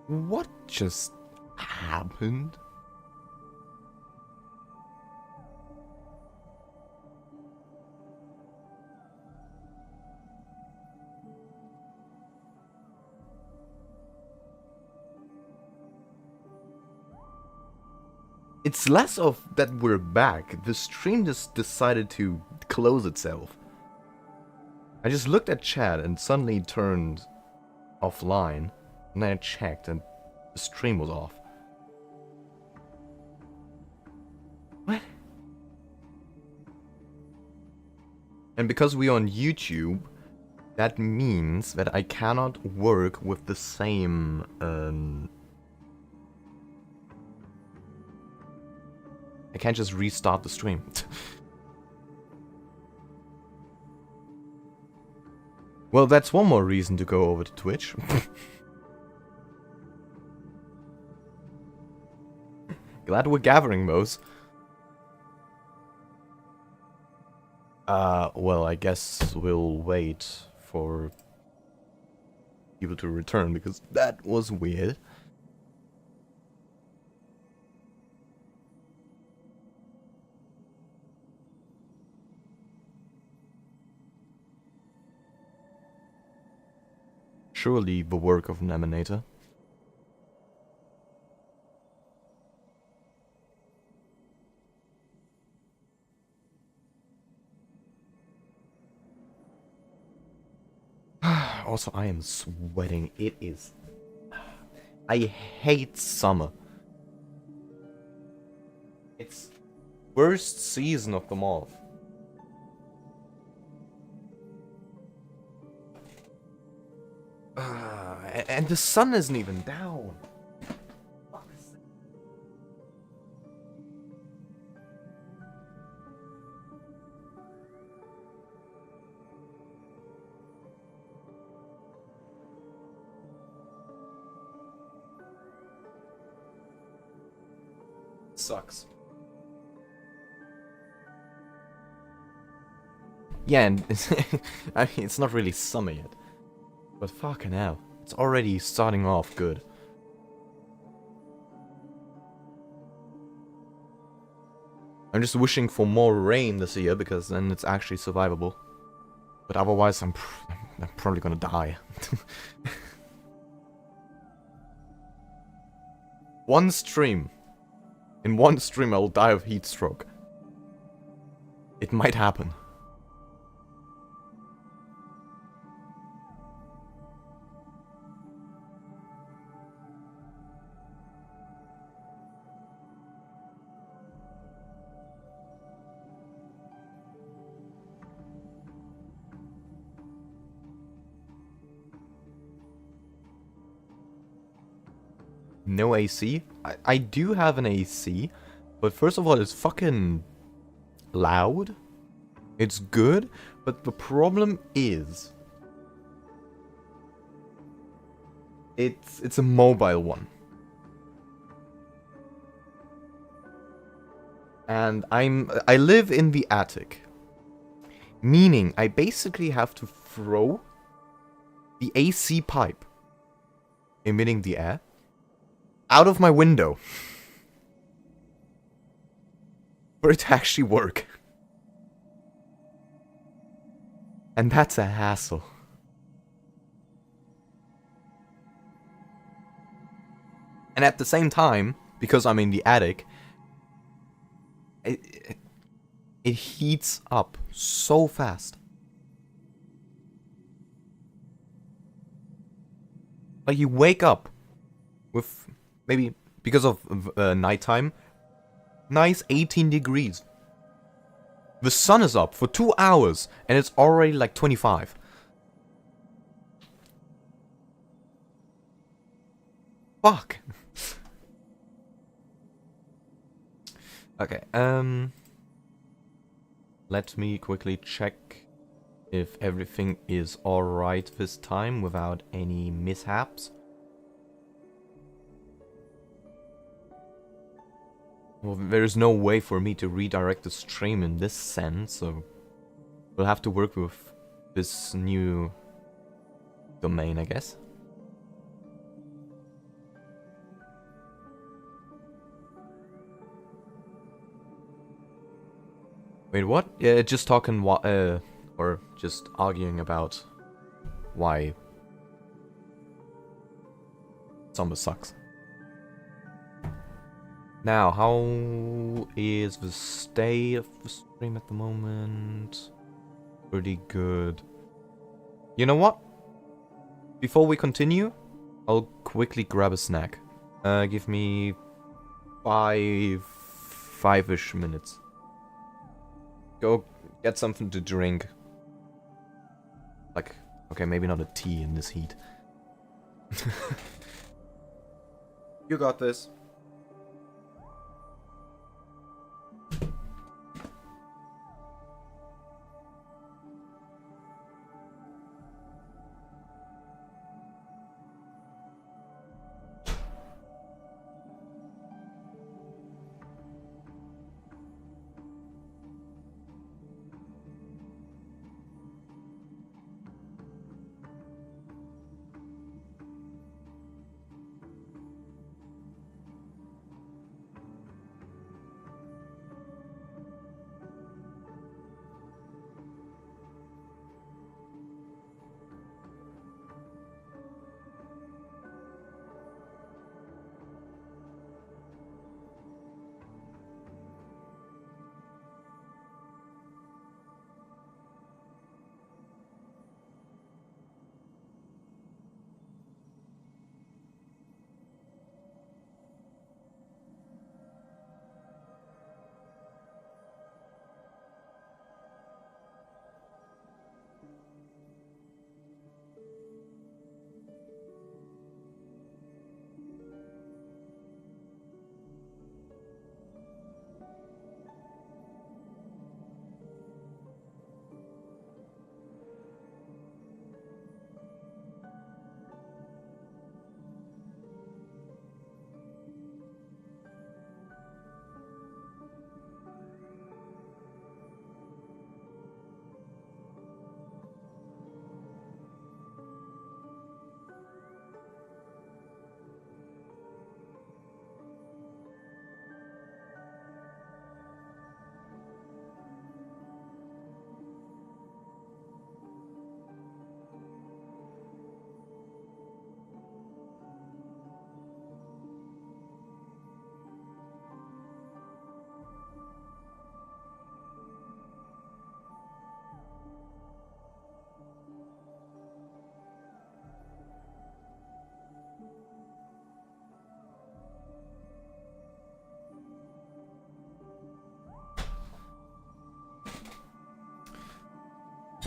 What just happened? It's less of that we're back. The stream just decided to close itself. I just looked at chat and suddenly turned offline. And then I checked and the stream was off. What? And because we're on YouTube, that means that I cannot work with the same I can't just restart the stream. Well, that's one more reason to go over to Twitch. Glad we're gathering those. Well, I guess we'll wait for people to return because that was weird. Surely the work of an emanator. Also, I am sweating. It is... I hate summer. It's worst season of them all. And the sun isn't even down. Sucks. Yeah, and I mean, it's not really summer yet. But fucking hell, it's already starting off good. I'm just wishing for more rain this year because then it's actually survivable. But otherwise, I'm probably gonna die. One stream. In one stream, I'll die of heat stroke. It might happen. No AC? I do have an AC, but first of all, it's fucking loud. It's good, but the problem is... It's a mobile one. And I live in the attic. Meaning, I basically have to throw the AC pipe emitting the air out of my window for it to actually work. And that's a hassle. And at the same time, because I'm in the attic, it heats up so fast. Like you wake up with maybe because of nighttime, nice 18 degrees. The sun is up for 2 hours and it's already like 25. Fuck. Okay, let me quickly check if everything is alright this time without any mishaps. Well, there's no way for me to redirect the stream in this sense, so we'll have to work with this new domain, I guess. Wait, what? Yeah, just talking or just arguing about why summer sucks. Now, how is the state of the stream at the moment? Pretty good. You know what? Before we continue, I'll quickly grab a snack. Give me five-ish minutes. Go get something to drink. Like, okay, maybe not a tea in this heat. You got this.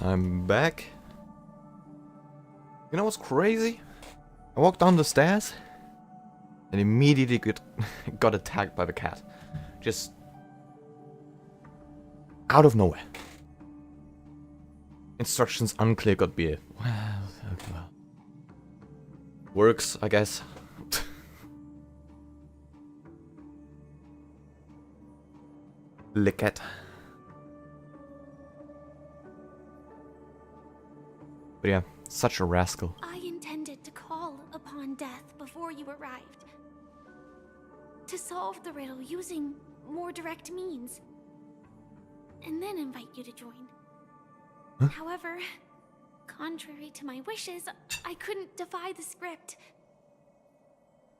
I'm back. You know what's crazy? I walked down the stairs and immediately got attacked by the cat. Just out of nowhere. Instructions unclear, got beer. Well. Works, I guess. Lick it. But yeah, such a rascal. I intended to call upon death before you arrived. To solve the riddle using more direct means. And then invite you to join. Huh? However, contrary to my wishes, I couldn't defy the script.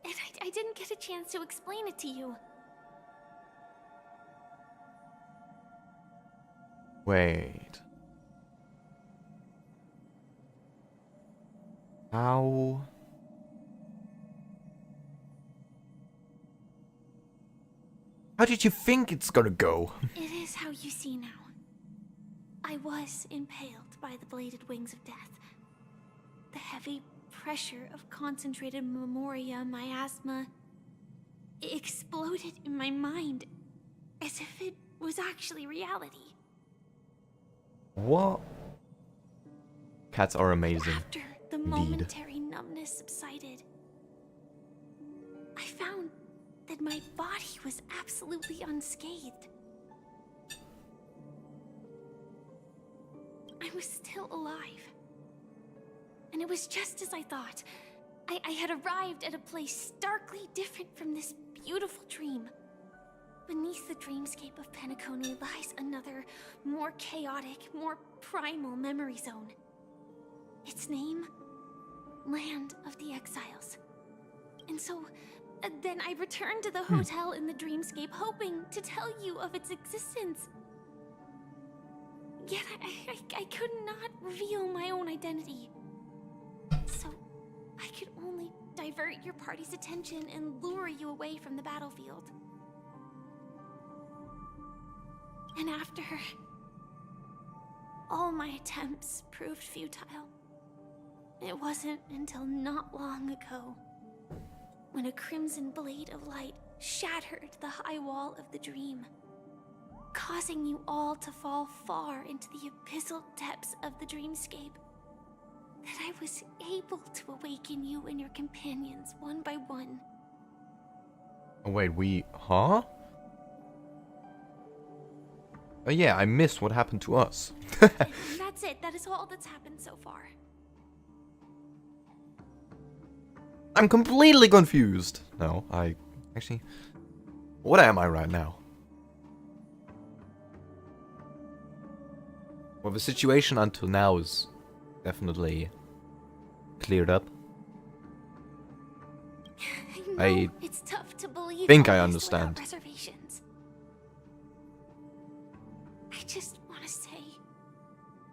And I didn't get a chance to explain it to you. Wait. How? How did you think it's gonna go? It is how you see now. I was impaled by the bladed wings of death. The heavy pressure of concentrated memoria, miasma, exploded in my mind as if it was actually reality. What? Cats are amazing. After the momentary numbness subsided, I found that my body was absolutely unscathed. I was still alive. And it was just as I thought. I had arrived at a place starkly different from this beautiful dream. beneath the dreamscape of Penacony lies another, more chaotic, more primal memory zone. Its name? Land of the Exiles. And so, then I returned to the hotel in the dreamscape, hoping to tell you of its existence. Yet I could not reveal my own identity. So, I could only divert your party's attention and lure you away from the battlefield. And after, all my attempts proved futile. It wasn't until not long ago when a crimson blade of light shattered the high wall of the dream, causing you all to fall far into the abyssal depths of the dreamscape, that I was able to awaken you and your companions one by one. Oh wait, huh? Oh yeah, I missed what happened to us. And that's it. That is all that's happened so far. I'm completely confused. No, actually, what am I right now? Well, the situation until now is definitely cleared up. I know, it's tough to believe think all I this understand. without reservations. I just want to say,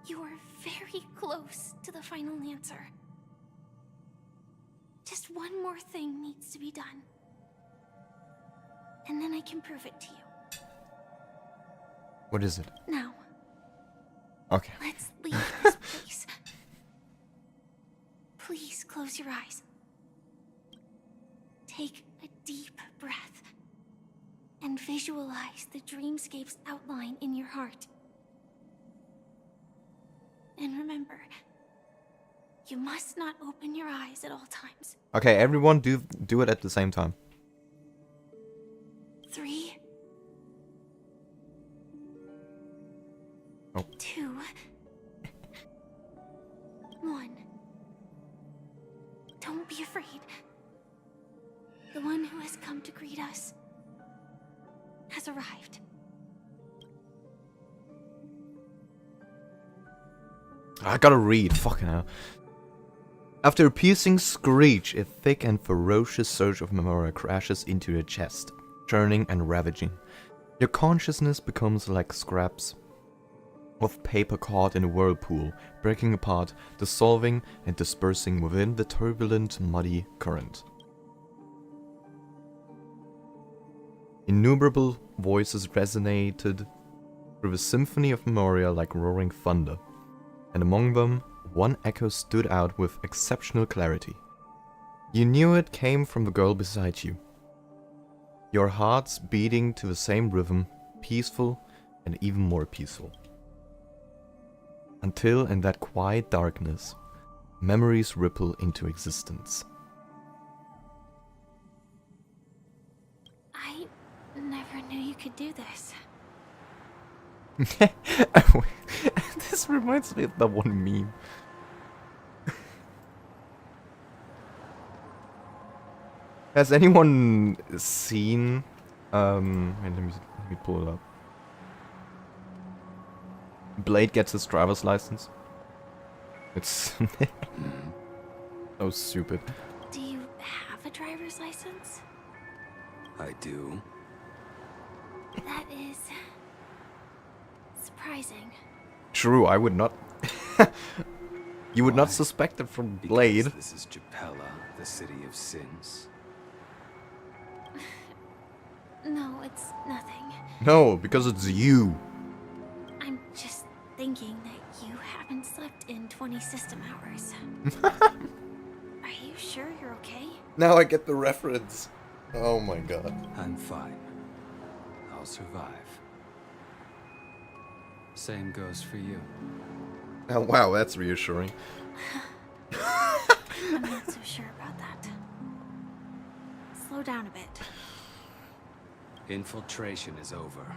you are very close to the final answer. Just one more thing needs to be done. And then I can prove it to you. What is it? Now, Okay. let's leave this place. Please close your eyes. Take a deep breath and visualize the dreamscape's outline in your heart. And remember, you must not open your eyes at all times. Okay, everyone do it at the same time. 3, Oh. 2, 1. Don't be afraid. The one who has come to greet us has arrived. I gotta read, fucking hell. After a piercing screech, a thick and ferocious surge of memory crashes into your chest, churning and ravaging. Your consciousness becomes like scraps of paper caught in a whirlpool, breaking apart, dissolving and dispersing within the turbulent, muddy current. Innumerable voices resonated through a symphony of memoria like roaring thunder, and among them, one echo stood out with exceptional clarity. You knew it came from the girl beside you. Your hearts beating to the same rhythm, peaceful and even more peaceful. Until in that quiet darkness, memories ripple into existence. I never knew you could do this. This reminds me of that one meme. Has anyone seen wait, let me pull it up. Blade gets his driver's license. It's so stupid. Do you have a driver's license? I do. That is surprising. True, I would not. You would not Why? suspect it from Because Blade. this is Japella, the city of sins. No, it's nothing. No, because it's you. I'm just thinking that you haven't slept in 20 system hours. Are you sure you're okay? Now I get the reference. Oh my god. I'm fine. I'll survive. Same goes for you. Oh, wow, that's reassuring. I'm not so sure about that. Slow down a bit. Infiltration is over.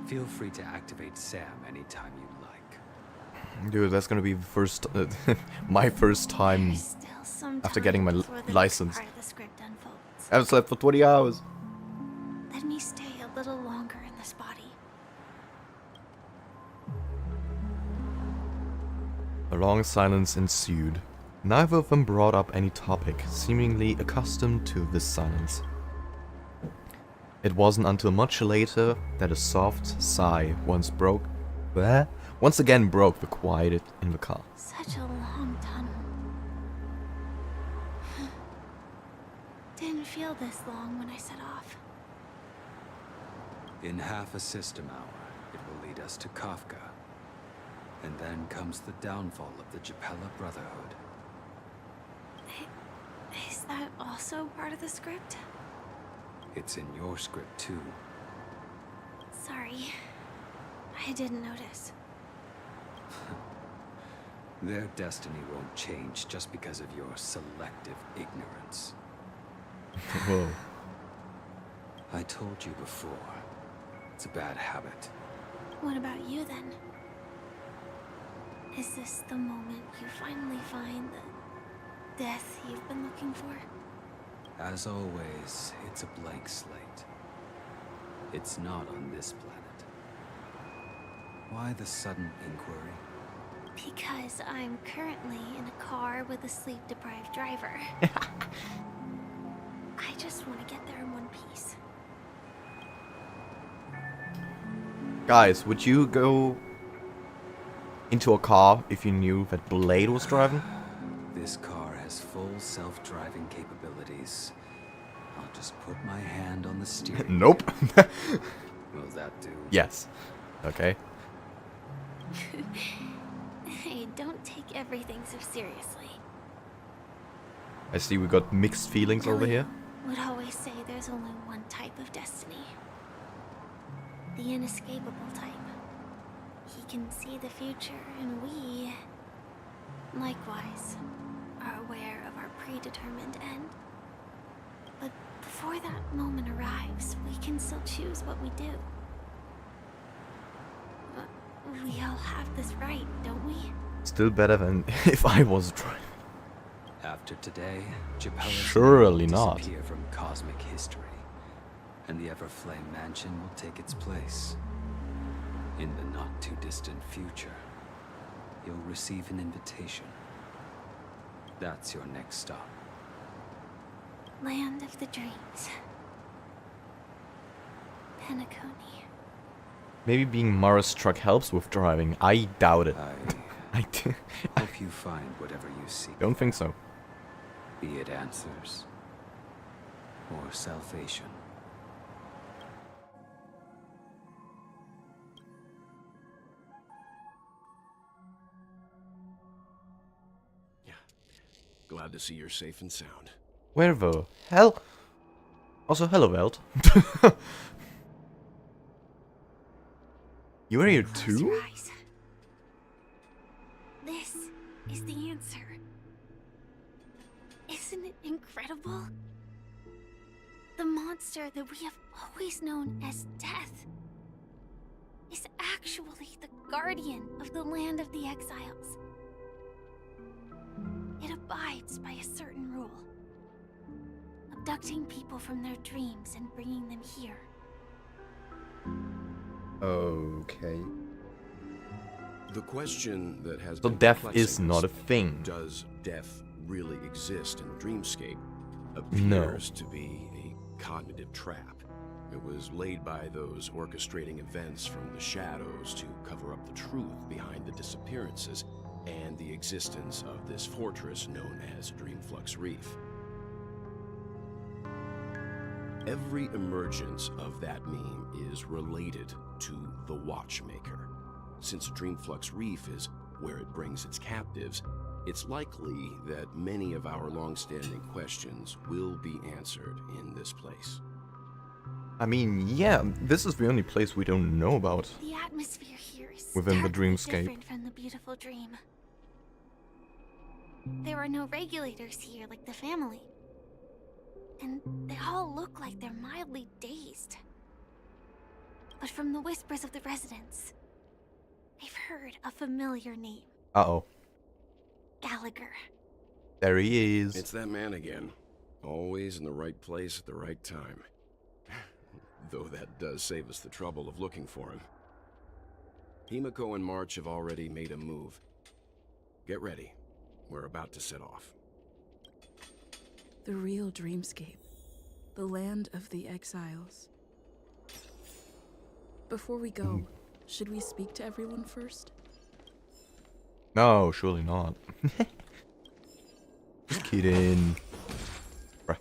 Feel free to activate Sam anytime you'd like. Dude, that's gonna be the first, my first time. There's still some after time getting my before the license. next part of the script unfolds. I haven't slept for 20 hours. Let me stay a little A long silence ensued. Neither of them brought up any topic, seemingly accustomed to this silence. It wasn't until much later that a soft sigh once again broke the quiet in the car. Such a long tunnel. Didn't feel this long when I set off. In half a system hour, it will lead us to Kafka. And then comes the downfall of the Japella Brotherhood. Is that also part of the script? It's in your script too. Sorry. I didn't notice. Their destiny won't change just because of your selective ignorance. Whoa. I told you before, it's a bad habit. What about you then? Is this the moment you finally find the death you've been looking for? As always, it's a blank slate. It's not on this planet. Why the sudden inquiry? Because I'm currently in a car with a sleep-deprived driver. I just want to get there in one piece. Guys, would you go into a car if you knew that Blade was driving? This car has full self-driving capabilities. I'll just put my hand on the steering. Nope. Will that do? Yes. Okay. Hey, don't take everything so seriously. I see we got mixed feelings over here. Would always say there's only one type of destiny. The inescapable type. He can see the future, and we, likewise, are aware of our predetermined end. But before that moment arrives, we can still choose what we do. We all have this right, don't we? Still better than if I was driving. After today, Japella Surely will not. disappear from cosmic history, and the Everflame Mansion will take its place. In the not-too-distant future, you'll receive an invitation. That's your next stop. Land of the Dreams. Penacony. Maybe being Mara's truck helps with driving. I doubt it. I I hope you find whatever you seek. don't think so. Be it answers or salvation. Glad to see you're safe and sound. Where the hell? Also, hello, Welt. You are here Close your too? eyes. This is the answer. Isn't it incredible? The monster that we have always known as Death is actually the guardian of the land of the exiles. It abides by a certain rule, abducting people from their dreams and bringing them here. Okay. The question that has So been death perplexing is not a us, thing. does death really exist in the dreamscape, appears to be a cognitive trap. It was laid by those orchestrating events from the shadows to cover up the truth behind the disappearances and the existence of this fortress known as Dreamflux Reef. Every emergence of that meme is related to the Watchmaker. Since Dreamflux Reef is where it brings its captives, it's likely that many of our long-standing questions will be answered in this place. I mean, yeah, this is the only place we don't know about. The atmosphere here is Within the starkly dreamscape. different from the beautiful dream. There are no regulators here like the family. And they all look like they're mildly dazed. But from the whispers of the residents, I've heard a familiar name. Uh-oh. Gallagher. There he is. It's that man again. Always in the right place at the right time. Though that does save us the trouble of looking for him. Himiko and March have already made a move. Get ready. We're about to set off. The real dreamscape. The land of the exiles. Before we go, should we speak to everyone first? No, surely not. Just kidding. Bruh.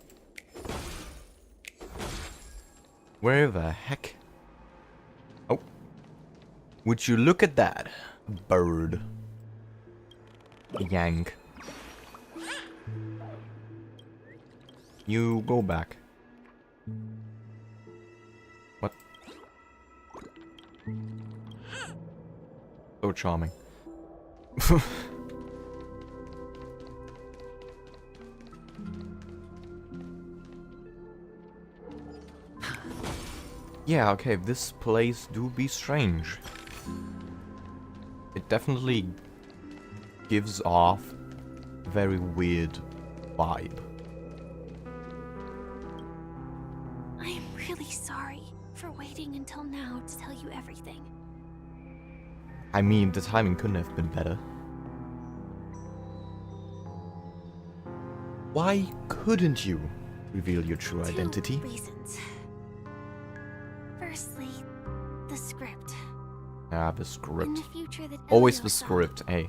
Where the heck? Oh. Would you look at that? A bird. A yank. You go back. What? So charming. Yeah, okay, this place do be strange. It definitely gives off a very weird vibe. I'm really sorry for waiting until now to tell you everything. I mean, the timing couldn't have been better. Why couldn't you reveal your true identity? 2 reasons. Firstly, the script. Ah, the In script. the future that Always Elio the saw, script, hey.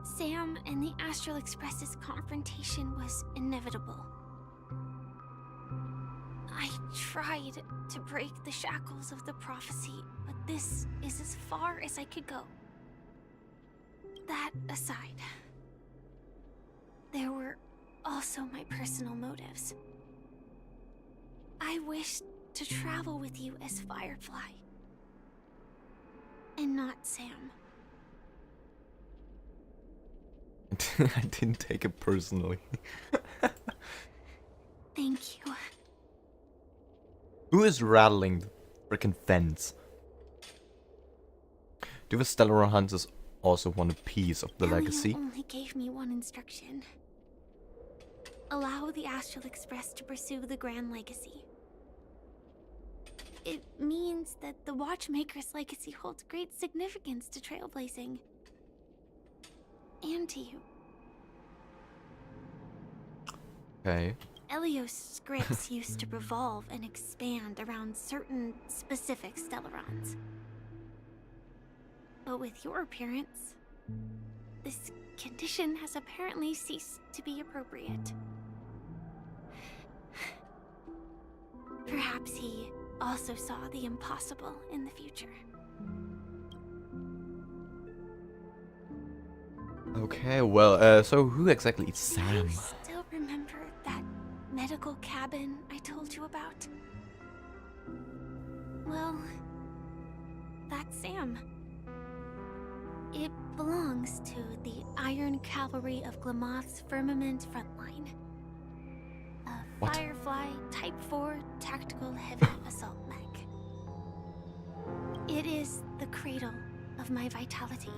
Sam and the Astral Express's confrontation was inevitable. I tried to break the shackles of the prophecy, but this is as far as I could go. That aside, there were also my personal motives. I wished to travel with you as Firefly, and not Sam. I didn't take it personally. Thank you. Who is rattling the frickin' fence? Do the Stellar Hunters also want a piece of the Elio legacy? only gave me one instruction. Allow the Astral Express to pursue the Grand Legacy. It means that the Watchmaker's legacy holds great significance to trailblazing. And to you. Okay. Elio's scripts used to revolve and expand around certain specific Stellarons. But with your appearance, this condition has apparently ceased to be appropriate. Perhaps he also saw the impossible in the future. Okay, well, so who exactly is Do you Sam? still remember that medical cabin I told you about? Well, that's Sam. It belongs to the Iron Cavalry of Glamoth's Firmament Frontline. A What? Firefly Type 4 Tactical Heavy Assault Mech. It is the cradle of my vitality.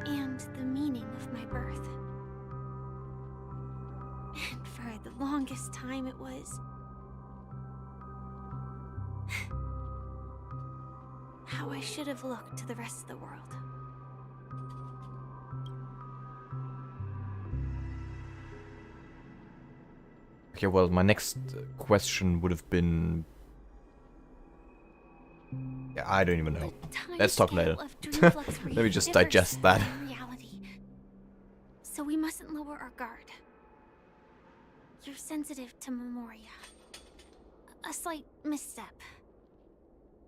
And the meaning of my birth. And for the longest time it was how I should have looked to the rest of the world. Okay, well, my next question would have been... Yeah, I don't even know. The Let's talk timescale later. of Dreamflux Let me just differs digest that. from reality. So we mustn't lower our guard. You're sensitive to Memoria. A slight misstep.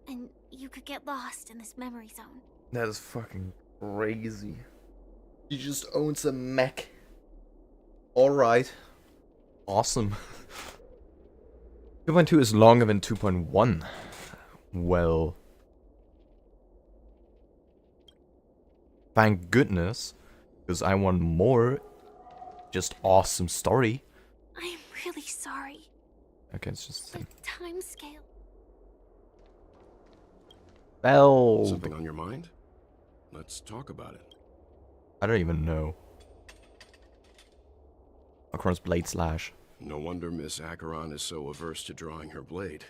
And you could get lost in this memory zone. That is fucking crazy. He just owns a mech. Alright. Awesome. 2.2 is longer than 2.1. Well. Thank goodness. Because I want more. Just awesome story. I'm really sorry. Okay, it's just the The same. time scale. Well, Something on your mind? Let's talk about it. I don't even know. Across Blade Slash. No wonder Miss Acheron is so averse to drawing her blade.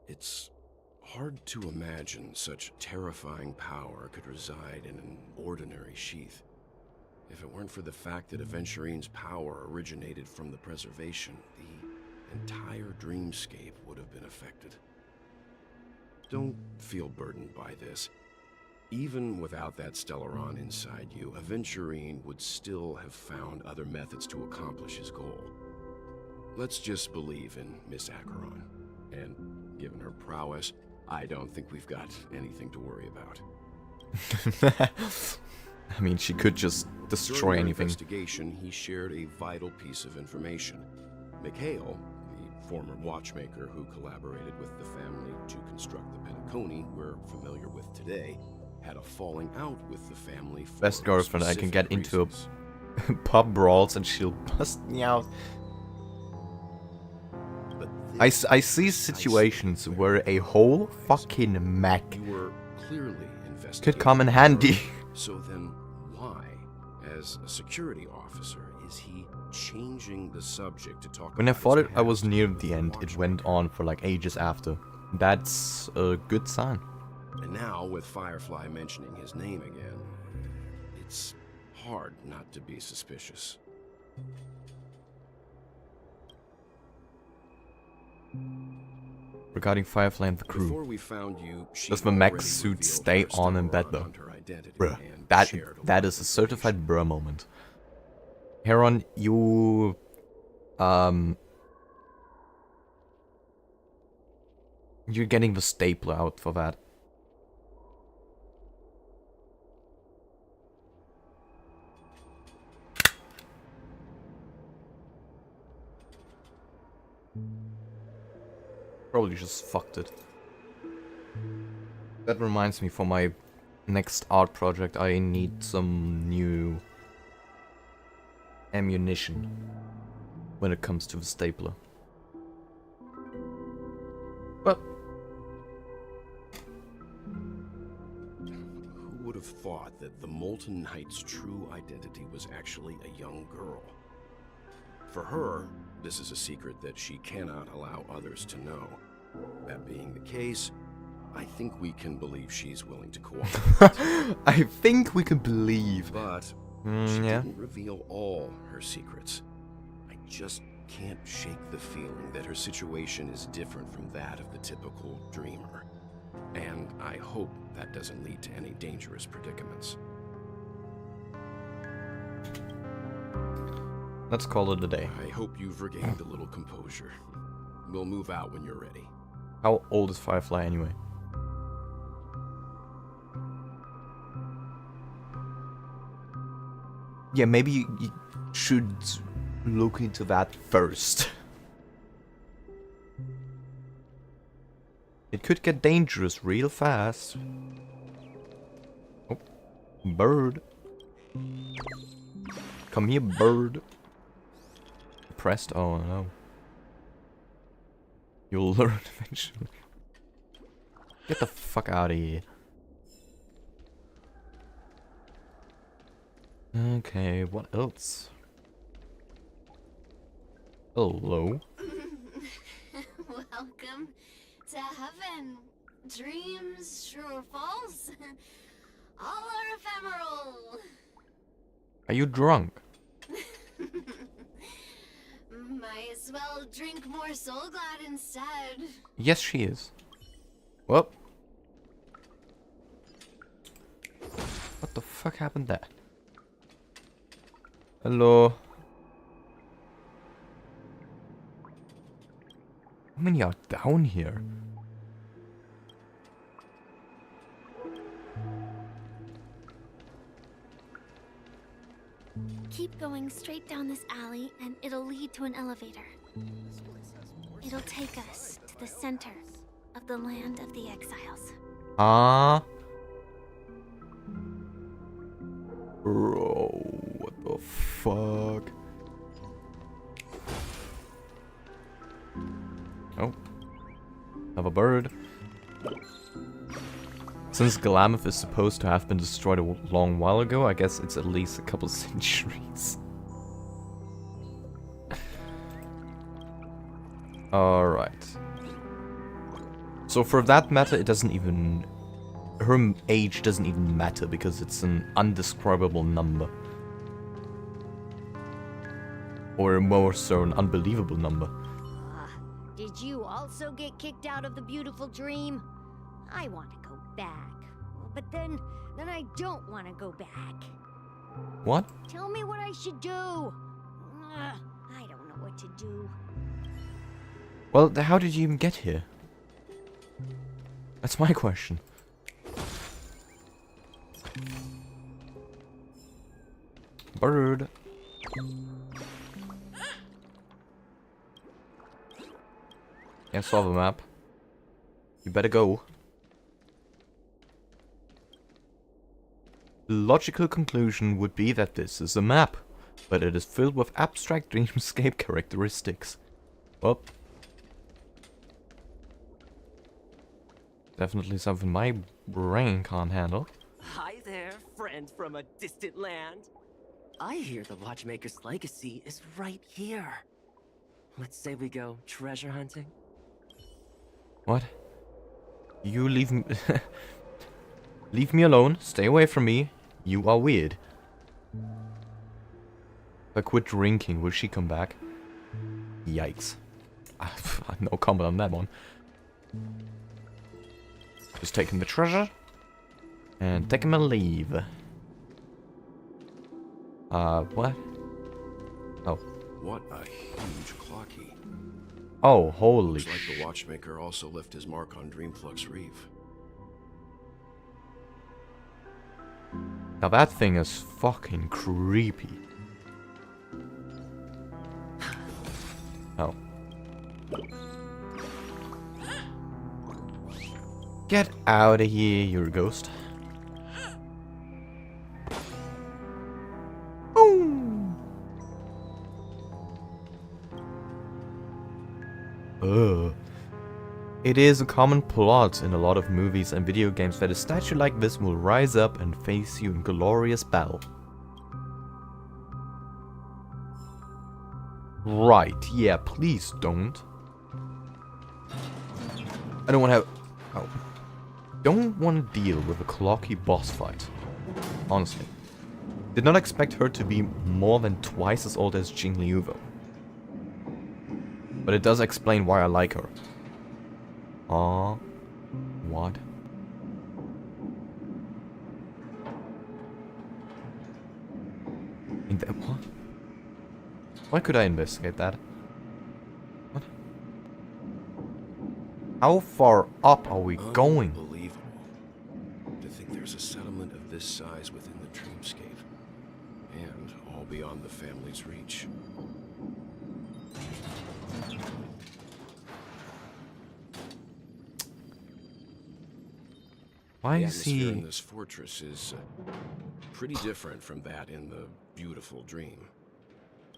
It's Hard to imagine such terrifying power could reside in an ordinary sheath. If it weren't for the fact that Aventurine's power originated from the preservation, the entire dreamscape would have been affected. Don't feel burdened by this. Even without that Stellaron inside you, Aventurine would still have found other methods to accomplish his goal. Let's just believe in Miss Acheron. And given her prowess, I don't think we've got anything to worry about. I mean, she could just destroy During our anything. investigation, he shared a vital piece of information. McHale, the former watchmaker who collaborated with the family to construct the Penacony we're familiar with today, had a falling out with the family for Best girlfriend I can specific get into reasons. a pub brawls and she'll bust me out. But I this see is situations isolated where a whole fucking mech You were clearly investigating. could come in handy. So then, why, as a security officer, is he changing the subject to talk When I about thought his I was past near with the the end, it went watchmaker? on for like ages after. That's a good sign. And now, with Firefly mentioning his name again, it's hard not to be suspicious. Regarding Firefly and the crew. Before we found you, she Does the mech already suit revealed stay her on in Stellaron bed though? hunter identity Bruh, and that shared a that lot is of a certified information. bruh moment. Heron, you you're getting the stapler out for that. Probably just fucked it. That reminds me, for my next art project I need some new ammunition when it comes to the stapler. But Who would have thought that the Molten Knight's true identity was actually a young girl? For her, this is a secret that she cannot allow others to know. That being the case, I think we can believe she's willing to cooperate. I think we can believe. But she Yeah. didn't reveal all her secrets. I just can't shake the feeling that her situation is different from that of the typical dreamer. And I hope that doesn't lead to any dangerous predicaments. Let's call it a day. I hope you've regained a little composure. We'll move out when you're ready. How old is Firefly anyway? Yeah, maybe you should look into that first. It could get dangerous real fast. Oh, bird. Come here, bird. Pressed? Oh no. You'll learn eventually. Get the fuck out of here. Okay, what else? Hello. Welcome to heaven. Dreams, true or false, all are ephemeral. Are you drunk? Might as well drink more Soul Glad instead. Yes, she is. Well. What the fuck happened there? Hello. How many are down here? Keep going straight down this alley and it'll lead to an elevator. It'll take us to the center of the land of the exiles. Ah. Bro, what the fuck? Oh. Have a bird. Since Galamoth is supposed to have been destroyed a long while ago, I guess it's at least a couple centuries. Alright. So for that matter, it doesn't even... Her age doesn't even matter because it's an undescribable number. Or more so, an unbelievable number. Did you also get kicked out of the beautiful dream? I want to go back. But then I don't want to go back. What? Tell me what I should do. I don't know what to do. Well, how did you even get here? That's my question. Bird. Yeah, saw the map. You better go. The logical conclusion would be that this is a map, but it is filled with abstract dreamscape characteristics. Well, definitely something my brain can't handle. Hi there, friend from a distant land. I hear the Watchmaker's legacy is right here. Let's say we go treasure hunting. What? You leave me... Leave me alone. Stay away from me. You are weird. If I quit drinking, will she come back? Yikes. No comment on that one. Just taking the treasure. And taking my leave. What? Oh. What a huge clock key. Oh, holy Looks like the Watchmaker also left his mark on Dreamflux Reef. Now that thing is fucking creepy. Oh. Get out of here, you're a ghost. Boom! Ugh. It is a common plot in a lot of movies and video games that a statue like this will rise up and face you in glorious battle. Right, yeah, please don't. I don't want to have... Oh. Don't want to deal with a clocky boss fight. Honestly. Did not expect her to be more than twice as old as Jing Liu though. But it does explain why I like her. What? In that what? Why could I investigate that? What? How far up are we going? Unbelievable. To think there's a settlement of this size within the dreamscape. And all beyond the family's reach. Why The is atmosphere in he... this fortress is pretty different from that in the beautiful dream.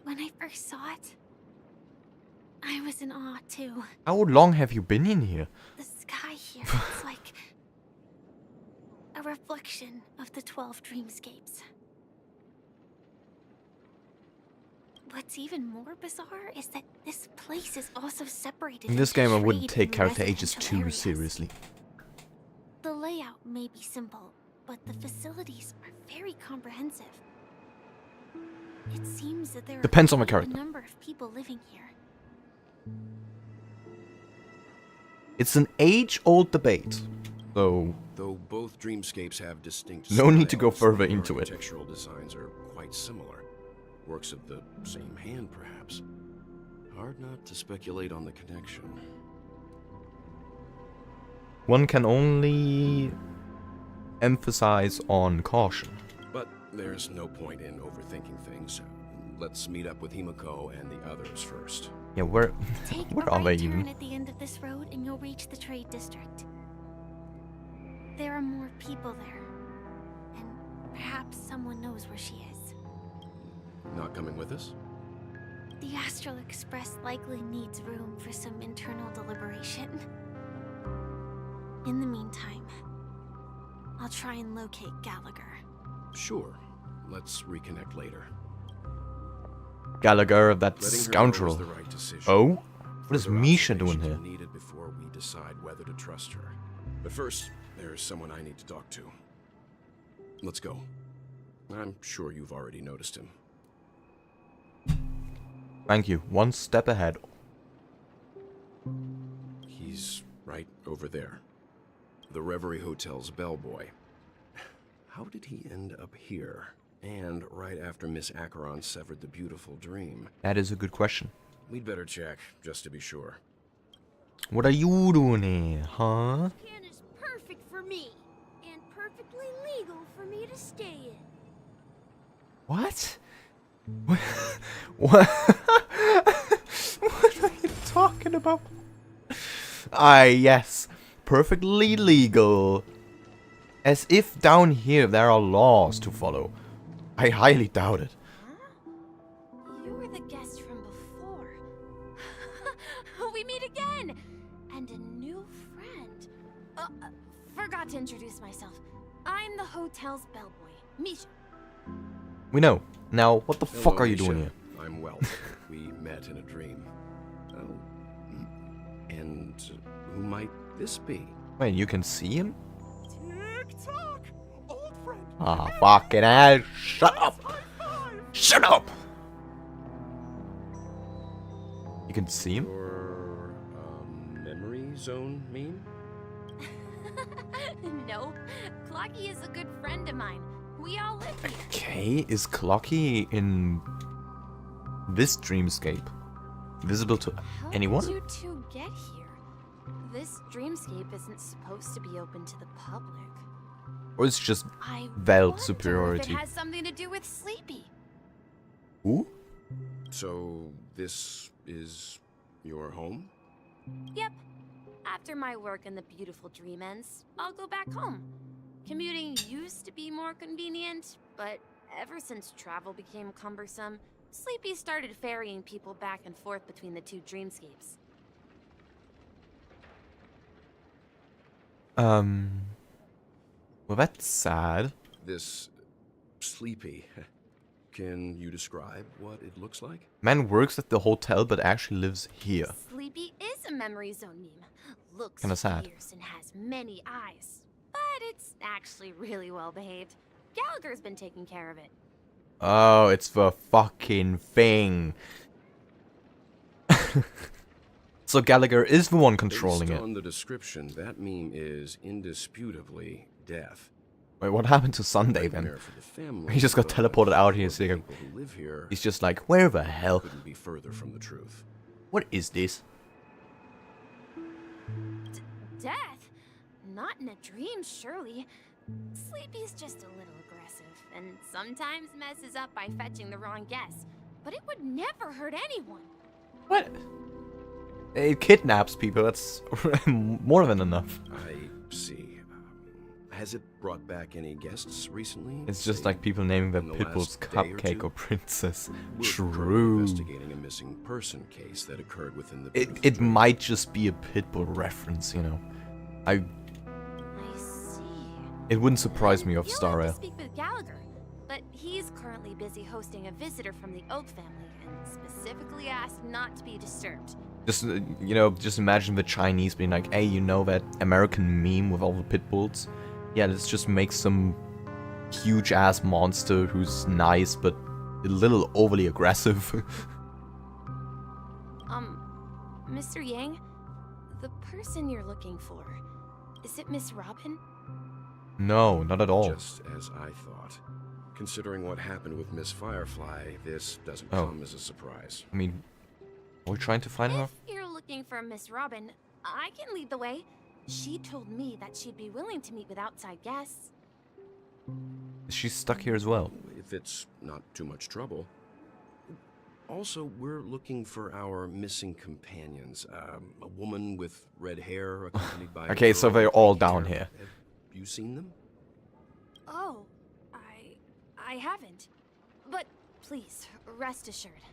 When I first saw it, I was in awe too. How long have you been in here? The sky here is like a reflection of the 12 dreamscapes. What's even more bizarre is that this place is also separated. In this into game I wouldn't trade take and character ages residential too areas. seriously. The layout may be simple, but the facilities are very comprehensive. It seems that there Depends are on the quite character. a number of people living here. It's an age-old debate. So, Though both dreamscapes have distinct No need to go styles, further the into it. Architectural designs are quite similar. Works of the same hand, perhaps. Hard not to speculate on the connection. one can only emphasize on caution. But there's no point in overthinking things. Let's meet up with Himiko and the others first. Yeah, where Take where a are they right even? turn at the end of this road and you'll reach the trade district. There are more people there. And perhaps someone knows where she is. Not coming with us? The Astral Express likely needs room for some internal deliberation. In the meantime, I'll try and locate Gallagher. Sure. Let's reconnect later. Gallagher, that Letting her know scoundrel. is the right decision. Oh? What is Further Misha doing observations here? are needed before we decide whether to trust her. But first, there's someone I need to talk to. Let's go. I'm sure you've already noticed him. Thank you. One step ahead. He's right over there. The Reverie Hotel's bellboy. How did he end up here? And right after Miss Acheron severed the beautiful dream. That is a good question. We'd better check, just to be sure. What are you doing here, huh? Can is perfect for me, and perfectly legal for me to stay in. What? What? What? What are you talking about? Yes. Perfectly legal. As if down here there are laws to follow. I highly doubt it. You were the guest from before. We meet again! And a new friend. Forgot to introduce myself. I'm the hotel's bellboy, Misha. We know. Now, what the fuck Hello, are you Misha. doing here? I'm well. We met in a dream. Oh. And who might this be? Wait, you can see him? Tick-tock! Old friend! Ah, fucking ass. Shut up! Shut up! You can see him? Your memory zone mean? No, Clocky is a good friend of mine. We all live here. Okay, is Clocky in this dreamscape visible to How anyone? did you two get here? This dreamscape isn't supposed to be open to the public. Or it's just I veiled wonder superiority? if it has something to do with Sleepy. Who? So this is your home? Yep. After my work in the beautiful dream ends, I'll go back home. Commuting used to be more convenient, but ever since travel became cumbersome, Sleepy started ferrying people back and forth between the two dreamscapes. Well, that's sad. This Sleepy. Can you describe what it looks like? Man works at the hotel but actually lives here. Sleepy is a memory zone meme. Looks Kinda sad. fierce and has many eyes. But it's actually really well behaved. Gallagher's been taking care of it. Oh, it's the fucking thing. So Gallagher is the one controlling Based it. on the description, that meme is indisputably death. Wait, what happened to Sunday then? Nightmare for the family, He just got but teleported out here, for so the he- people who live here He's just like, where the hell? couldn't be further from the truth. What is this? Death? Not in a dream, surely. Sleepy's just a little aggressive, and sometimes messes up by fetching the wrong guess. But it would never hurt anyone. What? It kidnaps people, that's more than enough. I see. Has it brought back any guests recently? It's just Say, like people naming their in the pitbulls last day or Cupcake two? or Princess. We're currently True. investigating a missing person case that occurred within the It beautiful dream. might just be a pitbull reference, you know. I see. It wouldn't surprise me of You'll Star have Rail. to speak with Gallagher, but he's currently busy hosting a visitor from the Oak family and specifically asked not to be disturbed. Just, you know, just imagine the Chinese being like, hey, you know that American meme with all the pit bulls? Yeah, let's just make some huge-ass monster who's nice, but a little overly aggressive. Mr. Yang, the person you're looking for, is it Miss Robin? No, not at all. Just as I thought. Considering what happened with Miss Firefly, this doesn't Oh. come as a surprise. I mean, are we trying to find her? If you're looking for Miss Robin, I can lead the way. She told me that she'd be willing to meet with outside guests. Is she stuck here as well? If it's not too much trouble. Also, we're looking for our missing companions. A woman with red hair accompanied by a Okay, so girl they're with all pink down hair. here. Have you seen them? Oh, I haven't. But please, rest assured.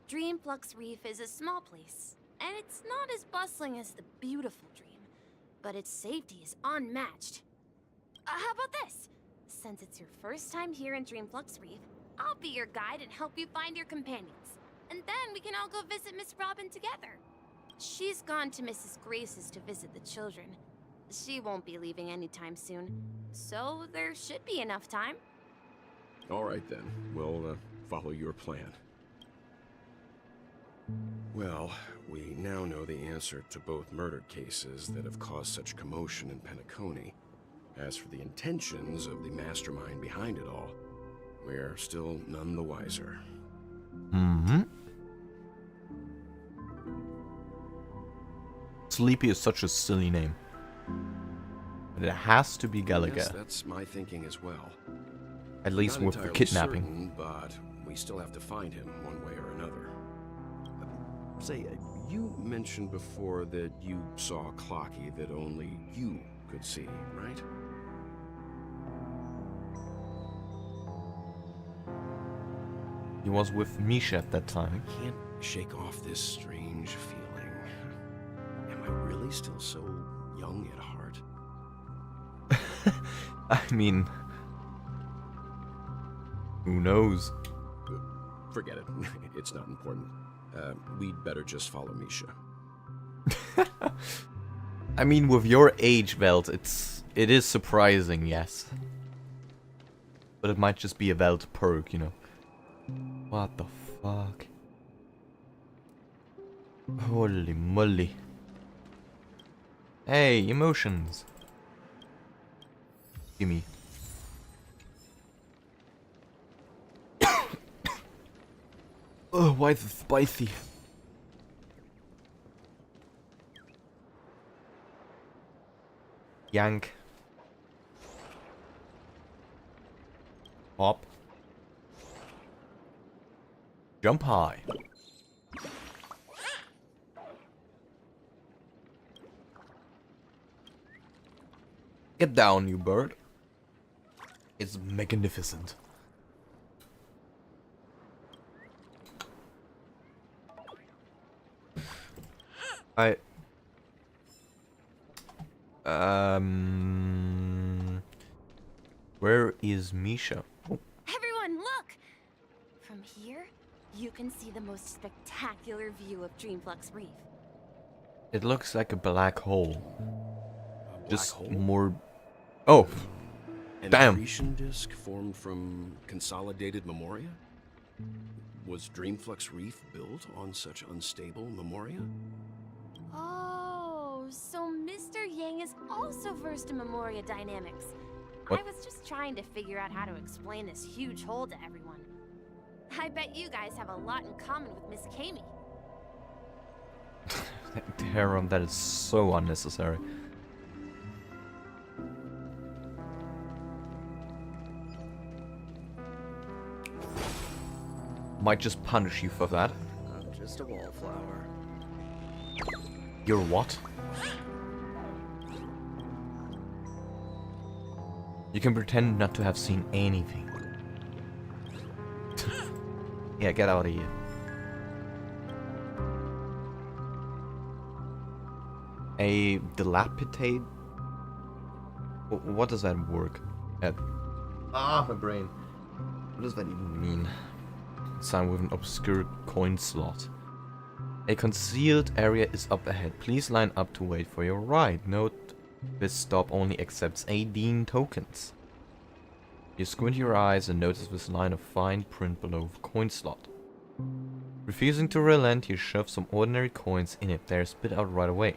Dreamflux Reef is a small place, and it's not as bustling as the beautiful dream, but its safety is unmatched. How about this? Since it's your first time here in Dreamflux Reef, I'll be your guide and help you find your companions. And then we can all go visit Miss Robin together. She's gone to Mrs. Grace's to visit the children. She won't be leaving anytime soon, so there should be enough time. All right then, we'll follow your plan. Well, we now know the answer to both murder cases that have caused such commotion in Penacony. As for the intentions of the mastermind behind it all, we're still none the wiser. Mm-hmm. Sleepy is such a silly name. But it has to be Gallagher. Yes, that's my thinking as well. At least Not with the entirely kidnapping. certain, but we still have to find him one way or another. Say, you mentioned before that you saw Clocky that only you could see, right? He was with Misha at that time. I can't shake off this strange feeling. Am I really still so young at heart? I mean, who knows? Forget it. It's not important. We'd better just follow Misha. I mean, with your age, Velt, it is surprising, yes. But it might just be a Velt perk, you know. What the fuck? Holy moly. Hey, emotions. Gimme. Oh, why the spicy? Yank. Hop. Jump high. Get down, you bird. It's magnificent. Where is Misha? Oh. Everyone, look! From here, you can see the most spectacular view of Dreamflux Reef. It looks like a black hole. A black Just hole? more. Oh, An damn. accretion disk formed from consolidated memoria? Was Dreamflux Reef built on such unstable memoria? Oh, so Mr. Yang is also versed in Memoria dynamics. What? I was just trying to figure out how to explain this huge hole to everyone. I bet you guys have a lot in common with Miss Kami. Heron, that is so unnecessary. Might just punish you for that. I'm just a wallflower. You're what? You can pretend not to have seen anything. Yeah, get out of here. A dilapidate? What does that work? My brain. What does that even mean? Sign with an obscure coin slot. A concealed area is up ahead. Please line up to wait for your ride. Note, this stop only accepts 18 tokens. You squint your eyes and notice this line of fine print below the coin slot. Refusing to relent, you shove some ordinary coins in it. They're spit out right away.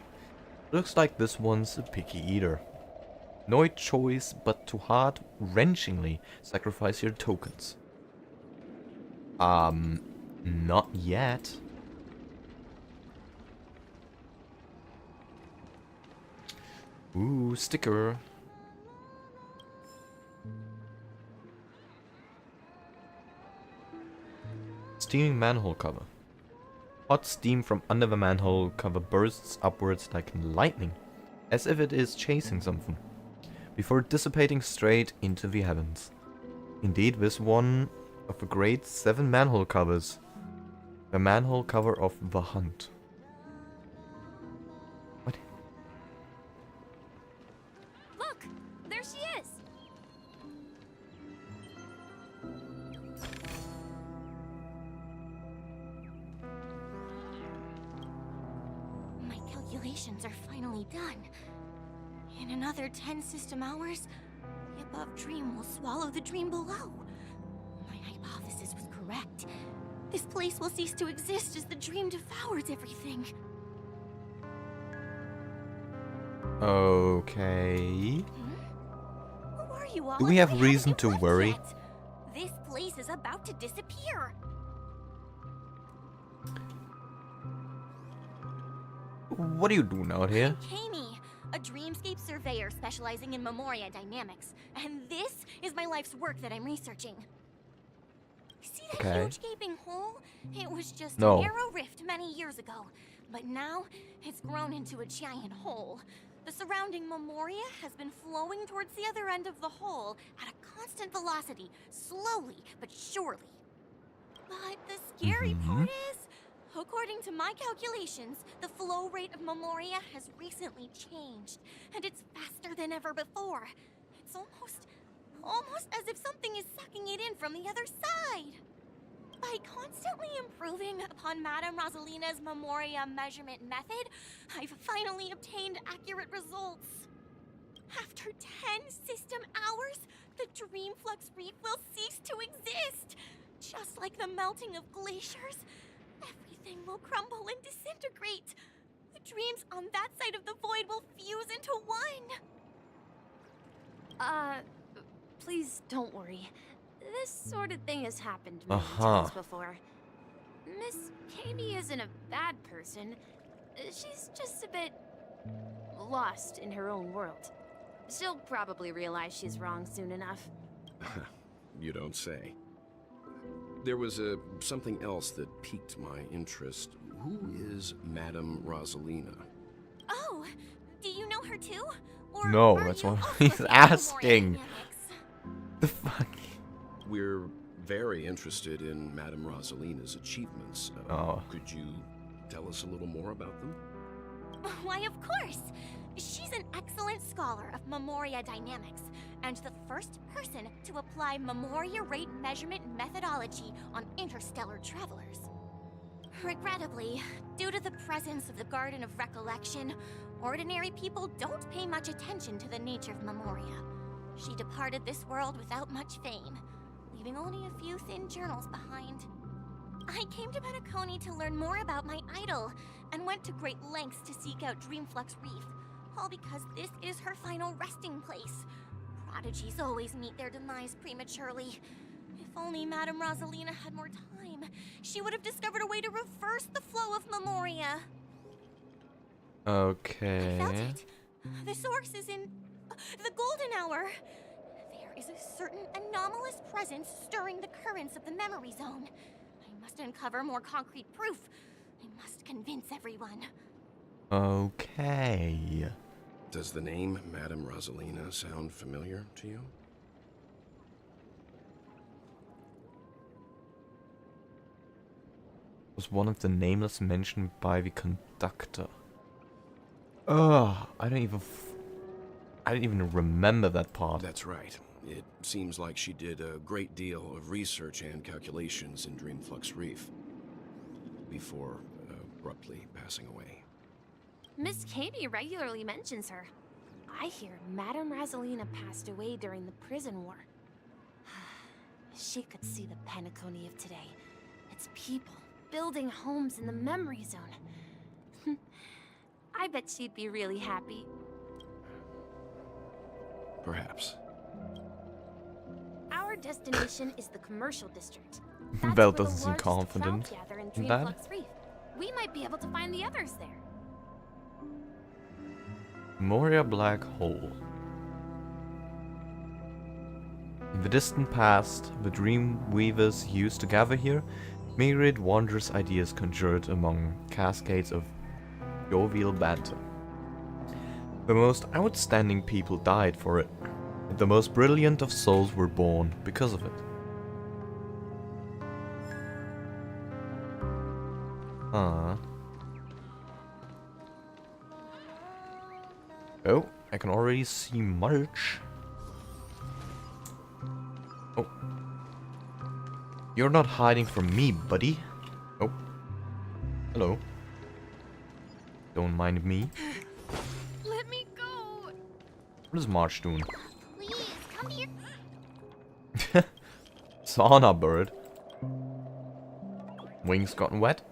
Looks like this one's a picky eater. No choice but to heart-wrenchingly sacrifice your tokens. Not yet. Ooh, sticker. Steaming manhole cover. Hot steam from under the manhole cover bursts upwards like lightning, as if it is chasing something, before dissipating straight into the heavens. Indeed, this one of the great 7 manhole covers. The manhole cover of The Hunt. What? Look! There she is! calculations are finally done. In another 10 system hours, the above dream will swallow the dream below. My hypothesis was correct. This place will cease to exist as the dream devours everything. Okay. Who are you all? Do we and have why reason haven't you to left worry? yet? This place is about to disappear. What are you doing out here? Kami, a dreamscape surveyor specializing in Memoria dynamics. And this is my life's work that I'm researching. See that Okay. huge gaping hole? It was just No. a narrow rift many years ago. But now, it's grown into a giant hole. The surrounding Memoria has been flowing towards the other end of the hole at a constant velocity, slowly but surely. But the scary part is, according to my calculations, the flow rate of Memoria has recently changed, and it's faster than ever before. It's almost as if something is sucking it in from the other side. By constantly improving upon Madame Rosalina's Memoria measurement method, I've finally obtained accurate results. After 10 system hours, the Dream Flux Reef will cease to exist. Just like the melting of glaciers, everything will crumble and disintegrate. The dreams on that side of the void will fuse into one. Please don't worry. This sort of thing has happened many Uh-huh. times before. Miss Kami isn't a bad person. She's just a bit lost in her own world. She'll probably realize she's wrong soon enough. You don't say. There was something else that piqued my interest. Who is Madame Rosalina? Oh, do you know her too? Or No, are that's you what also he's looking at Memoria asking. dynamics? The fuck? We're very interested in Madame Rosalina's achievements. Oh. Could you tell us a little more about them? Why, of course. She's an excellent scholar of Memoria dynamics, and the first person to apply Memoria rate measurement methodology on interstellar travelers. Regrettably, due to the presence of the Garden of Recollection, ordinary people don't pay much attention to the nature of Memoria. She departed this world without much fame, leaving only a few thin journals behind. I came to Penacony to learn more about my idol, and went to great lengths to seek out Dreamflux Reef, all because this is her final resting place. Prodigies always meet their demise prematurely. If only Madame Rosalina had more time, she would have discovered a way to reverse the flow of Memoria. I felt Okay. it. The source is in the golden hour. There is a certain anomalous presence stirring the currents of the memory zone. I must uncover more concrete proof. I must convince everyone. Okay. Does the name Madame Rosalina sound familiar to you? Was one of the nameless mentioned by the conductor. Ugh, I don't even remember that part. That's right. It seems like she did a great deal of research and calculations in Dreamflux Reef before abruptly passing away. Miss Kami regularly mentions her. I hear Madame Rosalina passed away during the prison war. She could see the Penacony of today. Its people building homes in the memory zone. I bet she'd be really happy. Perhaps. Our destination is the commercial district. Belle where the doesn't seem largest confident crowd gather in in that. Dreamflux Reef. We might be able to find the others there. Moria Black Hole. In the distant past, the dream weavers used to gather here, myriad wondrous ideas conjured among cascades of jovial banter. The most outstanding people died for it, but the most brilliant of souls were born because of it. Huh. Oh, I can already see March. Oh. You're not hiding from me, buddy. Oh. Hello. Don't mind me. Let me go. What is March doing? Please, come here. Sauna bird. Wings gotten wet?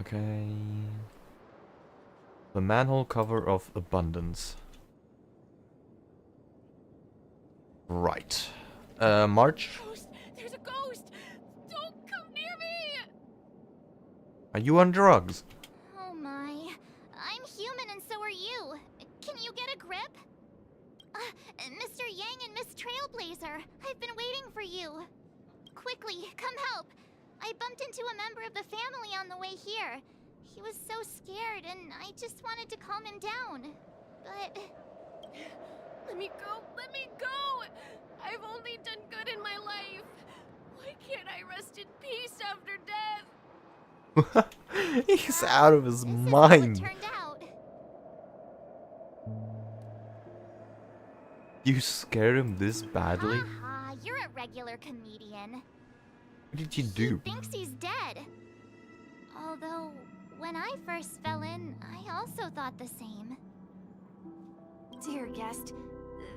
Okay. The manhole cover of abundance. Right. March? Ghost! There's a ghost! Don't come near me! Are you on drugs? Oh my. I'm human and so are you. Can you get a grip? Mr. Yang and Miss Trailblazer, I've been waiting for you. Quickly, come help. I bumped into a member of the family on the way here. He was so scared and I just wanted to calm him down. But... Let me go! Let me go! I've only done good in my life. Why can't I rest in peace after death? He's out of his this is how it mind. turned out. You scared him this badly? Haha, you're a regular comedian. What did you do? He thinks he's dead. Although, when I first fell in, I also thought the same. Dear guest,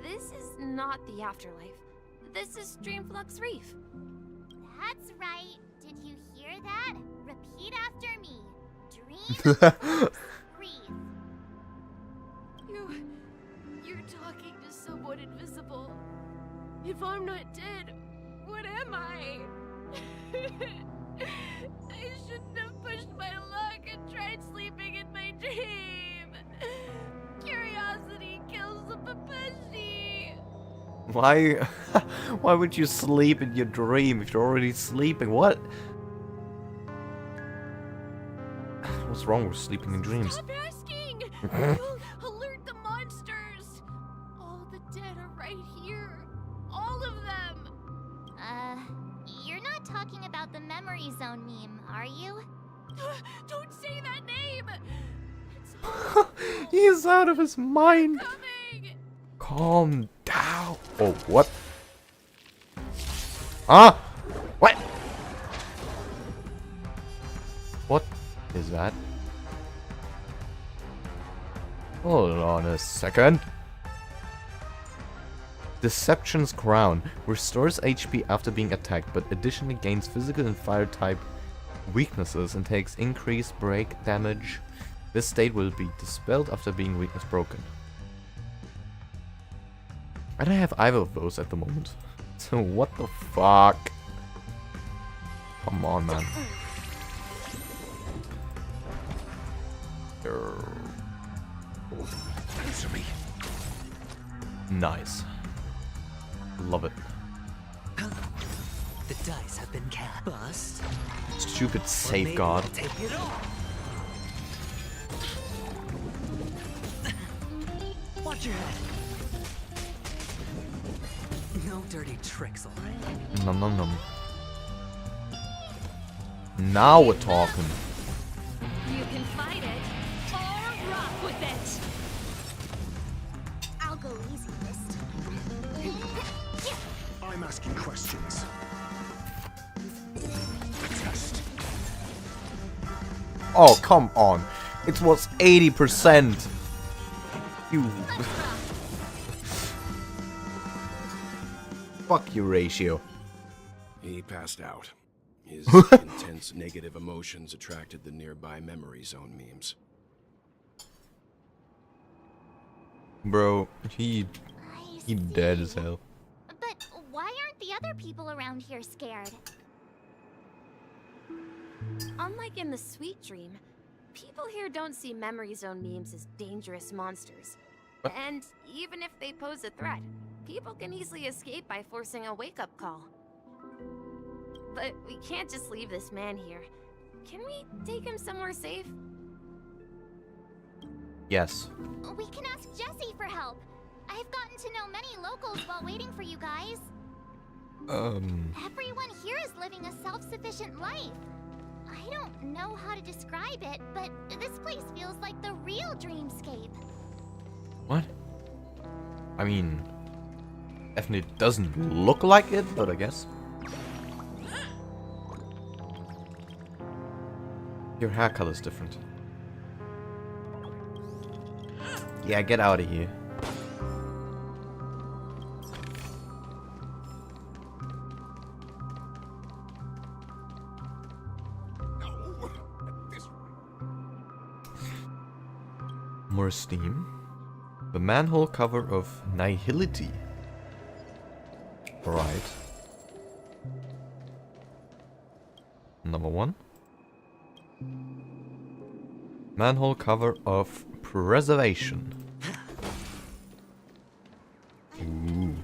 this is not the afterlife. This is Dreamflux Reef. That's right. Did you hear that? Repeat after me. Dream Reef. You're talking to someone invisible. If I'm not dead, what am I? I shouldn't have pushed my luck and tried sleeping in my dream. Curiosity kills the Papashi. Why? Why would you sleep in your dream if you're already sleeping? What? What's wrong with sleeping in dreams? Stop asking! You'll alert the monsters. All the dead are right here. All of them. You're not talking about the memory zone meme, are you? Don't say that name. It's He's out of his mind. coming. Calm down. Oh, what? Ah! What? What is that? Hold on a second. Deception's Crown restores HP after being attacked, but additionally gains physical and fire type weaknesses and takes increased break damage. This state will be dispelled after being weakness broken. I don't have either of those at the moment. So what the fuck? Come on, man. Answer me. Nice. Love it. The dice have been cast. Bust. Stupid Or maybe safeguard. I'll take it all. Watch your head. No dirty tricks, alright? Nom nom nom. Now we're talking. You can fight it or rock with it. I'll go easy this time. I'm asking questions. Test. Oh, come on. It was 80%. You. Fuck your ratio. He passed out. His intense negative emotions attracted the nearby memory zone memes. Bro, he I dead as see. hell. But why aren't the other people around here scared? Unlike in the Sweet Dream, people here don't see memory zone memes as dangerous monsters. What? And even if they pose a threat, people can easily escape by forcing a wake-up call. But we can't just leave this man here. Can we take him somewhere safe? Yes. We can ask Jessie for help. I've gotten to know many locals while waiting for you guys. Everyone here is living a self-sufficient life. I don't know how to describe it, but this place feels like the real dreamscape. What? I mean, Definitely doesn't look like it, but I guess. Your hair color's different. Yeah, get out of here. More steam. The manhole cover of Nihility. Right. Number 1. Manhole cover of Preservation. Ooh.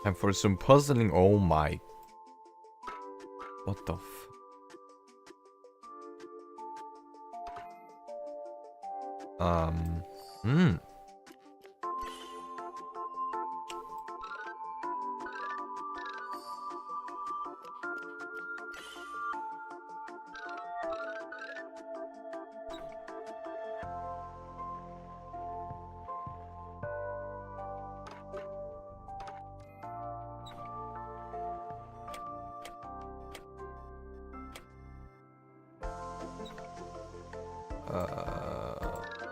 And for some puzzling, oh my. What the f... Hmm.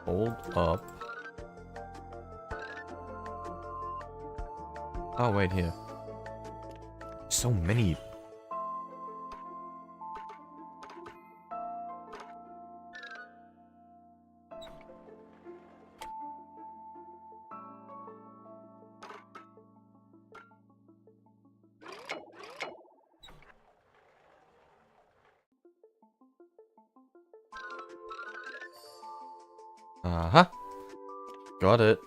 Hold up. Oh, wait, here. So many. Uh-huh. Got it.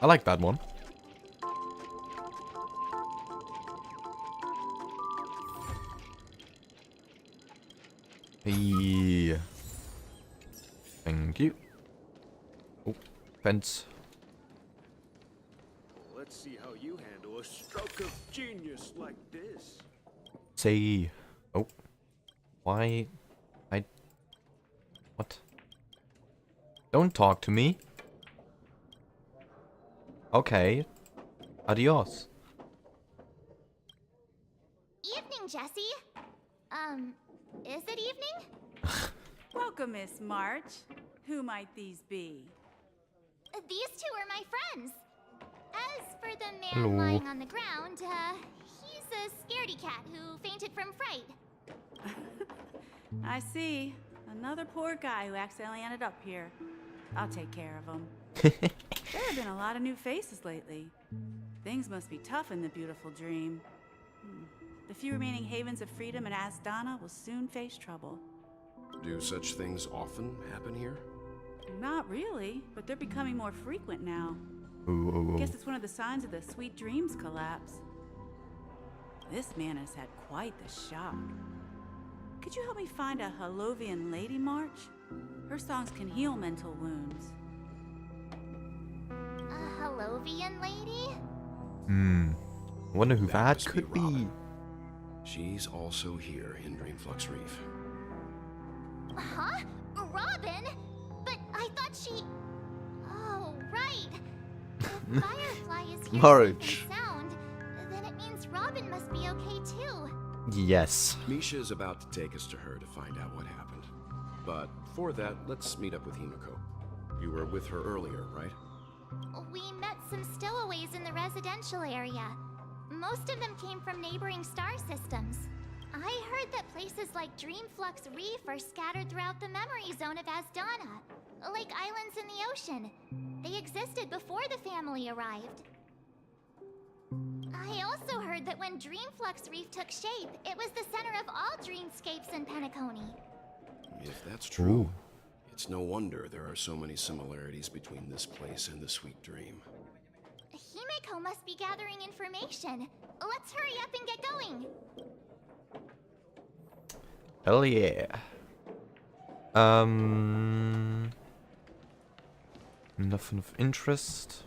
I like that one. Hey. Thank you. Oh, fence. Let's see how you handle a stroke of genius like this. Say. Oh. Why? What? Don't talk to me. Okay. Adios. Evening, Jesse. Is it evening? Welcome, Miss March. Who might these be? These two are my friends. As for the man Hello. lying on the ground, he's a scaredy cat who fainted from fright. I see. Another poor guy who accidentally ended up here. I'll take care of him. There have been a lot of new faces lately. Things must be tough in the beautiful dream. The few remaining havens of freedom in Asdana will soon face trouble. Do such things often happen here? Not really, but they're becoming more frequent now. Ooh. Guess it's one of the signs of the Sweet Dreams collapse. This man has had quite the shock. Could you help me find a Halovian lady, March? Her songs can heal mental wounds. A Halovian lady? Wonder who that must could be be. Robin. She's also here in Dreamflux Reef. Huh? Robin? But I thought she... Oh, right. If Firefly is here March. safe and sound, then it means Robin must be okay too. Yes. Misha's about to take us to her to find out what happened. But for that, let's meet up with Himiko. You were with her earlier, right? We met some stowaways in the residential area. Most of them came from neighboring star systems. I heard that places like Dreamflux Reef are scattered throughout the memory zone of Asdana, like islands in the ocean. They existed before the family arrived. I also heard that when Dreamflux Reef took shape, it was the center of all dreamscapes in Penacony. If that's true, it's no wonder there are so many similarities between this place and the Sweet Dream. Himiko must be gathering information. Let's hurry up and get going. Hell yeah. Nothing of interest.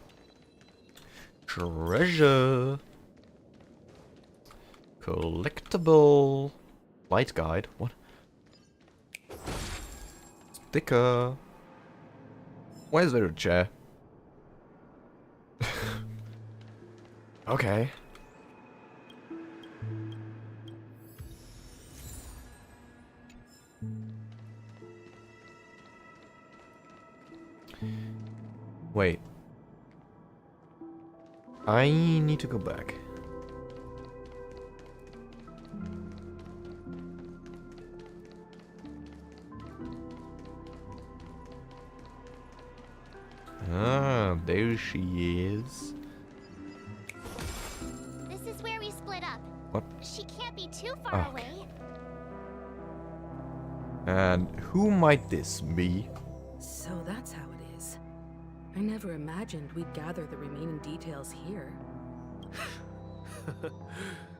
Treasure. Collectible. Light guide? What? Sticker. Why is there a chair? Okay. Wait. I need to go back. Ah, there she is. This is where we split up. What? She can't be too far Okay. away. And who might this be? So that's how it is. I never imagined we'd gather the remaining details here.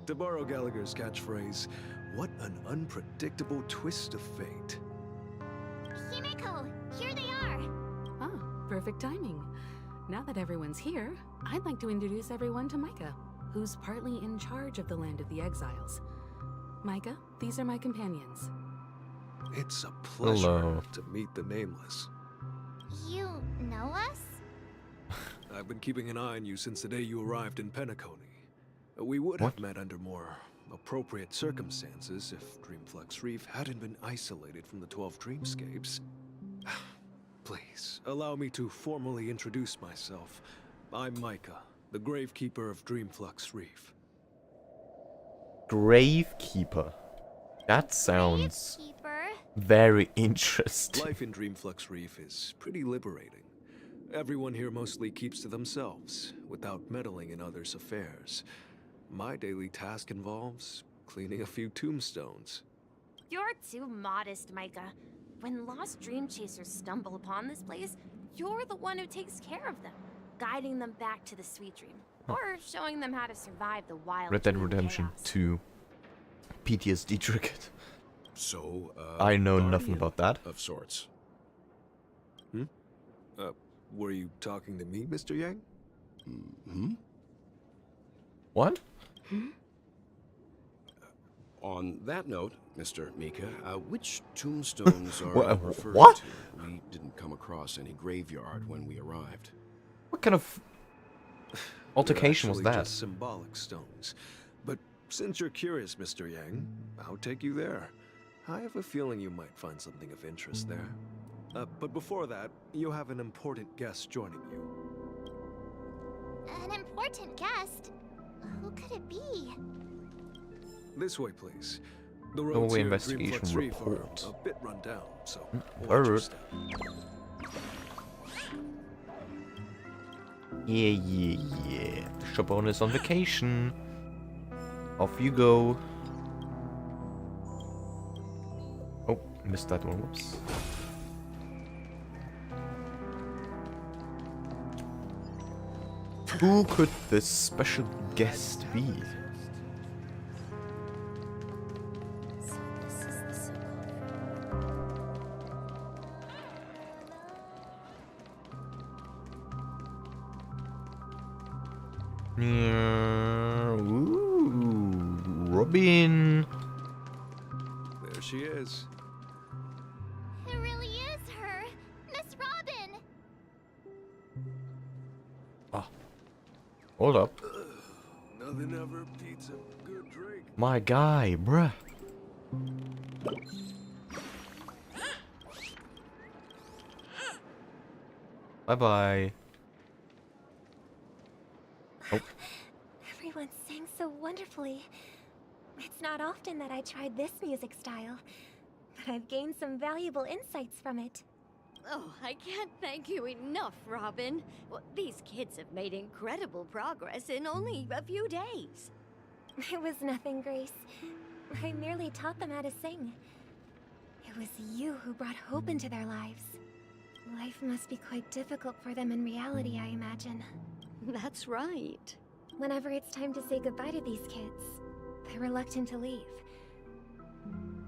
To borrow Gallagher's catchphrase, what an unpredictable twist of fate. Himeko, here they are. Ah, perfect timing. Now that everyone's here, I'd like to introduce everyone to Micah, who's partly in charge of the Land of the Exiles. Micah, these are my companions. It's a pleasure Hello. to meet the Nameless. You know us? I've been keeping an eye on you since the day you arrived in Penacony. We would have met under more appropriate circumstances if Dreamflux Reef hadn't been isolated from the 12 Dreamscapes. Please, allow me to formally introduce myself. I'm Micah, the Gravekeeper of Dreamflux Reef. Gravekeeper. That sounds Keeper. very interesting. Life in Dreamflux Reef is pretty liberating. Everyone here mostly keeps to themselves, without meddling in others' affairs. My daily task involves cleaning a few tombstones. You're too modest, Micah. When lost dream chasers stumble upon this place, you're the one who takes care of them, guiding them back to the sweet dream, or showing them how to survive the wild Red Dead dream Redemption chaos. 2. PTSD triggered. So, I know nothing guardian about that. Of sorts. Were you talking to me, Mr. Yang? Hmm? What? On that note, Mr. Mika, which tombstones are Wha- referred what? to? We didn't come across any graveyard when we arrived. What kind of altercation They're was actually that? just symbolic stones. But since you're curious, Mr. Yang, I'll take you there. I have a feeling you might find something of interest there. But before that, you have an important guest joining you. An important guest? Who could it be? This way, please. The Norway roads here at investigation Dreamflux Reef are report. a bit run down, so watch Word. your step. Yeah. The shop owner is on vacation. Off you go. Oh, missed that one. Whoops. Who could this special guest be? So this is the so-called Ooh, Robin. There she is. It really is her! Miss Robin! Hold up. Nothing ever beats a good drink. My guy, bruh. Bye-bye. Oh, Everyone sang so wonderfully. It's not often that I tried this music style, but I've gained some valuable insights from it. Oh, I can't thank you enough, Robin. Well, these kids have made incredible progress in only a few days. It was nothing, Grace. I merely taught them how to sing. It was you who brought hope into their lives. Life must be quite difficult for them in reality, I imagine. That's right. Whenever it's time to say goodbye to these kids, they're reluctant to leave.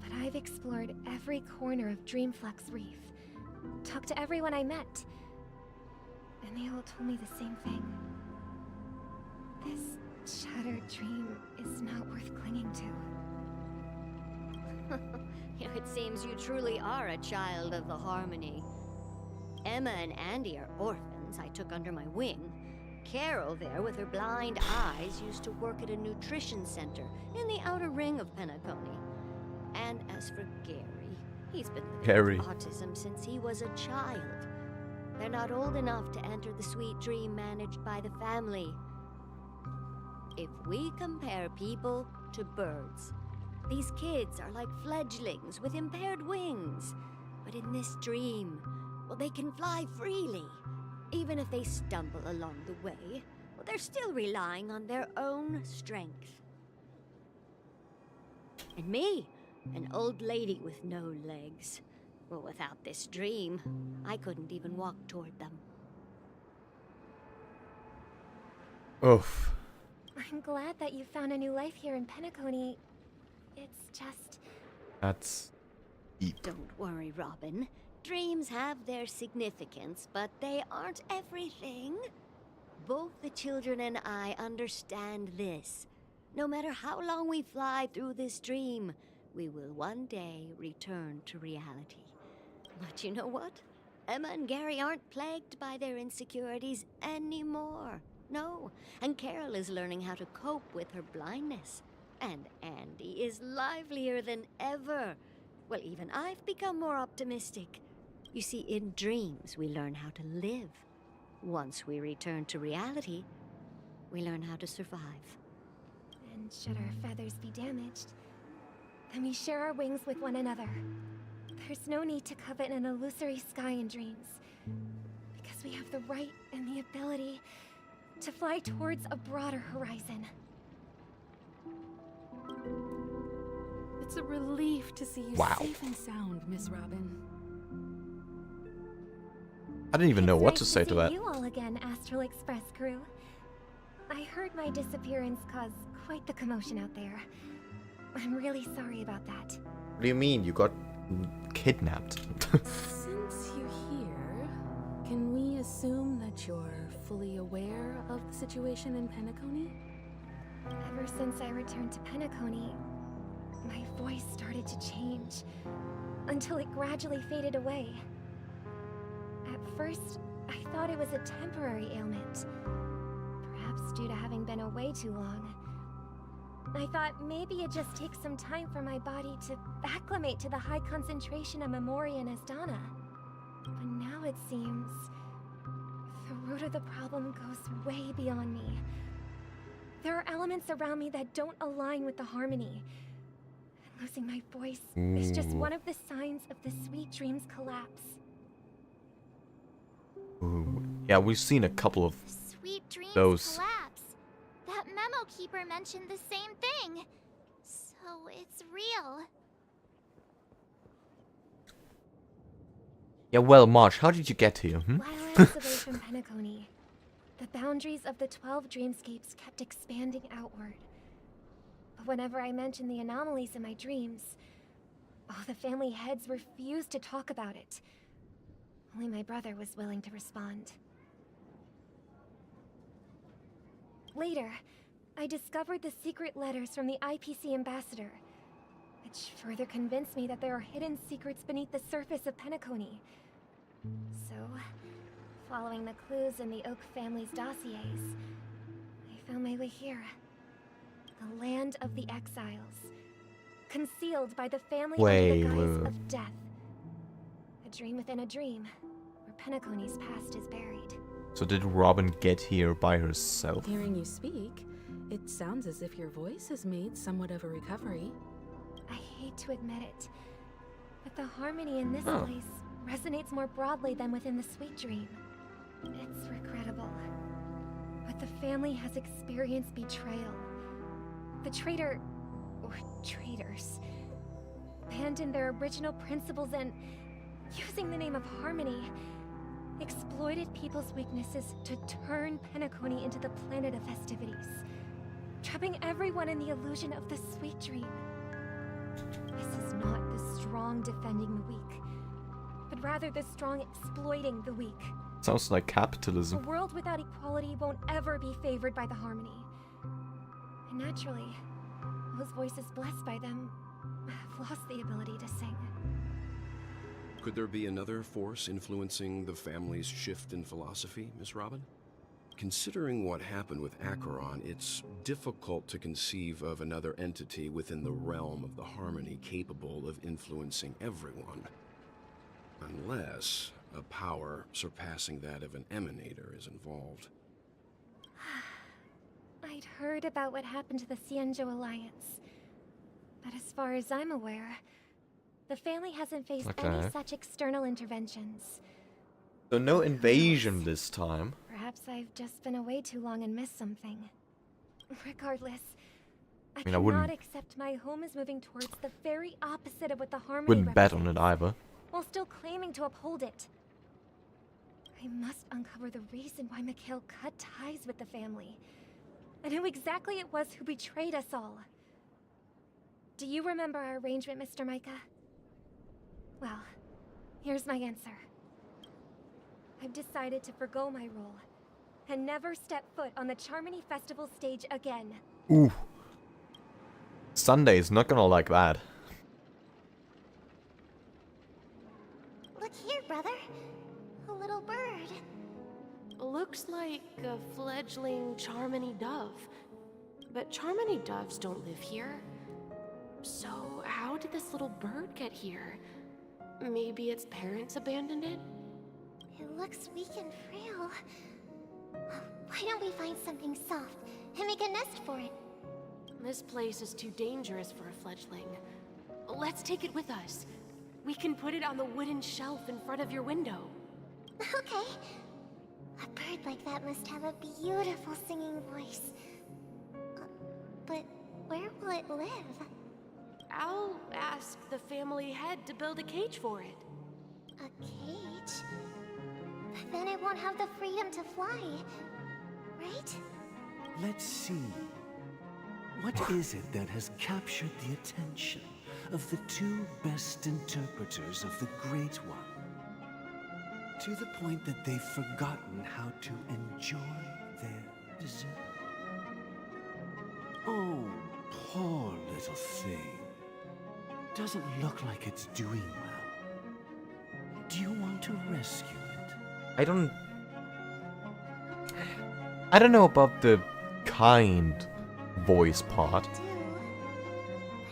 But I've explored every corner of Dreamflux Reef, talked to everyone I met, and they all told me the same thing. This shattered dream is not worth clinging to. It seems you truly are a child of the Harmony. Emma and Andy are orphans I took under my wing. Carol there, with her blind eyes, used to work at a nutrition center in the outer ring of Penacony. And as for Gary, he's been living with autism since he was a child. They're not old enough to enter the sweet dream managed by the family. If we compare people to birds, these kids are like fledglings with impaired wings. But in this dream, well, they can fly freely. Even if they stumble along the way, well, they're still relying on their own strength. And me, an old lady with no legs. Well, without this dream, I couldn't even walk toward them. Oof. I'm glad that you found a new life here in Penacony. It's just... That's deep. Don't worry, Robin. Dreams have their significance, but they aren't everything. Both the children and I understand this. No matter how long we fly through this dream, we will one day return to reality. But you know what? Emma and Gary aren't plagued by their insecurities anymore. No, and Carol is learning how to cope with her blindness. And Andy is livelier than ever. Well, even I've become more optimistic. You see, in dreams, we learn how to live. Once we return to reality, we learn how to survive. And should our feathers be damaged, then we share our wings with one another. There's no need to covet an illusory sky in dreams, because we have the right and the ability to fly towards a broader horizon. It's a relief to see you safe and sound, Miss Robin. I didn't even know what to say to that. You all again, Astral Express crew. I heard my disappearance caused quite the commotion out there. I'm really sorry about that. What do you mean? You got kidnapped? Since you're here, can we assume that you're fully aware of the situation in Penacony? Ever since I returned to Penacony, my voice started to change, until it gradually faded away. At first, I thought it was a temporary ailment, perhaps due to having been away too long. I thought maybe it just takes some time for my body to acclimate to the high concentration of Memoria and Asdana. But now it seems the root of the problem goes way beyond me. There are elements around me that don't align with the Harmony. And losing my voice is just one of the signs of the Sweet Dream's collapse. Ooh. Yeah, we've seen a couple of Sweet Dreams those. collapse. That memo keeper mentioned the same thing. So it's real. Yeah, well, March, how did you get here? While I was away from Penacony, the boundaries of the 12 dreamscapes kept expanding outward. But whenever I mentioned the anomalies in my dreams, the family heads refused to talk about it. Only my brother was willing to respond. Later, I discovered the secret letters from the IPC ambassador, which further convinced me that there are hidden secrets beneath the surface of Penacony. So, following the clues in the Oak family's dossiers, I found my way here. The land of the exiles, concealed by the family under the guise of death. A dream within a dream, where Penacony's past is buried. So did Robin get here by herself? Hearing you speak, it sounds as if your voice has made somewhat of a recovery. I hate to admit it, but the harmony in this place resonates more broadly than within the Sweet Dream. It's regrettable, but the family has experienced betrayal. The traitor, or traitors, abandoned their original principles and, using the name of Harmony, exploited people's weaknesses to turn Penacony into the planet of festivities, trapping everyone in the illusion of the Sweet Dream. This is not the strong defending the weak, but rather the strong exploiting the weak. Sounds like capitalism. A world without equality won't ever be favored by the Harmony. And naturally, those voices blessed by them I've lost the ability to sing. Could there be another force influencing the family's shift in philosophy, Miss Robin? Considering what happened with Acheron, it's difficult to conceive of another entity within the realm of the Harmony capable of influencing everyone. Unless a power surpassing that of an emanator is involved. I'd heard about what happened to the Xianzhou Alliance. But as far as I'm aware, the family hasn't faced any such external interventions. So no invasion this time. Perhaps I've just been away too long and missed something. Regardless, I mean, I wouldn't- cannot accept my home is moving towards the very opposite of what the Harmony Wouldn't bet on it represents, either. while still claiming to uphold it. I must uncover the reason why Mikhail cut ties with the family, and who exactly it was who betrayed us all. Do you remember our arrangement, Mr. Micah? Well, here's my answer. I've decided to forgo my role and never step foot on the Charmony Festival stage again. Ooh. Sunday's not gonna like that. Look here, brother. A little bird. Looks like a fledgling Charmony dove. But Charmony doves don't live here. So how did this little bird get here? Maybe its parents abandoned it? It looks weak and frail. Why don't we find something soft and make a nest for it? This place is too dangerous for a fledgling. Let's take it with us. We can put it on the wooden shelf in front of your window. Okay. A bird like that must have a beautiful singing voice. But where will it live? I'll ask the family head to build a cage for it. A cage? But then it won't have the freedom to fly, right? Let's see. What is it that has captured the attention of the two best interpreters of the Great One? To the point that they've forgotten how to enjoy their dessert. Oh, poor little thing. Doesn't look like it's doing well. Do you want to rescue it? I don't know about the kind voice part. I do.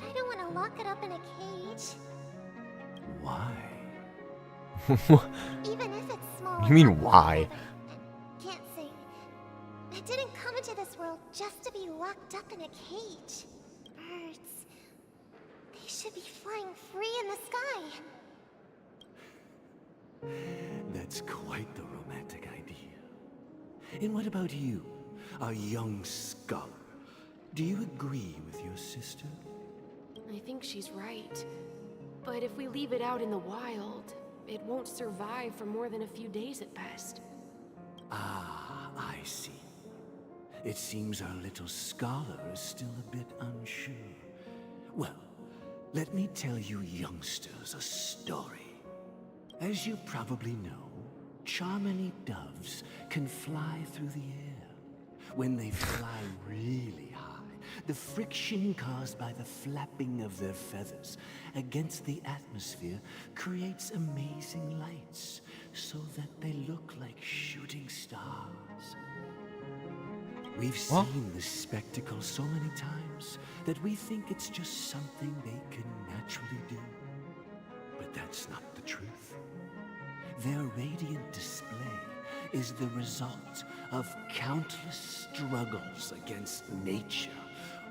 But I don't want to lock it up in a cage. Why? Even if it's small. You mean and why? Can't sing. It didn't come into this world just to be locked up in a cage. Birds. They should be flying free in the sky. That's quite the romantic idea. And what about you, a young scholar? Do you agree with your sister? I think she's right. But if we leave it out in the wild, it won't survive for more than a few days at best. Ah, I see. It seems our little scholar is still a bit unsure. Well, let me tell you youngsters a story. As you probably know, Charmony doves can fly through the air. When they fly really high, the friction caused by the flapping of their feathers against the atmosphere creates amazing lights, so that they look like shooting stars. We've seen this spectacle so many times that we think it's just something they can naturally do. But that's not the truth. Their radiant display is the result of countless struggles against nature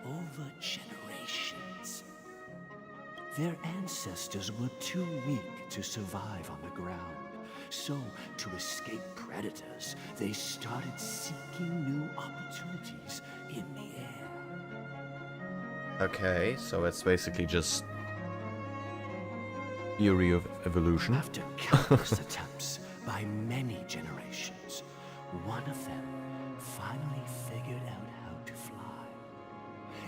over generations. Their ancestors were too weak to survive on the ground, so to escape predators, they started seeking new opportunities in the air. Okay, so it's basically just theory of evolution. After countless attempts by many generations, one of them finally figured out how to fly.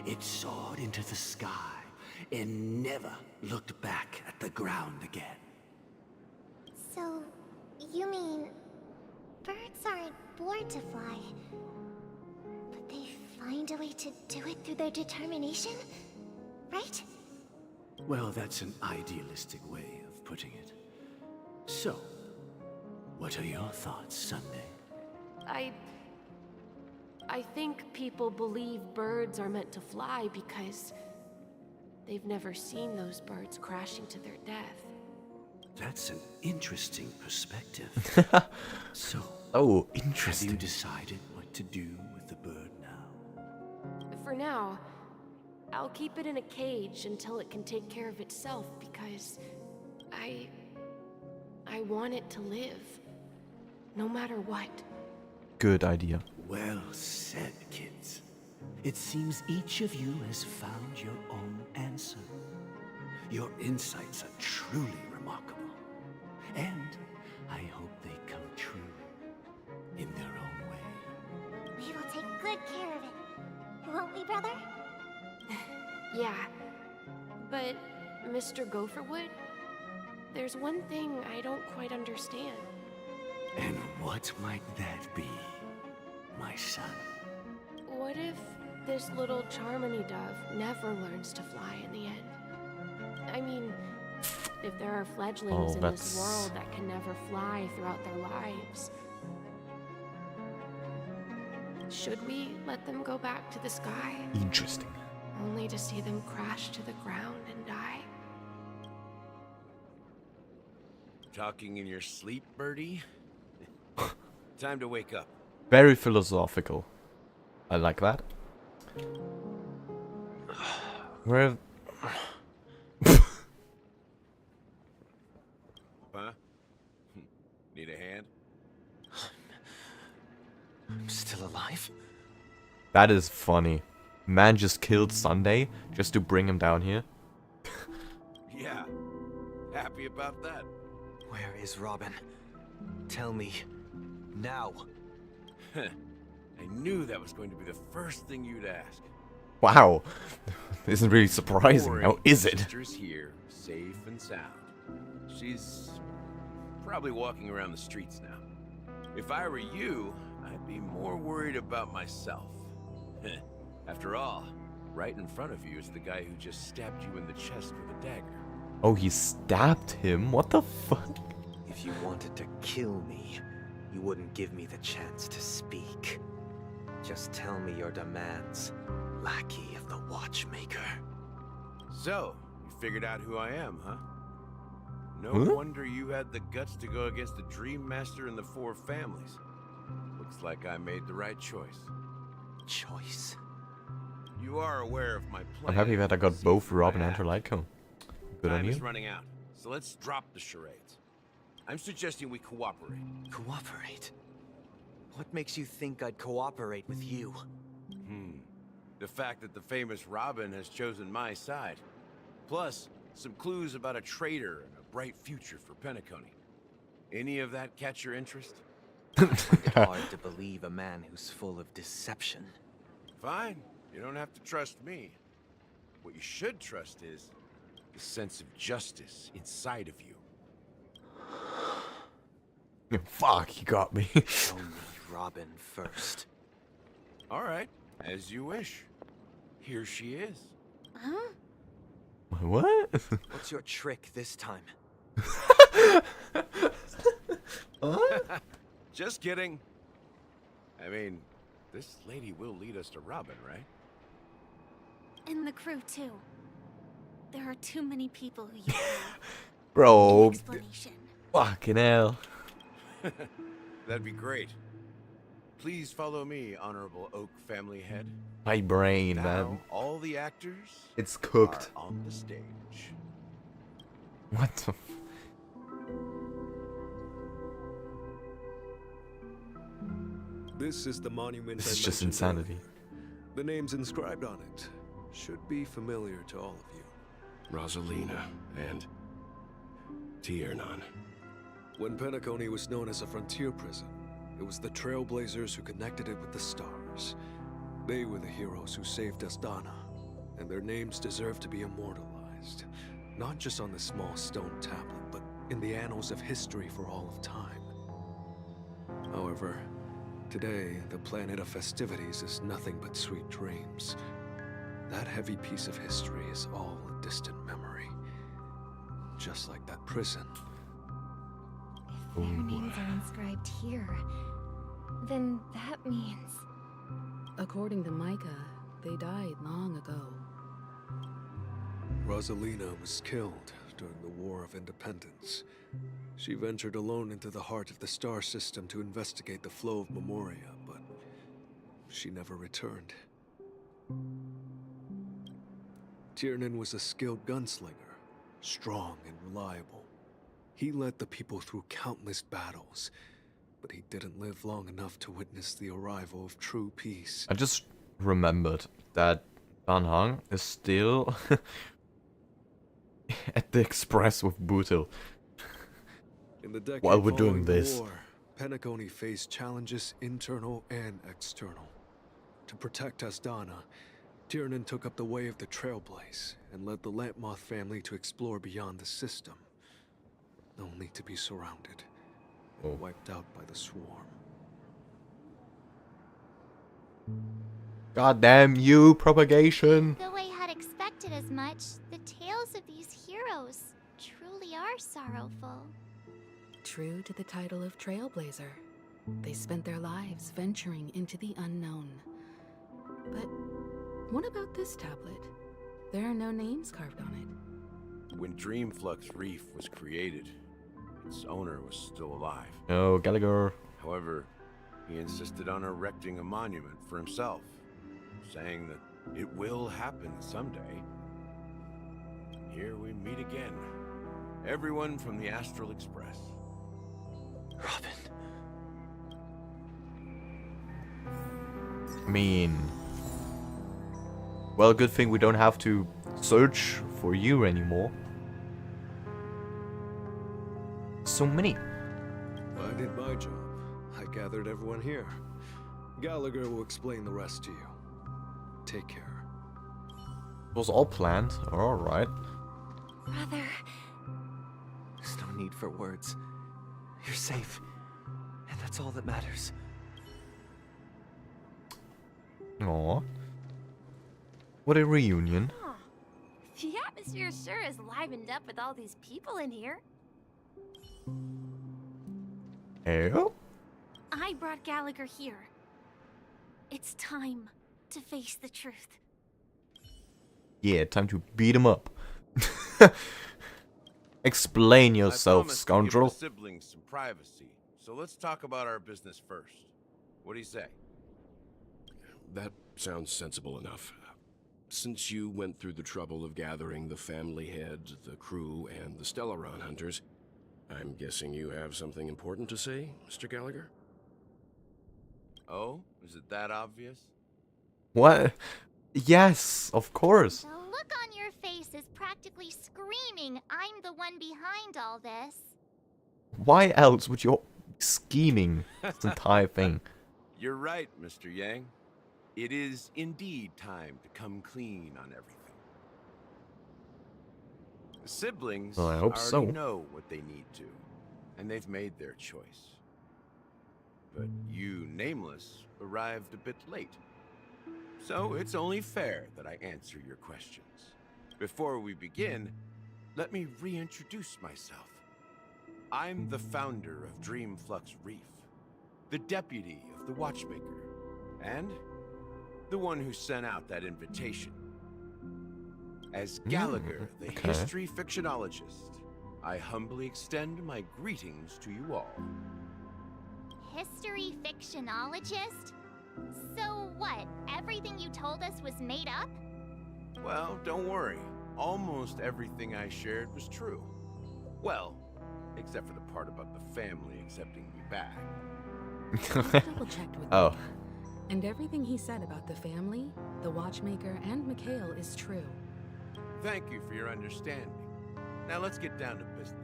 It soared into the sky and never looked back at the ground again. So, you mean birds aren't born to fly, but they find a way to do it through their determination, right? Well, that's an idealistic way of putting it. So, what are your thoughts, Sunday? I think people believe birds are meant to fly because they've never seen those birds crashing to their death. That's an interesting perspective. So, Oh, have interesting. you decided what to do with the bird now? For now, I'll keep it in a cage until it can take care of itself because I want it to live, no matter what. Good idea. Well said, kids. It seems each of you has found your own answer. Your insights are truly remarkable. And I hope they come true in their own way. We will take good care of it. Won't we, brother? Yeah, but Mr. Gopherwood, there's one thing I don't quite understand. And what might that be, my son? What if this little Charmony dove never learns to fly in the end? I mean, if there are fledglings in this world that can never fly throughout their lives, should we let them go back to the sky, Interesting. only to see them crash to the ground and die? Talking in your sleep, birdie? Time to wake up. Very philosophical. I like that. Where? Huh? Need a hand? I'm still alive? That is funny. Man just killed Sunday just to bring him down here. Yeah. Happy about that. Where is Robin? Tell me. Now. I knew that was going to be the first thing you'd ask. Wow. This isn't really surprising. Now, is it? Sister's here, safe and sound. She's probably walking around the streets now. If I were you, I'd be more worried about myself. After all, right in front of you is the guy who just stabbed you in the chest with a dagger. Oh, he stabbed him? What the fuck? If you wanted to kill me, you wouldn't give me the chance to speak. Just tell me your demands, lackey of the Watchmaker. So, you figured out who I am, huh? No Huh? wonder you had the guts to go against the Dream Master and the Four Families. Looks like I made the right choice. Choice? You are aware of my plan. I'm happy that I got See both through Robin my and her act. light cone. Good on Time you. is running out, so let's drop the charades. I'm suggesting we cooperate. Cooperate? What makes you think I'd cooperate with you? The fact that the famous Robin has chosen my side. Plus, some clues about a traitor and a bright future for Penacony. Any of that catch your interest? I find it hard to believe a man who's full of deception. Fine. You don't have to trust me. What you should trust is the sense of justice inside of you. Fuck, he got me. Show me Robin first. All right, as you wish. Here she is. Huh? What? What's your trick this time? Just kidding. I mean, this lady will lead us to Robin, right? And the crew, too. There are too many people who use Bro. explanation. Fucking hell. That'd be great. Please follow me, Honorable Oak family head. My brain, Now, man. all the actors It's cooked. are on the stage. What the This is the monument. This I is just mentioned insanity. earlier. The names inscribed on it should be familiar to all of you. Rosalina and Tiernan. When Penacony was known as a frontier prison, it was the Trailblazers who connected it with the stars. They were the heroes who saved Astana, and their names deserve to be immortalized, not just on this small stone tablet, but in the annals of history for all of time. However, today, the planet of festivities is nothing but sweet dreams. That heavy piece of history is all a distant memory. just like that prison. If their names are inscribed here, then that means... According to Micah, they died long ago. Rosalina was killed during the War of Independence. She ventured alone into the heart of the star system to investigate the flow of Memoria, but she never returned. Tiernan was a skilled gunslinger, strong and reliable. He led the people through countless battles, but he didn't live long enough to witness the arrival of true peace. I just remembered that Dan Hang is still at the Express with Butil. In the decade While we're doing following the this. war, Penacony faced challenges internal and external. To protect Asdana, Tiernan took up the way of the Trailblaze and led the Lampmoth family to explore beyond the system, only to be surrounded and wiped out by the swarm. God damn you, propagation! Though I had expected as much, the tales of these heroes truly are sorrowful. True to the title of Trailblazer, they spent their lives venturing into the unknown. But what about this tablet? There are no names carved on it. When Dreamflux Reef was created, its owner was still alive. Oh, Gallagher. However, he insisted on erecting a monument for himself, saying that it will happen someday. Here we meet again. Everyone from the Astral Express. Robin. I mean... Well, good thing we don't have to search for you anymore. So many. I did my job. I gathered everyone here. Gallagher will explain the rest to you. Take care. It was all planned. Alright. Brother... There's no need for words. You're safe. And that's all that matters. Aww. What a reunion. Huh. The atmosphere sure is livened up with all these people in here. Oh? I brought Gallagher here. It's time to face the truth. Yeah, time to beat him up. Explain yourself, scoundrel. I promised to give the siblings some privacy, so let's talk about our business first. What do you say? That sounds sensible enough. Since you went through the trouble of gathering the family heads, the crew, and the Stellaron hunters, I'm guessing you have something important to say, Mr. Gallagher? Oh, is it that obvious? What? Yes, of course. The look on your face is practically screaming, I'm the one behind all this. Why else would you scheming this entire thing? You're right, Mr. Yang. It is indeed time to come clean on everything. The siblings Well, I hope already so. know what they need to, and they've made their choice. But you, Nameless, arrived a bit late. So it's only fair that I answer your questions. Before we begin, let me reintroduce myself. I'm the founder of Dreamflux Reef, the deputy of the Watchmaker, and the one who sent out that invitation. As Gallagher, the okay. history fictionologist, I humbly extend my greetings to you all. History fictionologist? So what, everything you told us was made up? Well, don't worry. Almost everything I shared was true. Well, except for the part about the family accepting me back. Double-checked with Oh. Micah, and everything he said about the family, the Watchmaker, and Mikhail is true. Thank you for your understanding. Now let's get down to business.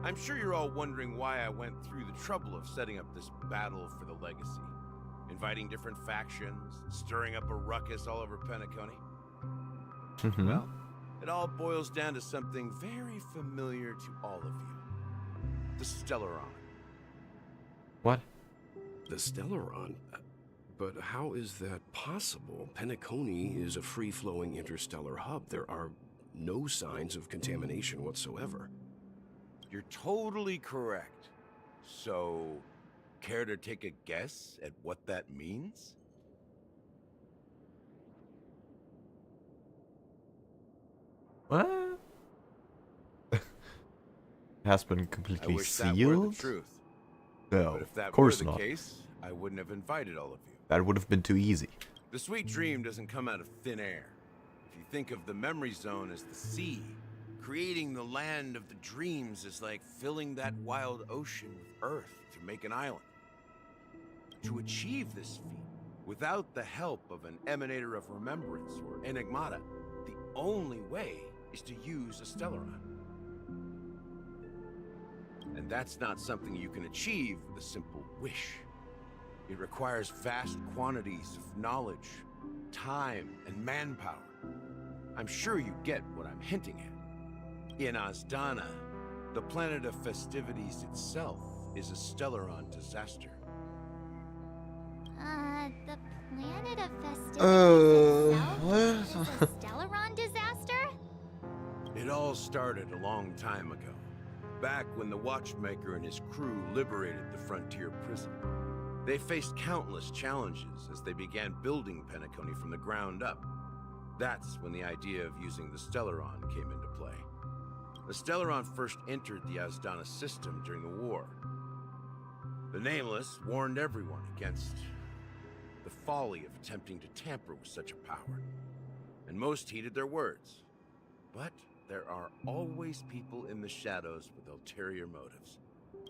I'm sure you're all wondering why I went through the trouble of setting up this battle for the legacy. Inviting different factions, stirring up a ruckus all over Penacony. Well, it all boils down to something very familiar to all of you. The Stellaron. What? The Stellaron? But how is that possible? Penacony is a free-flowing interstellar hub. There are no signs of contamination whatsoever. You're totally correct. So, care to take a guess at what that means? What? Has been completely I wish sealed? that were the truth. No, But if that of course were the not. case, I wouldn't have invited all of you. That would have been too easy. The sweet dream doesn't come out of thin air. If you think of the memory zone as the sea, creating the land of the dreams is like filling that wild ocean with earth to make an island. To achieve this feat, without the help of an emanator of remembrance or enigmata, the only way is to use a Stellaron. And that's not something you can achieve with a simple wish. It requires vast quantities of knowledge, time, and manpower. I'm sure you get what I'm hinting at. In Azdana, the planet of festivities itself is a Stellaron disaster. The planet of festivities itself is a Stellaron disaster? It all started a long time ago, back when the Watchmaker and his crew liberated the frontier prison. They faced countless challenges as they began building Penacony from the ground up. That's when the idea of using the Stellaron came into play. The Stellaron first entered the Azdana system during the war. The Nameless warned everyone against the folly of attempting to tamper with such a power, and most heeded their words. But there are always people in the shadows with ulterior motives.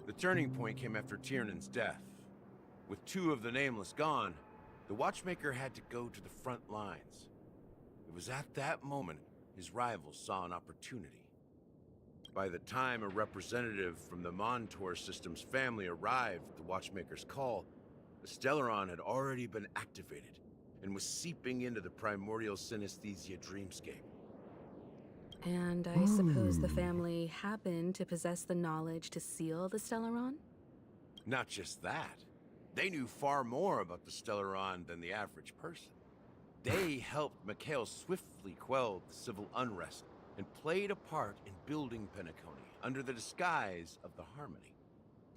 The turning point came after Tiernan's death. With two of the Nameless gone, the Watchmaker had to go to the front lines. It was at that moment his rivals saw an opportunity. By the time a representative from the Montour System's family arrived at the Watchmaker's call, the Stellaron had already been activated and was seeping into the primordial synesthesia dreamscape. And I suppose the family happened to possess the knowledge to seal the Stellaron? Not just that. They knew far more about the Stellaron than the average person. They helped Mikhail swiftly quell the civil unrest and played a part in building Penacony under the disguise of the Harmony.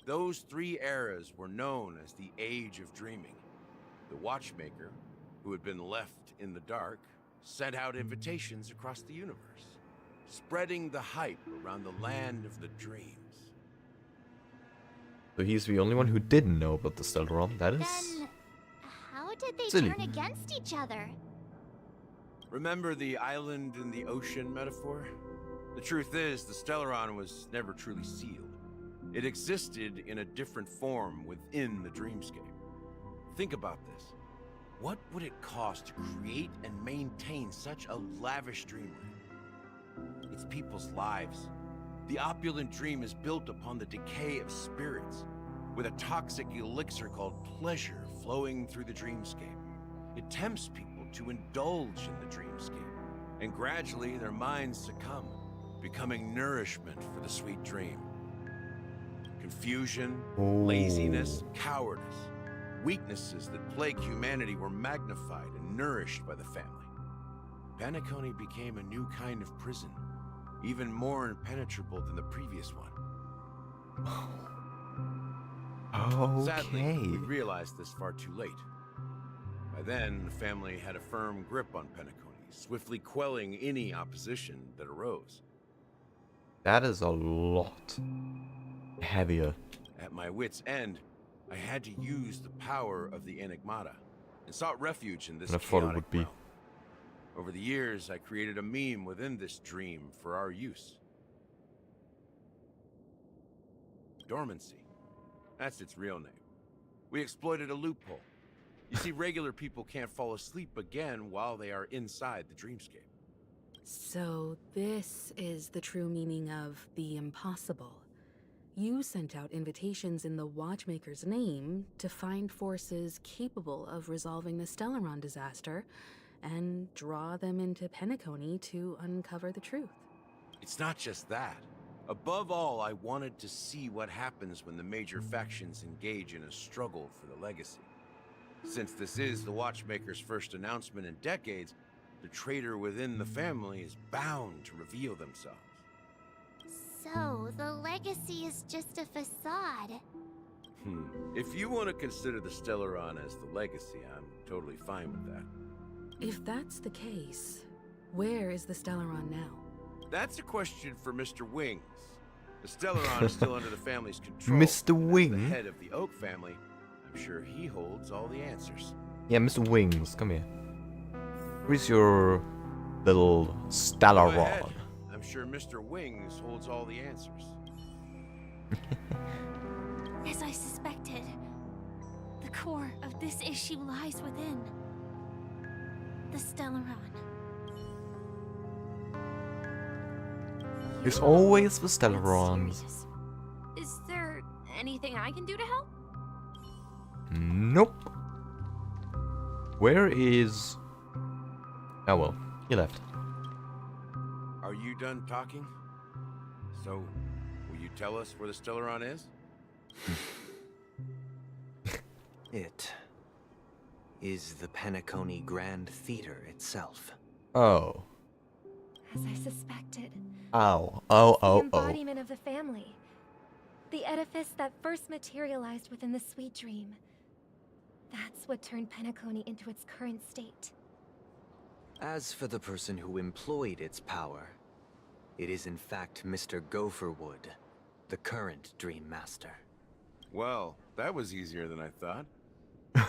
Those three eras were known as the Age of Dreaming. The Watchmaker, who had been left in the dark, sent out invitations across the universe, spreading the hype around the land of the dreams. So he's the only one who didn't know about the Stellaron. That is Then, how did they silly. turn against each other? Remember the island in the ocean metaphor? The truth is, the Stellaron was never truly sealed. It existed in a different form within the dreamscape. Think about this. What would it cost to create and maintain such a lavish dreamland? It's people's lives. The opulent dream is built upon the decay of spirits, with a toxic elixir called pleasure flowing through the dreamscape. It tempts people to indulge in the dreamscape, and gradually their minds succumb, becoming nourishment for the sweet dream. Confusion, laziness, cowardice, weaknesses that plague humanity were magnified and nourished by the family. Penacony became a new kind of prison, even more impenetrable than the previous one. Okay. Sadly, we realized this far too late. By then, the family had a firm grip on Penacony, swiftly quelling any opposition that arose. That is a lot heavier. At my wit's end, I had to use the power of the Enigmata, and sought refuge in this And I thought it chaotic would be. realm. Over the years, I created a meme within this dream for our use. Dormancy. That's its real name. We exploited a loophole. You see, regular people can't fall asleep again while they are inside the dreamscape. So this is the true meaning of the impossible. You sent out invitations in the Watchmaker's name to find forces capable of resolving the Stellaron disaster and draw them into Penacony to uncover the truth. It's not just that. Above all, I wanted to see what happens when the major factions engage in a struggle for the legacy. Since this is the Watchmaker's first announcement in decades, the traitor within the family is bound to reveal themselves. So, the legacy is just a facade. If you want to consider the Stellaron as the legacy, I'm totally fine with that. If that's the case, where is the Stellaron now? That's a question for Mr. Wings. The Stellaron is still under the family's control. Mr. and as Wing? the head of the Oak family, I'm sure he holds all the answers. Yeah, Mr. Wings, come here. Where's your little Go ahead. Stellaron? I'm sure Mr. Wings holds all the answers. As I suspected, the core of this issue lies within the Stellaron. There's always the That's Stellarons. serious. Is there anything I can do to help? Nope. Where is... Oh well, he left. Are you done talking? So, will you tell us where the Stellaron is? It is the Penacony Grand Theater itself. Oh. As I suspected. Ow. The Oh, oh, oh. embodiment of the family. The edifice that first materialized within the Sweet Dream. That's what turned Penacony into its current state. As for the person who employed its power, it is in fact Mr. Gopherwood, the current Dream Master. Well, that was easier than I thought.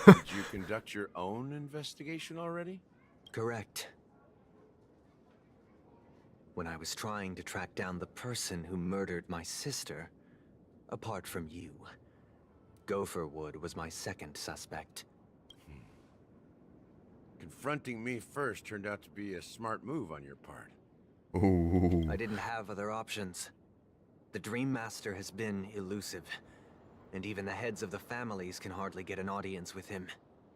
Did you conduct your own investigation already? Correct. When I was trying to track down the person who murdered my sister, apart from you, Gopherwood was my second suspect. Confronting me first turned out to be a smart move on your part. Ooh. I didn't have other options. The Dream Master has been elusive, and even the heads of the families can hardly get an audience with him.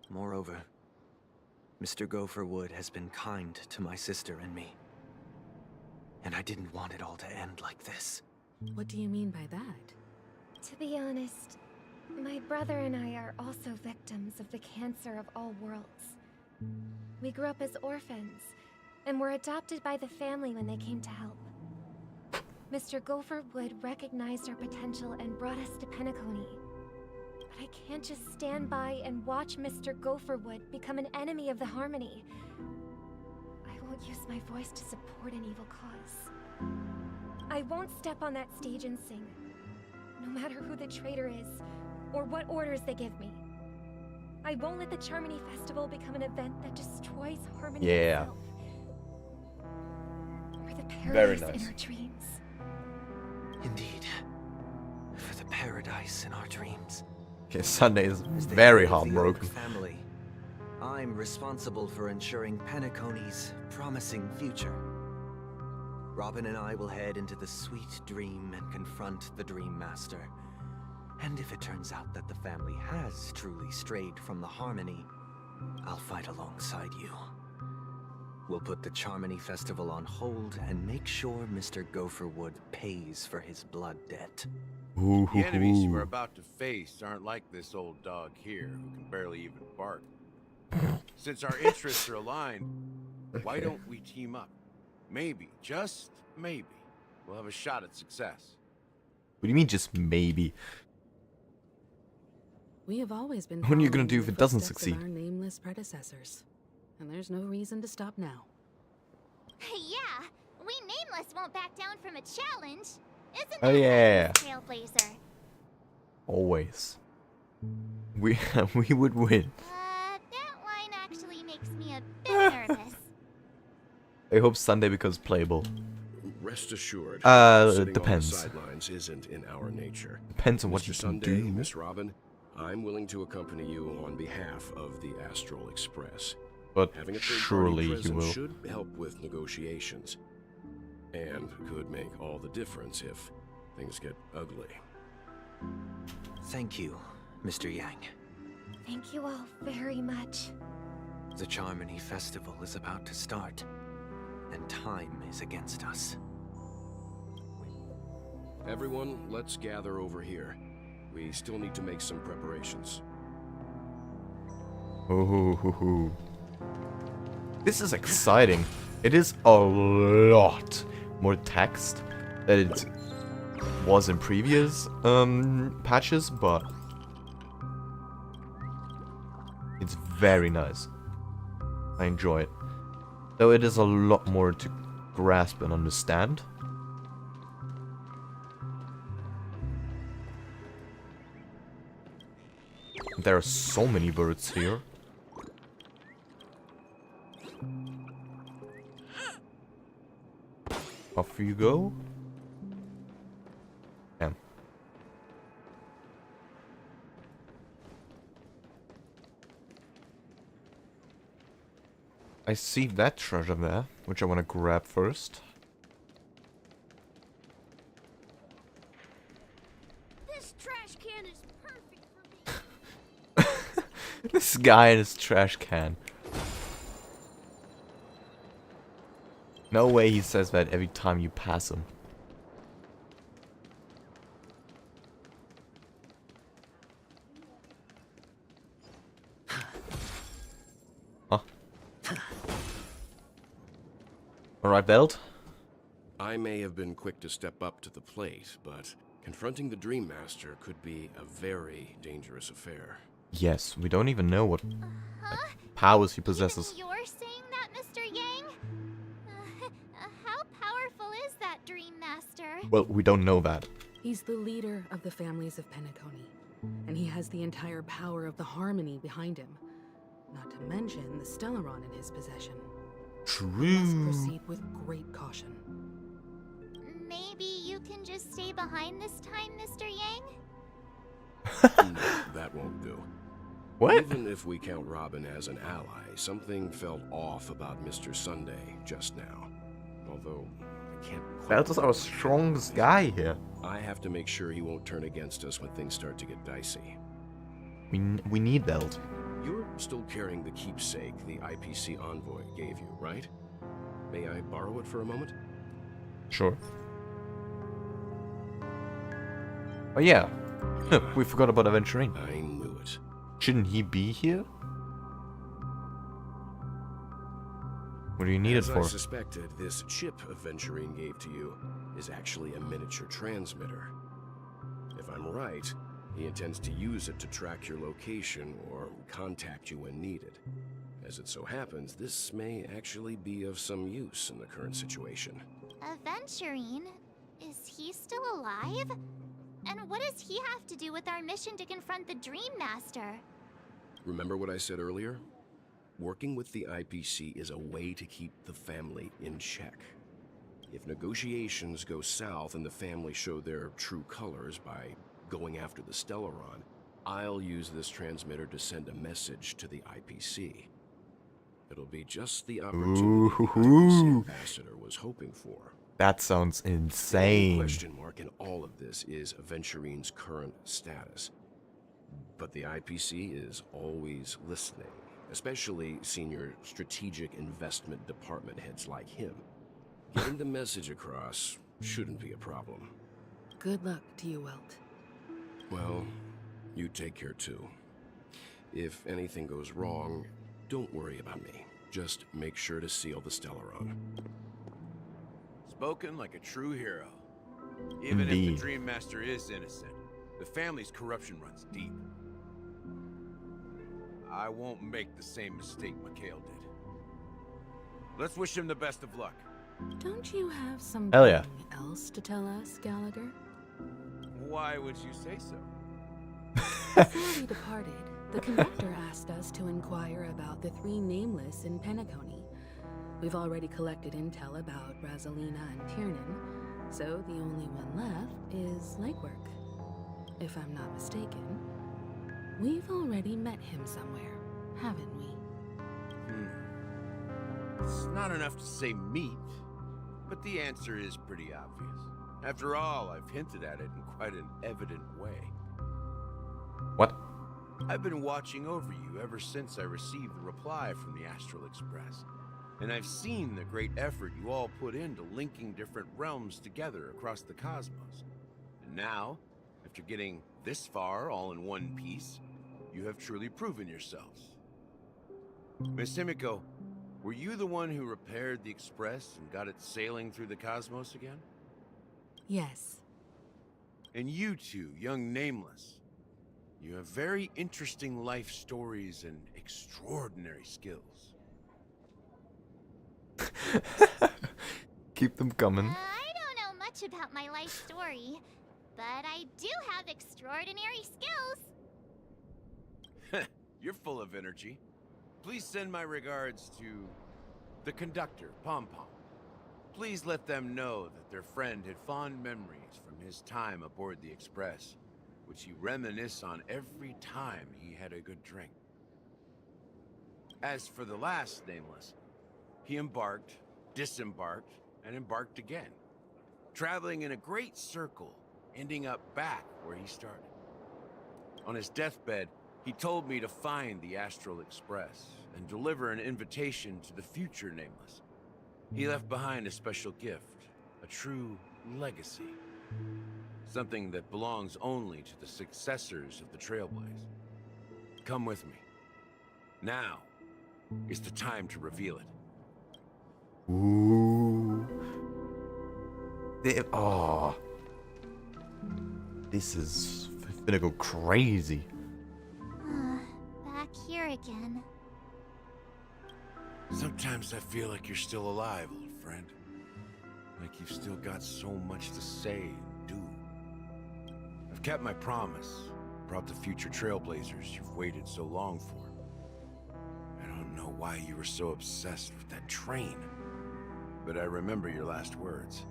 Moreover, Mr. Gopherwood has been kind to my sister and me. And I didn't want it all to end like this. What do you mean by that? To be honest, my brother and I are also victims of the cancer of all worlds. We grew up as orphans, and were adopted by the family when they came to help. Mr. Gopherwood recognized our potential and brought us to Penacony. But I can't just stand by and watch Mr. Gopherwood become an enemy of the Harmony. I won't use my voice to support an evil cause. I won't step on that stage and sing, no matter who the traitor is, or what orders they give me. I won't let the Charmony Festival become an event that destroys Harmony itself. Or the paradise in our dreams. Indeed. For the paradise in our dreams. Okay, Sunday is As the very head of the Oak heartbroken. family, I'm responsible for ensuring Penacony's promising future. Robin and I will head into the Sweet Dream and confront the Dream Master. And if it turns out that the family has truly strayed from the Harmony, I'll fight alongside you. We'll put the Charmony Festival on hold and make sure Mr. Gopherwood pays for his blood debt. Ooh, The enemies you are about to face aren't like this old dog here, who can barely even bark. Since our interests are aligned, why don't we team up? Maybe, just maybe, we'll have a shot at success. What do you mean just maybe? We have always been What are you gonna following do in if the it doesn't footsteps succeed? of our nameless predecessors. And there's no reason to stop now. Yeah, we Nameless won't back down from a challenge. Isn't Oh that yeah. right, Trailblazer? Always. We would win. That line actually makes me a bit nervous. I hope Sunday becomes playable. Rest assured, It sitting depends. on the sidelines isn't in our nature. Depends on what Mr. you can Sunday, do. Miss Robin, I'm willing to accompany you on behalf of the Astral Express. But Having a third surely party you present will. should help with negotiations, and could make all the difference if things get ugly. Thank you, Mr. Yang. Thank you all very much. The Charmony Festival is about to start, and time is against us. Everyone, let's gather over here. We still need to make some preparations. Ooh, hoo, hoo. This is exciting. It is a lot more text than it was in previous patches, but it's very nice. I enjoy it. Though it is a lot more to grasp and understand. There are so many birds here. Off you go. Damn. I see that treasure there, which I want to grab first. This trash can is perfect for me. This guy in his trash can. No way he says that every time you pass him. Huh? Alright, Belt? I may have been quick to step up to the plate, but confronting the Dream Master could be a very dangerous affair. Yes, we don't even know what powers he possesses. Even you're saying that, Mr. Yang? How powerful is that Dream Master? Well, we don't know that. He's the leader of the families of Penacony, and he has the entire power of the Harmony behind him. Not to mention the Stellaron in his possession. True. Must proceed with great caution. Maybe you can just stay behind this time, Mr. Yang? No, that won't do. What? Even if we count Robin as an ally, something felt off about Mr. Sunday just now. Although, I can't quite... Belt is our strongest guy here. I have to make sure he won't turn against us when things start to get dicey. We need Belt. You're still carrying the keepsake the IPC envoy gave you, right? May I borrow it for a moment? Sure. Oh yeah. We forgot about Aventurine. I knew it. Shouldn't he be here? What do you need As it for? I suspected, this chip Aventurine gave to you is actually a miniature transmitter. If I'm right, he intends to use it to track your location or contact you when needed. As it so happens, this may actually be of some use in the current situation. Aventurine? Is he still alive? And what does he have to do with our mission to confront the Dream Master? Remember what I said earlier? Working with the IPC is a way to keep the family in check. If negotiations go south and the family show their true colors by going after the Stellaron, I'll use this transmitter to send a message to the IPC. It'll be just the opportunity the IPC ambassador was hoping for. That sounds insane. The question mark in all of this is Aventurine's current status. But the IPC is always listening, especially senior strategic investment department heads like him. Getting the message across shouldn't be a problem. Good luck to you, Welt. Well, you take care too. If anything goes wrong, don't worry about me. Just make sure to seal the Stellaron. Spoken like a true hero. Even Indeed. if the Dream Master is innocent, the family's corruption runs deep. I won't make the same mistake Mikhail did. Let's wish him the best of luck. Don't you have something Hell yeah. else to tell us, Gallagher? Why would you say so? Before we departed, the conductor asked us to inquire about the three nameless in Penacony. We've already collected intel about Razelina and Tiernan, so the only one left is Legwork. If I'm not mistaken, we've already met him somewhere, haven't we? It's not enough to say meet, but the answer is pretty obvious. After all, I've hinted at it in quite an evident way. What? I've been watching over you ever since I received the reply from the Astral Express. And I've seen the great effort you all put into linking different realms together across the cosmos. And now, after getting this far all in one piece, you have truly proven yourselves. Miss Himiko, were you the one who repaired the Express and got it sailing through the cosmos again? Yes. And you two, young Nameless, you have very interesting life stories and extraordinary skills. Keep them coming. I don't know much about my life story, but I do have extraordinary skills. You're full of energy. Please send my regards to the conductor, Pom Pom. Please let them know that their friend had fond memories from his time aboard the Express, which he reminisced on every time he had a good drink. As for the last Nameless, he embarked, disembarked, and embarked again, traveling in a great circle, ending up back where he started. On his deathbed, he told me to find the Astral Express and deliver an invitation to the future Nameless. He left behind a special gift, a true legacy. Something that belongs only to the successors of the Trailblaze. Come with me. Now is the time to reveal it. Ooh. Oh. This is gonna go crazy. Back here again. Sometimes I feel like you're still alive, old friend. Like you've still got so much to say and do. I've kept my promise, brought the future Trailblazers you've waited so long for. I don't know why you were so obsessed with that train, but I remember your last words.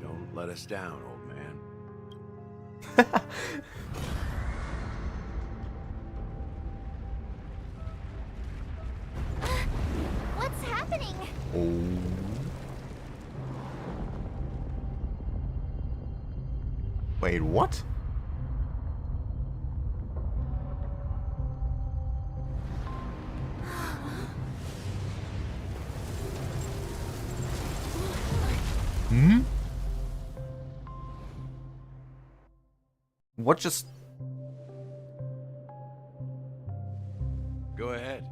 Don't let us down, old man. What's happening? Oh. Wait, what? Hmm? What just... Go ahead.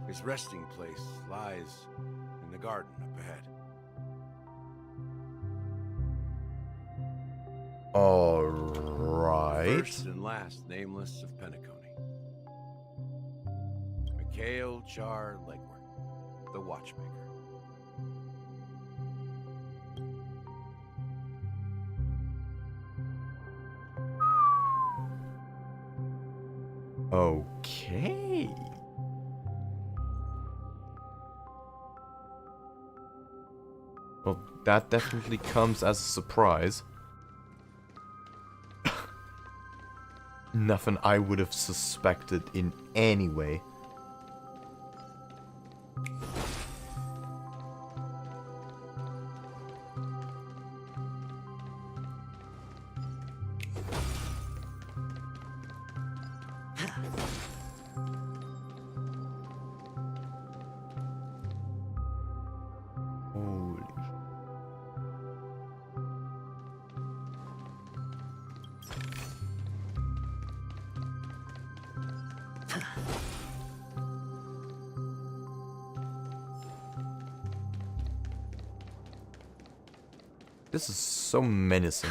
His resting place lies in the garden up ahead. Alright. First and last Nameless of Penacony. Mikhail Char Legwork, the Watchmaker. Okay. Well, that definitely comes as a surprise. Nothing I would have suspected in any way. Holy. This is so menacing.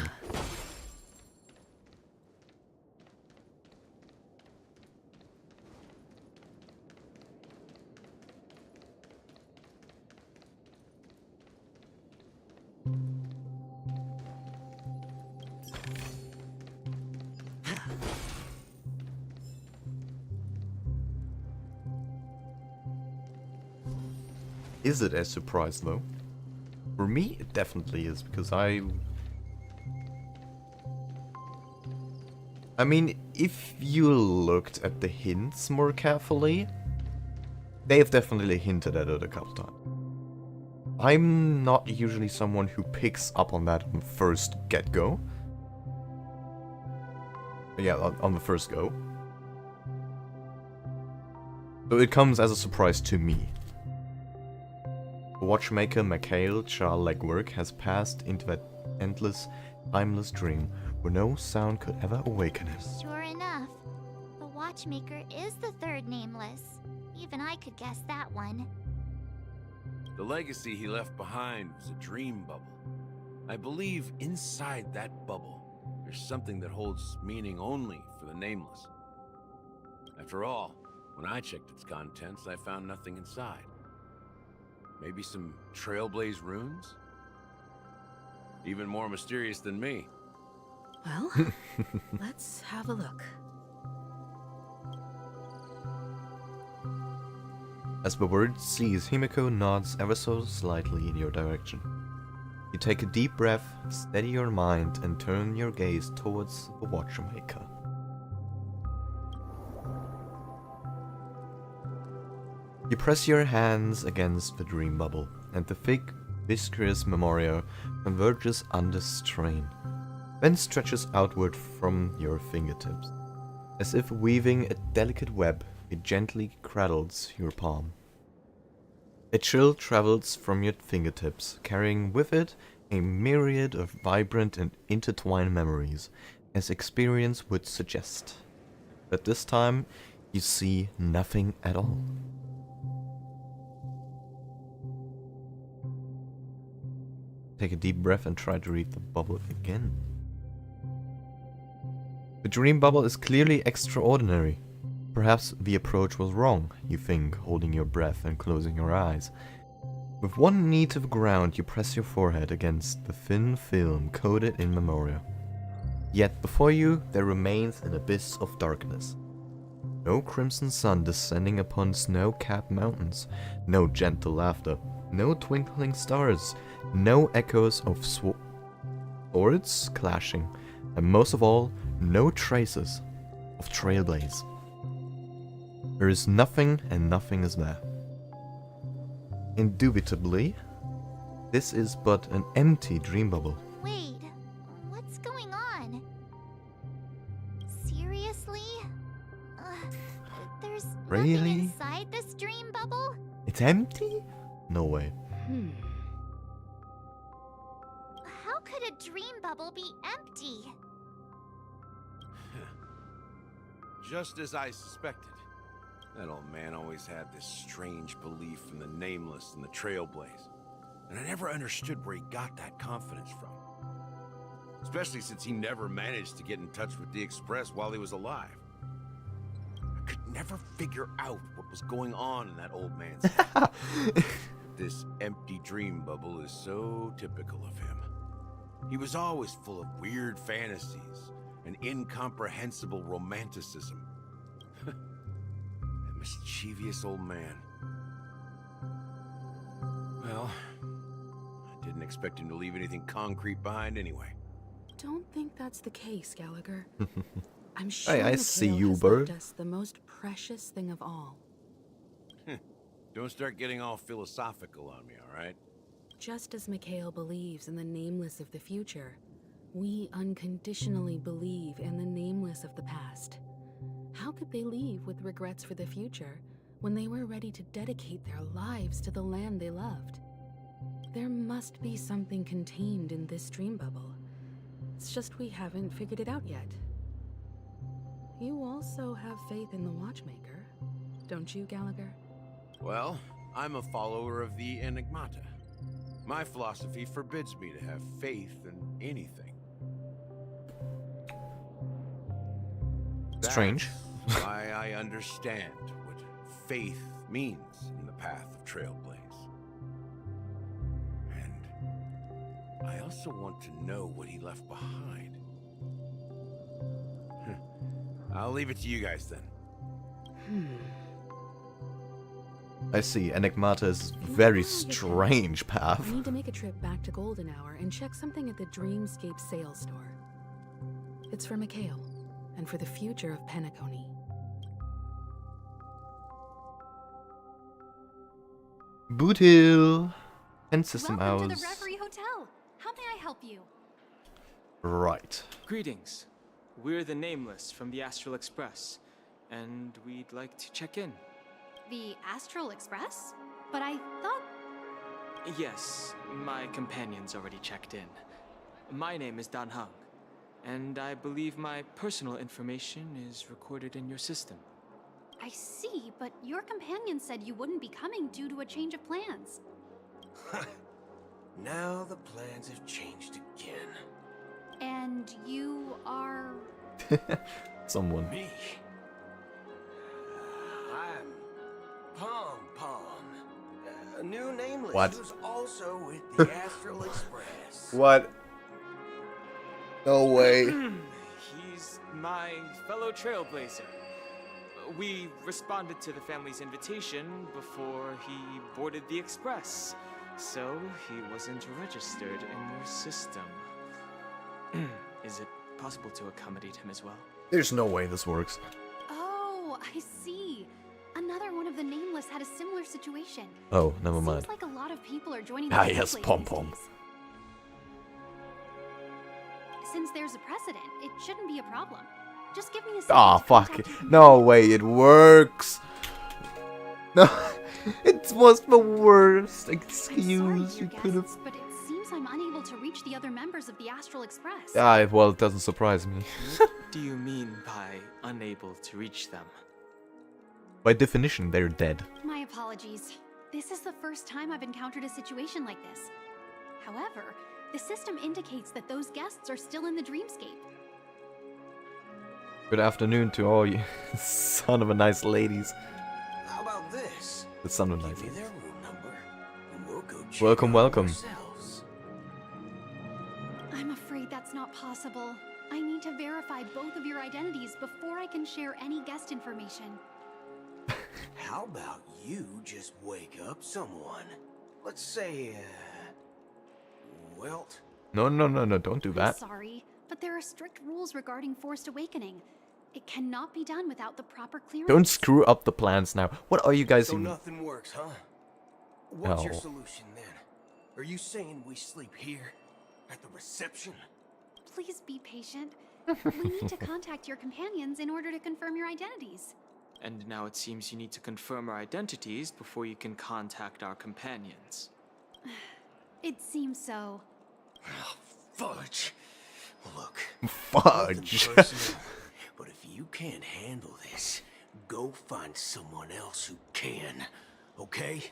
Is it a surprise though? For me, it definitely is, because I mean, if you looked at the hints more carefully, they've definitely hinted at it a couple times. I'm not usually someone who picks up on that on the first get-go. Yeah, on the first go. So it comes as a surprise to me. The watchmaker Mikhail Char Legwork has passed into that endless, timeless dream where no sound could ever awaken him. Sure enough, the watchmaker is the third nameless. Even I could guess that one. The legacy he left behind was a dream bubble. I believe inside that bubble, there's something that holds meaning only for the nameless. After all, when I checked its contents, I found nothing inside. Maybe some Trailblaze runes? Even more mysterious than me. Well, let's have a look. As the word cease, Himiko nods ever so slightly in your direction. You take a deep breath, steady your mind, and turn your gaze towards the watchmaker. You press your hands against the dream bubble, and the thick, viscous memoria converges under strain, then stretches outward from your fingertips. As if weaving a delicate web, it gently cradles your palm. A chill travels from your fingertips, carrying with it a myriad of vibrant and intertwined memories, as experience would suggest. But this time, you see nothing at all. Take a deep breath and try to read the bubble again. The dream bubble is clearly extraordinary. Perhaps the approach was wrong, you think, holding your breath and closing your eyes. With one knee to the ground, you press your forehead against the thin film coated in memoria. Yet before you, there remains an abyss of darkness. No crimson sun descending upon snow-capped mountains, no gentle laughter, no twinkling stars, no echoes of swords clashing, and most of all, no traces of Trailblaze. There is nothing and nothing is there. Indubitably, this is but an empty dream bubble. Wait, what's going on? Seriously? There's Really? nothing inside this dream bubble? It's empty? No way. How could a dream bubble be empty? Just as I suspected. That old man always had this strange belief in the nameless and the Trailblaze. And I never understood where he got that confidence from. Especially since he never managed to get in touch with the Express while he was alive. I could never figure out what was going on in that old man's head. This empty dream bubble is so typical of him. He was always full of weird fantasies and incomprehensible romanticism. That mischievous old man. Well, I didn't expect him to leave anything concrete behind anyway. Don't think that's the case, Gallagher. I'm Hey, sure I Mikhail see you, has bird. left us the most precious thing of all. Don't start getting all philosophical on me, all right? Just as Mikhail believes in the nameless of the future, we unconditionally believe in the nameless of the past. How could they leave with regrets for the future when they were ready to dedicate their lives to the land they loved? There must be something contained in this dream bubble. It's just we haven't figured it out yet. You also have faith in the watchmaker, don't you, Gallagher? Well, I'm a follower of the Enigmata. My philosophy forbids me to have faith in anything. Strange. That's why I understand what faith means in the path of Trailblaze. And I also want to know what he left behind. I'll leave it to you guys then. I see. Enigmata is a very strange path. I need to make a trip back to Golden Hour and check something at the Dreamscape sales store. It's for Mikhail, and for the future of Penacony. Boot Hill and System Welcome to House. the Reverie Hotel. How may I help you? Right. Greetings. We're the Nameless from the Astral Express, and we'd like to check in. The Astral Express? But I thought... Yes, my companion's already checked in. My name is Dan Hung. and I believe my personal information is recorded in your system. I see, but your companion said you wouldn't be coming due to a change of plans. Now the plans have changed again. And you are... Someone. Me? I'm Pom Pom, a new nameless What? who's also with the Astral Express. What? No way. He's my fellow trailblazer. We responded to the family's invitation before he boarded the express, so he wasn't registered in your system. Is it possible to accommodate him as well? There's no way this works. Oh, I see. Another one of the Nameless had a similar situation. Oh, never mind. Seems like a lot of people are joining the Ah, yes, Trailblazers Pom Pom. these days. Since there's a precedent, it shouldn't be a problem. Just give me a second Ah, to fuck. contact your No way, it works. No, it was the worst excuse you could have. guests, but it seems I'm unable to reach the other members of the Astral Express. Ah, well, it doesn't surprise me. What do you mean by unable to reach them? By definition, they're dead. My apologies. This is the first time I've encountered a situation like this. However, the system indicates that those guests are still in the dreamscape. Good afternoon to all you son of a nice ladies. How about this? The son of a nice Give me ladies. their room number, and we'll go check Welcome, out welcome. ourselves. I'm afraid that's not possible. I need to verify both of your identities before I can share any guest information. How about you just wake up someone? Let's say, Welt? No, don't do I'm that. sorry, but there are strict rules regarding forced awakening. It cannot be done without the proper clearance. Don't screw up the plans now. What are you guys So even... nothing works, huh? What's your No. solution then? Are you saying we sleep here? At the reception? Please be patient. We need to contact your companions in order to confirm your identities. And now it seems you need to confirm our identities before you can contact our companions. It seems so. Oh, fudge. Look. Fudge. nothing personal, but if you can't handle this, go find someone else who can. Okay?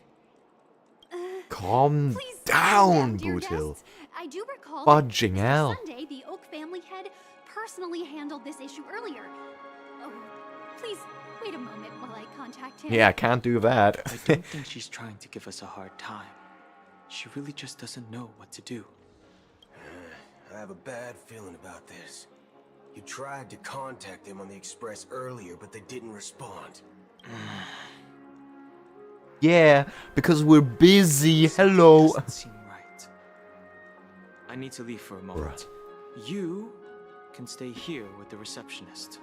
Calm Please down, dear Bootil. guests. I do recall Fudging that hell. Sunday, the Oak family head personally handled this issue earlier. Oh, please wait a moment while I contact him. Yeah, I can't do that. I don't think she's trying to give us a hard time. She really just doesn't know what to do. I have a bad feeling about this. You tried to contact them on the express earlier, but they didn't respond. Yeah, because we're busy. Hello. Doesn't seem right. I need to leave for a moment. You can stay here with the receptionist.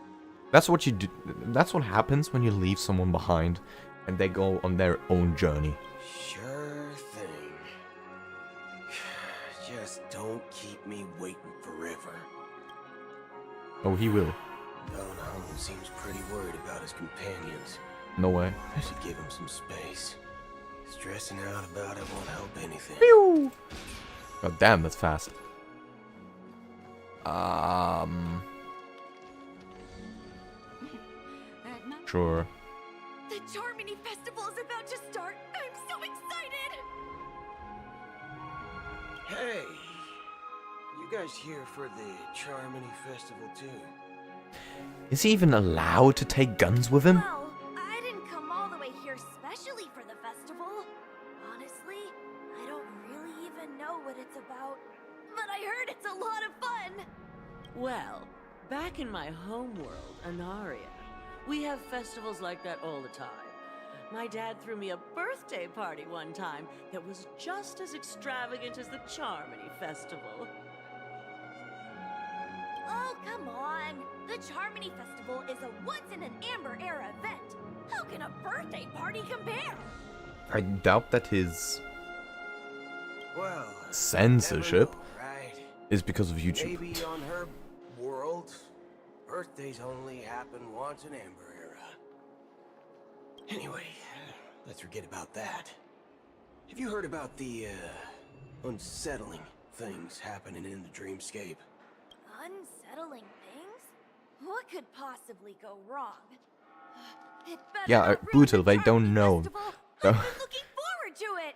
That's what you do. That's what happens when you leave someone behind and they go on their own journey. Sure thing. Just don't keep me waiting forever. Oh, he will. Don seems pretty worried about his companions. No way. I should give him some space. Stressing out about it won't help anything. Pew! God damn, that's fast. Sure. The Charmony Festival is about to start. I'm so excited! Hey! You guys here for the Charmony Festival too? Is he even allowed to take guns with him? Well, I didn't come all the way here specially for the festival. Honestly, I don't really even know what it's about. But I heard it's a lot of fun! Well, back in my homeworld, Anaria, we have festivals like that all the time. My dad threw me a birthday party one time that was just as extravagant as the Charmony Festival. Oh, come on! The Charmony Festival is a once-in-an-amber era event. How can a birthday party compare? I doubt that his Well, censorship never know, right? is because of YouTube. Maybe on her world, birthdays only happen once in Amber Era. Anyway, let's forget about that. Have you heard about the, unsettling things happening in the dreamscape? Unsettling What could possibly go wrong? It better Yeah, not ruin brutal. the They don't Charmony know. Festival. So- I've been looking forward to it.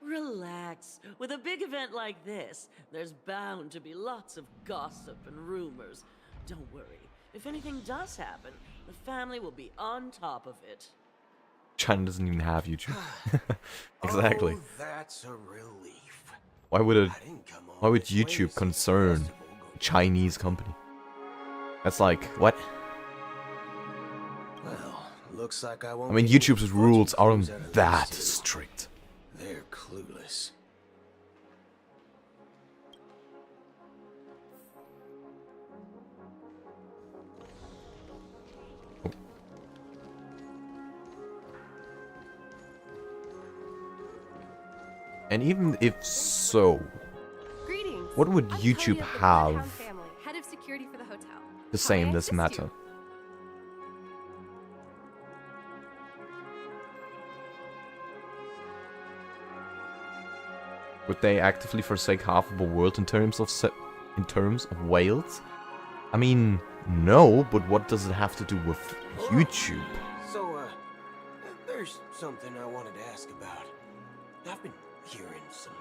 Relax. With a big event like this, there's bound to be lots of gossip and rumors. Don't worry. If anything does happen, the family will be on top of it. China doesn't even have YouTube. Exactly. Oh, that's a relief. Why would all this way to YouTube see the concern festival a Chinese company? That's like what? Well, looks like I I won't mean, get any YouTube's fortune rules clues aren't out of that these two. strict. They're clueless. And even if so, Greetings. what would I'm YouTube Cody of the have Bloodhound family, head of security for the hotel. to How say may in I this assist matter? you? Would they actively forsake half of the world in terms of whales? I mean, no, but what does it have to do with YouTube? So, there's something I wanted to ask about. I've been hearing some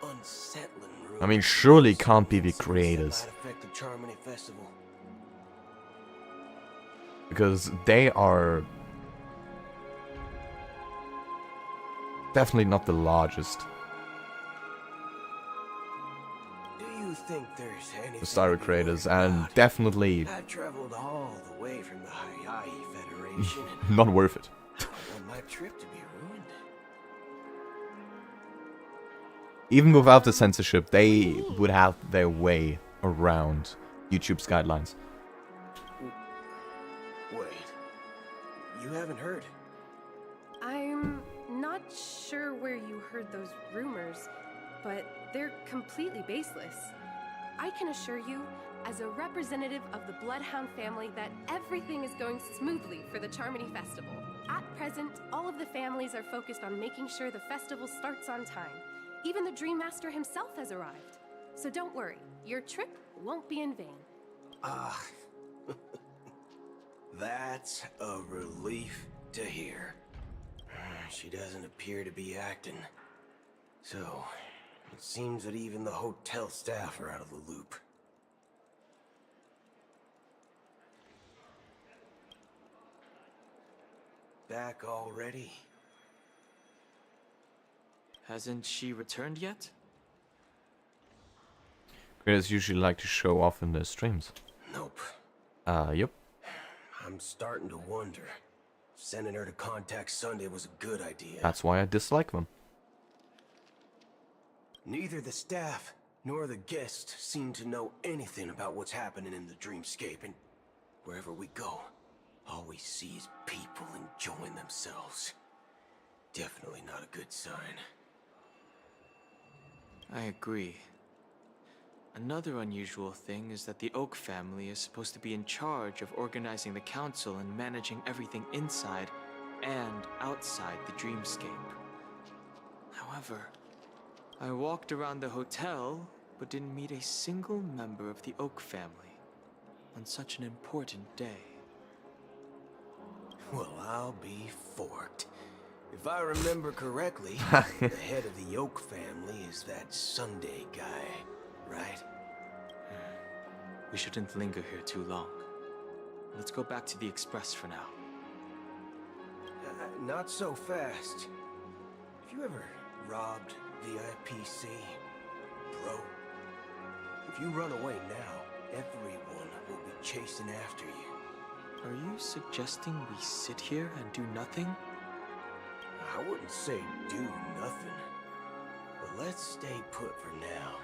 unsettling rumors. I mean, surely it can't be the creators, That might affect the Charmony Festival. because they are definitely not the largest. Do you think there's anything The Star to be creators, worried and about? definitely I've traveled all the way from the Honkai Federation. not worth it. I don't want my trip to be ruined. Even without the censorship, they would have their way around YouTube's guidelines. Wait, you haven't heard? I'm not sure where you heard those rumors, but they're completely baseless. I can assure you, as a representative of the Bloodhound family, that everything is going smoothly for the Charmony Festival. At present, all of the families are focused on making sure the festival starts on time. Even the Dream Master himself has arrived. So don't worry, your trip won't be in vain. Ah, that's a relief to hear. She doesn't appear to be acting. So, it seems that even the hotel staff are out of the loop. Back already? Hasn't she returned yet? Creators usually like to show off in their streams. Nope. Yep. I'm starting to wonder. Sending her to Contact Sunday was a good idea. That's why I dislike them. Neither the staff nor the guests seem to know anything about what's happening in the dreamscape, and wherever we go, all we see is people enjoying themselves. Definitely not a good sign. I agree. Another unusual thing is that the Oak family is supposed to be in charge of organizing the council and managing everything inside and outside the dreamscape. However, I walked around the hotel, but didn't meet a single member of the Oak family on such an important day. Well, I'll be forked. If I remember correctly, the head of the Oak family is that Sunday guy, right? We shouldn't linger here too long. Let's go back to the Express for now. Not so fast. Have you ever robbed VIPC, bro? If you run away now, everyone will be chasing after you. Are you suggesting we sit here and do nothing? I wouldn't say do nothing, but let's stay put for now.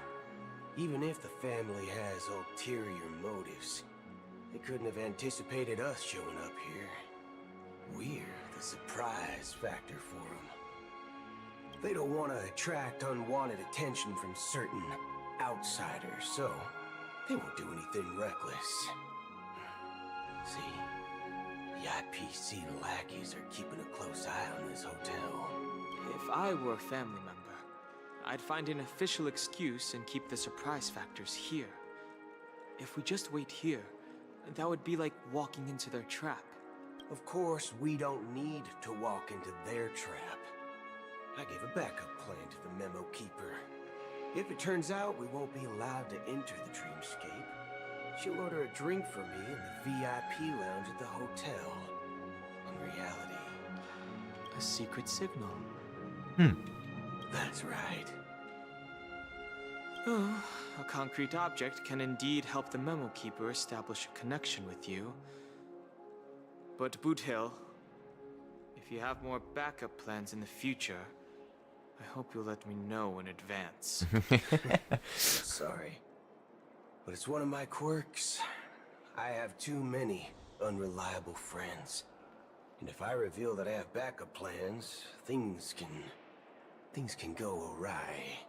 Even if the family has ulterior motives, they couldn't have anticipated us showing up here. We're the surprise factor for them. They don't want to attract unwanted attention from certain outsiders, so they won't do anything reckless. See, the IPC lackeys are keeping a close eye on this hotel. If I were a family member, I'd find an official excuse and keep the surprise factors here. If we just wait here, That would be like walking into their trap. Of course, we don't need to walk into their trap. I gave a backup plan to the Memo Keeper. If it turns out we won't be allowed to enter the dreamscape, she'll order a drink for me in the VIP lounge at the hotel. In reality, a secret signal. That's right. Oh, a concrete object can indeed help the Memo Keeper establish a connection with you. But Boot Hill, if you have more backup plans in the future, I hope you'll let me know in advance. Sorry, but it's one of my quirks. I have too many unreliable friends. And if I reveal that I have backup plans, things can go awry.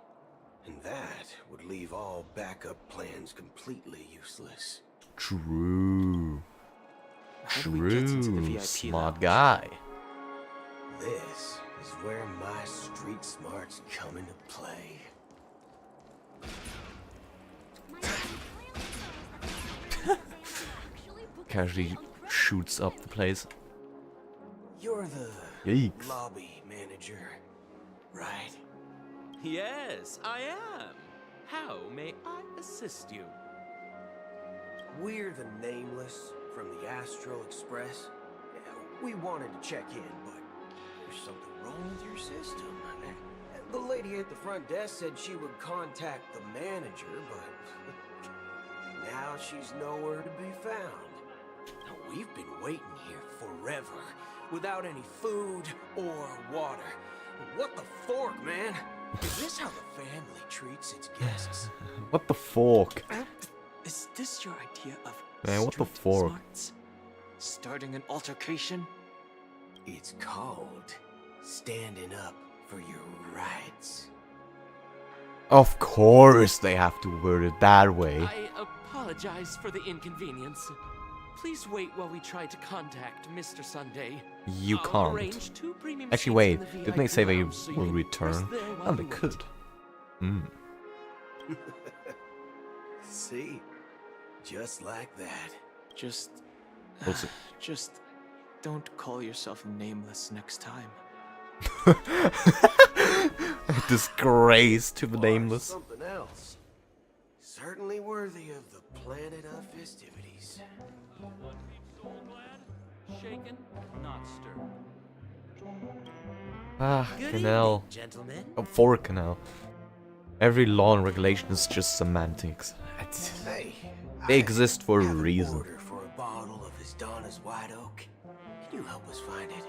And that would leave all backup plans completely useless. True. How do we get into the True. VIP Smart lounge? guy. This is where my street smarts come into play. Casually shoots up the place. You're the Yikes. lobby manager, right? Yes, I am. How may I assist you? We're the Nameless from the Astral Express. We wanted to check in, but there's something wrong with your system. The lady at the front desk said she would contact the manager, but now she's nowhere to be found. Now, we've been waiting here forever, without any food or water. What the fork, man? Is this how the family treats its guests? What the fork? Is this your idea of Man, what the street fork? smarts? Starting an altercation? It's called standing up for your rights. Of course they have to word it that way. I apologize for the inconvenience. Please wait while we try to contact Mr. Sunday. You I'll can't. arrange 2 premium Actually, seats wait. in the Didn't they VIP say they lounge so you will can return? rest there while Oh, they you wait. could. See? Just like that. Just Also- don't call yourself Nameless next time. Disgrace to the Nameless. Something else. Certainly worthy of the planet of festivities. Shaken, not stirred. Ah, Good canal. evening, gentlemen. Oh, fork canal. Every law and regulation is just semantics. Hey, They exist for a have an reason. order for a bottle of His Donna's White Oak. Can you help us find it?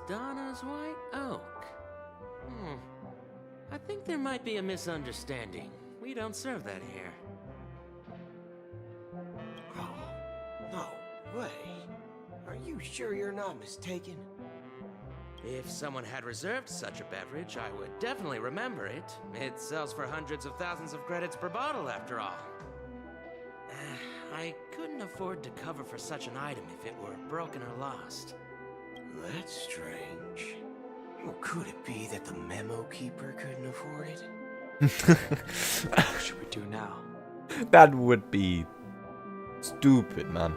Donna's White Oak. I think there might be a misunderstanding. We don't serve that here. Oh, no way. Are you sure you're not mistaken? If someone had reserved such a beverage, I would definitely remember it. It sells for hundreds of thousands of credits per bottle, after all. I couldn't afford to cover for such an item if it were broken or lost. That's strange. Well, could it be that the Memo Keeper couldn't afford it? What should we do now? That would be stupid, man.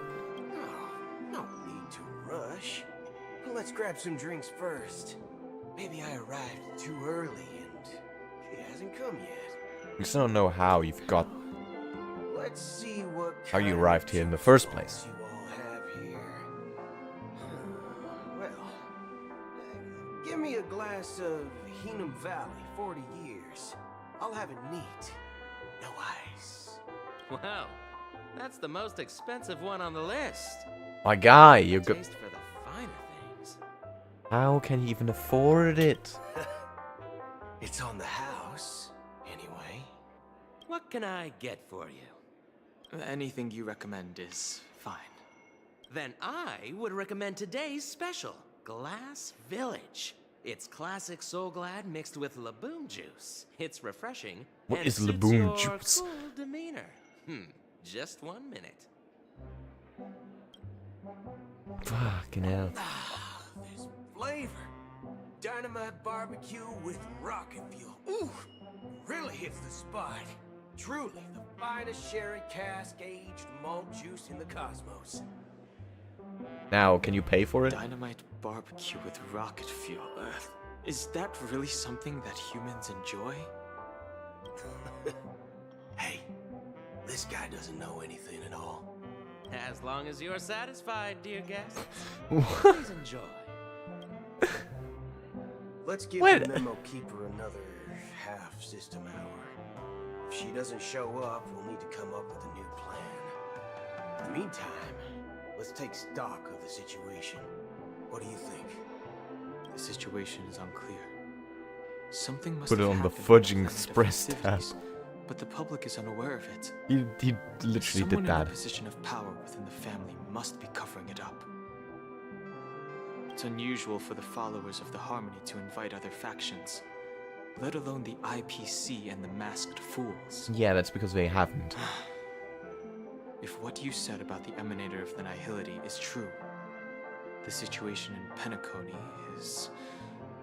No need to rush. Let's grab some drinks first. Maybe I arrived too early and he hasn't come yet. We still don't know how you've got Let's see what how you kind arrived of here in the first place. you all have here. Well, give me a glass of Heenum Valley, 40 years. I'll have it neat. No ice. Wow, that's the most expensive one on the list. My guy, you got. Taste for the finer things. How can he even afford it? It's on the house, anyway. What can I get for you? Anything you recommend is fine. Then I would recommend today's special, Glass Village. It's classic Soul Glad mixed with Laboon juice. It's refreshing. What and is suits Laboon your juice? Cool demeanor. Just 1 minute. Fucking hell. This flavor. Dynamite barbecue with rocket fuel. Ooh, really hits the spot. Truly, the finest sherry cask-aged malt juice in the cosmos. Now, can you pay for it? Dynamite barbecue with rocket fuel. Is that really something that humans enjoy? Hey, this guy doesn't know anything at all. As long as you're satisfied, dear guest, please enjoy. Let's give the memo keeper another half system hour. If she doesn't show up, we'll need to come up with a new plan. In the meantime, let's take stock of the situation. What do you think? The situation is unclear. Something must Put it have on the happened Fudging during the Express tab. festivities, but the public is unaware of it. He literally Someone did that. in a position of power within the family must be covering it up. It's unusual for the followers of the Harmony to invite other factions, let alone the IPC and the Masked Fools. Yeah, that's because they haven't. If what you said about the Emanator of the Nihility is true, the situation in Penacony is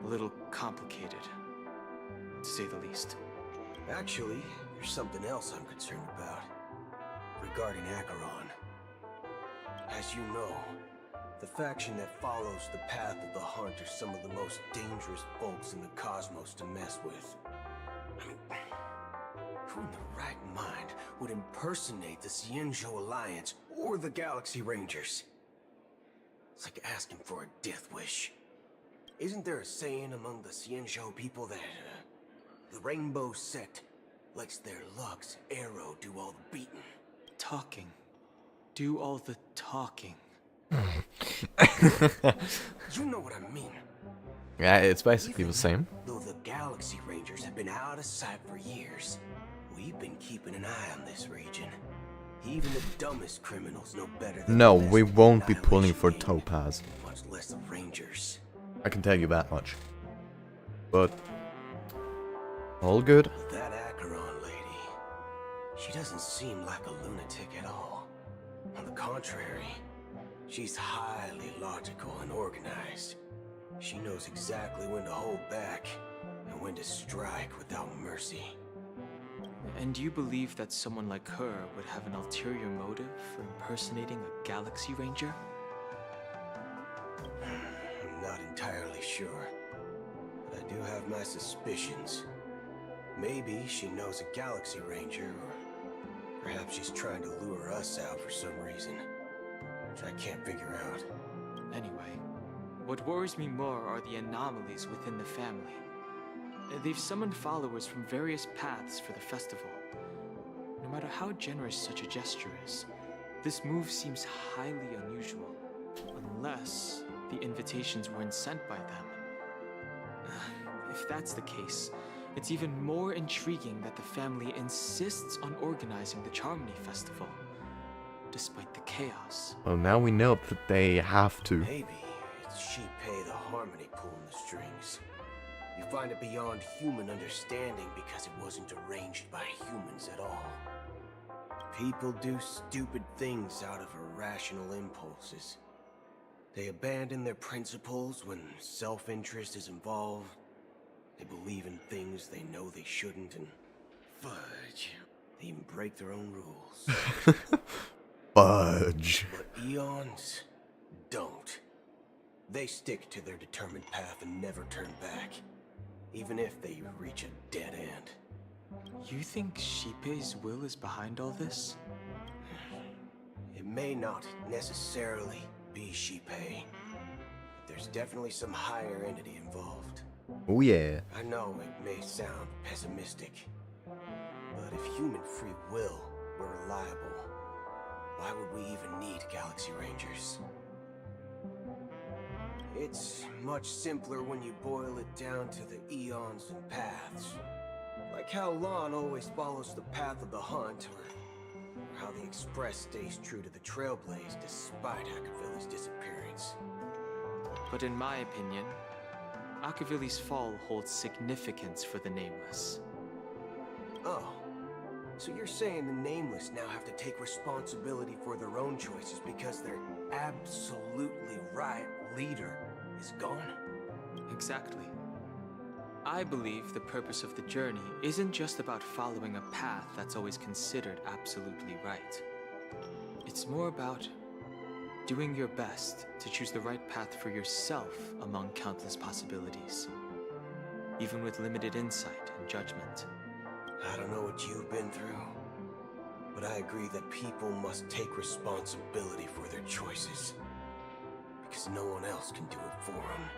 a little complicated, to say the least. Actually, there's something else I'm concerned about. Regarding Acheron. As you know, the faction that follows the path of the Hunt are some of the most dangerous folks in the cosmos to mess with. I mean, who in the right mind would impersonate the Cienjo Alliance or the Galaxy Rangers? It's like asking for a death wish. Isn't there a saying among the Cienjo people that the Rainbow Sect lets their Lux Arrow do all the beating? Talking. Do all the talking. You know what I mean. Yeah, it's basically the same. Though the Galaxy Rangers have been out of sight for years, we've been keeping an eye on this region. Even the dumbest criminals know better than No, the best we of the won't be pulling Annihilation for Gang, Topaz. much less the Rangers. I can tell you that much. But all good. That Acheron lady, she doesn't seem like a lunatic at all. On the contrary, she's highly logical and organized. She knows exactly when to hold back and when to strike without mercy. And you believe that someone like her would have an ulterior motive for impersonating a Galaxy Ranger? I'm not entirely sure, but I do have my suspicions. Maybe she knows a Galaxy Ranger, or perhaps she's trying to lure us out for some reason, which I can't figure out. Anyway, what worries me more are the anomalies within the family. They've summoned followers from various paths for the festival. No matter how generous such a gesture is, this move seems highly unusual, unless the invitations weren't sent by them. If that's the case, it's even more intriguing that the family insists on organizing the Charmony Festival, despite the chaos. Well, now we know that they have to. Maybe it's Shipei the Harmony pulling the strings. You find it beyond human understanding because it wasn't arranged by humans at all. People do stupid things out of irrational impulses. They abandon their principles when self-interest is involved. They believe in things they know they shouldn't, and fudge, they even break their own rules. Fudge. But Eons don't. They stick to their determined path and never turn back, even if they reach a dead end. You think Shipei's will is behind all this? It may not necessarily be Shipei. There's definitely some higher entity involved. Oh yeah. I know it may sound pessimistic, but if human free will were reliable, why would we even need Galaxy Rangers? It's much simpler when you boil it down to the eons and paths. Like how Lon always follows the path of the Hunt, or how the Express stays true to the Trailblaze despite Akavili's disappearance. But in my opinion, Akavili's fall holds significance for the Nameless. Oh, so you're saying the Nameless now have to take responsibility for their own choices because their absolutely right leader is gone? Exactly. I believe the purpose of the journey isn't just about following a path that's always considered absolutely right. It's more about doing your best to choose the right path for yourself among countless possibilities, even with limited insight and judgment. I don't know what you've been through, but I agree that people must take responsibility for their choices, because no one else can do it for them.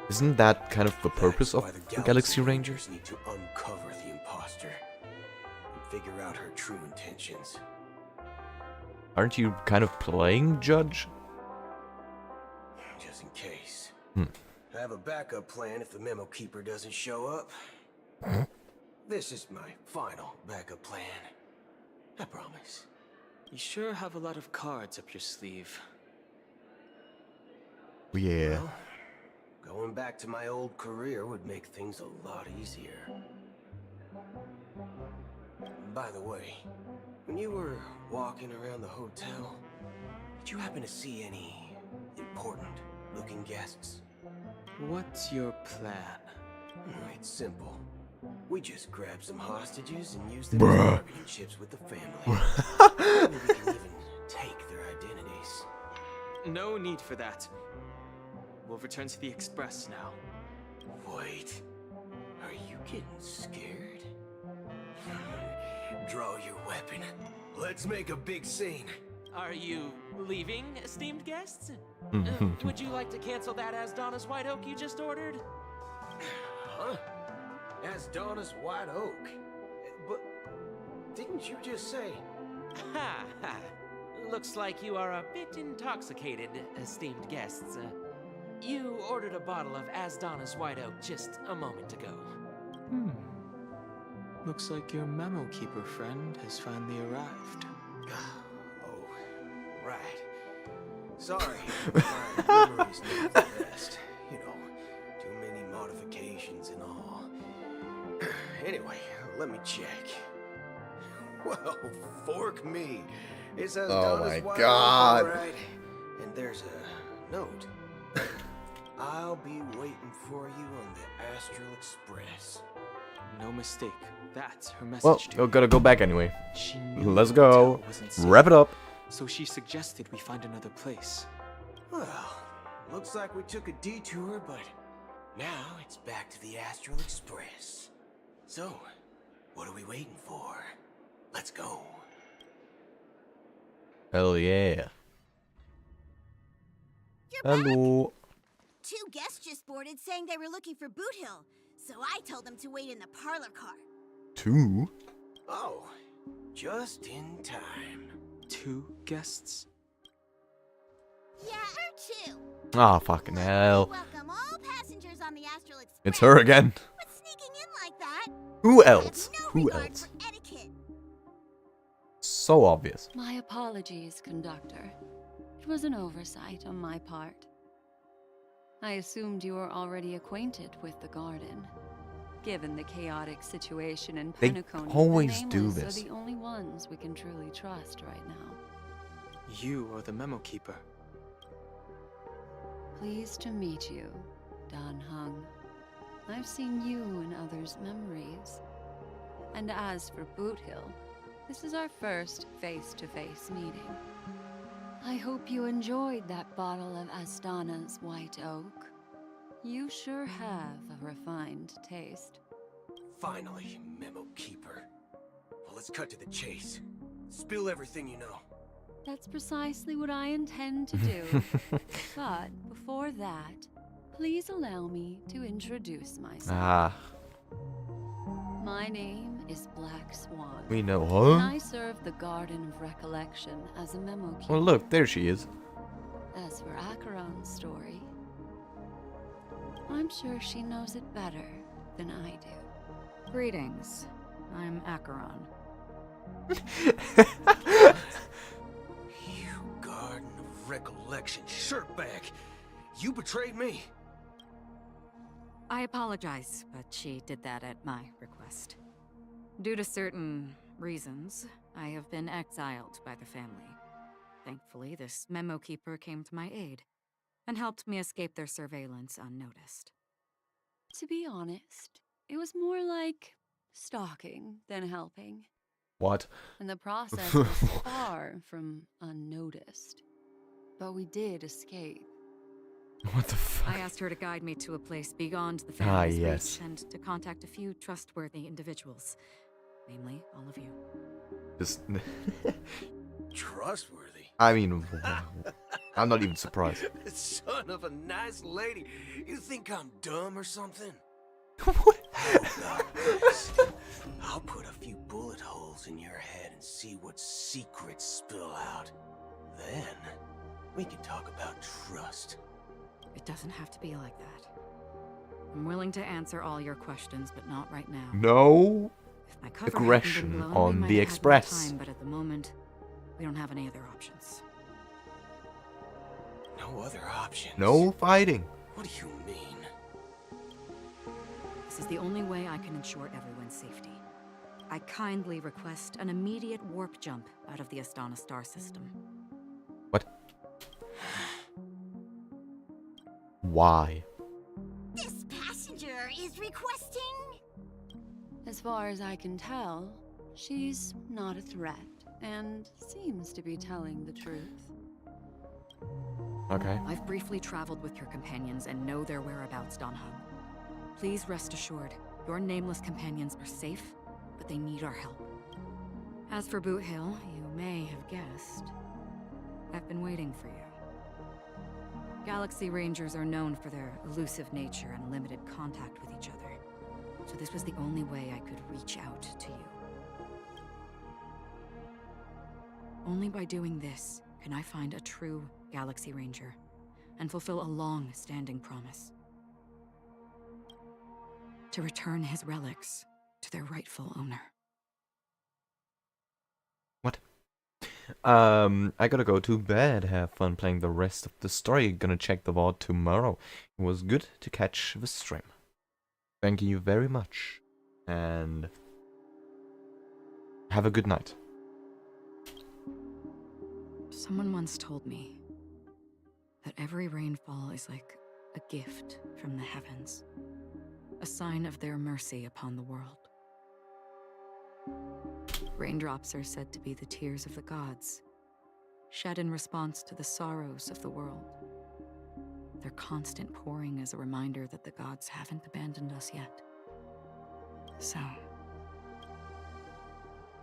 Isn't that kind of the purpose of the Galaxy Rangers? Need to uncover the imposter and figure out her true intentions. Aren't you kind of playing Judge? Just in case. Hmm. I have a backup plan if the Memo Keeper doesn't show up. This is my final backup plan. I promise. You sure have a lot of cards up your sleeve. Yeah. Well, going back to my old career would make things a lot easier. By the way, when you were walking around the hotel, did you happen to see any important-looking guests? What's your plan? It's simple. We just grab some hostages and use them as bargaining chips with the family. Maybe we can even take their identities. No need for that. We'll return to the Express now. Wait, are you getting scared? Draw your weapon. Let's make a big scene. Are you leaving, esteemed guests? Would you like to cancel that Asdonis White Oak you just ordered? Huh? Asdonis White Oak? But didn't you just say... Ha ha. Looks like you are a bit intoxicated, esteemed guests. You ordered a bottle of Asdonis White Oak just a moment ago. Looks like your Memo Keeper friend has finally arrived. Oh, right. Sorry, my memory's not the best. You know, too many modifications and all. Anyway, let me check. Well, fork me. It's Asdonis Oh my White God. Oak, all right. And there's a note. I'll be waiting for you on the Astral Express. No mistake. That's her message Well, to we you. gotta go back anyway. She knew Let's the go. hotel wasn't safe, Wrap it up. So she suggested we find another place. Well, looks like we took a detour, but now it's back to the Astral Express. So, what are we waiting for? Let's go. Hell yeah. Hello. Two guests just boarded saying they were looking for Boot Hill, so I told them to wait in the parlor car. Two? Oh, just in time. 2 guests? Yeah, or 2. Ah, fucking hell. Welcome all passengers on the Astral Express. It's her again. What's sneaking in like that? Who else? No Who regard else? for etiquette. So obvious. My apologies, conductor. It was an oversight on my part. I assumed you were already acquainted with the garden. Given the chaotic situation in They Penacony, always the do nameless this. are the only ones we can truly trust right now. You are the Memo Keeper. Pleased to meet you, Dan Hung. I've seen you in others' memories. And as for Boot Hill, this is our first face-to-face meeting. I hope you enjoyed that bottle of Astana's White Oak. You sure have a refined taste. Finally, Memo Keeper. Well, let's cut to the chase. Spill everything you know. That's precisely what I intend to do. But before that, please allow me to introduce myself. Ah. My name is Black Swan. We know And her. I serve the Garden of Recollection as a memo keeper. Well, look, there she is. As for Acheron's story, I'm sure she knows it better than I do. Greetings. I'm Acheron. You Garden of Recollection shirtbag! You betrayed me! I apologize, but she did that at my request. Due to certain reasons, I have been exiled by the family. Thankfully, this memo keeper came to my aid and helped me escape their surveillance unnoticed. To be honest, it was more like stalking than helping. What? And the process was far from unnoticed. But we did escape. What the fuck? I asked her to guide me to a place beyond the family's yes. reach and to contact a few trustworthy individuals. Namely, all of you. Just Trustworthy? I mean, I'm not even surprised. Son of a nice lady. You think I'm dumb or something? What? Oh, God. I'll put a few bullet holes in your head and see what secrets spill out. Then, we can talk about trust. It doesn't have to be like that. I'm willing to answer all your questions, but not right now. No If my cover hadn't been aggression blown, we on might the have had more Express. time, but at the moment, we don't have any other options. No other options? No fighting. What do you mean? This is the only way I can ensure everyone's safety. I kindly request an immediate warp jump out of the Astana star system. What? Why? This passenger is requesting. As far as I can tell, she's not a threat and seems to be telling the truth. Okay. I've briefly traveled with your companions and know their whereabouts, Don Hung. Please rest assured, your nameless companions are safe, but they need our help. As for Boot Hill, you may have guessed, I've been waiting for you. Galaxy Rangers are known for their elusive nature and limited contact with each other, so this was the only way I could reach out to you. Only by doing this can I find a true Galaxy Ranger and fulfill a long-standing promise. To return his relics to their rightful owner. What? I gotta go to bed. Have fun playing the rest of the story. Gonna check the VOD tomorrow. It was good to catch the stream. Thank you very much. And have a good night. Someone once told me that every rainfall is like a gift from the heavens, a sign of their mercy upon the world. Raindrops are said to be the tears of the gods, shed in response to the sorrows of the world. Their constant pouring is a reminder that the gods haven't abandoned us yet. So,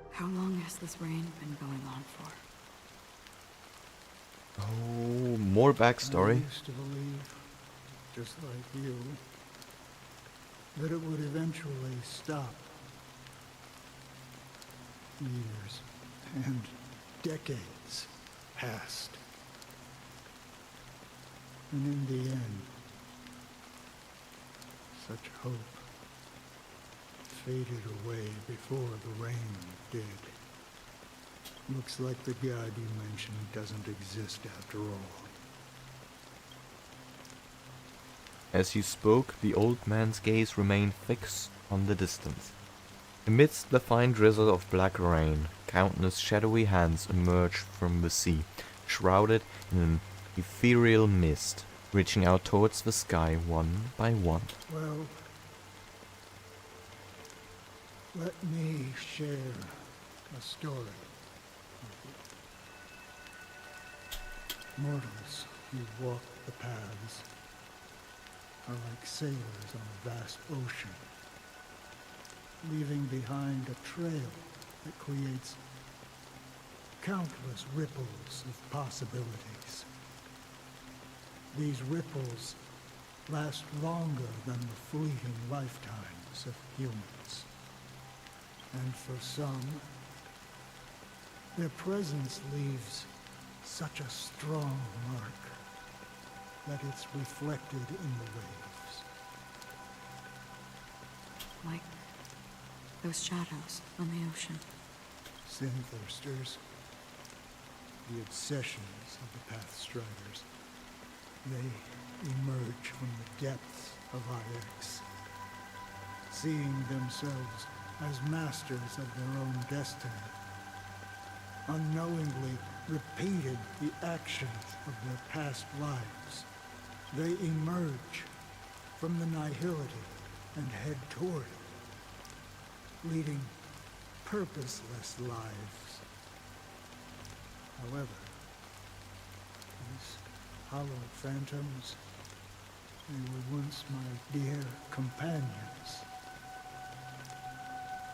how long has this rain been going on for? Oh, more backstory. I used to believe, just like you, that it would eventually stop. Years and decades passed. And in the end, such hope faded away before the rain did. Looks like the God you mentioned doesn't exist after all. As you spoke, the old man's gaze remained fixed on the distance. Amidst the fine drizzle of black rain, countless shadowy hands emerged from the sea, shrouded in an ethereal mist, reaching out towards the sky one by one. Well, let me share a story with you. Mortals who walk the paths are like sailors on a vast ocean, leaving behind a trail that creates countless ripples of possibilities. These ripples last longer than the fleeting lifetimes of humans. And for some, their presence leaves such a strong mark that it's reflected in the waves. Like those shadows on the ocean. Sin-thirsters, the obsessions of the Pathstriders, they emerge from the depths of IX, seeing themselves as masters of their own destiny, unknowingly repeated the actions of their past lives. They emerge from the nihility and head toward it, leading purposeless lives. However, these hollow phantoms, they were once my dear companions.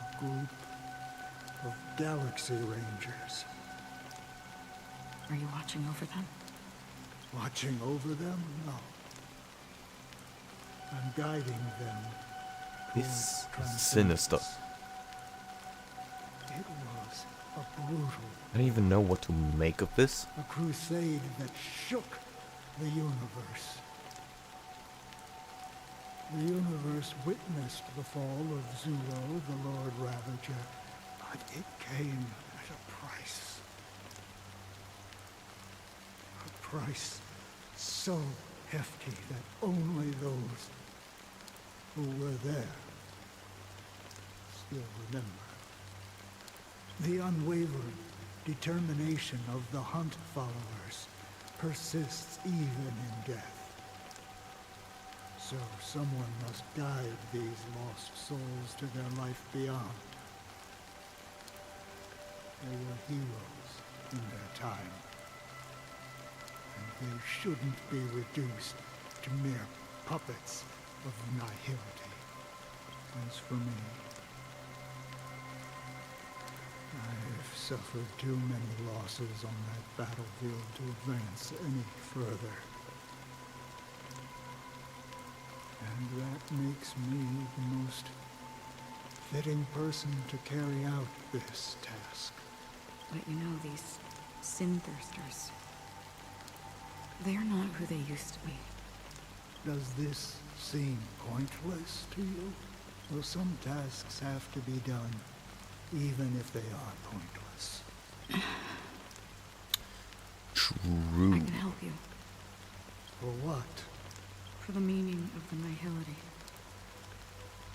A group of Galaxy Rangers. Are you watching over them? Watching over them? No. I'm guiding them. This towards is sinister. It was a brutal, I don't even know what to make of this. a crusade that shook the universe. The universe witnessed the fall of Zulo, the Lord Ravager, but it came at a price. A price so hefty that only those who were there still remember. The unwavering determination of the Hunt followers persists even in death. So someone must guide these lost souls to their life beyond. They were heroes in their time, and they shouldn't be reduced to mere puppets of nihility. As for me, I've suffered too many losses on that battlefield to advance any further. And that makes me the most fitting person to carry out this task. But you know, these sin thirsters, they're not who they used to be. Does this seem pointless to you? Well, some tasks have to be done, even if they are pointless. True. I can help you. For what? For the meaning of the nihility.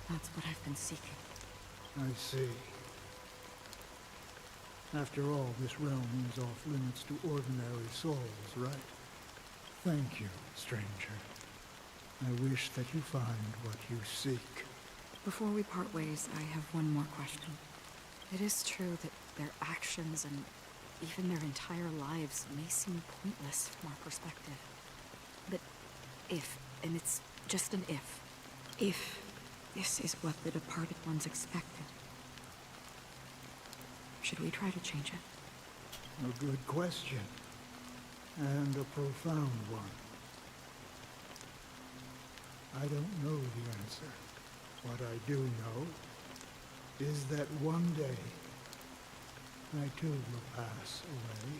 That's what I've been seeking. I see. After all, this realm is off limits to ordinary souls, right? Thank you, stranger. I wish that you find what you seek. Before we part ways, I have one more question. It is true that their actions and even their entire lives may seem pointless from our perspective. But if, and it's just an if this is what the departed ones expected, should we try to change it? A good question. And a profound one. I don't know the answer. What I do know is that one day I too will pass away.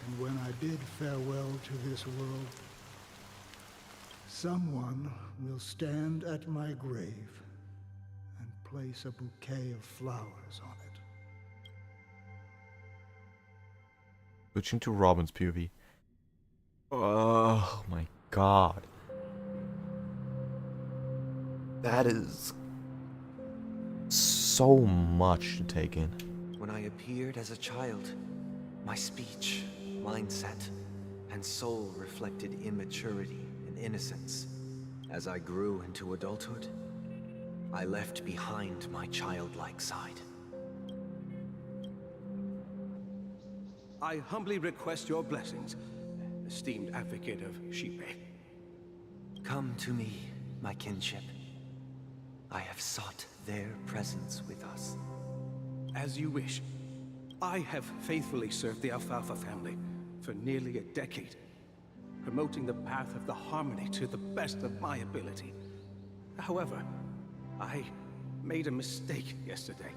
And when I bid farewell to this world, someone will stand at my grave and place a bouquet of flowers on it. Switching to Robin's POV. Oh my god. That is so much to take in. When I appeared as a child, my speech, mindset, and soul reflected immaturity and innocence. As I grew into adulthood, I left behind my childlike side. I humbly request your blessings, esteemed advocate of Shipe. Come to me, my kinship. I have sought their presence with us. As you wish. I have faithfully served the Alfalfa family for nearly a decade, promoting the path of the Harmony to the best of my ability. However, I made a mistake yesterday.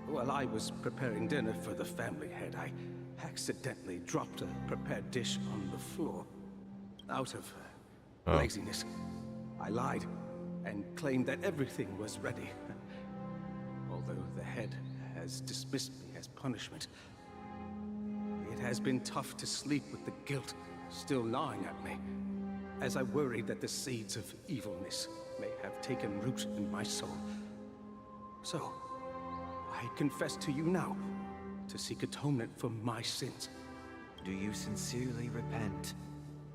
While I was preparing dinner for the family head, I accidentally dropped a prepared dish on the floor. Out of laziness, I lied and claimed that everything was ready. Although the head has dismissed me as punishment, it has been tough to sleep with the guilt still gnawing at me, as I worry that the seeds of evilness may have taken root in my soul. So, I confess to you now to seek atonement for my sins. Do you sincerely repent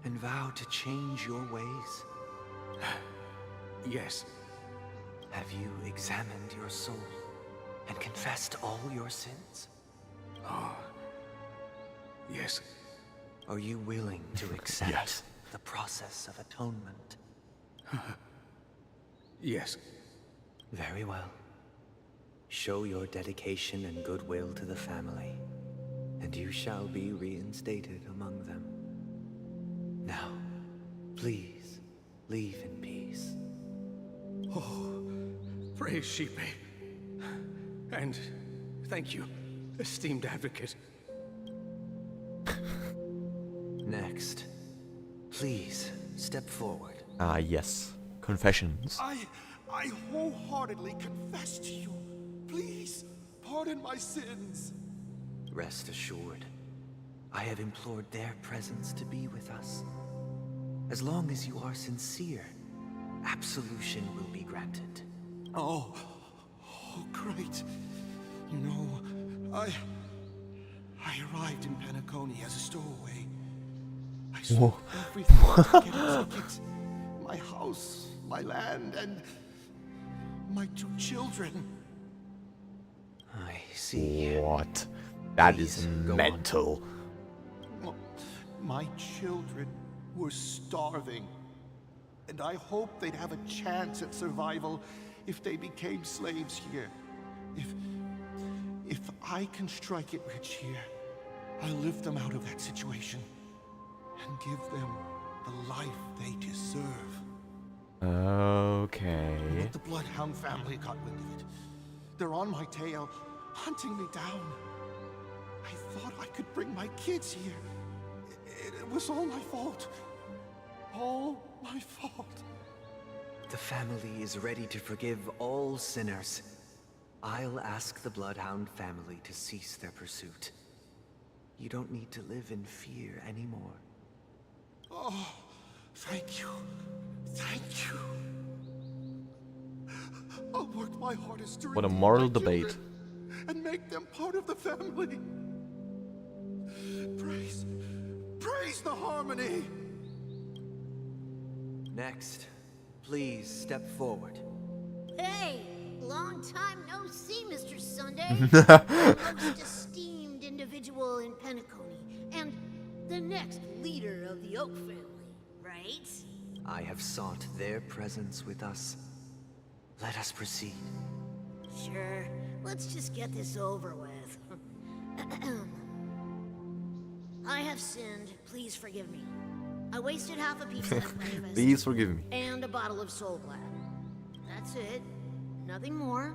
and vow to change your ways? Yes. Have you examined your soul and confessed all your sins? Oh. Yes. Are you willing to accept the process of atonement? Yes. Very well. Show your dedication and goodwill to the family, and you shall be reinstated among them. Now, please, leave in peace. Oh, praise Sheepy. And thank you, esteemed advocate. Next, please step forward. Ah, yes. Confessions. I wholeheartedly confess to you. Please, pardon my sins. Rest assured, I have implored their presence to be with us. As long as you are sincere, absolution will be granted. Oh, great. You know, I arrived in Penacony as a stowaway. I sold everything to get a ticket. My house, my land, and my 2 children. I see. What? That is mental. Well, my children were starving, and I hoped they'd have a chance at survival if they became slaves here. If I can strike it rich here, I'll lift them out of that situation and give them the life they deserve. Okay. But the Bloodhound family got wind of it. They're on my tail, hunting me down. I thought I could bring my kids here. It was all my fault. All my fault. The family is ready to forgive all sinners. I'll ask the Bloodhound family to cease their pursuit. You don't need to live in fear anymore. Oh, thank you. Thank you. I'll work my hardest to What a redeem moral my debate. children and make them part of the family. Praise the harmony. Next, please step forward. Hey, long time no see, Mr. Sunday. The most esteemed individual in Penacony, and the next leader of the Oak family, right? I have sought their presence with us. Let us proceed. Sure, let's just get this over with. I have sinned, please forgive me. I wasted half a pizza at breakfast. Please forgive me. And a bottle of Soul Glad. That's it. Nothing more.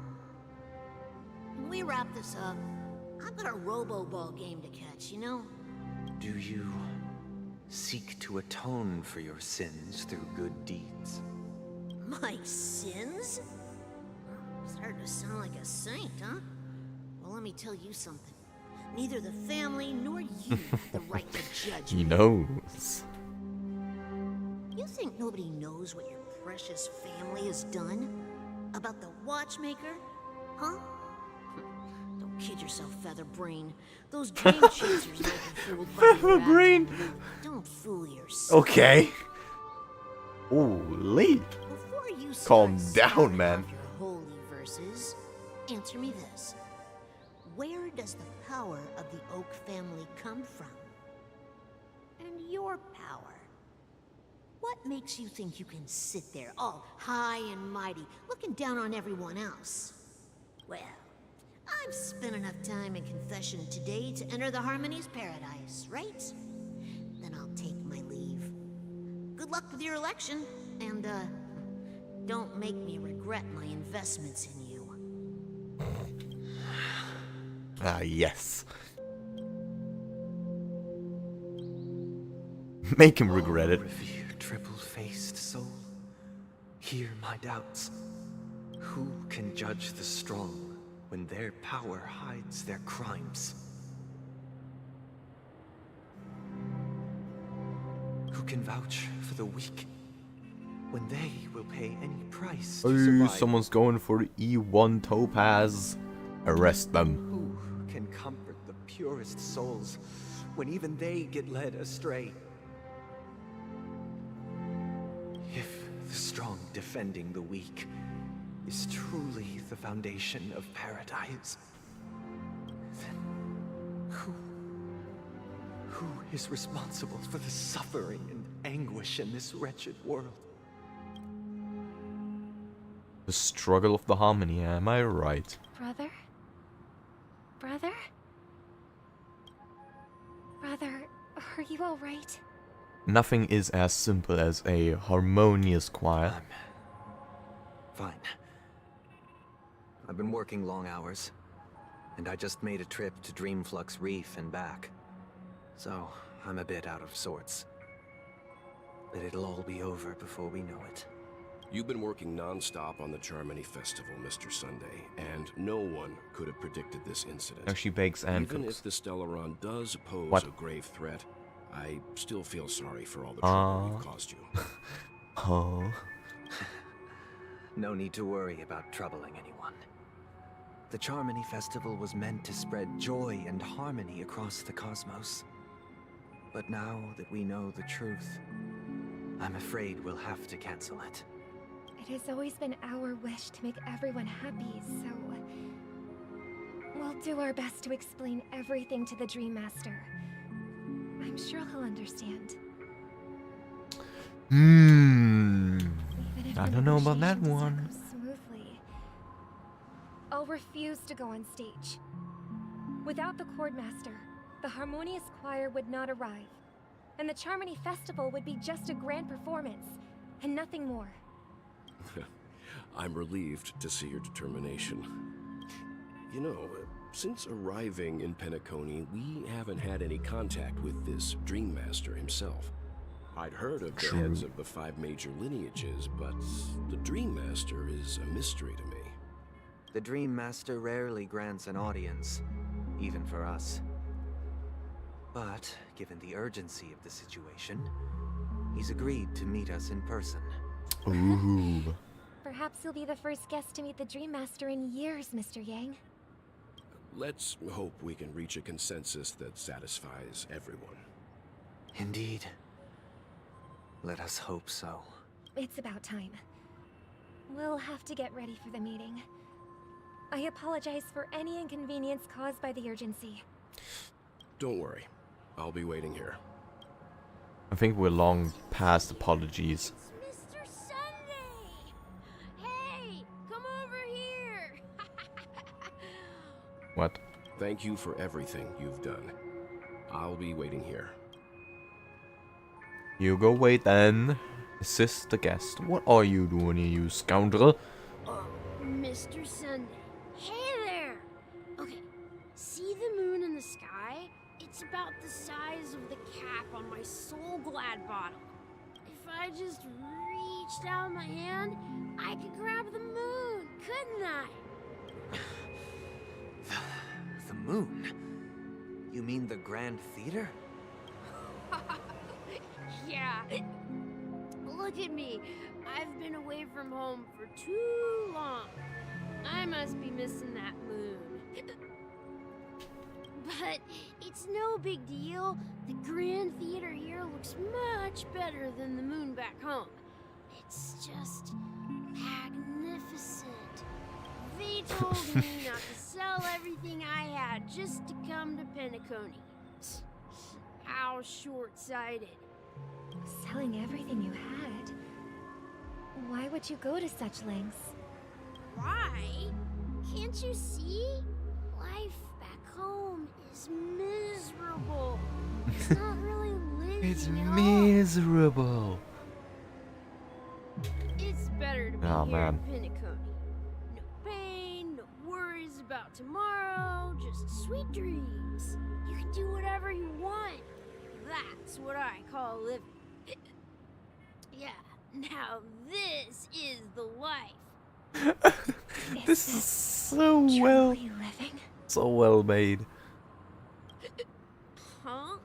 When we wrap this up, I've got a Robo-Ball game to catch, you know? Do you seek to atone for your sins through good deeds? My sins? Starting to sound like a saint, huh? Well, let me tell you something. Neither the family nor you have the right to judge He me. knows. You think nobody knows what your precious family has done? About the watchmaker? Huh? Don't kid yourself, Featherbrain. Those dream chasers might be fooled by your Featherbrain? attitude. Don't fool yourself. Okay. Holy. Before you Calm start down, man. your holy verses, answer me this. Where does the power of the Oak family come from? And your power? What makes you think you can sit there all high and mighty, looking down on everyone else? Well, I've spent enough time in confession today to enter the Harmony's paradise, right? Then I'll take my leave. Good luck with your election, and, don't make me regret my investments in you. Ah, yes. Make him regret it. Revered triple-faced soul, hear my doubts. Who can judge the strong when their power hides their crimes? Who can vouch for the weak when they will pay any price to Oh, survive? someone's going for E1 Topaz. Arrest them. Who can comfort the purest souls when even they get led astray? If the strong defending the weak is truly the foundation of paradise, then who is responsible for the suffering and anguish in this wretched world? The struggle of the harmony, am I right? Brother? Brother? Brother, are you alright? Nothing is as simple as a harmonious choir. Fine. I've been working long hours, and I just made a trip to Dreamflux Reef and back. So, I'm a bit out of sorts. But it'll all be over before we know it. You've been working non-stop on the Charmony Festival, Mr. Sunday, and no one could have predicted this incident. Now she bakes and Even cooks. if the Stellaron does pose What? a grave threat, I still feel sorry for all the trouble we've caused you. Oh. No need to worry about troubling anyone. The Charmony Festival was meant to spread joy and harmony across the cosmos. But now that we know the truth, I'm afraid we'll have to cancel it. It has always been our wish to make everyone happy, so... we'll do our best to explain everything to the Dream Master. I'm sure he'll understand. I don't know about that one. Smoothly. I'll refuse to go on stage. Without the Chord Master, the Harmonious Choir would not arrive, and the Charmony Festival would be just a grand performance, and nothing more. I'm relieved to see your determination. You know, since arriving in Penacony, we haven't had any contact with this Dream Master himself. I'd heard of the heads of the 5 major lineages, but the Dream Master is a mystery to me. The Dream Master rarely grants an audience, even for us. But, given the urgency of the situation, he's agreed to meet us in person. Ooh. Perhaps you'll be the first guest to meet the Dream Master in years, Mr. Yang. Let's hope we can reach a consensus that satisfies everyone. Indeed. Let us hope so. It's about time. We'll have to get ready for the meeting. I apologize for any inconvenience caused by the urgency. Don't worry. I'll be waiting here. I think we're long past apologies. Mr. Sunday! Hey, come over here! What? Thank you for everything you've done. I'll be waiting here. You go wait then. Assist the guest. What are you doing here, you scoundrel? Mr. Sunday. Hey there! Okay, see the moon in the sky? It's about the size of the cap on my Soul Glad bottle. If I just reached out my hand, I could grab the moon, couldn't I? The moon? You mean the Grand Theater? Yeah. Look at me. I've been away from home for too long. I must be missing that moon. But it's no big deal. The Grand Theater here looks much better than the moon back home. It's just magnificent. They told me not to sell everything I had just to come to Penacony. How short-sighted. Selling everything you had? Why would you go to such lengths? Why? Can't you see? Life back home is miserable. It's not really living It's at all. miserable. It's better to be Oh, here man. in Penacony. No pain, no worries about tomorrow, just sweet dreams. You can do whatever you want. That's what I call living. Yeah, now this is the life. This is so well, so well made. Huh?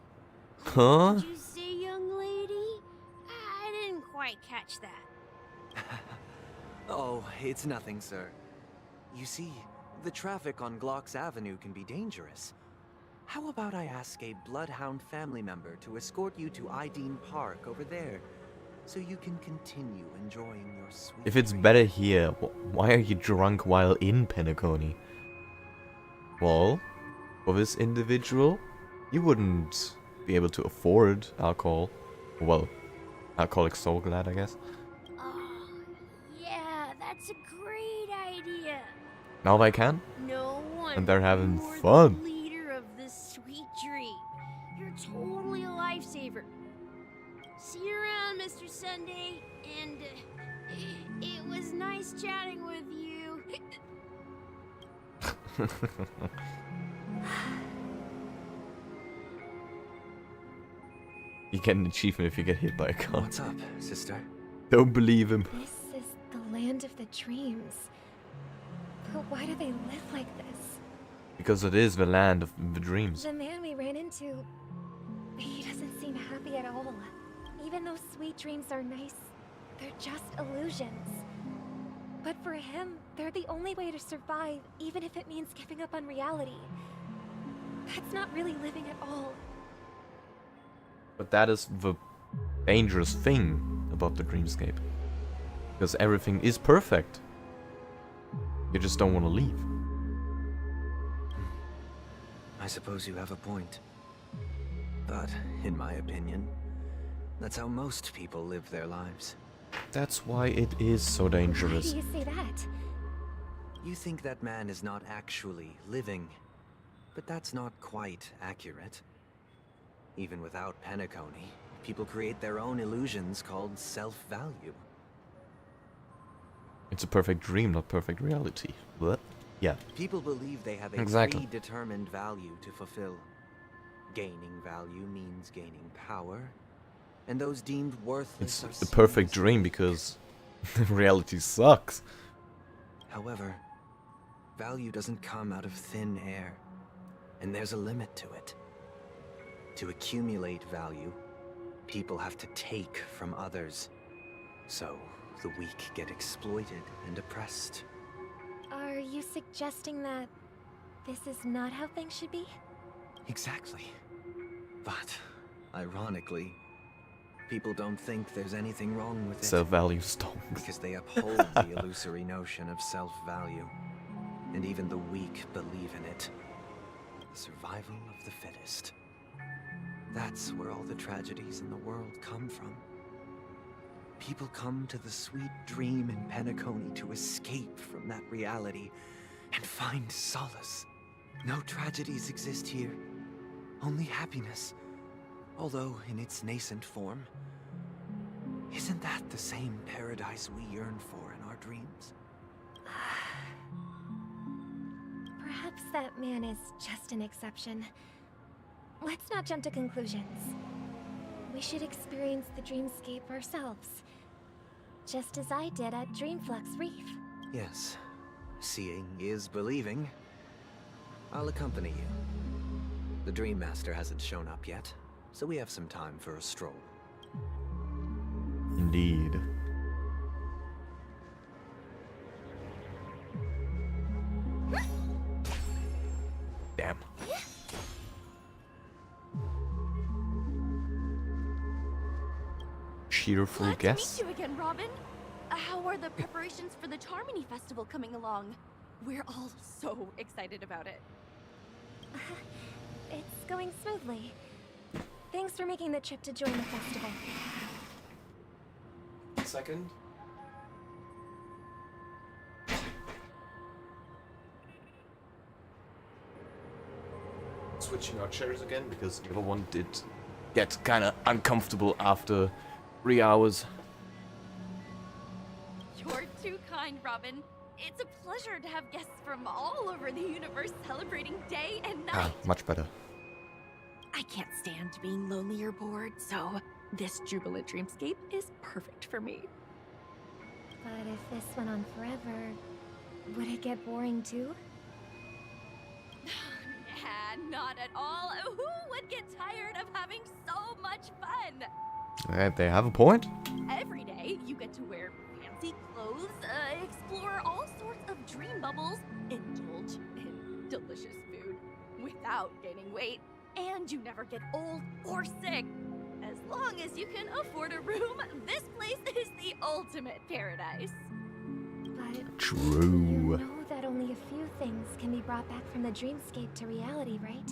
Huh? Did you say, young lady? I didn't quite catch that. Oh, it's nothing, sir. You see, the traffic on Glock's Avenue can be dangerous. How about I ask a Bloodhound family member to escort you to Ideen Park over there? so you can continue enjoying your sweet If it's dreams. better here, why are you drunk while in Penacony? Well, for this individual, you wouldn't be able to afford alcohol. Well, alcoholic so glad, I guess. Oh, yeah, that's a great idea. Now they can, No one. and they're having You're fun. the leader of this sweet dream. You're totally a lifesaver. See you around, Mr. Sunday. And it was nice chatting with you. You get an achievement if you get hit by a car. What's up, sister? Don't believe him. This is the land of the dreams. But why do they live like this? Because it is the land of the dreams. The man we ran into, he doesn't seem happy at all. Even though sweet dreams are nice, they're just illusions. But for him, they're the only way to survive, even if it means giving up on reality. That's not really living at all. But that is the dangerous thing about the dreamscape. Because everything is perfect. You just don't want to leave. I suppose you have a point. But, in my opinion, that's how most people live their lives. That's why it is so dangerous. Why do you say that? You think that man is not actually living, but that's not quite accurate. Even without Penacony, people create their own illusions called self-value. It's a perfect dream, not perfect reality. What? Yeah. People believe they have a Exactly. predetermined value to fulfill. Gaining value means gaining power, and those deemed worthless It's are the perfect seen as dream because reality sucks. However, value doesn't come out of thin air, and there's a limit to it. To accumulate value, people have to take from others. So, the weak get exploited and oppressed. Are you suggesting that this is not how things should be? Exactly. But, ironically, people don't think there's anything wrong with it. Self-value stonks. Because they uphold the illusory notion of self-value. And even the weak believe in it. The survival of the fittest. That's where all the tragedies in the world come from. People come to the sweet dream in Penacony to escape from that reality and find solace. No tragedies exist here, only happiness. Although in its nascent form, isn't that the same paradise we yearn for in our dreams? Perhaps that man is just an exception. Let's not jump to conclusions. We should experience the dreamscape ourselves. Just as I did at Dreamflux Reef. Yes, seeing is believing. I'll accompany you. The Dream Master hasn't shown up yet, so we have some time for a stroll. Indeed. Damn. Cheerful Glad guess. to meet you again, Robin. How are the preparations for the Charmony Festival coming along? We're all so excited about it. It's going smoothly. Thanks for making the trip to join the festival. Second. Switching our chairs again because the other one did get kind of uncomfortable after 3 hours. You're too kind, Robin. It's a pleasure to have guests from all over the universe celebrating day and night. Much better. I can't stand being lonely or bored, so this jubilant dreamscape is perfect for me. But if this went on forever, would it get boring too? Nah, not at all. Who would get tired of having so much fun? They have a point. Every day, you get to wear fancy clothes, explore all sorts of dream bubbles, indulge in delicious food without gaining weight, and you never get old or sick. As long as you can afford a room, this place ultimate paradise. But True. you know that only a few things can be brought back from the dreamscape to reality, right?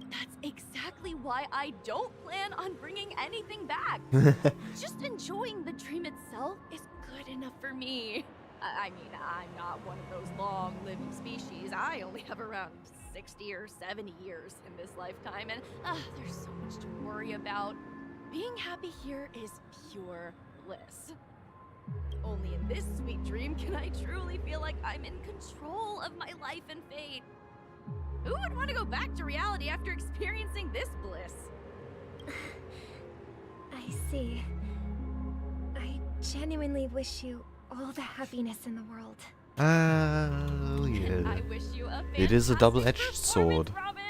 That's exactly why I don't plan on bringing anything back. Just enjoying the dream itself is good enough for me. I mean, I'm not one of those long-living species. I only have around 60 or 70 years in this lifetime, and there's so much to worry about. Being happy here is pure bliss. Only in this sweet dream can I truly feel like I'm in control of my life and fate. Who would want to go back to reality after experiencing this bliss? I see. I genuinely wish you all the happiness in the world. Oh, yeah. I wish you a It is a fantastic double-edged sword. Robin.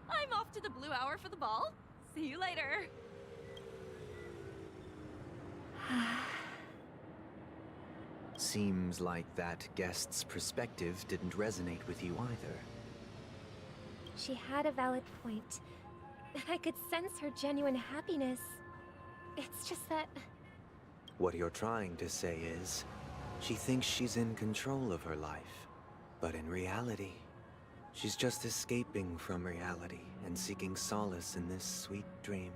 I'm off to the Blue Hour for the ball. See you later. Seems like that guest's perspective didn't resonate with you either. She had a valid point. And I could sense her genuine happiness. It's just that... What you're trying to say is, she thinks she's in control of her life. But in reality, she's just escaping from reality and seeking solace in this sweet dream.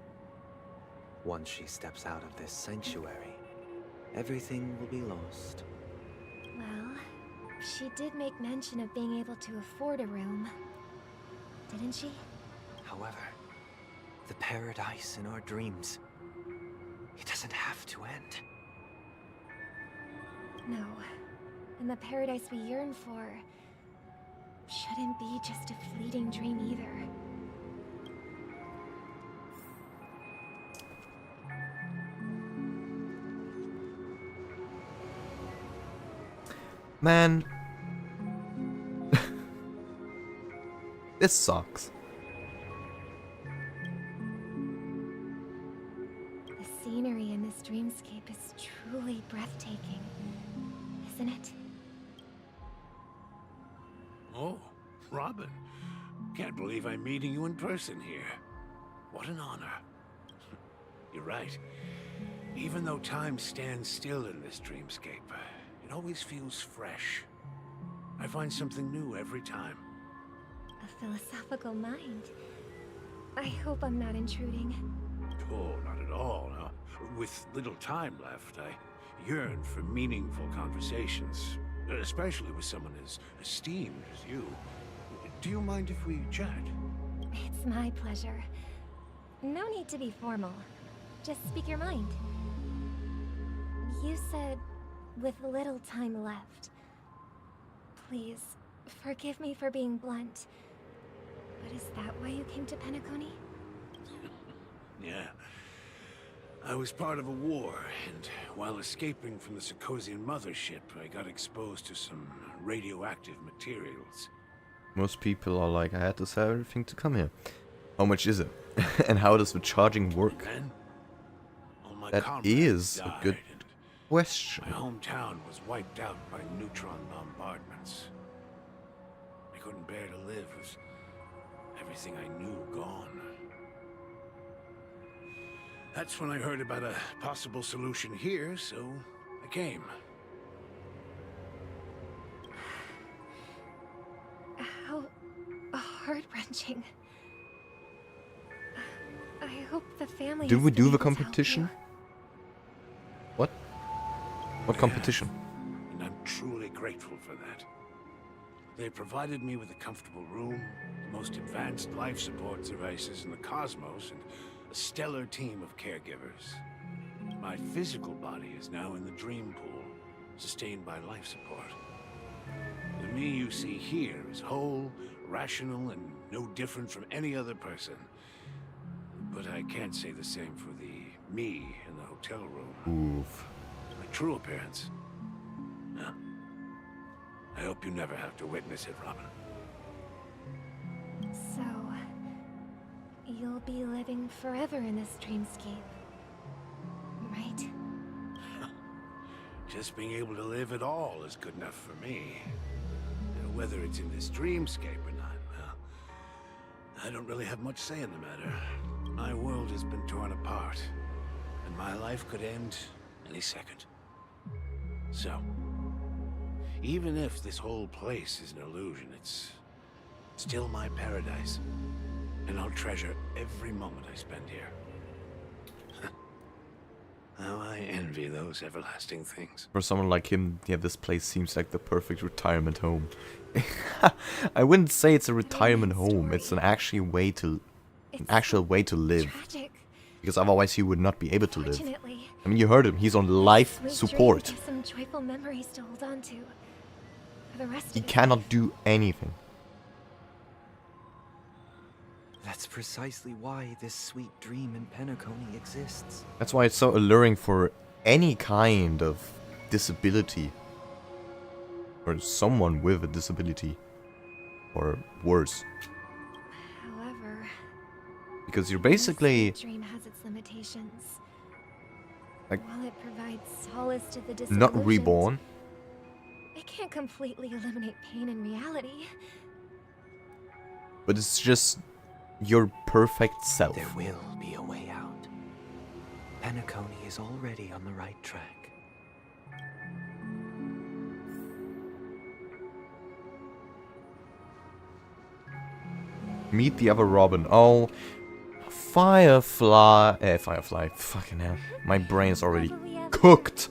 Once she steps out of this sanctuary, everything will be lost. Well, she did make mention of being able to afford a room. Didn't she? However, the paradise in our dreams, it doesn't have to end. No. And the paradise we yearn for shouldn't be just a fleeting dream either. Man. This sucks. The scenery in this dreamscape is truly breathtaking, isn't it? Oh, Robin. Can't believe I'm meeting you in person here. What an honor. You're right. Even though time stands still in this dreamscape, it always feels fresh. I find something new every time. A philosophical mind. I hope I'm not intruding. Oh, not at all. No. With little time left, I yearn for meaningful conversations, especially with someone as esteemed as you. Do you mind if we chat? It's my pleasure. No need to be formal. Just speak your mind. You said, with little time left. Please, forgive me for being blunt. But is that why you came to Penacony? Yeah. I was part of a war, and while escaping from the Sarkosian mothership, I got exposed to some radioactive materials. Most people are like, I had to sell everything to come here. How much is it? And how does the charging work? Then, all my That comrades is a died, good and question. my hometown was wiped out by neutron bombardments. I couldn't bear to live with everything I knew gone. That's when I heard about a possible solution here, so I came. How heart-wrenching. I hope the family Did has we been do the able to help competition? you. What? What competition? And I'm truly grateful for that. They provided me with a comfortable room, the most advanced life support devices in the cosmos, and a stellar team of caregivers. My physical body is now in the dream pool, sustained by life support. The me you see here is whole, rational, and no different from any other person. But I can't say the same for the me in the hotel room. Oof. My true appearance. Huh. I hope you never have to witness it, Robin. So, you'll be living forever in this dreamscape, right? Just being able to live at all is good enough for me. Whether it's in this dreamscape or not, well, I don't really have much say in the matter. My world has been torn apart, and my life could end any second. So, even if this whole place is an illusion, it's still my paradise. And I'll treasure every moment I spend here. How I envy those everlasting things. For someone like him, yeah, this place seems like the perfect retirement home. I wouldn't say it's a retirement home. It's an actual way to live. Tragic. Because otherwise he would not be able to live. Fortunately, I mean, you heard him. He's on life sweet support. dream gives some joyful memories to hold on to. For the rest He of his cannot life. do anything. That's precisely why this sweet dream in Penacony exists. That's why it's so alluring for any kind of disability. Or someone with a disability. Or worse. However, Because you're the basically... sweet dream has its limitations. Like, While it provides solace to the not disillusioned, reborn. it can't completely eliminate pain in reality. But it's just your perfect self. There will be a way out. Penacony is already on the right track. Meet the other Robin. Oh, Firefly. Firefly. Fucking hell. My brain's already cooked.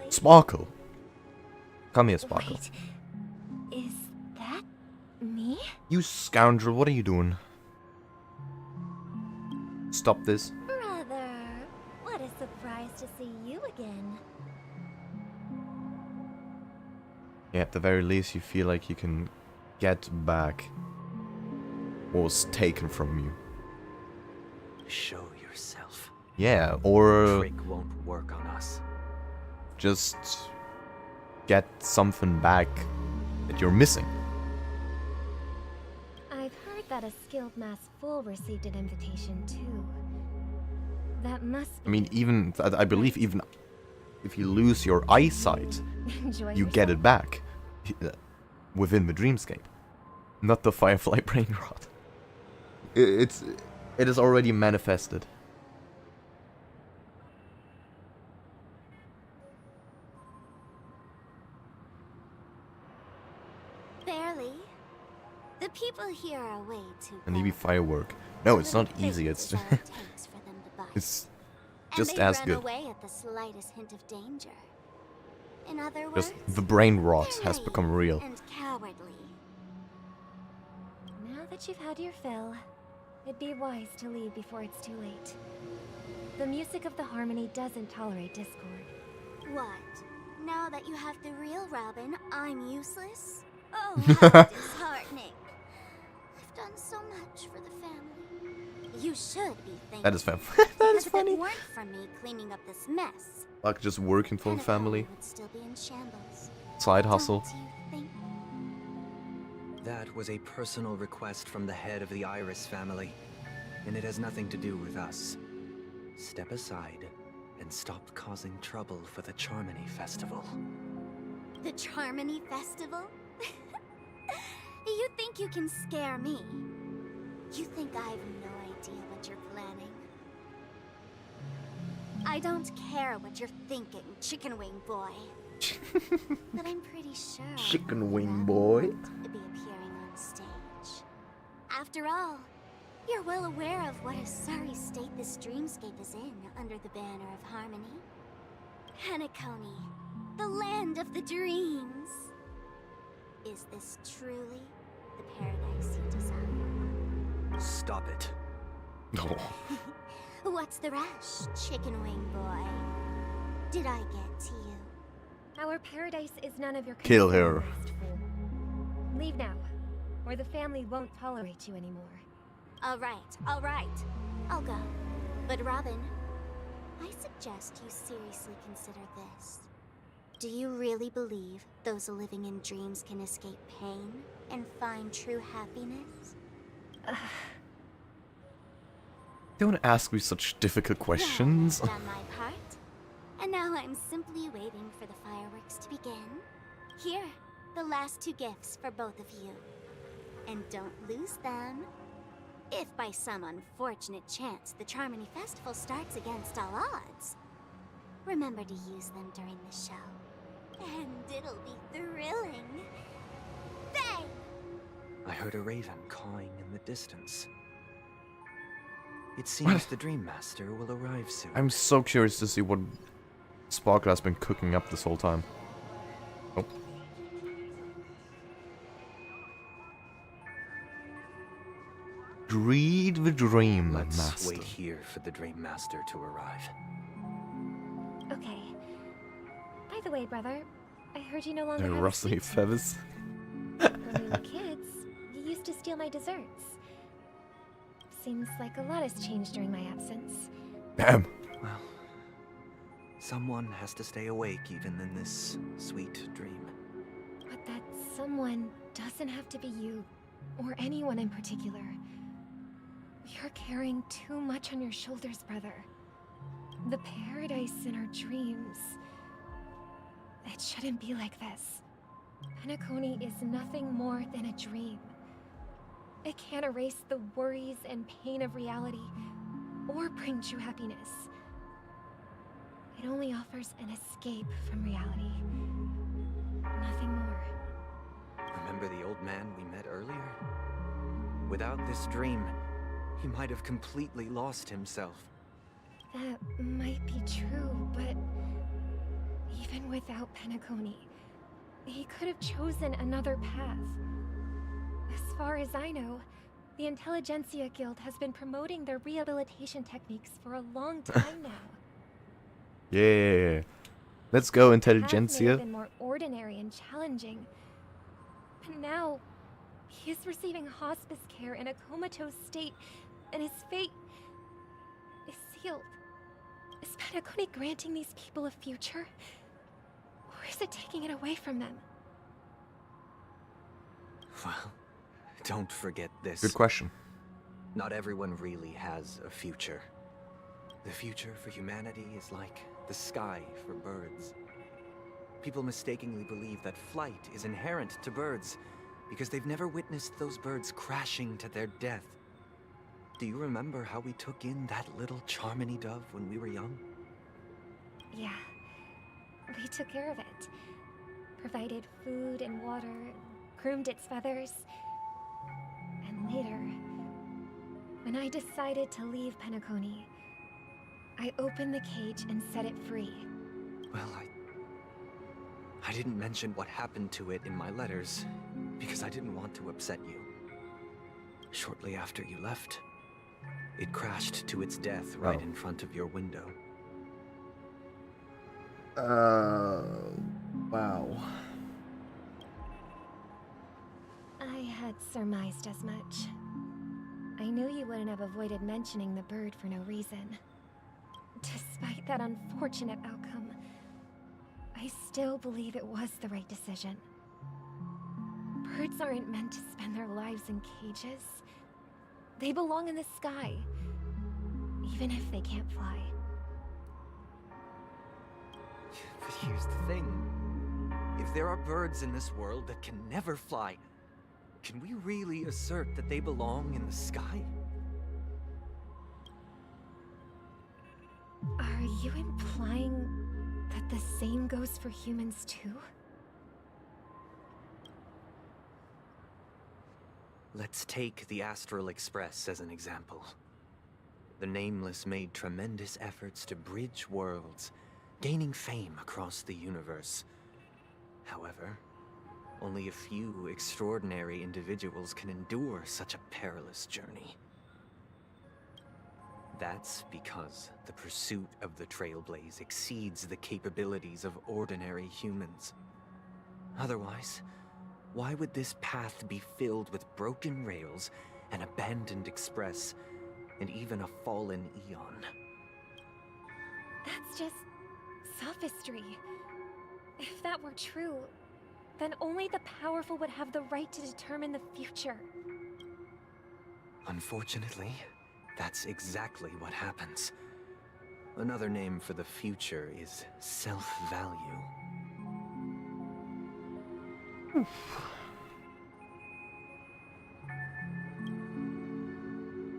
Sparkle. Come here, Sparkle. Is that me? You scoundrel, what are you doing? Stop this. Brother, what a surprise to see you again. Yeah, at the very least, you feel like you can get back what was taken from you. Show yourself. Yeah, or Trick won't work on us. just get something back that you're missing. I've heard that a skilled mass fool received an invitation too. That must I mean, even, I believe even if you lose your eyesight, Enjoy you get it back within the dreamscape. Not the Firefly brain rot. It is already manifested. Barely. The people here are way too And maybe firework. No, it's not easy. It's all it takes for them to bite. it's And just they as run good. away at the slightest hint of danger. In other words, Just the brain rot has become real. and cowardly. Now that you've had your fill, it'd be wise to leave before it's too late. The music of the harmony doesn't tolerate discord. What? Now that you have the real Robin, I'm useless? Oh, how disheartening. I've done so much for the family. You should be thankful. That is fun. Because if it weren't for me cleaning up this mess, Like just working for the family. would still be in shambles. Side hustle. That was a personal request from the head of the Iris family, and it has nothing to do with us. Step aside and stop causing trouble for the Charmony Festival. The Charmony Festival? You think you can scare me? You think I have no idea what you're planning? I don't care what you're thinking, chicken wing boy. But I'm pretty sure Chicken wing boy. to be appearing on stage. After all, you're well aware of what a sorry state this dreamscape is in under the banner of harmony. Penacony, the land of the dreams. Is this truly the paradise you desire? Stop it. No. What's the rush, chicken wing boy? Did I get to you? Our paradise is none of your Kill concern, her. last fool. Leave now, or the family won't tolerate you anymore. All right. I'll go. But Robin, I suggest you seriously consider this. Do you really believe those living in dreams can escape pain and find true happiness? Don't ask me such difficult questions. Well, I've done my part. And now I'm simply waiting for the fireworks to begin. Here, the last two gifts for both of you. And don't lose them. If by some unfortunate chance the Charmony Festival starts against all odds, Remember to use them during the show. And it'll be thrilling. Bang! I heard a raven cawing in the distance. It seems the Dream Master will arrive soon. I'm so curious to see what Sparkle has been cooking up this whole time. Oh. Read the Dream Let's Master. wait here for the Dream Master to arrive. Okay. By the way, brother, I heard you no longer The have a rustling sweet feathers. When we were kids, you used to steal my desserts. Seems like a lot has changed during my absence. Damn. Well, someone has to stay awake even in this sweet dream. But that someone doesn't have to be you, or anyone in particular. You're carrying too much on your shoulders, brother. The paradise in our dreams. It shouldn't be like this. Penacony is nothing more than a dream. It can't erase the worries and pain of reality, or bring true happiness. It only offers an escape from reality. Nothing more. Remember the old man we met earlier? Without this dream, he might have completely lost himself. That might be true, but even without Penacony, he could have chosen another path. As far as I know, the Intelligentsia Guild has been promoting their rehabilitation techniques for a long time now. Yeah. Let's go, The path may Intelligentsia. have been more ordinary and challenging, but now he is receiving hospice care in a comatose state, and his fate is sealed. Is Penacony granting these people a future, or is it taking it away from them? Well, don't forget this. Good question. Not everyone really has a future. The future for humanity is like the sky for birds. People mistakenly believe that flight is inherent to birds because they've never witnessed those birds crashing to their death. Do you remember how we took in that little Charmony dove when we were young? Yeah, we took care of it. Provided food and water, groomed its feathers. And later, when I decided to leave Penacony, I opened the cage and set it free. Well, I didn't mention what happened to it in my letters because I didn't want to upset you. Shortly after you left, it crashed to its death right in front of your window. Wow. I had surmised as much. I knew you wouldn't have avoided mentioning the bird for no reason. Despite that unfortunate outcome, I still believe it was the right decision. Birds aren't meant to spend their lives in cages. They belong in the sky, even if they can't fly. But here's the thing. If there are birds in this world that can never fly, can we really assert that they belong in the sky? Are you implying that the same goes for humans too? Let's take the Astral Express as an example. The Nameless made tremendous efforts to bridge worlds, gaining fame across the universe. However, only a few extraordinary individuals can endure such a perilous journey. That's because the pursuit of the Trailblaze exceeds the capabilities of ordinary humans. Otherwise, why would this path be filled with broken rails, an abandoned express, and even a fallen Eon? That's just sophistry. If that were true, then only the powerful would have the right to determine the future. Unfortunately, that's exactly what happens. Another name for the future is self-value.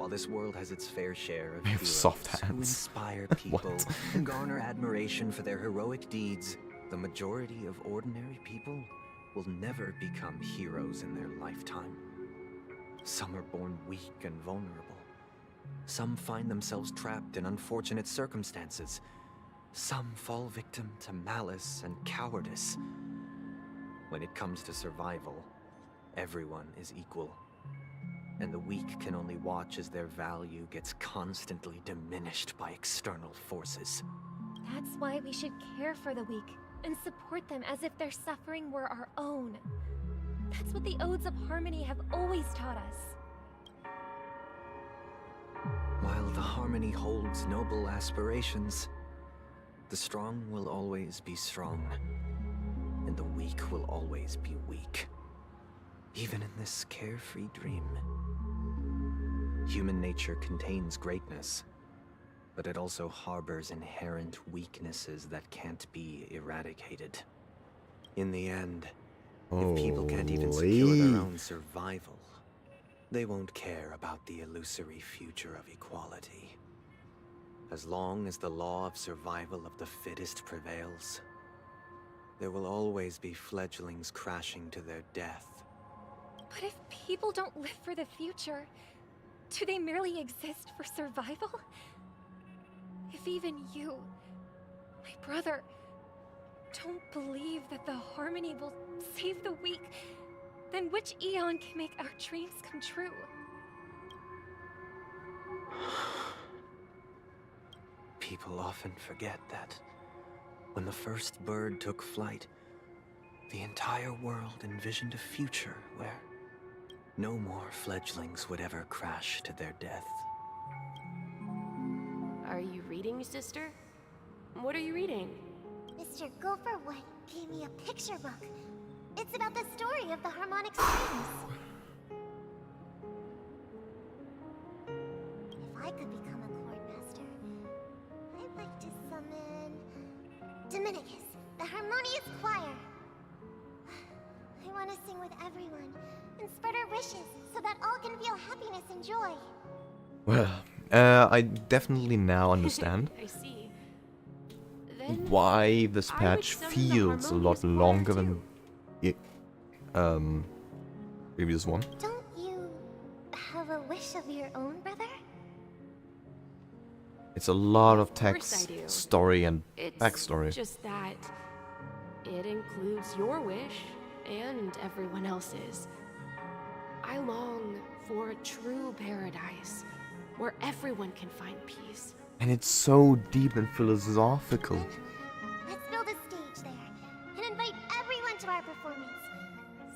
While this world has its fair share of I have heroes soft who hands. inspire What? people and garner admiration for their heroic deeds, the majority of ordinary people will never become heroes in their lifetime. Some are born weak and vulnerable. Some find themselves trapped in unfortunate circumstances. Some fall victim to malice and cowardice. When it comes to survival, everyone is equal. And the weak can only watch as their value gets constantly diminished by external forces. That's why we should care for the weak and support them as if their suffering were our own. That's what the Odes of Harmony have always taught us. While the Harmony holds noble aspirations, the strong will always be strong, and the weak will always be weak. Even in this carefree dream. Human nature contains greatness, but it also harbors inherent weaknesses that can't be eradicated. In the end, if people can't even secure their own survival, they won't care about the illusory future of equality. As long as the law of survival of the fittest prevails, there will always be fledglings crashing to their death. But if people don't live for the future, do they merely exist for survival? If even you, my brother, don't believe that the Harmony will save the weak, then which eon can make our dreams come true? People often forget that when the first bird took flight, the entire world envisioned a future where no more fledglings would ever crash to their death. Are you reading, sister? What are you reading? Mr. Gopherwood gave me a picture book. It's about the story of the harmonic strings. If I could become a chord master, I'd like to summon Dominicus, the harmonious choir. I want to sing with everyone and spread our wishes so that all can feel happiness and joy. Well, I definitely now understand I see. Then why this I would patch summon the feels a lot harmonious choir longer too. than previous one. Don't you have a wish of your own, brother? It's a lot of Of course I text, do. story, and It's backstory. just that it includes your wish and everyone else's. I long for a true paradise where everyone can find peace. And it's so deep and philosophical. Let's build a stage there and invite everyone to our performance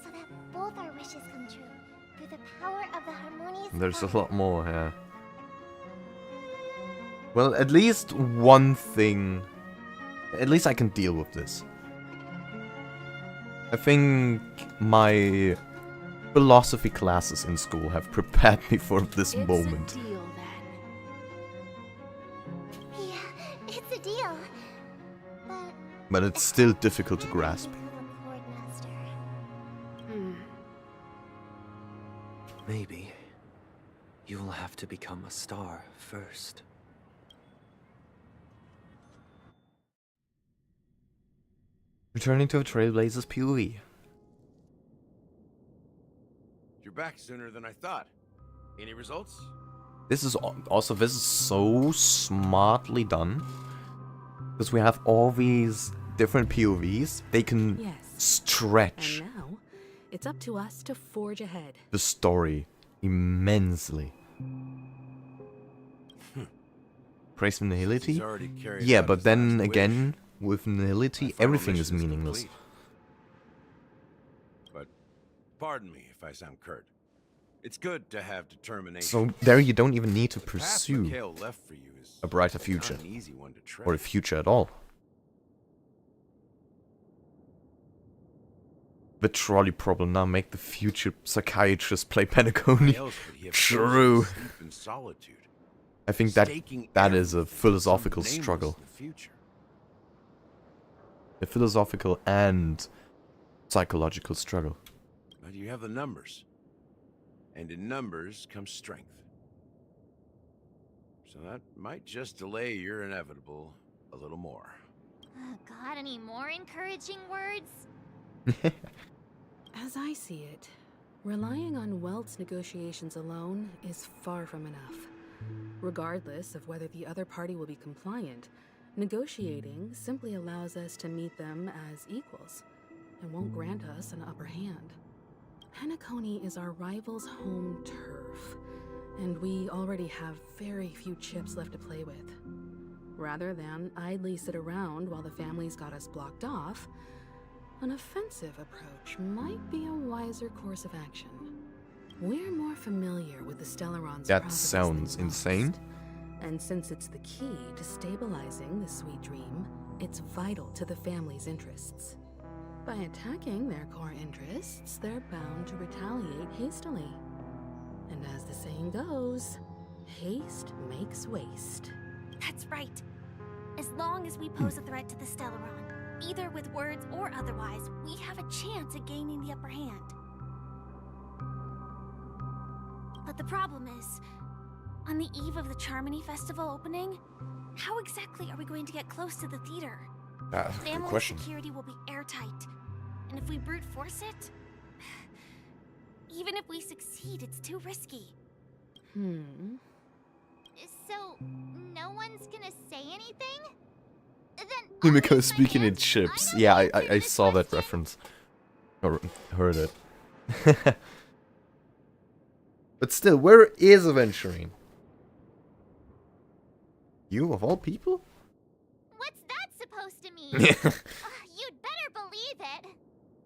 so that both our wishes come true through the power of the harmonious There's a choir. lot more here. Well, at least one thing. At least I can deal with this. I think my philosophy classes in school have prepared me for this It's moment. a deal then. Yeah, it's a deal. But But it's still difficult to grasp. Maybe you will have to become a star first. Returning to a Trailblazers POV. You're back sooner than I thought. Any results? This is also this is so smartly done. Because we have all these different POVs. They can Yes. stretch And now, it's up to us to forge ahead. the story immensely. Praise for nihility? He's already carried Yeah, out but his then last again, with nihility, My final everything is mission is meaningless. complete. But pardon me if I sound curt. It's good to have determination. So there you don't even need to The path pursue Mikhail left for you is a brighter not future. an easy one to tread. Or a future at all. The trolley problem now make the future psychiatrist play Penacony. Why else would he have True. chosen to sleep in solitude? I think that Staking that is a everything on philosophical something nameless struggle. in the future. A philosophical and psychological struggle. But you have the numbers. And in numbers comes strength. So that might just delay your inevitable a little more. Got any more encouraging words? As I see it, relying on Welt's negotiations alone is far from enough. Regardless of whether the other party will be compliant, negotiating simply allows us to meet them as equals and won't grant us an upper hand. Penacony is our rival's home turf, and we already have very few chips left to play with. Rather than idly sit around while the family's got us blocked off, an offensive approach might be a wiser course of action. We're more familiar with the Stellaron's That properties sounds than insane. most. And since it's the key to stabilizing the sweet dream, it's vital to the family's interests. By attacking their core interests, they're bound to retaliate hastily. And as the saying goes, haste makes waste. That's right. As long as we pose a threat to the Stellaron, either with words or otherwise, we have a chance at gaining the upper hand. But the problem is, on the eve of the Charmony Festival opening, how exactly are we going to get close to the theater? Good Family question. security will be airtight, and if we brute force it, even if we succeed, it's too risky. So, no one's gonna say anything? Then Himiko speaking in chips. Yeah, I saw that reference. Or heard it. But still, where is Aventurine? You of all people? what's that supposed to mean? You'd better believe it.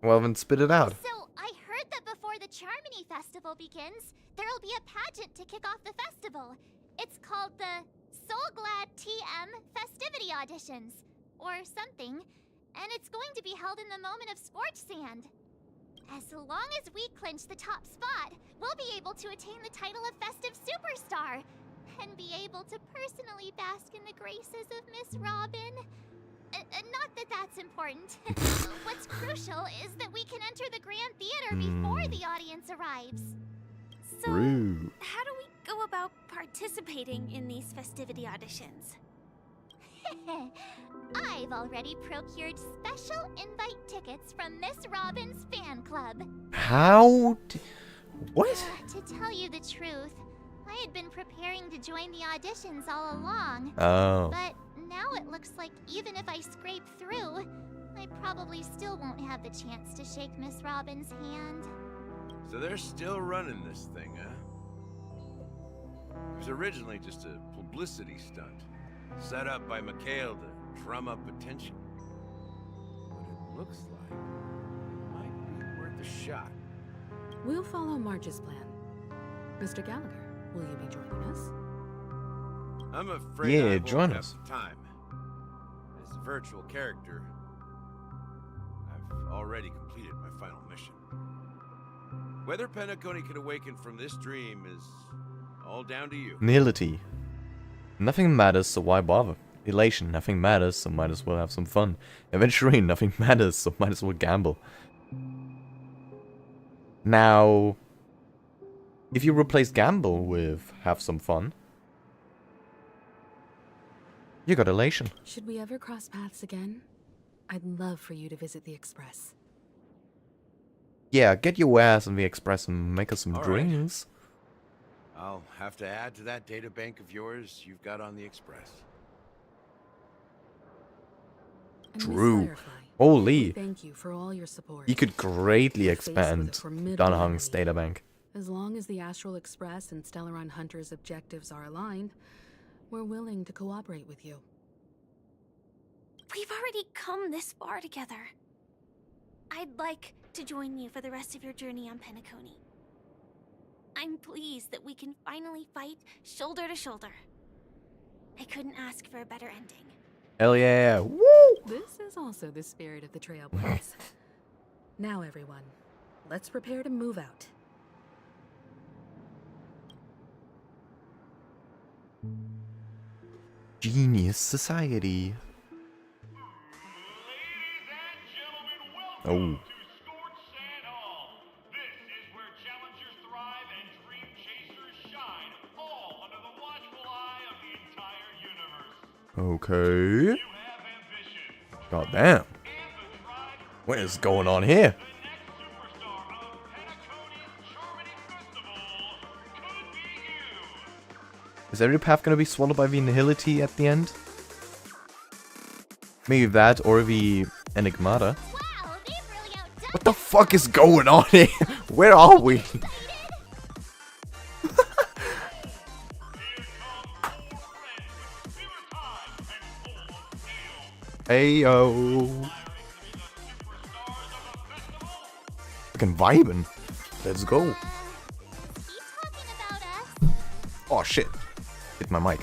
Well, then spit it out. So, I heard that before the Charmony Festival begins, there'll be a pageant to kick off the festival. It's called the Soul Glad TM Festivity Auditions, or something, and it's going to be held in the moment of Scorch Sand. As long as we clinch the top spot, we'll be able to attain the title of Festive Superstar, and be able to personally bask in the graces of Miss Robin. Not that that's important. What's crucial is that we can enter the Grand Theater before the audience arrives. So, True. how do we go about participating in these festivity auditions? I've already procured special invite tickets from Miss Robin's fan club. How? What? To tell you the truth, I had been preparing to join the auditions all along. Oh. But now it looks like even if I scrape through, I probably still won't have the chance to shake Miss Robin's hand. So they're still running this thing, huh? It was originally just a publicity stunt, set up by Mikhail to drum up attention. But it looks like it might be worth a shot. We'll follow Marge's plan. Mr. Gallagher, will you be joining us? I'm afraid Yeah, I won't join have us. the time. As a virtual character, I've already completed my final mission. Whether Penacony can awaken from this dream is all down to you. Nihility. Nothing matters, so why bother? Elation. Nothing matters, so might as well have some fun. Aventurine. Nothing matters, so might as well gamble. Now, if you replace gamble with have some fun, you got elation. Should we ever cross paths again? I'd love for you to visit the Express. Yeah, get your ass in the Express and make us some All right. drinks. I'll have to add to that data bank of yours you've got on the Express. And Miss True. Firefly, Holy. thank you for all your support. You could greatly You're faced with a expand formidable Danahang's enemy. databank. As long as the Astral Express and Stellaron Hunter's objectives are aligned, we're willing to cooperate with you. We've already come this far together. I'd like to join you for the rest of your journey on Penacony. I'm pleased that we can finally fight shoulder to shoulder. I couldn't ask for a better ending. Hell yeah. Woo! This is also the spirit of the Trailblaze. Now, everyone, let's prepare to move out. Genius Society. Oh. Okay. God damn. What is going on here? Is every path gonna be swallowed by the nihility at the end? Maybe that, or the enigmata. What the fuck is going on here? Where are we? Heyo. Fucking vibing. Let's go. Oh shit. Hit my mic.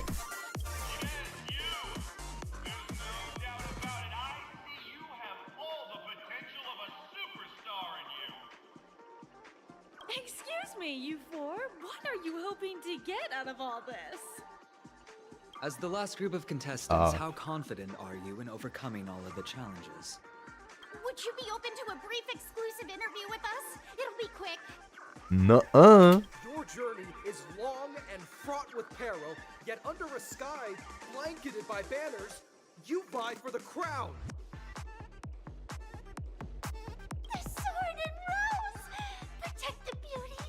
Excuse me, you four. What are you hoping to get out of all this? As the last group of contestants, how confident are you in overcoming all of the challenges? Would you be open to a brief exclusive interview with us? It'll be quick. Nuh-uh. Your journey is long and fraught with peril, yet under a sky blanketed by banners, you vie for the crown. The sword and rose! Protect the beauty!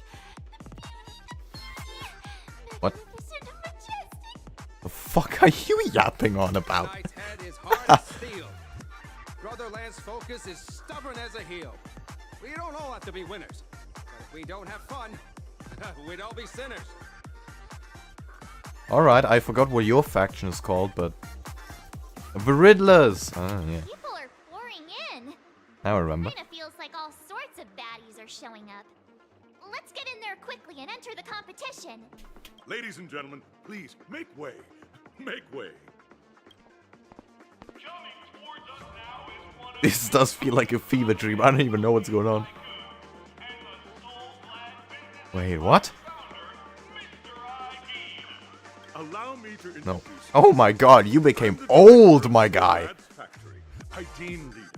The beauty! The beauty! What? Magnificent and majestic! The fuck are you yapping on about? Knight's head is hard as steel. Brotherland's focus is stubborn as a heel. We don't all have to be winners. But if we don't have fun, we'd all be sinners. Alright, I forgot what your faction is called, but... The Riddlers! Ah, yeah. People are pouring in. Now I remember. Kinda feels like all sorts of baddies are showing up. Let's get in there quickly and enter the competition. Ladies and gentlemen, please make way. Make way. This does feel like a fever dream. I don't even know what's going on. Wait, what? Allow me to introduce No. Oh my god, you became old, my guy. Hygiene leader.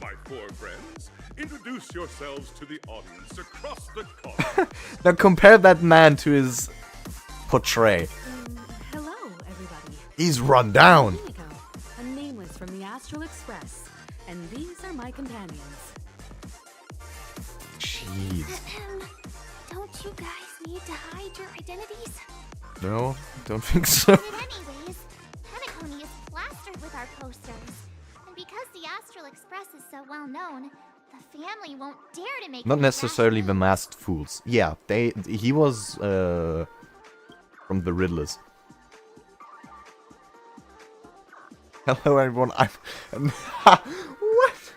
My four friends, introduce yourselves to the audience across the continent. Now compare that man to his portray. Hello, everybody. He's run down. A nameless from the Astral Express, and these are my companions. Jeez. Don't you guys need to hide your identities? No, don't think so. But anyways, Penacony is plastered with our posters. And because the Astral Express is so well known, the family won't dare to make Not any necessarily the masked fools. Yeah, he was from the Riddlers. Hello everyone, I'm what?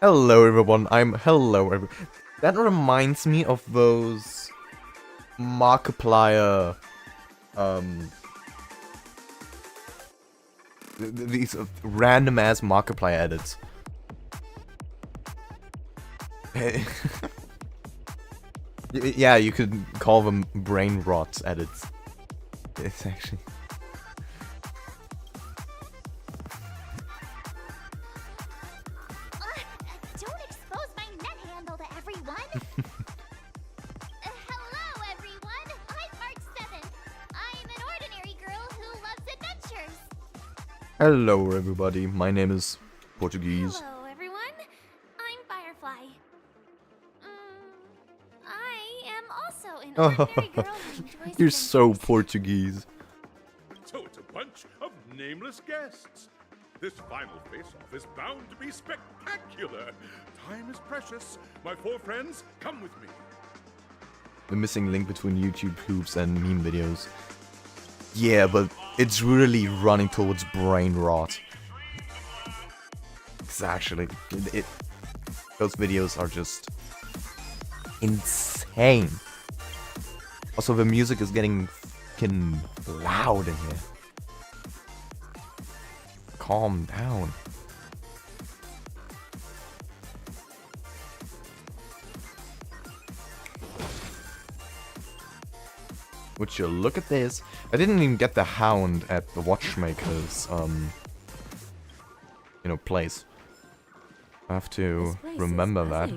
Hello everyone, hello everyone. That reminds me of those Markiplier these random ass Markiplier edits. Yeah, you could call them brain rot edits. It's actually... Don't expose my net handle to everyone! Hello, everyone! I'm March 7th. I'm an ordinary girl who loves adventures. Hello everybody, my name is Portuguese. Hello, everyone. I'm Firefly. I am also an ordinary girl who enjoys You're so Portuguese. So it's a bunch of nameless guests. This final face-off is bound to be spectacular. Time is precious. My four friends, come with me. The missing link between YouTube hoops and meme videos. Yeah, but it's really running towards brain rot. It's actually... those videos are just... insane. Also, the music is getting fucking loud in here. Calm down. Would you look at this? I didn't even get the hound at the watchmaker's, place. I have to remember that.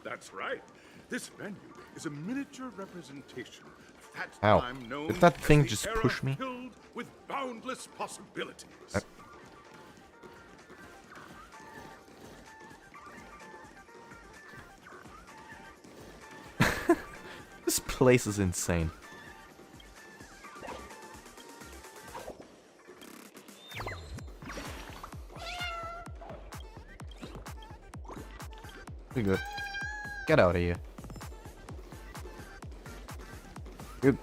That's right. This venue is a miniature representation of At Ow. time known Did that as thing the just era push me? filled with boundless possibilities. This place is insane. Pretty good. Get out of here. Dude,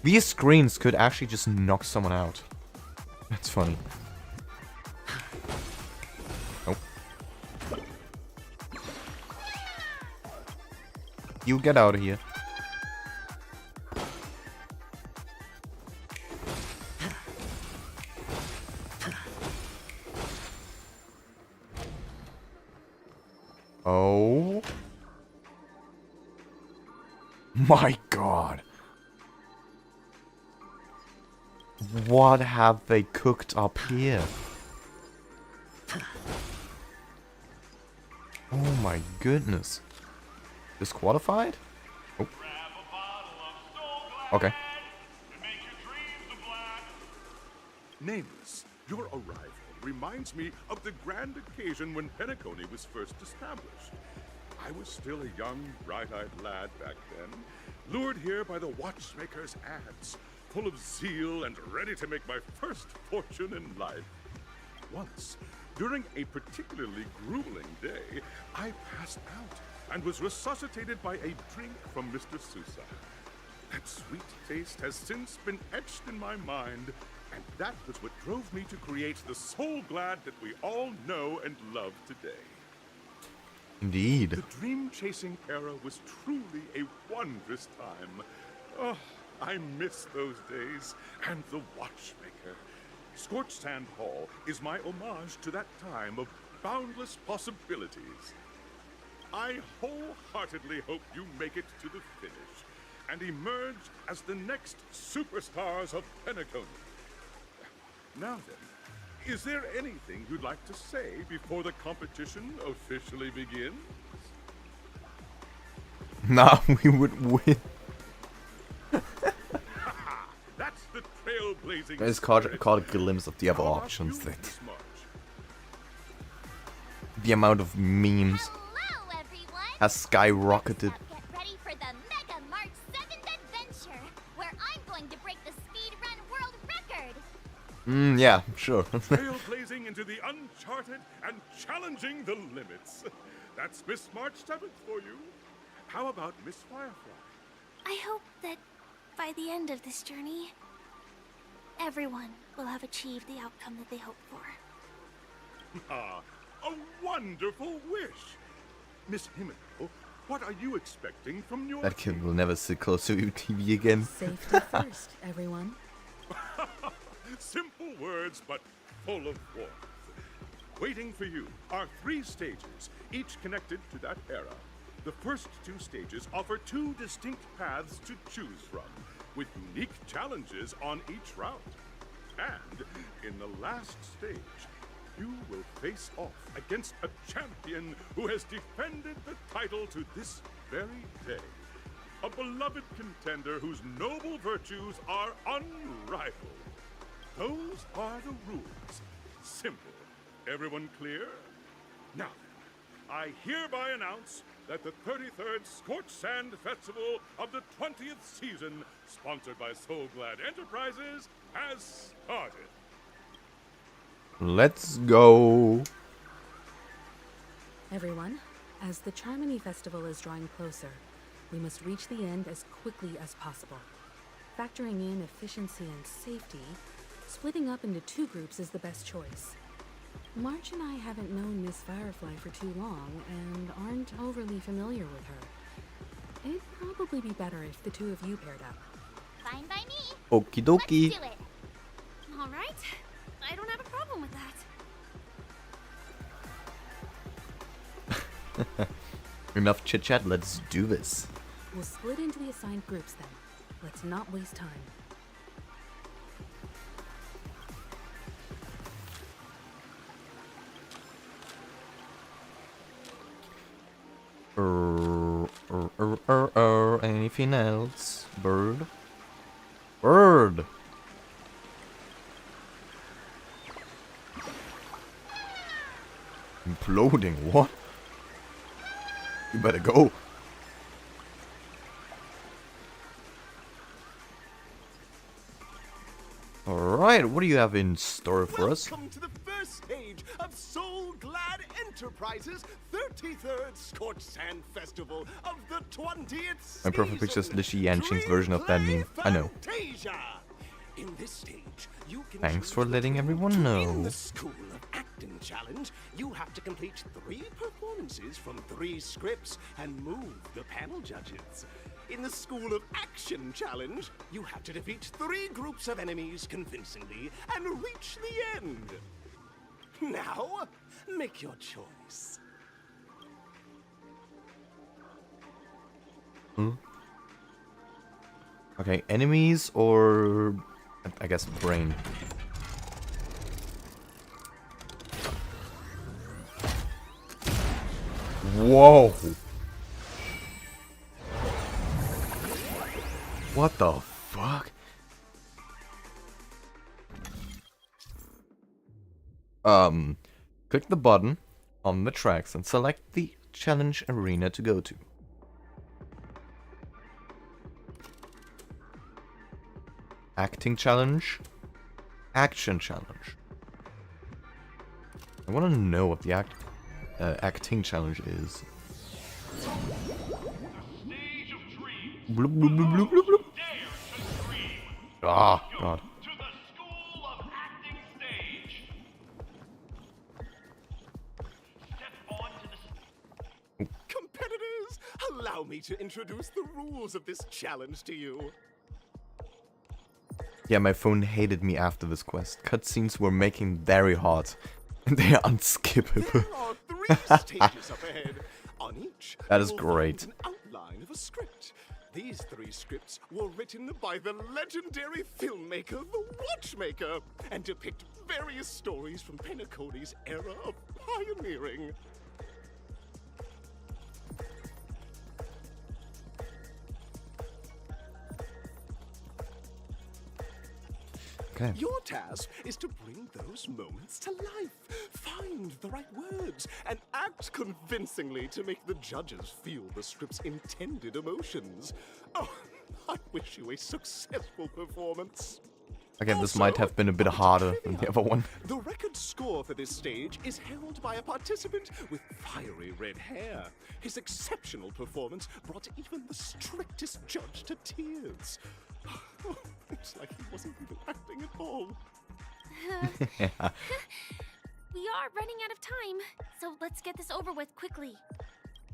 these screens could actually just knock someone out. That's funny. Nope. You get out of here. Oh my god. What have they cooked up here? Oh my goodness. Disqualified? Oh. Okay. Nameless, your arrival reminds me of the grand occasion when Penacony was first established. I was still a young, bright-eyed lad back then, lured here by the watchmaker's ads, full of zeal and ready to make my first fortune in life. Once, during a particularly grueling day, I passed out and was resuscitated by a drink from Mr. Sousa. That sweet taste has since been etched in my mind, and that was what drove me to create the Soul Glad that we all know and love today. Indeed. The dream-chasing era was truly a wondrous time. Oh, I miss those days, and the watchmaker. Scorched Sand Hall is my homage to that time of boundless possibilities. I wholeheartedly hope you make it to the finish and emerge as the next superstars of Penacony. Now then, is there anything you'd like to say before the competition officially begins? Nah, we would win. That's the trailblazing. It's caught a glimpse of the other options that the amount of memes has skyrocketed. Get ready for the Mega March 7th adventure, where I'm going to break the speedrun world record. Yeah, sure. Trailblazing into the uncharted and challenging the limits. That's Miss March 7th for you. How about Miss Firefly? I hope that by the end of this journey, everyone will have achieved the outcome that they hoped for. Ah, a wonderful wish. Miss Himiko, what are you expecting from your That kid will never sit close to your TV again. Safety first, everyone. Simple words, but full of warmth. Waiting for you are 3 stages, each connected to that era. The first 2 stages offer 2 distinct paths to choose from, with unique challenges on each route. And in the last stage, you will face off against a champion who has defended the title to this very day. A beloved contender whose noble virtues are unrivaled. Those are the rules. Simple. Everyone clear? Now then, I hereby announce that the 33rd Scorched Sand Festival of the 20th season, sponsored by Soul Glad Enterprises, has started. Let's go. Everyone, as the Charmony Festival is drawing closer, we must reach the end as quickly as possible. Factoring in efficiency and safety, splitting up into 2 groups is the best choice. March and I haven't known Miss Firefly for too long and aren't overly familiar with her. It'd probably be better if the 2 of you paired up. Fine by me. Okie dokie. Let's do it. All right. I don't have a problem with that. Enough chit chat, let's do this. We'll split into the assigned groups then. Let's not waste time. Anything else, bird? bird. Imploding, what? You better go. Alright, what do you have in store for us? Welcome to the first stage of Soul Glad Enterprises' 33rd Scorched Sand Festival of the 20th My profile picture is literally Yanqing's version of that meme. I know. Fantasia. In this stage, you can Thanks for letting everyone know. In the School of Acting Challenge, you have to complete 3 performances from 3 scripts and move the panel judges. In the School of Action Challenge, you have to defeat 3 groups of enemies convincingly and reach the end. Now, make your choice. Okay, enemies or I guess brain. Whoa. What the fuck? Click the button on the tracks and select the challenge arena to go to. Acting challenge, action challenge. I want to know what the acting challenge is. Bloop, bloop, bloop, bloop, bloop, bloop. Ah, God. Competitors, allow me to introduce the rules of this challenge to you. Yeah, my phone hated me after this quest. Cutscenes were making very hard. And they are unskippable. There are 3 stages up ahead. On each, That is you'll great. find an outline of a script. These 3 scripts were written by the legendary filmmaker, The Watchmaker, and depict various stories from Penacony's era of pioneering. Okay. Your task is to bring those moments to life, find the right words, and act convincingly to make the judges feel the script's intended emotions. Oh, I wish you a successful performance. Again, this might have been a bit harder than the other one. The record score for this stage is held by a participant with fiery red hair. His exceptional performance brought even the strictest judge to tears. It's like he wasn't even acting at all. We are running out of time, so let's get this over with quickly.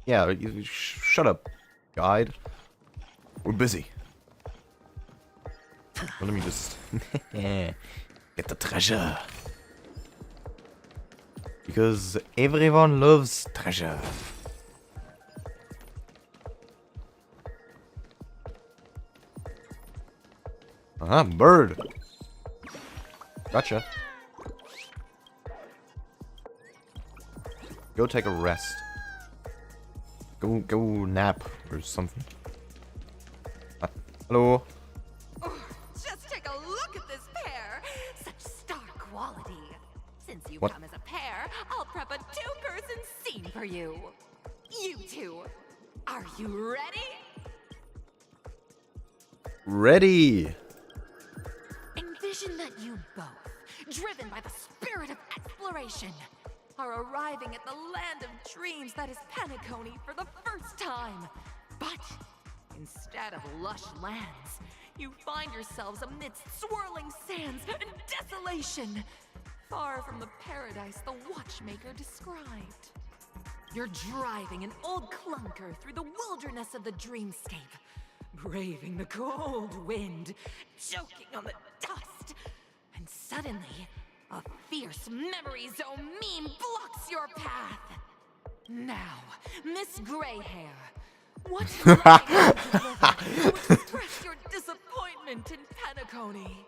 Yeah, you shut up, guide. We're busy. Well, let me just get the treasure. Because everyone loves treasure. Bird. Gotcha. Go take a rest. Go nap or something. Hello. Just take a look at this pair. Such star quality. Since you've What? come as a pair, I'll prep a 2-person scene for you. You 2, are you ready? Ready. Envision that you both, driven by the spirit of exploration, are arriving at the land of dreams that is Penacony for the first time. But instead of lush lands, you find yourselves amidst swirling sands and desolation, far from the paradise the Watchmaker described. You're driving an old clunker through the wilderness of the dreamscape, braving the cold wind, choking on the dust, and suddenly, a fierce memory zone meme blocks your path. Now, Miss Greyhair, what line would you deliver to express your disappointment in Penacony?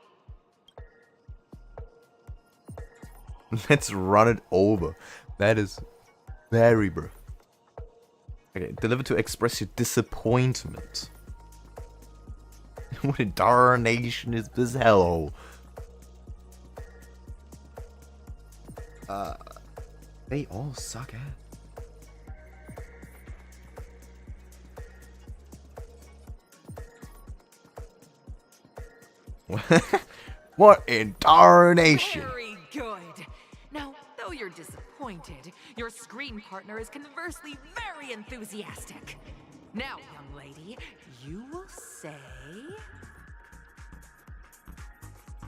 Let's run it over. That is very bro. Okay, deliver to express your disappointment. What in darnation is this hell? They all suck ass. What in darnation? Very good. Now, though you're disappointed, your screen partner is conversely very enthusiastic. Now, young lady, you will say...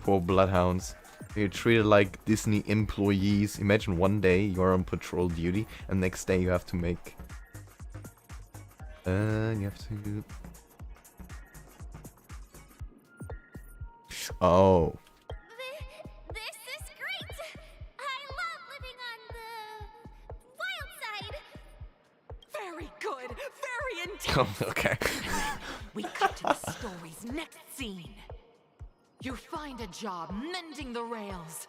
Poor bloodhounds. You're treated like Disney employees. Imagine one day you're on patrol duty, and next day you have to make... you have to... Oh. This is great! I love living on the wild side! Very good, very intense. Okay. We cut to the story's next scene. You find a job mending the rails,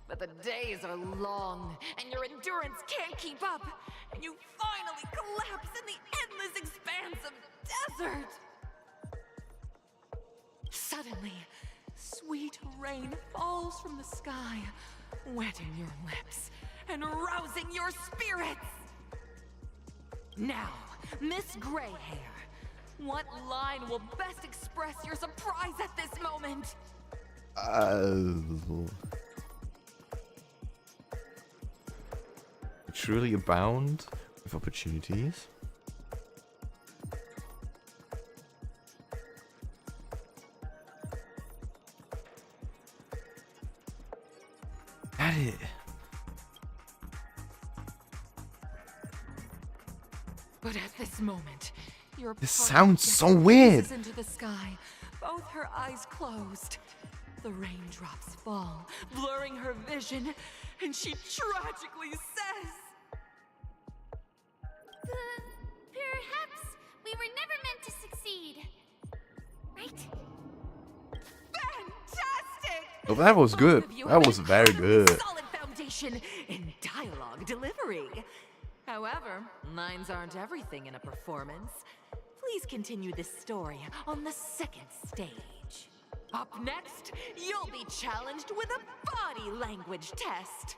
but the days are long and your endurance can't keep up, and you finally collapse in the endless expanse of desert. Suddenly, sweet rain falls from the sky, wetting your lips and rousing your spirits. Now, Miss Greyhair, what line will best express your surprise at this moment? Truly abound with opportunities. That is. But at this moment, your This partner sounds just so weird. gazes into the sky, both her eyes closed. The raindrops fall, blurring her vision, and she tragically says, Perhaps we were never meant to succeed. Right? Fantastic! Oh, that was good. That was very good. Solid foundation in dialogue delivery. However, lines aren't everything in a performance. Please continue this story on the second stage. Up next, you'll be challenged with a body language test.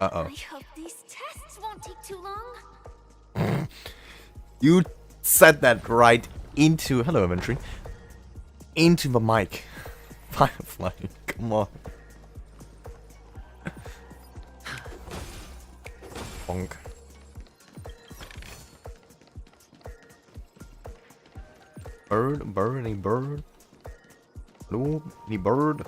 Uh-oh. I hope these tests won't take too long. You said that right into... Hello, inventory. Into the mic. Firefly, come on. Bonk. Bird, any bird? Hello, any bird?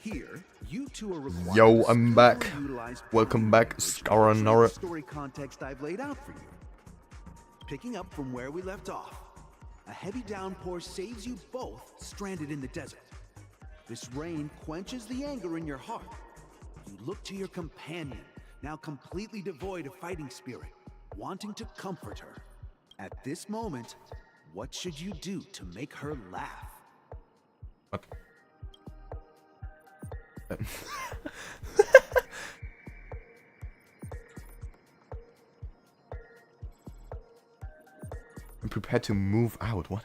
Here, you two are required Yo, to I'm back. skillfully utilize Welcome back, Scaranara. story context I've laid out for you. Picking up from where we left off, a heavy downpour saves you both stranded in the desert. This rain quenches the anger in your heart. You look to your companion, now completely devoid of fighting spirit, wanting to comfort her. At this moment, what should you do to make her laugh? What? I'm prepared to move out. What?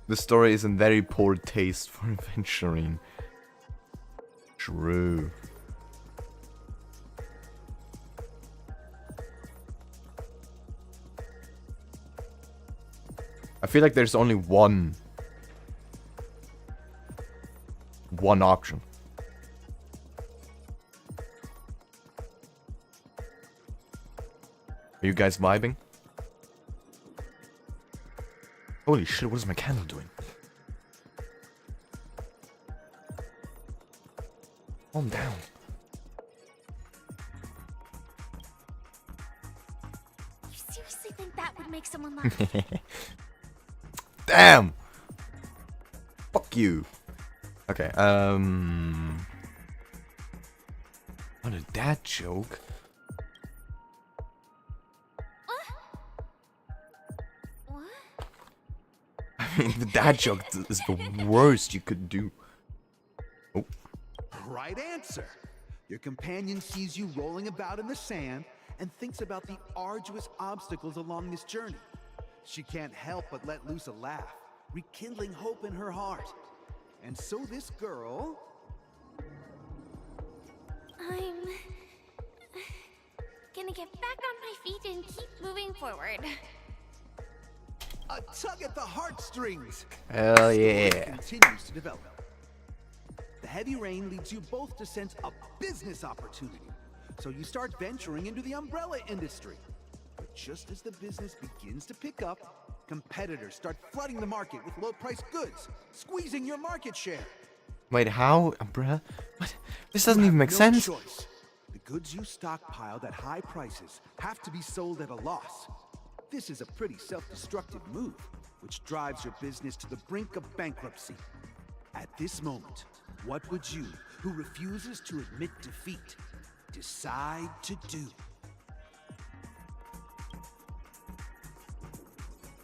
The story is in very poor taste for adventuring. True. I feel like there's only one option. Are you guys vibing? Holy shit, what is my candle doing? Calm down. You seriously think that would make someone laugh? Damn! Fuck you. Okay, What a dad joke. What? I mean, the dad joke is the worst you could do. Oh. Right answer. Your companion sees you rolling about in the sand and thinks about the arduous obstacles along this journey. She can't help but let loose a laugh, rekindling hope in her heart. And so this girl... I'm gonna get back on my feet and keep moving forward. A tug at the heartstrings. Hell yeah. Continues to develop. The heavy rain leads you both to sense a business opportunity. So you start venturing into the umbrella industry. But just as the business begins to pick up, competitors start flooding the market with low-priced goods, squeezing your market share. Wait, how, bruh? What? This doesn't even make sense. Choice. The goods you stockpiled at high prices have to be sold at a loss. This is a pretty self-destructive move, which drives your business to the brink of bankruptcy. At this moment, what would you, who refuses to admit defeat, decide to do?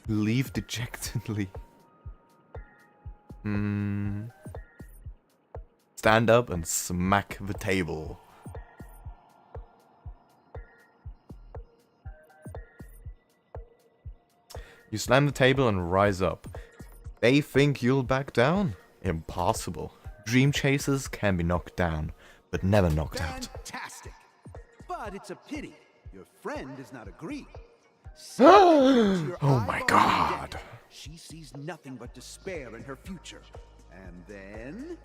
Leave dejectedly. Stand up and smack the table. You slam the table and rise up. They think you'll back down? Impossible. Dream chasers can be knocked down, but never knocked out. Fantastic! But it's a pity your friend does not agree. Oh my god. She sees nothing but despair in her future. And then...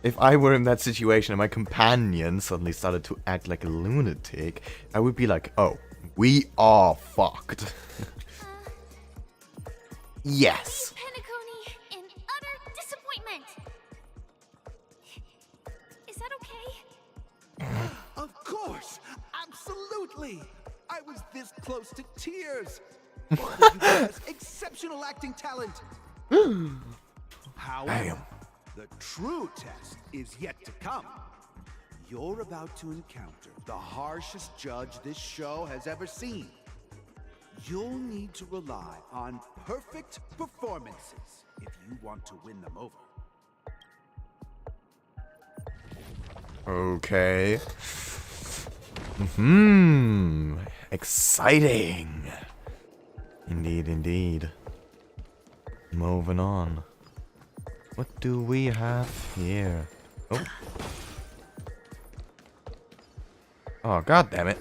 If I were in that situation and my companion suddenly started to act like a lunatic, I would be like, oh, we are fucked. Yes. Penacony in utter disappointment. Is that okay? Of course! Absolutely! I was this close to tears! Both of you possess exceptional acting talent! However, the true test is yet to come. You're about to encounter the harshest judge this show has ever seen. You'll need to rely on perfect performances if you want to win them over. Okay. Exciting. Indeed, indeed. Moving on. What do we have here? Oh. Oh, god damn it.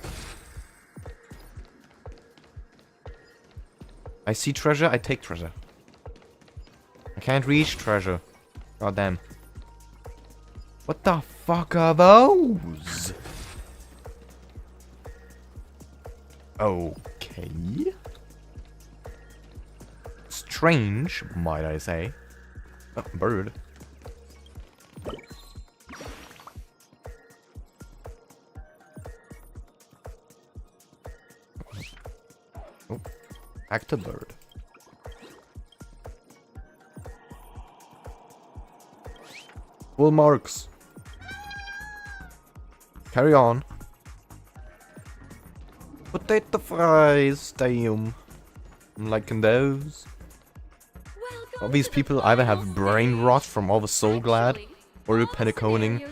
I see treasure, I take treasure. I can't reach treasure. God damn. What the fuck are those? Okay. Strange, might I say. Oh, bird. Oh, back to bird. Full marks. Carry on. Potato fries, damn. I'm liking those. All these people either have brain rot from all the soul glad, or are peniconing.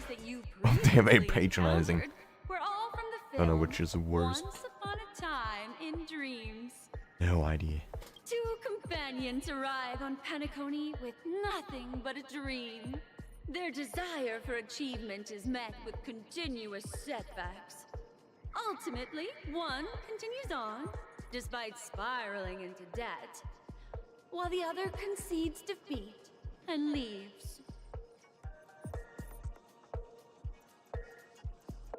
Oh, they're very patronizing. I don't know which is worse. Once upon a time in dreams. No idea. Two companions arrive on Penacony with nothing but a dream. Their desire for achievement is met with continuous setbacks. Ultimately, one continues on, despite spiraling into debt, while the other concedes defeat and leaves.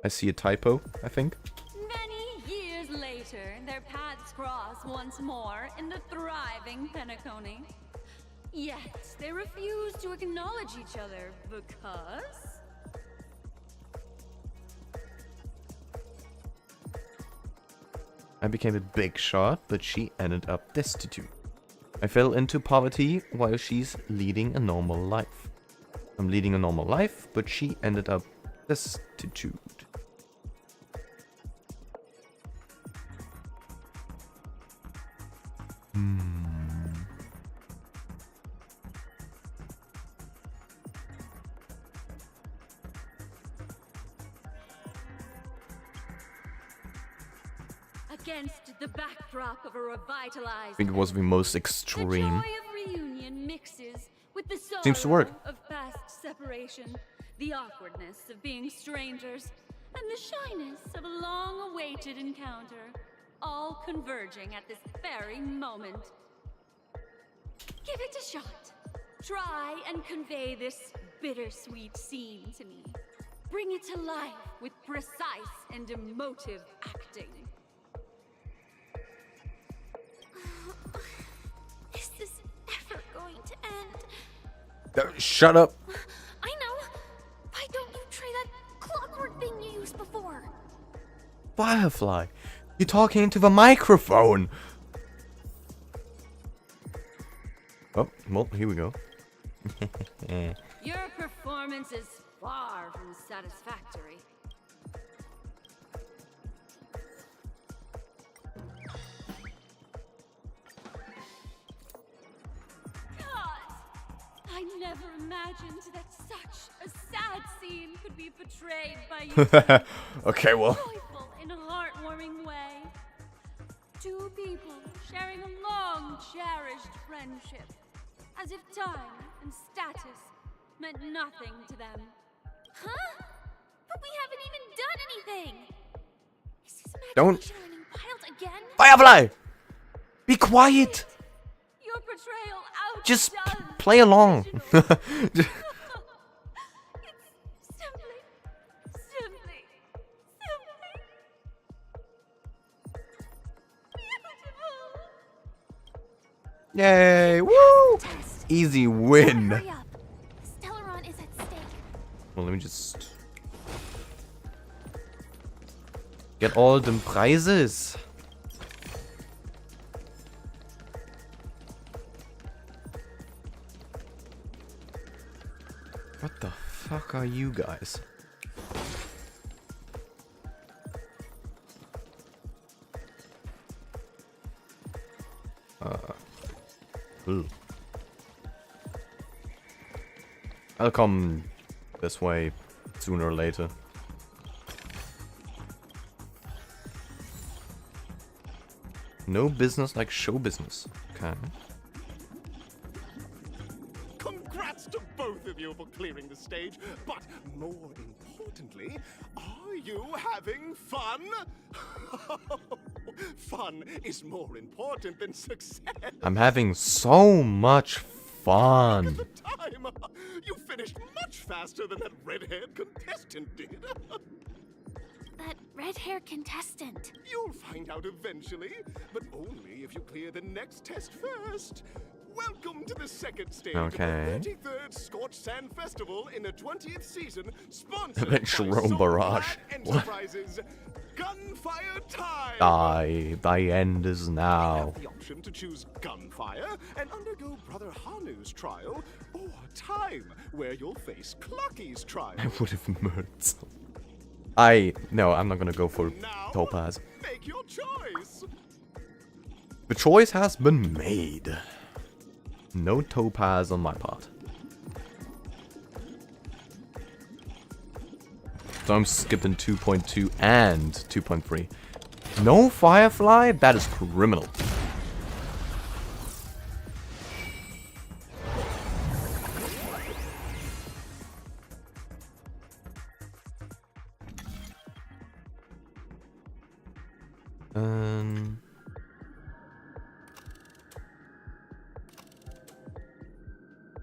I see a typo, I think. Many years later, their paths cross once more in the thriving Penacony. Yet, they refuse to acknowledge each other because... I became a big shot, but she ended up destitute. I fell into poverty while she's leading a normal life. I'm leading a normal life, but she ended up destitute. Against the backdrop of a revitalized, I think it was the most the extreme. joy of reunion mixes with the sorrow Seems to work. of past separation, the awkwardness of being strangers, and the shyness of a long-awaited encounter, all converging at this very moment. Give it a shot. Try and convey this bittersweet scene to me. Bring it to life with precise and emotive acting. Is this ever going to end? Shut up. I know. Why don't you try that clockwork thing you used before? Firefly, you're talking into the microphone. Oh, well, here we go. Your performance is far from satisfactory. I never imagined that such a sad scene could be portrayed by you. Okay, well. Joyful in a heartwarming way. Two people sharing a long cherished friendship, as if time and status meant nothing to them. Huh? But we haven't even done anything. Is this Don't. imagination running wild again? Firefly! Be quiet! Your portrayal Just outdoes play along. simply beautiful. Yay! Woo! Easy win. Hurry up. Stellaron is at stake. Well, let me just get all them prizes. What the fuck are you guys? Ooh. I'll come this way sooner or later. No business like show business. Okay. Congrats to both of you for clearing the stage, but more importantly, are you having fun? Fun is more important than success. I'm having so much fun. Time! You finished much faster than that red-haired contestant did. That red-haired contestant. You'll find out eventually, but only if you clear the next test first. Welcome to the second stage Okay. of the 33rd Scorched Sand Festival in the 20th season, sponsored Then by Jerome Barrage. Soulblad What? Enterprises. Gunfire time! Die. Thy end is now. The option to choose gunfire and undergo Brother Hanu's trial, or time, where you'll face Clucky's trial. I would have murdered someone. No, I'm not gonna go for Topaz. Make your choice. The choice has been made. No Topaz on my part. So I'm skipping 2.2 and 2.3. No Firefly? That is criminal.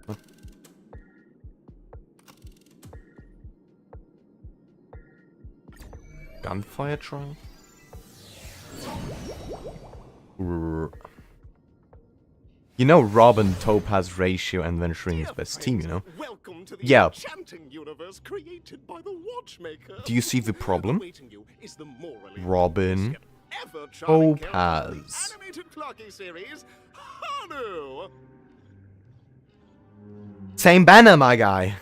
What? Gunfire trial? You know Robin, Topaz, Ratio, and Venturing's best team, you know? Welcome to the Yeah. enchanting universe created by the Watchmaker. Do you see the problem? Awaiting you is the morally Robin, ever charming character of the Topaz. animated Clocky series, Hanu. Same banner, my guy.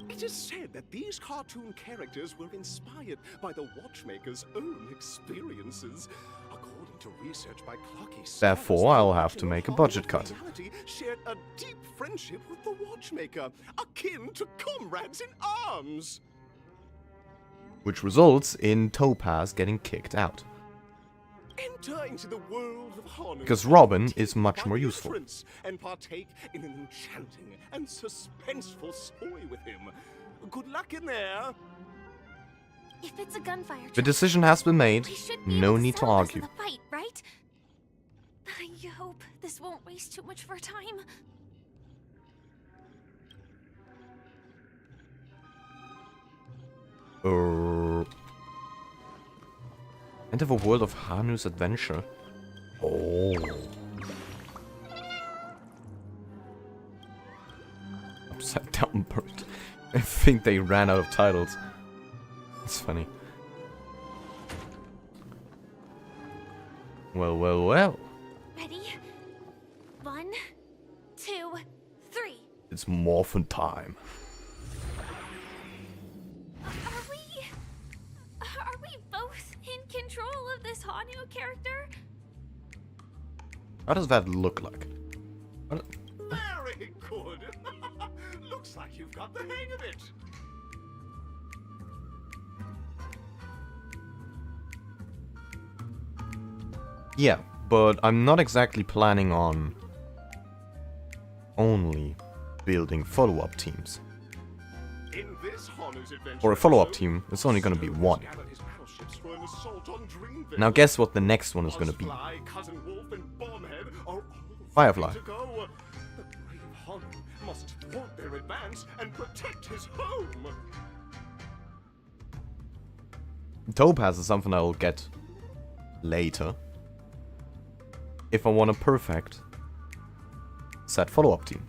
It is said that these cartoon characters were inspired by the Watchmaker's own experiences. According to research by Clocky, Therefore, I'll have to make a budget cut. reality shared a deep friendship with the Watchmaker, akin to comrades in arms. Which results in Topaz getting kicked out. Enter into the world of Honu. Because Robin is much more useful. And partake in an enchanting and suspenseful story with him. Good luck in there. If it's a gunfire The decision has been made. we should be No able need to settle this argue. in the fight, right? I hope this won't waste too much of our time. End of a world of Hanu's adventure. Oh. Upside down bird. I think they ran out of titles. It's funny. Well, well, well. Ready? 1, 2, 3. It's morphin' time. Are we both in control of this Hanu character? How does that look like? What? Very good. Looks like you've got the hang of it. Yeah, but I'm not exactly planning on only building follow-up teams. In this Hanu's adventure, For a follow-up team, it's only gonna be one. gathered his battleships for an assault on Dreamville. Now guess what the next one is gonna be. Buzzfly, Cousin Wolf, and Bombhead are all Firefly. ready to go. The brave Hanu must thwart their advance and protect his home. Topaz is something I will get later. If I want a perfect set follow-up team.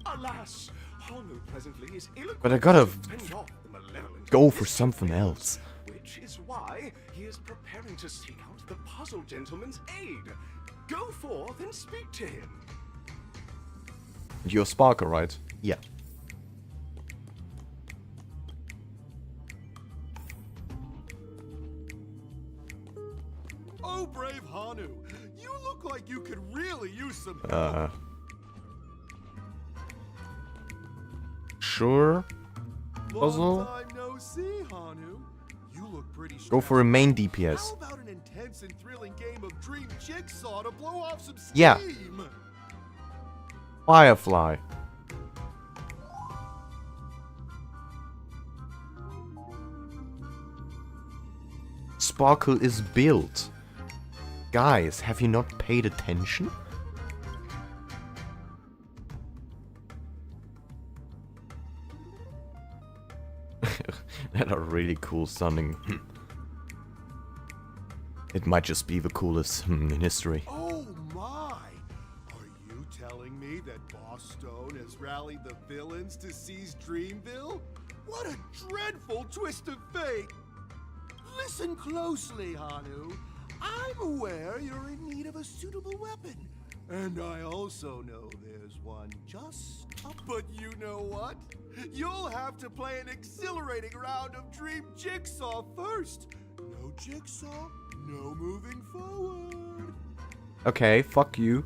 Alas, Hanu presently is ill. But I gotta fend off the malevolent go for something else. Which is why he is preparing to seek out the Puzzle Gentleman's aid. Go forth and speak to him. You're Sparker, right? Yeah. Oh, brave Hanu, you look like you could really use some help. Sure. Puzzle. Long time no see, Hanu. You look pretty Go for a main How DPS. about an intense and thrilling game of Dream Jigsaw to blow off some steam? Yeah. Firefly. Sparkle is built. Guys, have you not paid attention? That are really cool sounding. It might just be the coolest in history. Oh my! Are you telling me that Boss Stone has rallied the villains to seize Dreamville? What a dreadful twist of fate! Listen closely, Hanu. I'm aware you're in need of a suitable weapon. And I also know there's one just up. But you know what? You'll have to play an exhilarating round of Dream Jigsaw first. No Jigsaw, no moving forward. Okay, fuck you.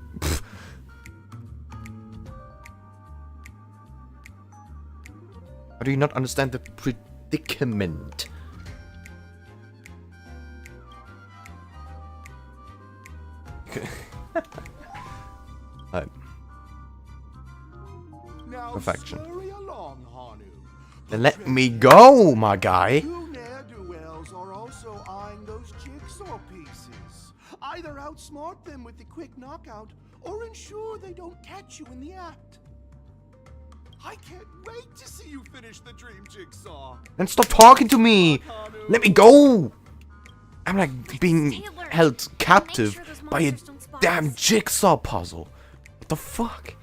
How do you not understand the predicament? Now Perfection. scurry along, Hanu. Then let me go, my guy. Two ne'er-do-wells are also eyeing those jigsaw pieces. Either outsmart them with the quick knockout, or ensure they don't catch you in the act. I can't wait to see you finish the dream jigsaw. Then stop talking to me. Let me go. I'm like being held captive by a damn jigsaw puzzle. What the fuck?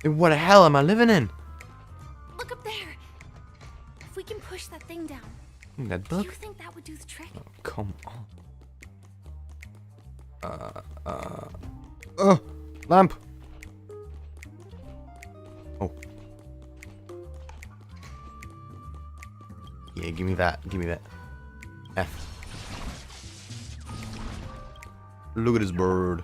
What the hell am I living in? Look up there. If we can push that thing down, That do book? you think that would do the trick? Come on. Lamp. Oh. Yeah, give me that. Give me that. F. Look at this bird.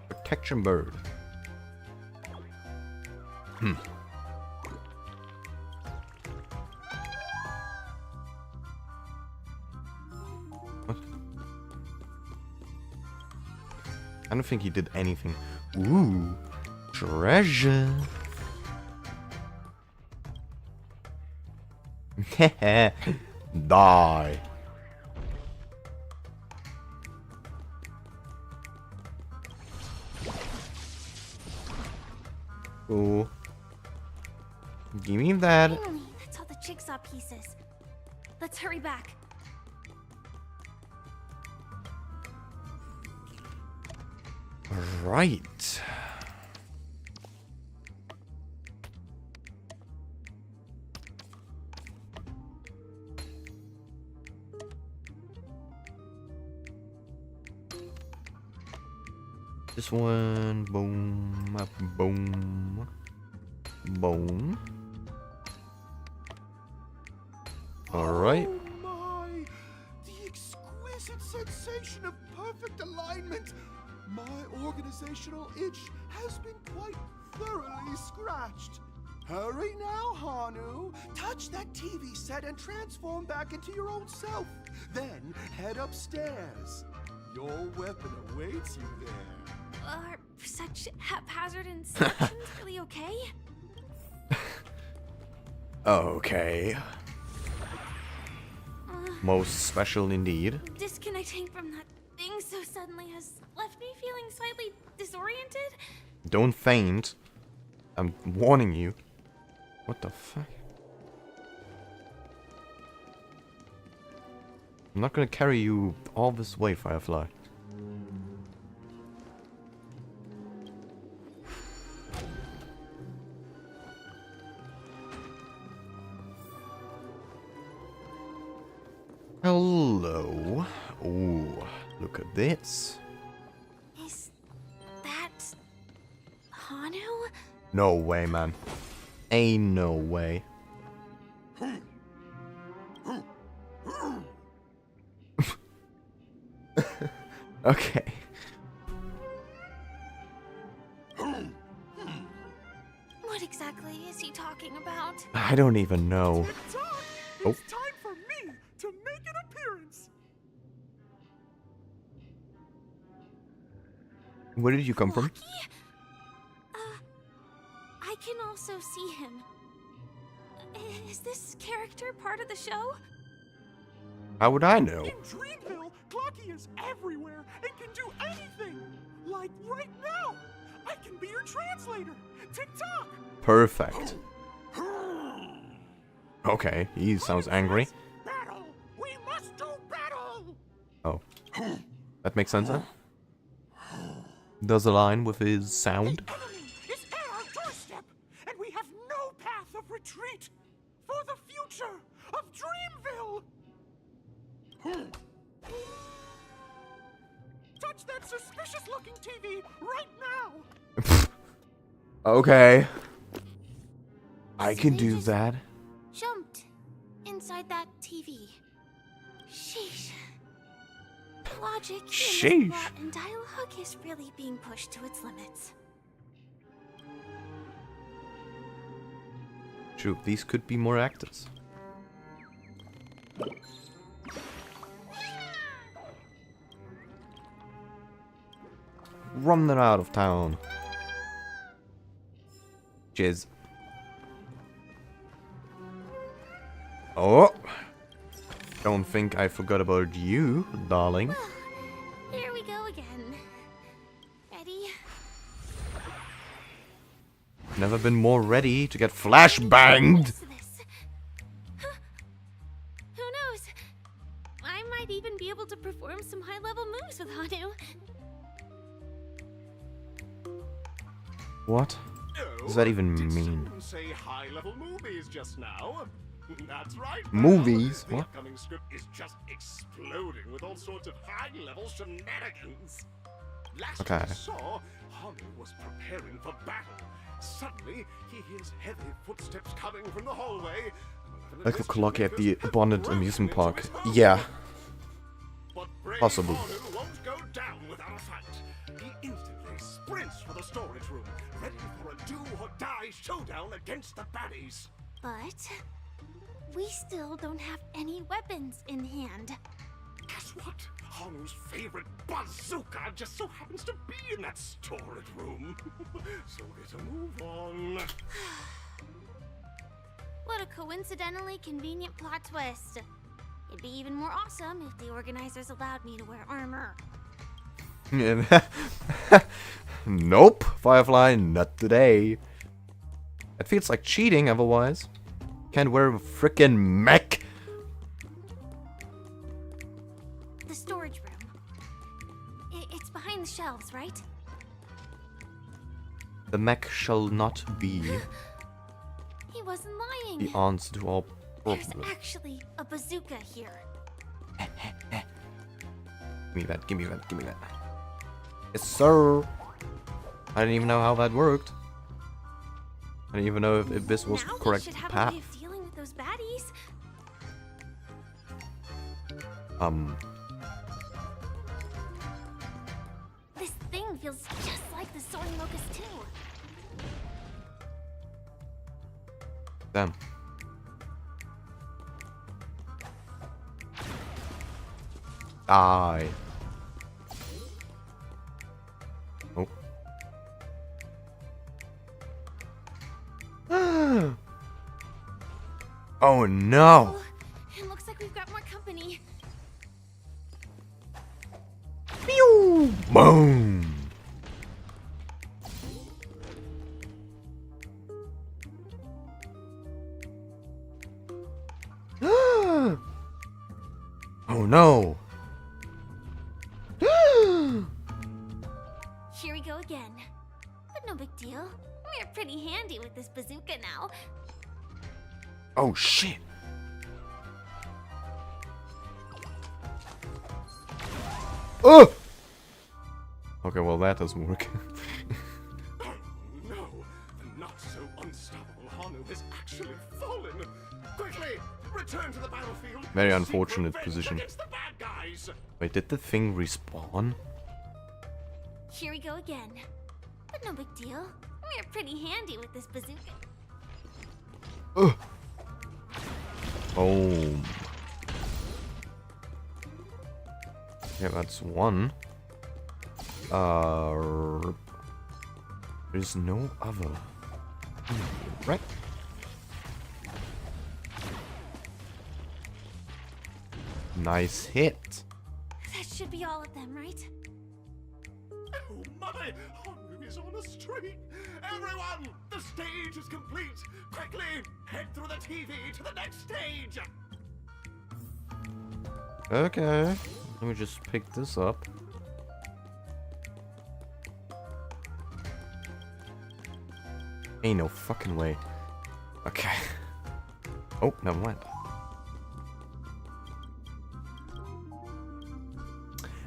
Protection bird. I don't think he did anything. Ooh, treasure. Die. Ooh. Give me that. Finally, that's all the jigsaw pieces. Let's hurry back. Right. This one, boom, boom, boom. All right. Oh my! The exquisite sensation of perfect alignment! My organizational itch has been quite thoroughly scratched. Hurry now, Hanu. Touch that TV set and transform back into your old self. Then head upstairs. Your weapon awaits you there. Are such haphazard instructions really okay? Okay. Most special indeed. Disconnecting from that thing so suddenly has left me feeling slightly disoriented. Don't faint. I'm warning you. What the fuck? I'm not gonna carry you all this way, Firefly. Hello. Ooh, look at this. Is that Hanu? No way, man. Ain't no way. Okay. What exactly is he talking about? I don't even know. Oh. It's time for me to make an appearance. Where did you come from? I can also see him. Is this character part of the show? How would I know? In Dreamville, Clocky is everywhere and can do anything. Like right now, I can be your translator. Tick-tock. Perfect. Okay, he sounds angry. Battle! We must do battle! Oh. That makes sense, then? Does align with his sound. The enemy is at our doorstep, and we have no path of retreat for the future of Dreamville. Touch that suspicious-looking TV right now. Okay. I can do that. Jumped inside that TV. Sheesh. Logic in Sheesh. this plot and dialogue is really being pushed to its limits. True, these could be more actors. Running out of town. Cheers. Oh. Don't think I forgot about you, darling. Here we go again. Ready? Never been more ready to get flashbanged. Who knows? I might even be able to perform some high-level moves with Hanu. What does that even mean? Say high-level movies just now. That's right. Movies? The What? upcoming script is just exploding with all sorts of high-level shenanigans. Last Okay. I saw, Hanu was preparing for battle. Suddenly, he hears heavy footsteps coming from the hallway. Like a clock at the abandoned amusement park. Yeah. Possible. Hanu won't go down without a fight. He instantly sprints for the storage room, ready for a do-or-die showdown against the baddies. But we still don't have any weapons in hand. As guess what? Hanu's favorite bazooka just so happens to be in that storage room. So get a move on. What a coincidentally convenient plot twist. It'd be even more awesome if the organizers allowed me to wear armor. Nope, Firefly, not today. It feels like cheating otherwise. Can't wear a frickin' mech. The storage room. It's behind the shelves, right? The mech shall not be He wasn't lying. the answer to all There's problems. actually a bazooka here. Give me that, give me that, give me that. Yes, sir. I didn't even know how that worked. I didn't even know if this was Now the correct we should have a path. way of dealing with those baddies. This thing feels just like the soaring locust too. Damn. Die. Oh. Oh no. Oh, it looks like we've got more company. Pew! Boom. Oh no. Here we go again. But no big deal. We're pretty handy with this bazooka now. Oh shit. Oh! Okay, well that doesn't work. No, the not so unstoppable Hanu has actually fallen. Quickly, return to the battlefield. Very Seek unfortunate revenge position. against the bad guys. Wait, did the thing respawn? Here we go again. But no big deal. We're pretty handy with this bazooka. Ugh. Boom. Yeah, that's one. There's no other. Right? Nice hit. That should be all of them, right? Oh my! Hanu is on a streak! Everyone! The stage is complete! Quickly! Head through the TV to the next stage! Okay. Let me just pick this up. Ain't no fucking way. Okay. Oh, never mind.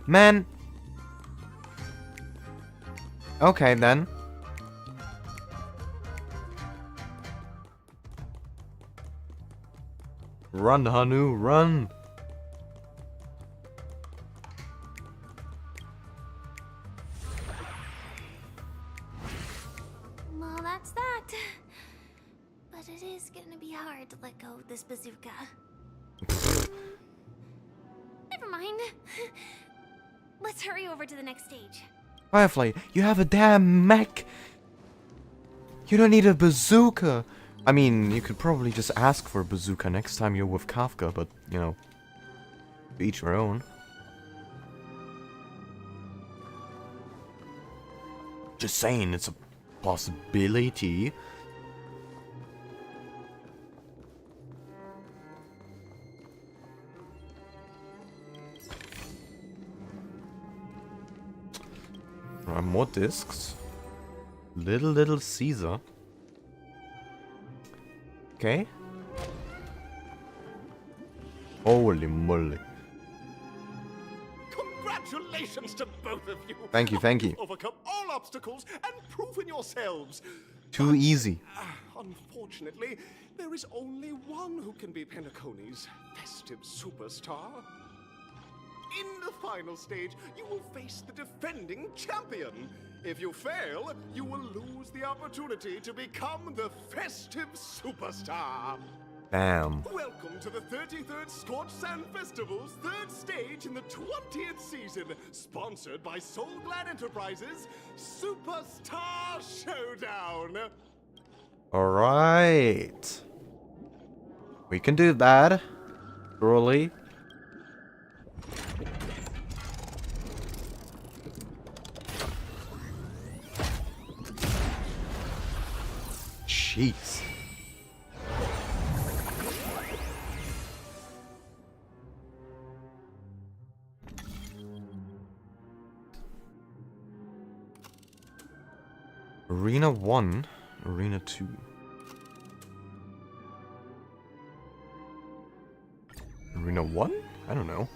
Man. Okay, then. Run, Hanu, run! Well, that's that. But it is gonna be hard to let go of this bazooka. Never mind. Let's hurry over to the next stage. Firefly, you have a damn mech! You don't need a bazooka! I mean, you could probably just ask for a bazooka next time you're with Kafka, but, you know, to each their own. Just saying, it's a possibility. More discs. Little Caesar. Okay. Holy moly. Congratulations to both of you! Thank you, thank you. You've overcome all obstacles and proven yourselves! Too easy. Unfortunately, there is only one who can be Penacony's festive superstar. In the final stage, you will face the defending champion. If you fail, you will lose the opportunity to become the festive superstar. Damn. Welcome to the 33rd Scorched Sand Festival's third stage in the 20th season, sponsored by Soulglad Enterprises Superstar Showdown. Alright. We can do that. Surely. Jeez. Arena 1, Arena 2. Arena 1? I don't know.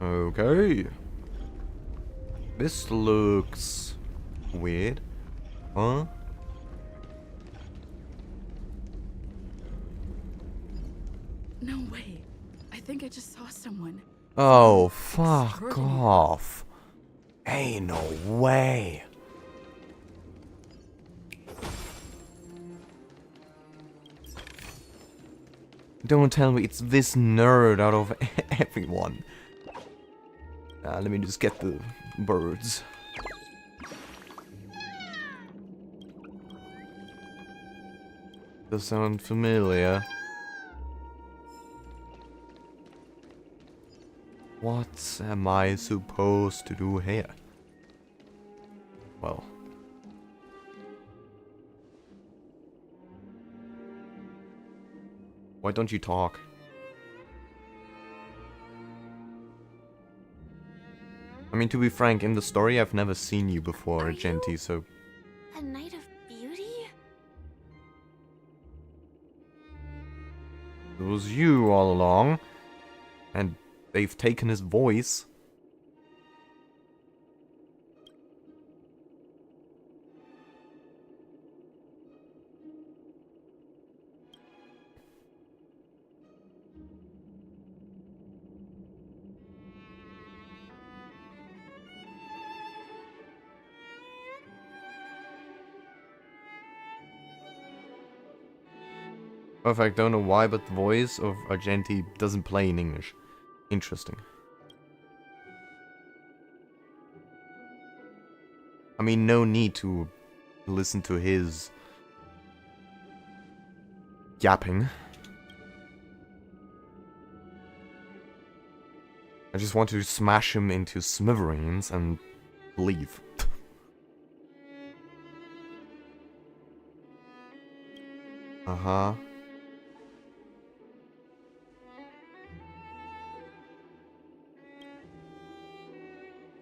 Okay. This looks weird. Huh? No way. I think I just saw someone. Oh, fuck off. Ain't no way. Don't tell me it's this nerd out of everyone. Let me just get the birds. Does sound familiar. What am I supposed to do here? Well. Why don't you talk? I mean, to be frank, in the story I've never seen you before, Genty, so... A night of beauty? It was you all along. And they've taken his voice. Perfect, don't know why, but the voice of Argenti doesn't play in English. Interesting. I mean, no need to listen to his yapping. I just want to smash him into smithereens and leave. Uh-huh.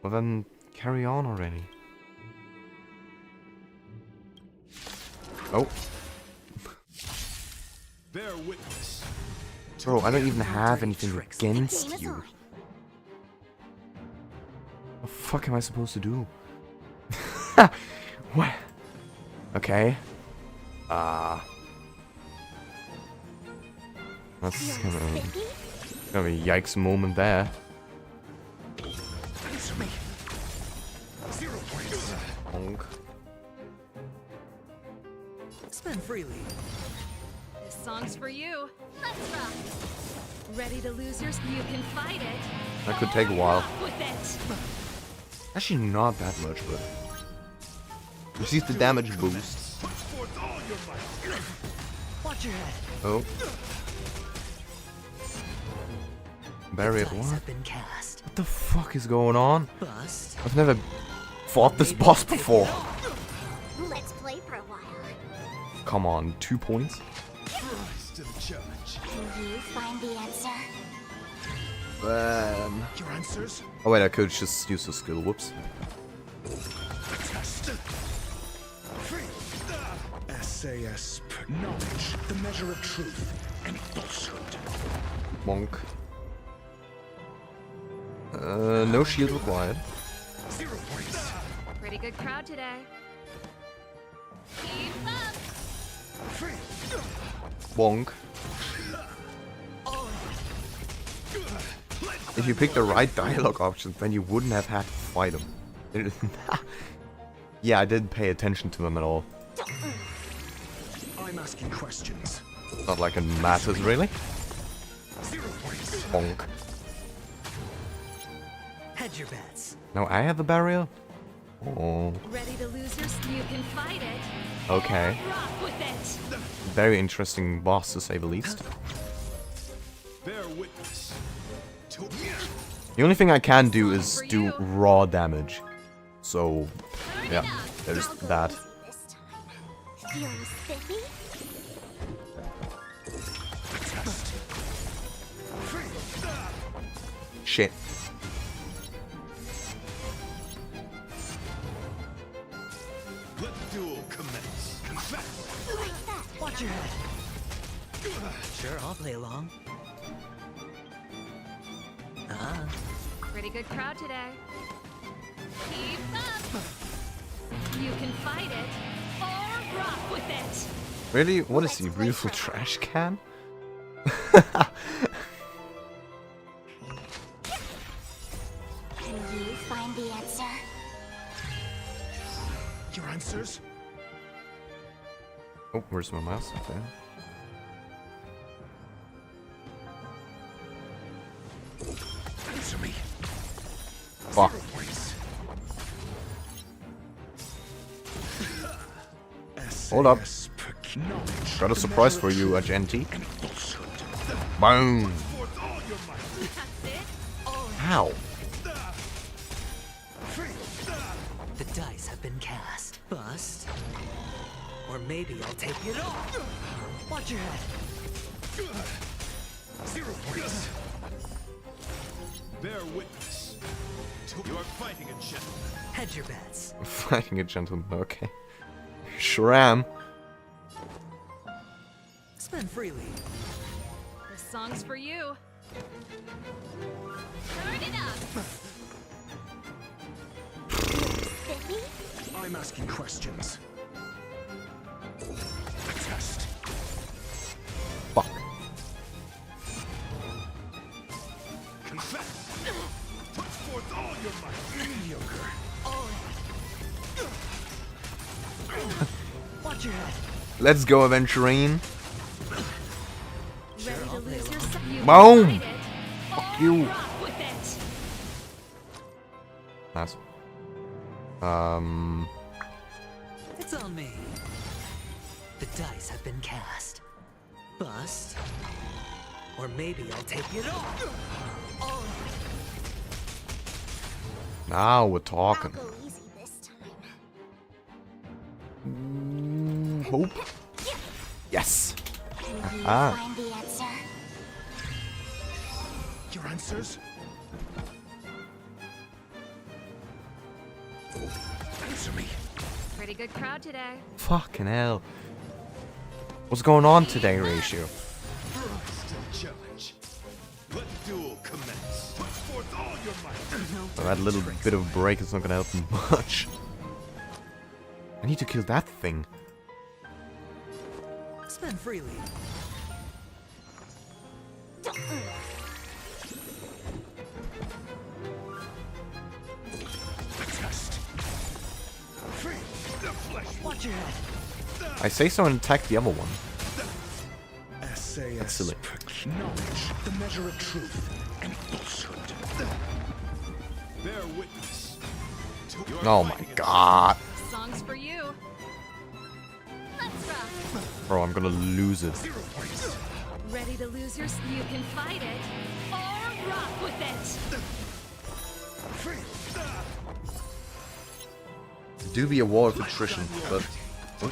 Well then, carry on already. Oh. Bear witness. Bro, I don't even have anything against you. What the fuck am I supposed to do? What? Okay. That's gonna be a yikes moment there. Honk. Spend freely. This song's for you. Let's rock. Ready to lose yours? You can fight it. That could take a while. With it. Actually, not that much, but receive the damage boost. Watch your head. Oh. Barrier Dice what? have been cast. What the fuck is going on? Bust. I've never fought this boss before. Let's play for a while. Come on, 2 points? To the challenge. Can you find the answer? Your answers? Oh wait, I could just use a skill. Whoops. Test. SAS. Knowledge, the measure of truth and falsehood. Monk. No shield required. 0 points. Pretty good crowd today. Keep up. Bonk. If you pick the right dialogue options, then you wouldn't have had to fight them. Yeah, I didn't pay attention to them at all. I'm asking questions. Not like it matters, really. 0 points. Bonk. Hedge your bets. Now I have a barrier? Oh. Ready to lose your you can fight it. Okay. Rock with it. Very interesting boss, to say the least. Bear witness. The only thing I can do is do raw damage. So, yeah, there's that. Feeling spiffy? Shit. Let the duel commence. Watch your head. Sure, I'll play along. Pretty good crowd today. Keep up. You can fight it or rock with it. Really? What is he, beautiful trash can? Can you find the answer? Your answers? Oh, where's my mouse? Okay. Answer me. Fuck. 0 points. Hold up. SAS knowledge. Got a surprise for you, Agenti. Boom. Ow. The dice have been cast. Bust. Or maybe I'll take it off. Watch your head. 0 points. Bear witness. You are fighting a gentleman. Hedge your bets. Fighting a gentleman, okay. Sure am. Spend freely. This song's for you. Turn it up. I'm asking questions. Test. Fuck. Confess. Put forth all your might. Mediocre. Watch your head. Let's go, Aventurine. Ready to lose yourself. You Boom. can fight it Fuck or you. rock with it. Nice. It's on me. The dice have been cast. Bust. Or maybe I'll take it off. Now we're talking. I'll go easy this time. Hope. Yes. Can you Ah. find the answer? Your answers? Answer me. Pretty good crowd today. Fucking hell. What's going on today, Ratio? Challenge. Let the duel commence. Put forth all your might. So that little bit of break is not gonna help me much. I need to kill that thing. Spend freely. Test. Free the flesh. Watch your head. I say so and attack the other one. That's SAS silly. knowledge, the measure of truth and falsehood. Bear witness. Oh my god. Song's for you. Let's rock. Bro, I'm gonna lose it. 0 points. Ready to lose your you can fight it or rock with it. Do be a war of attrition, but No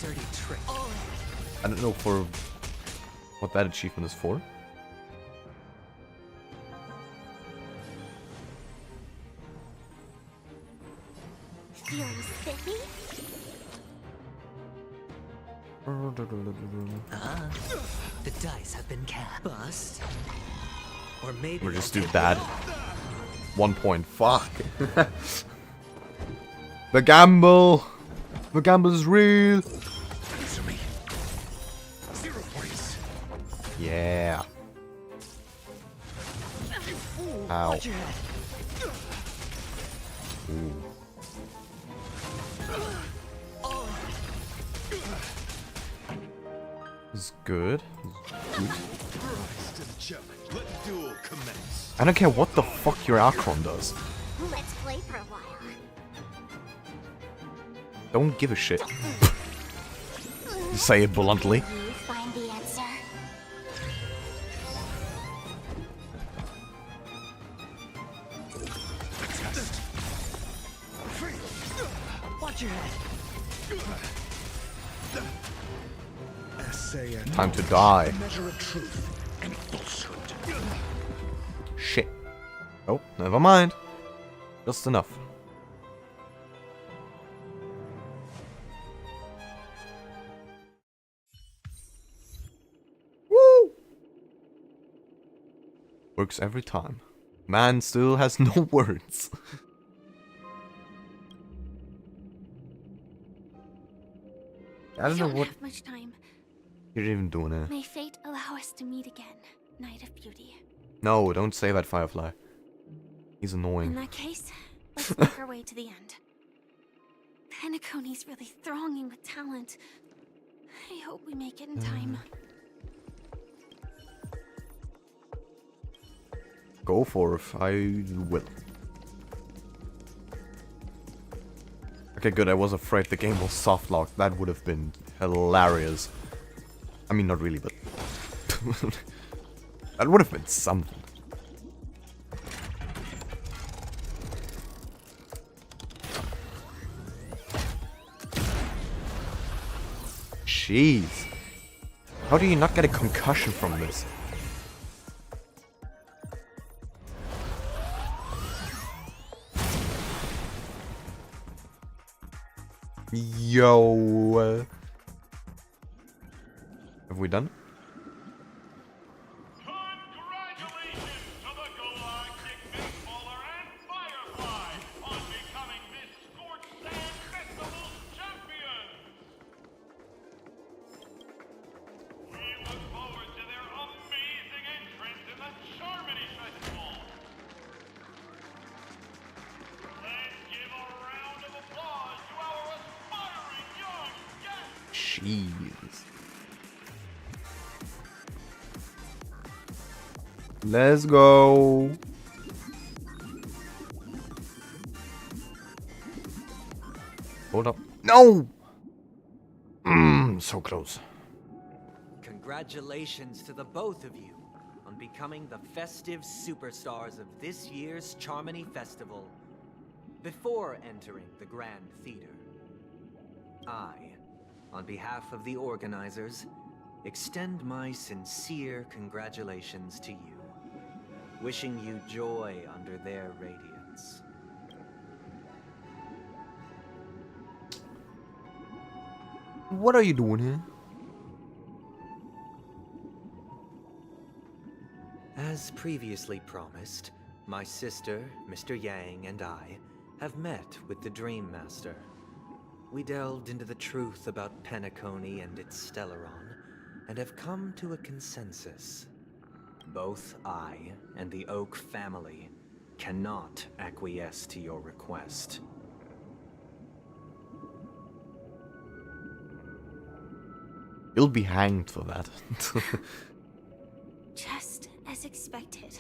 dirty trick. I don't know for what that achievement is for. Feeling spiffy? The dice have been cast. Bust. Or maybe We'll just I'll do take that. it off. 1 point. Fuck. The gamble. The gamble is real. Answer me. 0 points. Yeah. Ow. Ooh. This is good. I don't care what the fuck your Archon does. Let's play for a while. Don't give a shit. Say it bluntly. You find the answer. Watch your head. Time to die. Measure of truth and falsehood. Shit. Oh, never mind. Just enough. Woo! Works every time. Man still has no words. I don't know what have much time. you're even doing here. May fate allow us to meet again, Knight of Beauty. No, don't say that, Firefly. He's In annoying. that case, let's make our way to the end. Penacony's really thronging with talent. I hope we make it in time. Go for it. I will. Okay, good. I was afraid the game was soft locked. That would have been hilarious. I mean, not really, but that would have been something. Jeez. How do you not get a concussion from this? Yo. Have we done? Jeez. Let's go. Hold up. No! So close. Congratulations to the both of you on becoming the festive superstars of this year's Charmony Festival. Before entering the Grand Theater, I, on behalf of the organizers, extend my sincere congratulations to you, wishing you joy under their radiance. What are you doing here? As previously promised, my sister, Mr. Yang, and I have met with the Dream Master. We delved into the truth about Penacony and its Stellaron, and have come to a consensus. Both I and the Oak family cannot acquiesce to your request. You'll be hanged for that. Just as expected.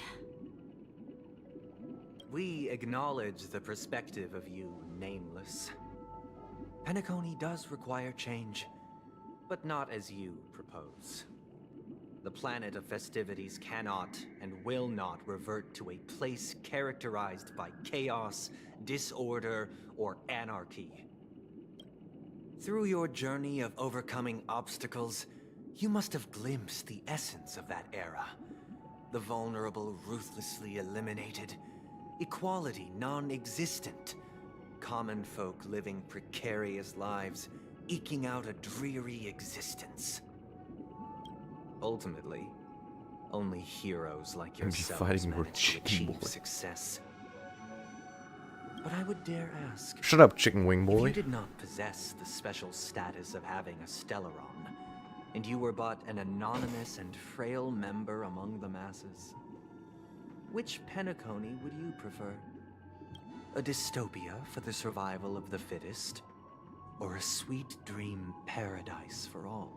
We acknowledge the perspective of you, Nameless. Penacony does require change, but not as you propose. The planet of festivities cannot and will not revert to a place characterized by chaos, disorder, or anarchy. Through your journey of overcoming obstacles, you must have glimpsed the essence of that era. The vulnerable ruthlessly eliminated, equality non-existent, common folk living precarious lives, eking out a dreary existence. Ultimately, only heroes like yourselves fighting for manage to chicken achieve boy. success. But I would dare ask, Shut up, chicken wing if boy. you did not possess the special status of having a Stellaron, and you were but an anonymous and frail member among the masses, which Penacony would you prefer? A dystopia for the survival of the fittest? Or a sweet dream paradise for all?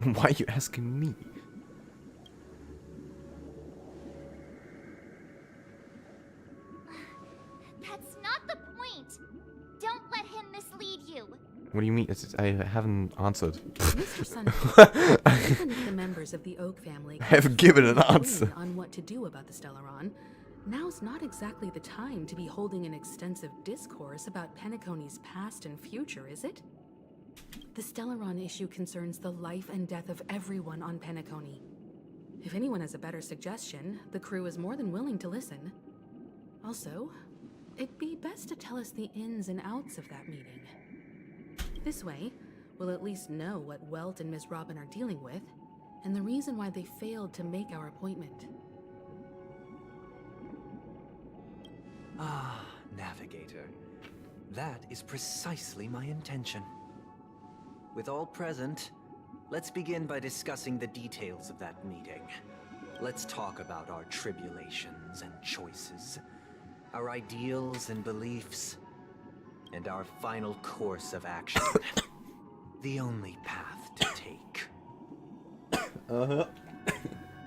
Why are you asking me? That's not the point. Don't let him mislead you. What do you mean? I haven't answered. Mr. Sunday, even if the members of the Oak family I've given an answer on what to do about the Stellaron, now's not exactly the time to be holding an extensive discourse about Penacony's past and future, is it? The Stellaron issue concerns the life and death of everyone on Penacony. If anyone has a better suggestion, the crew is more than willing to listen. Also, it'd be best to tell us the ins and outs of that meeting. This way, we'll at least know what Welt and Miss Robin are dealing with, and the reason why they failed to make our appointment. Ah, Navigator. That is precisely my intention. With all present, let's begin by discussing the details of that meeting. Let's talk about our tribulations and choices, our ideals and beliefs, and our final course of action. The only path to take.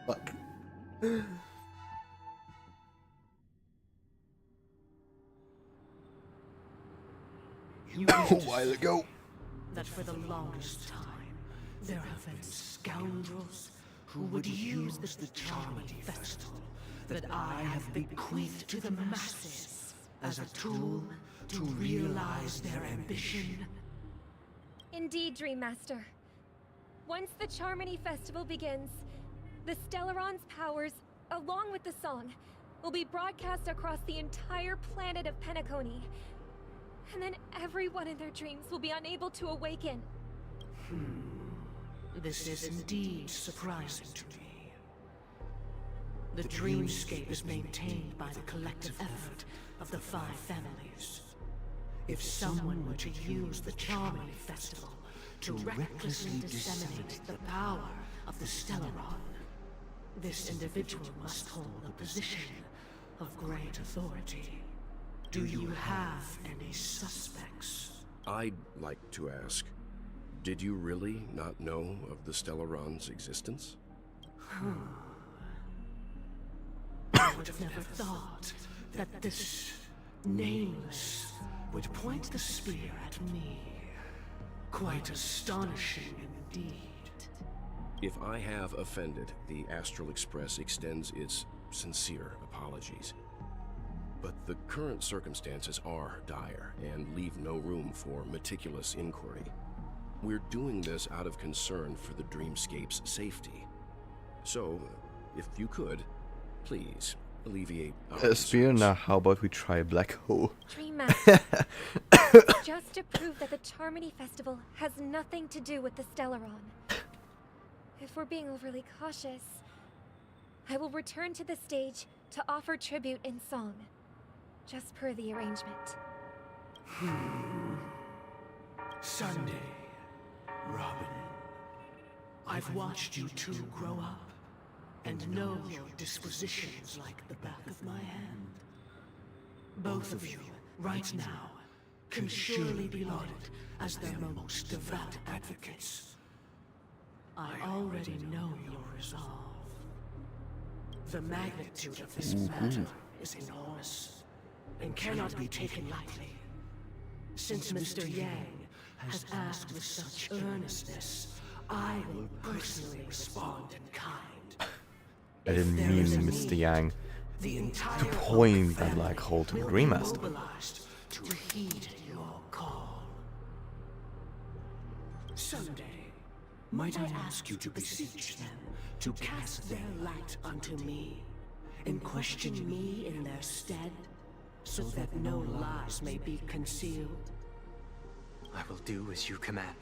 Fuck. A while ago. That for the longest time, there have been scoundrels who would use the Charmony Festival that I have bequeathed to the masses as a tool to realize their ambition. Indeed, Dream Master. Once the Charmony Festival begins, the Stellaron's powers, along with the song, will be broadcast across the entire planet of Penacony. And then everyone in their dreams will be unable to awaken. This is indeed surprising to me. The dreamscape is maintained by the collective effort of the 5 families. If someone were to use the Charmony Festival to recklessly disseminate the power of the Stellaron, this individual must hold a position of great authority. Do you have any suspects? I'd like to ask, did you really not know of the Stellaron's existence? I would have never thought that this nameless would point the spear at me. Quite astonishing indeed. If I have offended, the Astral Express extends its sincere apologies. But the current circumstances are dire and leave no room for meticulous inquiry. We're doing this out of concern for the dreamscape's safety. So, if you could, please alleviate our Spear, now how about we try Black Hole? Dream Master, just to prove that the Charmony Festival has nothing to do with the Stellaron. If we're being overly cautious, I will return to the stage to offer tribute in song. Just per the arrangement. Sunday, Robin. I've watched you two grow up, and know your dispositions like the back of my hand. Both of you, right now, can surely be lauded as their most devout advocates. I already know your resolve. The magnitude of this matter is enormous, and cannot be taken lightly. Since Mr. Yang has asked with such earnestness, I will personally respond in kind. I didn't mean Mr. Yang to point that Black Hole to the Dream Master. To heed your call. Someday, might I ask you to beseech them to cast their light unto me, and question me in their stead, so that no lies may be concealed? I will do as you command.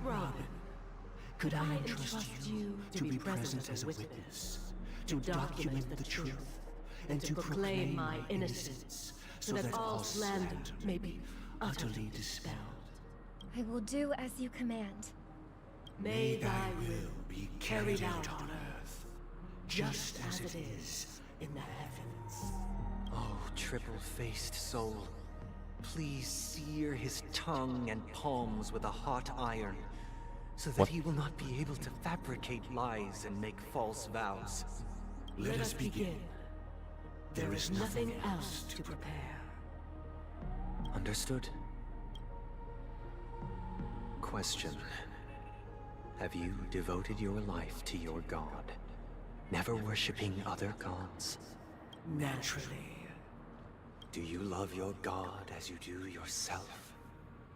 Robin, could I entrust you to be present as a witness, to document the truth, and to proclaim my innocence, so that all slander may be utterly dispelled? I will do as you command. May thy will be carried out on earth, just as it is in the heavens. Oh, triple-faced soul, please sear his tongue and palms with a hot iron, so that he will not be able to fabricate lies and make false vows. Let us begin. There is nothing else to prepare. Understood? Question. Have you devoted your life to your god, never worshipping other gods? Naturally. Do you love your god as you do yourself,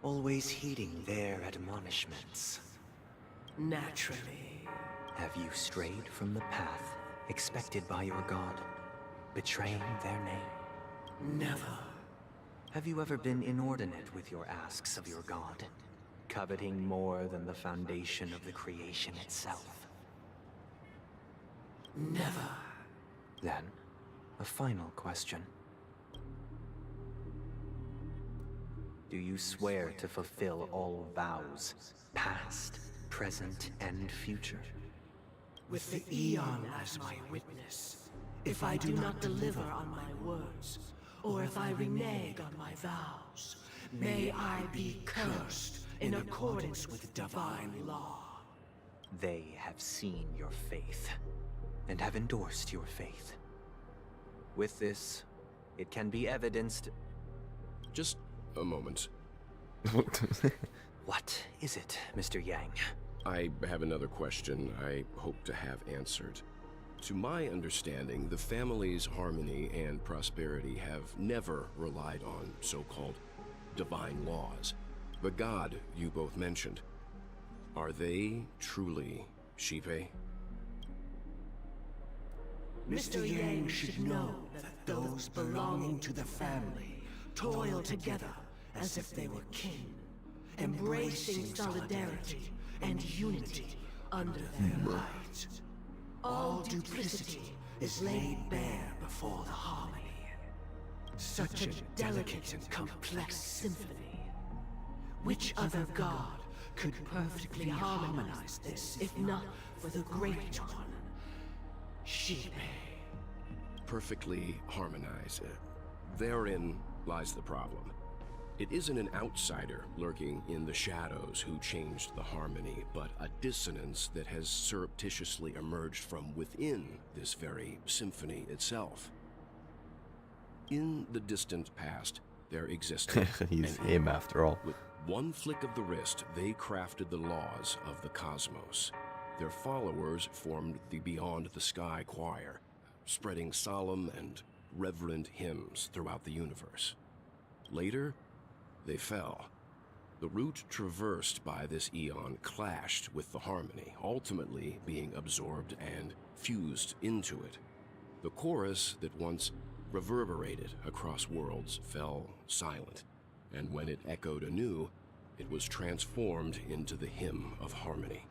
always heeding their admonishments? Naturally. Have you strayed from the path expected by your god, betraying their name? Never. Have you ever been inordinate with your asks of your god, coveting more than the foundation of the creation itself? Never. Then, a final question. Do you swear to fulfill all vows, past, present, and future? With the Eon as my witness, if I do not deliver on my words, or if I renege on my vows, may I be cursed in accordance with divine law. They have seen your faith, and have endorsed your faith. With this, it can be evidenced... Just a moment. What is it, Mr. Yang? I have another question I hope to have answered. To my understanding, the family's harmony and prosperity have never relied on so-called divine laws. The god you both mentioned, are they truly Shipe? Mr. Yang should know that those belonging to the family toil together as if they were kin, embracing solidarity and unity under their light. All duplicity is laid bare before the harmony. Such a delicate and complex symphony. Which other god could perfectly harmonize this, if not for the great one? Shipe. Perfectly harmonized. Therein lies the problem. It isn't an outsider lurking in the shadows who changed the harmony, but a dissonance that has surreptitiously emerged from within this very symphony itself. In the distant past, there existed... He's him after all. With one flick of the wrist, they crafted the laws of the cosmos. Their followers formed the Beyond the Sky Choir, spreading solemn and reverent hymns throughout the universe. Later, they fell. The route traversed by this eon clashed with the harmony, ultimately being absorbed and fused into it. The chorus that once reverberated across worlds fell silent, and when it echoed anew, it was transformed into the hymn of harmony.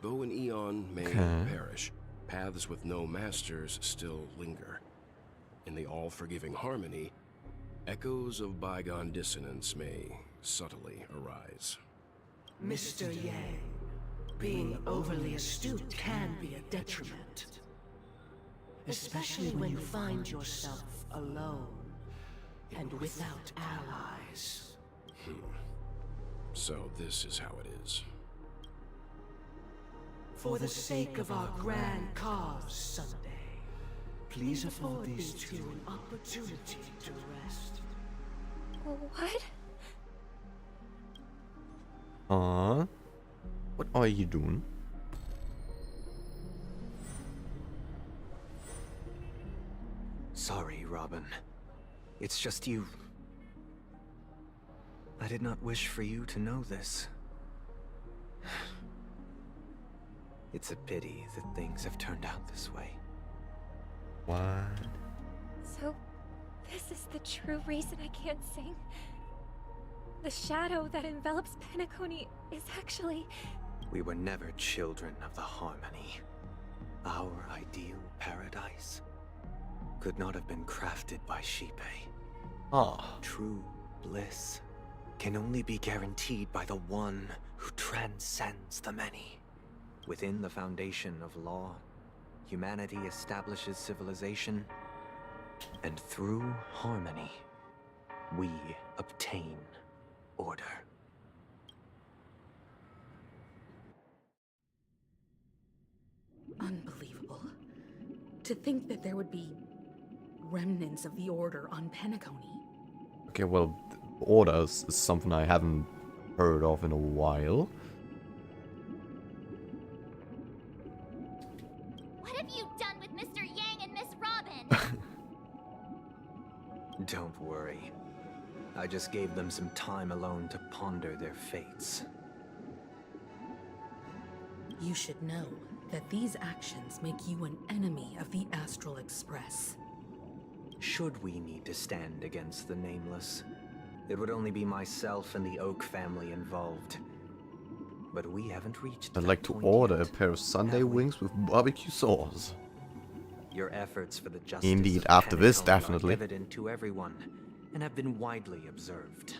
Though an eon may perish, paths with no masters still linger. In the all-forgiving harmony, echoes of bygone dissonance may subtly arise. Mr. Yang, being overly astute can be a detriment. Especially when you find yourself alone and without allies. So this is how it is. For the sake of our grand cause someday, please afford these two an opportunity to rest. What? What are you doing? Sorry, Robin. It's just you. I did not wish for you to know this. It's a pity that things have turned out this way. What? So, this is the true reason I can't sing? The shadow that envelops Penacony is actually... We were never children of the harmony. Our ideal paradise could not have been crafted by Shipe. Ah. True bliss can only be guaranteed by the one who transcends the many. Within the foundation of law, humanity establishes civilization, and through harmony, we obtain order. Unbelievable. To think that there would be remnants of the Order on Penacony. Okay, well, orders is something I haven't heard of in a while. What have you done with Mr. Yang and Miss Robin? Don't worry. I just gave them some time alone to ponder their fates. You should know that these actions make you an enemy of the Astral Express. Should we need to stand against the Nameless, it would only be myself and the Oak family involved. But we haven't reached I'd that like to point order yet, a pair of Sunday have we? wings with barbecue sauce. Your efforts for the justice Indeed, of after this, Penacony are definitely. evident to everyone and have been widely observed.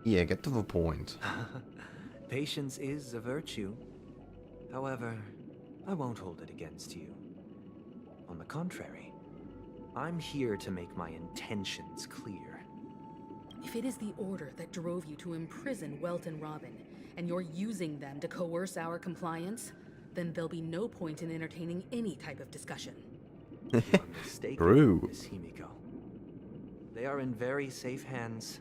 Yeah, get to the point. Patience is a virtue. However, I won't hold it against you. On the contrary, I'm here to make my intentions clear. If it is the Order that drove you to imprison Welt and Robin, and you're using them to coerce our compliance, then there'll be no point in entertaining any type of discussion. You are mistaken, True. Miss Himiko. They are in very safe hands,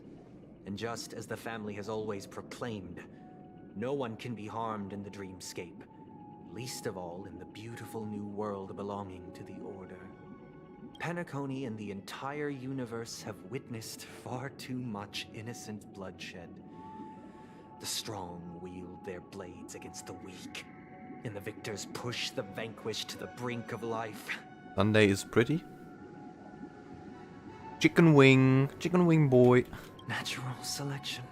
and just as the family has always proclaimed, no one can be harmed in the dreamscape, least of all in the beautiful new world belonging to the Order. Penacony and the entire universe have witnessed far too much innocent bloodshed. The strong wield their blades against the weak, and the victors push the vanquished to the brink of life. Sunday is pretty. Chicken wing boy. Natural selection.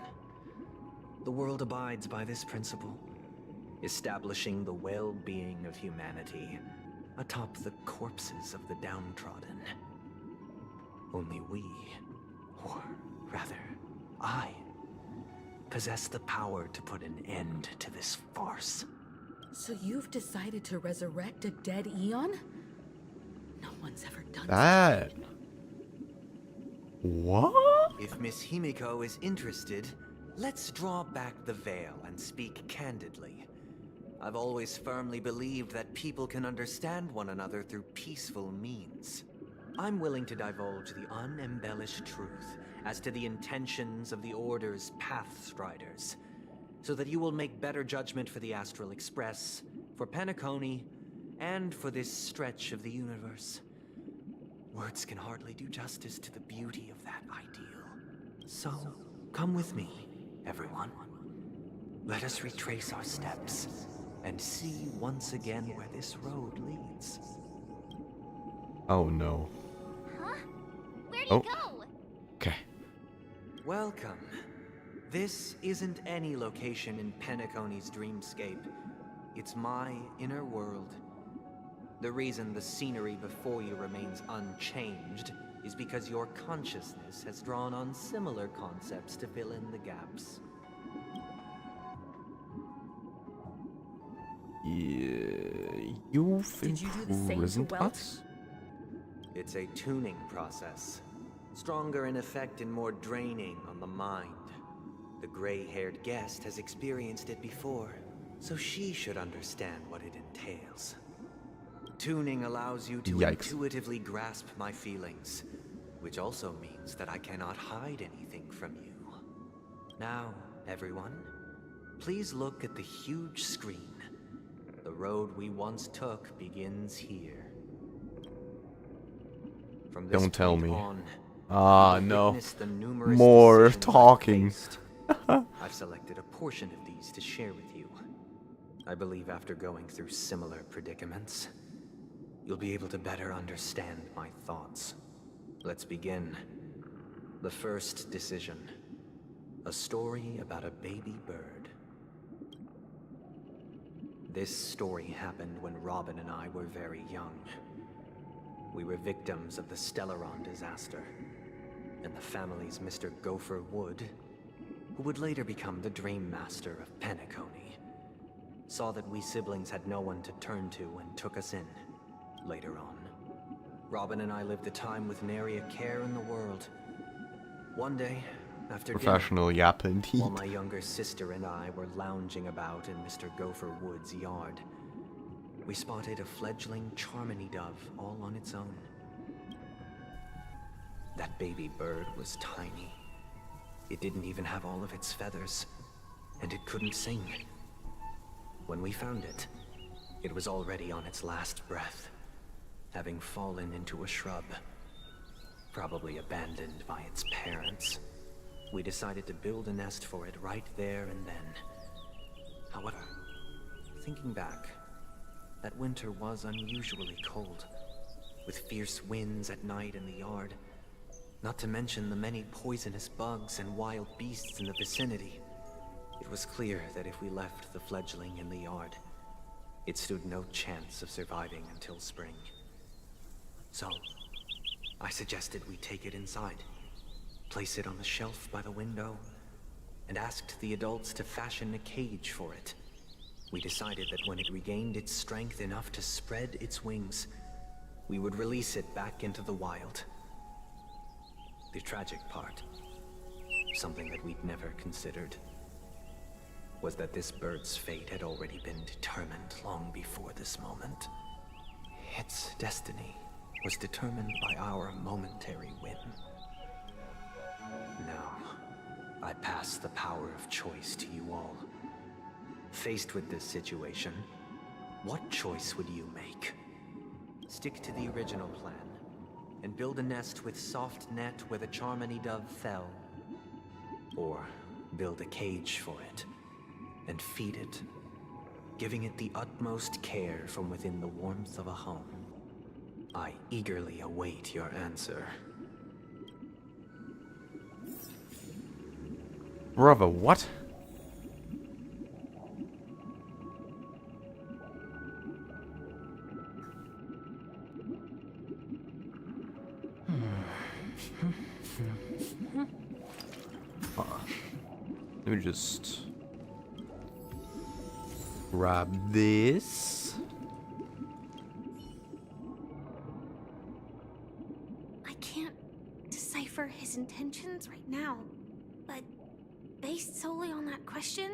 The world abides by this principle, establishing the well-being of humanity atop the corpses of the downtrodden. Only we, or rather, I, possess the power to put an end to this farce. So you've decided to resurrect a dead Eon? No one's ever done That. What? If Miss Himiko is interested, let's draw back the veil and speak candidly. I've always firmly believed that people can understand one another through peaceful means. I'm willing to divulge the unembellished truth as to the intentions of the Order's Pathstriders, so that you will make better judgment for the Astral Express, for Penacony, and for this stretch of the universe. Words can hardly do justice to the beauty of that ideal. So, come with me, everyone. Let us retrace our steps and see once again where this road leads. Oh no. Huh? Where'd he Oh. go? Okay. Welcome. This isn't any location in Penacony's dreamscape. It's my inner world. The reason the scenery before you remains unchanged is because your consciousness has drawn on similar concepts to fill in the gaps. Yeah, you've Did you do the same to imprisoned Welt? us? It's a tuning process. Stronger in effect and more draining on the mind. The gray-haired guest has experienced it before, so she should understand what it entails. Tuning allows you to Yikes. intuitively grasp my feelings, which also means that I cannot hide anything from you. Now, everyone, please look at the huge screen. The road we once took begins here. From this Don't tell point me. on, Ah, you will no. witness the numerous More decisions I've talking. faced. I've selected a portion of these to share with you. I believe after going through similar predicaments, you'll be able to better understand my thoughts. Let's begin. The first decision. A story about a baby bird. This story happened when Robin and I were very young. We were victims of the Stellaron disaster, and the family's Mr. Gopher Wood, who would later become the Dream Master of Penacony, saw that we siblings had no one to turn to and took us in. Later on, Robin and I lived a time with nary a care in the world. One day, after Professional dinner, yap indeed. while my younger sister and I were lounging about in Mr. Gopher Wood's yard, we spotted a fledgling Charmony dove all on its own. That baby bird was tiny. It didn't even have all of its feathers, and it couldn't sing. When we found it, it was already on its last breath, having fallen into a shrub, probably abandoned by its parents. We decided to build a nest for it right there and then. However, thinking back, that winter was unusually cold, with fierce winds at night in the yard, not to mention the many poisonous bugs and wild beasts in the vicinity. It was clear that if we left the fledgling in the yard, it stood no chance of surviving until spring. So, I suggested we take it inside, place it on the shelf by the window, and asked the adults to fashion a cage for it. We decided that when it regained its strength enough to spread its wings, we would release it back into the wild. The tragic part, something that we'd never considered, was that this bird's fate had already been determined long before this moment. Its destiny was determined by our momentary whim. Now, I pass the power of choice to you all. Faced with this situation, what choice would you make? Stick to the original plan and build a nest with soft net where the Charmony dove fell, or build a cage for it and feed it, giving it the utmost care from within the warmth of a home. I eagerly await your answer. Brother, what? Let me just grab this. I can't decipher his intentions right now, but based solely on that question,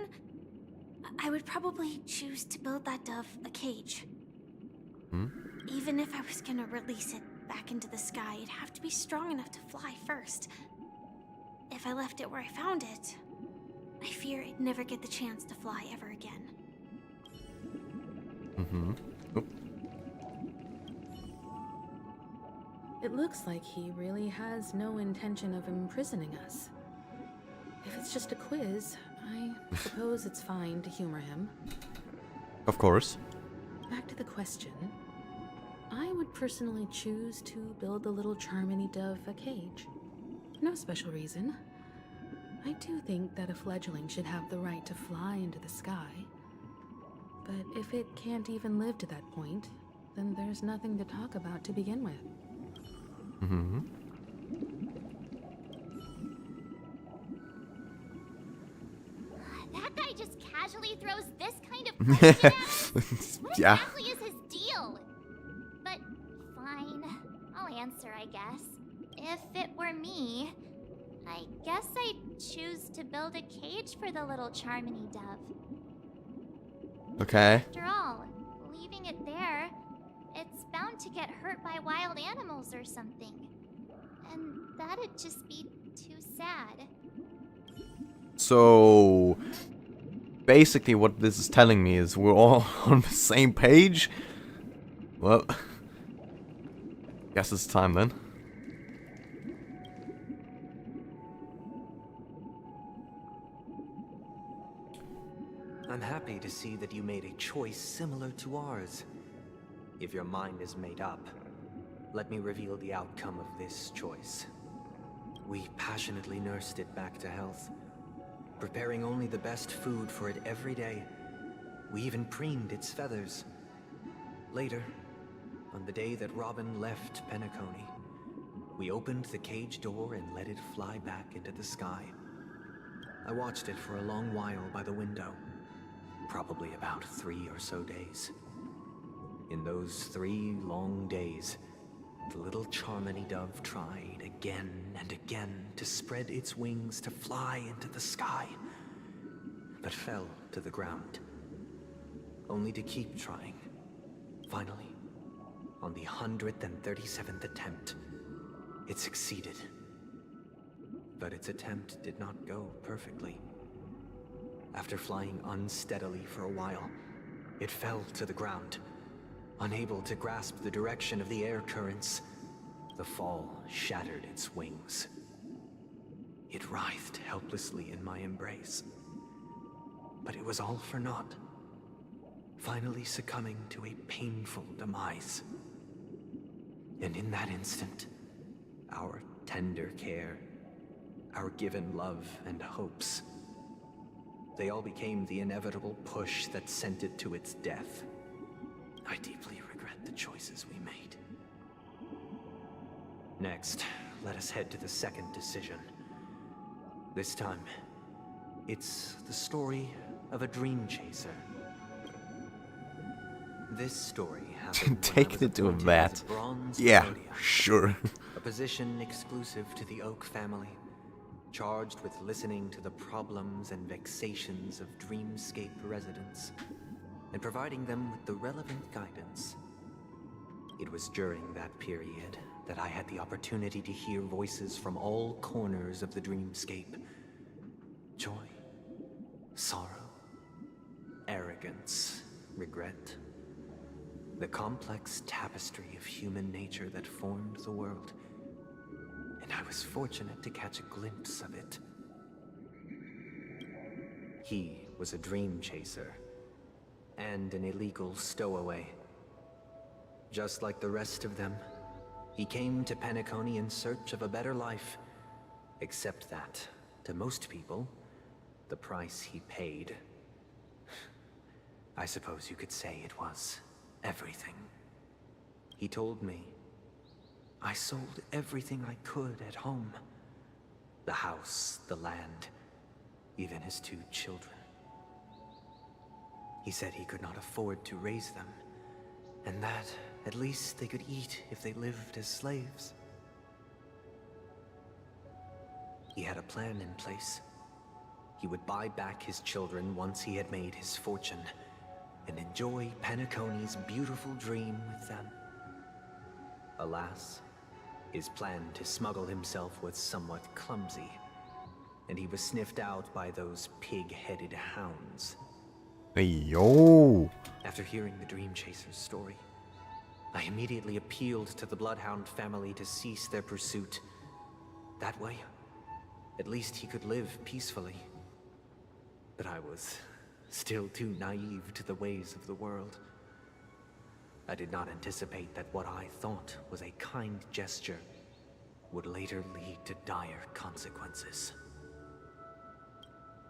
I would probably choose to build that dove a cage. Even if I was gonna release it back into the sky, it'd have to be strong enough to fly first. If I left it where I found it, I fear it'd never get the chance to fly ever again. It looks like he really has no intention of imprisoning us. If it's just a quiz, I suppose it's fine to humor him. Of course. Back to the question. I would personally choose to build the little Charmony dove a cage. No special reason. I do think that a fledgling should have the right to fly into the sky. But if it can't even live to that point, then there's nothing to talk about to begin with. That guy just casually throws this kind of question at us? What Yeah. exactly is his deal? But fine, I'll answer, I guess. If it were me, I guess I'd choose to build a cage for the little Charmony dove. Okay. After all, leaving it there, it's bound to get hurt by wild animals or something. And that'd just be too sad. So basically what this is telling me is we're all on the same page. Well, guess it's time then. I'm happy to see that you made a choice similar to ours. If your mind is made up, let me reveal the outcome of this choice. We passionately nursed it back to health, preparing only the best food for it every day. We even preened its feathers. Later, on the day that Robin left Penacony, we opened the cage door and let it fly back into the sky. I watched it for a long while by the window, probably about 3 or so days. In those 3 long days, the little Charmony dove tried again and again to spread its wings to fly into the sky, but fell to the ground, only to keep trying. Finally, on the 137th attempt, it succeeded. But its attempt did not go perfectly. After flying unsteadily for a while, it fell to the ground. Unable to grasp the direction of the air currents, the fall shattered its wings. It writhed helplessly in my embrace. But it was all for naught, finally succumbing to a painful demise. And in that instant, our tender care, our given love and hopes, they all became the inevitable push that sent it to its death. I deeply regret the choices we made. Next, let us head to the second decision. This time, it's the story of a dream chaser. This story happened Taking it to a vat. Yeah, sure. A position exclusive to the Oak family, charged with listening to the problems and vexations of Dreamscape residents, and providing them with the relevant guidance. It was during that period that I had the opportunity to hear voices from all corners of the Dreamscape. Joy, sorrow, arrogance, regret. The complex tapestry of human nature that formed the world. And I was fortunate to catch a glimpse of it. He was a dream chaser and an illegal stowaway. Just like the rest of them, he came to Penacony in search of a better life, except that, to most people, the price he paid, I suppose you could say it was everything. He told me, I sold everything I could at home. The house, the land, even his 2 children. He said he could not afford to raise them, and that at least they could eat if they lived as slaves. He had a plan in place. He would buy back his children once he had made his fortune, and enjoy Penacony's beautiful dream with them. Alas, his plan to smuggle himself was somewhat clumsy, and he was sniffed out by those pig-headed hounds. Hey, yo! After hearing the Dream Chaser's story, I immediately appealed to the Bloodhound family to cease their pursuit. That way, at least he could live peacefully. But I was still too naive to the ways of the world. I did not anticipate that what I thought was a kind gesture would later lead to dire consequences.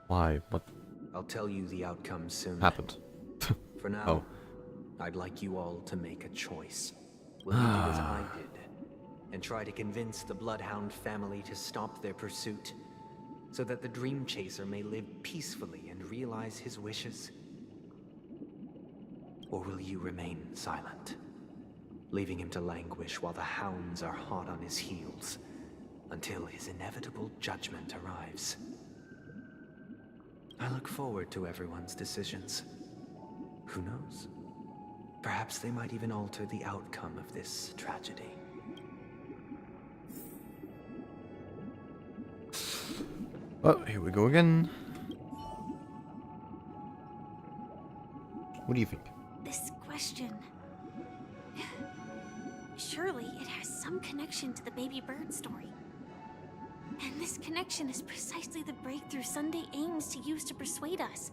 Why? What I'll tell you the outcome soon. happened? For now, Oh. I'd like you all to make a choice. Will you do as I did and try to convince the Bloodhound family to stop their pursuit, so that the Dream Chaser may live peacefully and realize his wishes? Or will you remain silent, leaving him to languish while the hounds are hot on his heels, until his inevitable judgment arrives? I look forward to everyone's decisions. Who knows? Perhaps they might even alter the outcome of this tragedy. Oh, here we go again. What do you think? This question. Surely it has some connection to the baby bird story. And this connection is precisely the breakthrough Sunday aims to use to persuade us.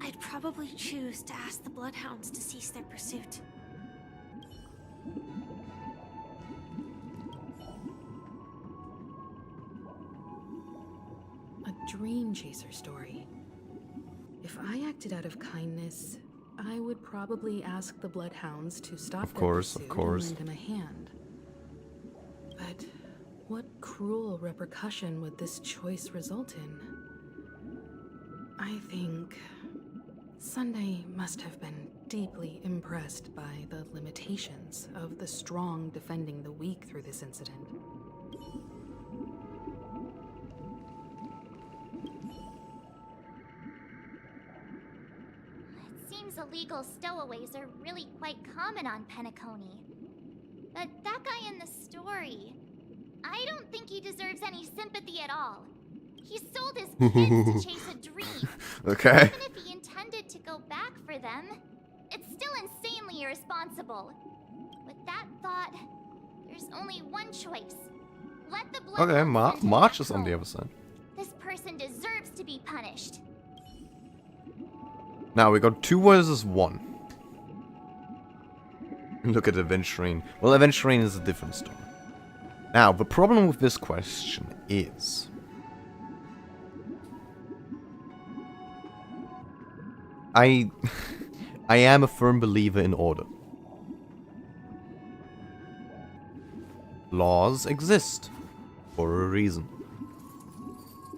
I'd probably choose to ask the Bloodhounds to cease their pursuit. A dream chaser story. If I acted out of kindness, I would probably ask the Bloodhounds to stop Of their course, pursuit of course. and lend him a hand. But what cruel repercussion would this choice result in? I think Sunday must have been deeply impressed by the limitations of the strong defending the weak through this incident. It seems illegal stowaways are really quite common on Penacony. But that guy in the story, I don't think he deserves any sympathy at all. He sold his kids to chase a dream. Okay. Even if he intended to go back for them, it's still insanely irresponsible. With that thought, there's only one choice. Let the blood Okay, send him March back is on the home. other side. This person deserves to be punished. Now we got 2 versus 1. Look at Aventurine. Well, Aventurine is a different story. Now, the problem with this question is... I am a firm believer in order. Laws exist for a reason.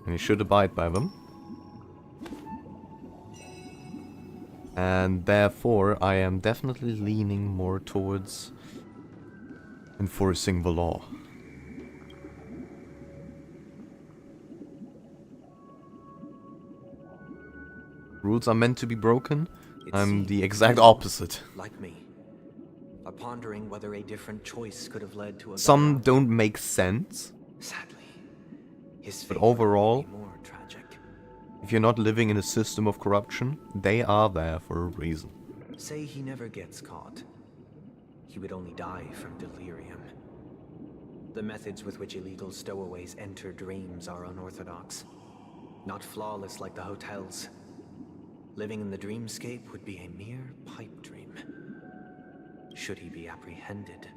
And you should abide by them. And therefore, I am definitely leaning more towards enforcing the law. Rules are meant to be broken. I'm the exact opposite. Like me, are pondering whether a different choice could have led to a Some don't make sense. Sadly, his But fate would overall, be more tragic. if you're not living in a system of corruption, they are there for a reason. Say he never gets caught. He would only die from delirium. The methods with which illegal stowaways enter dreams are unorthodox. Not flawless like the hotels. Living in the dreamscape would be a mere pipe dream. Should he be apprehended?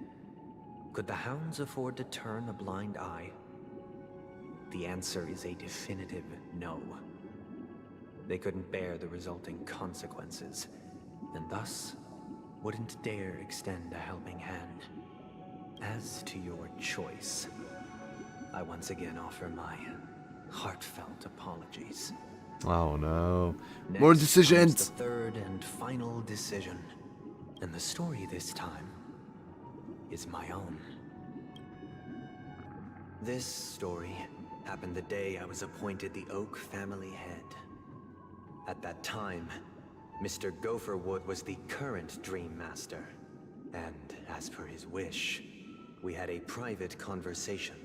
Could the hounds afford to turn a blind eye? The answer is a definitive no. They couldn't bear the resulting consequences, and thus wouldn't dare extend a helping hand. As to your choice, I once again offer my heartfelt apologies. Oh no. Next More comes decisions! the third and final decision. And the story this time is my own. This story happened the day I was appointed the Oak family head. At that time, Mr. Gopherwood was the current Dream Master. And as per his wish, we had a private conversation.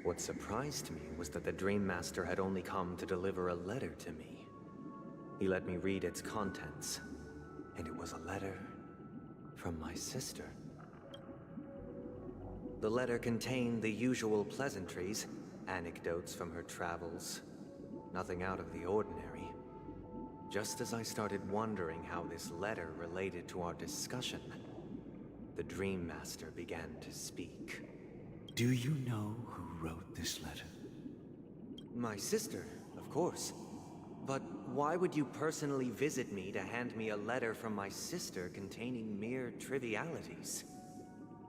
What surprised me was that the Dream Master had only come to deliver a letter to me. He let me read its contents, and it was a letter from my sister. The letter contained the usual pleasantries, anecdotes from her travels, nothing out of the ordinary. Just as I started wondering how this letter related to our discussion, the Dream Master began to speak. Do you know who wrote this letter? My sister, of course. But why would you personally visit me to hand me a letter from my sister containing mere trivialities?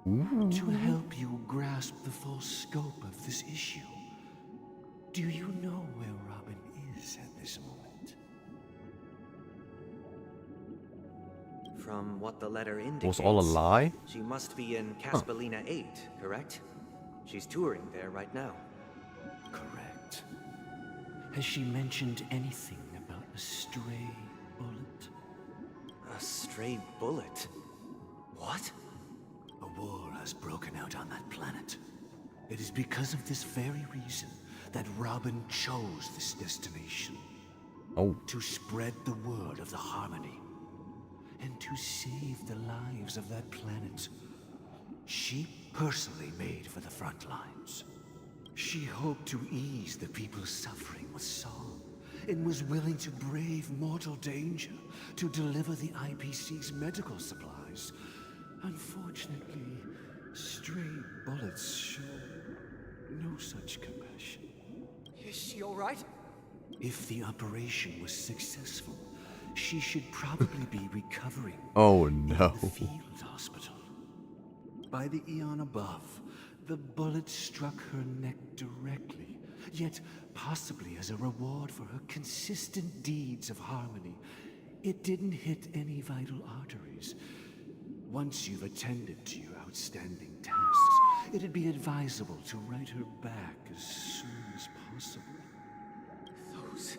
To help you grasp the full scope of this issue. Do you know where Robin is at this moment? From what the letter indicates, Was all a lie? she must be in Caspelina 8, correct? She's touring there right now. Correct. Has she mentioned anything about a stray bullet? A stray bullet? What? A war has broken out on that planet. It is because of this very reason that Robin chose this destination. Oh. To spread the word of the Harmony. And to save the lives of that planet. She personally made for the front lines. She hoped to ease the people's suffering with song, and was willing to brave mortal danger to deliver the IPC's medical supplies. Unfortunately, stray bullets show no such compassion. Is she all right? If the operation was successful, she should probably be recovering Oh in no. the field hospital. By the eon above, the bullet struck her neck directly, yet possibly as a reward for her consistent deeds of harmony, it didn't hit any vital arteries. Once you've attended to your outstanding tasks, it'd be advisable to write her back as soon as possible. Those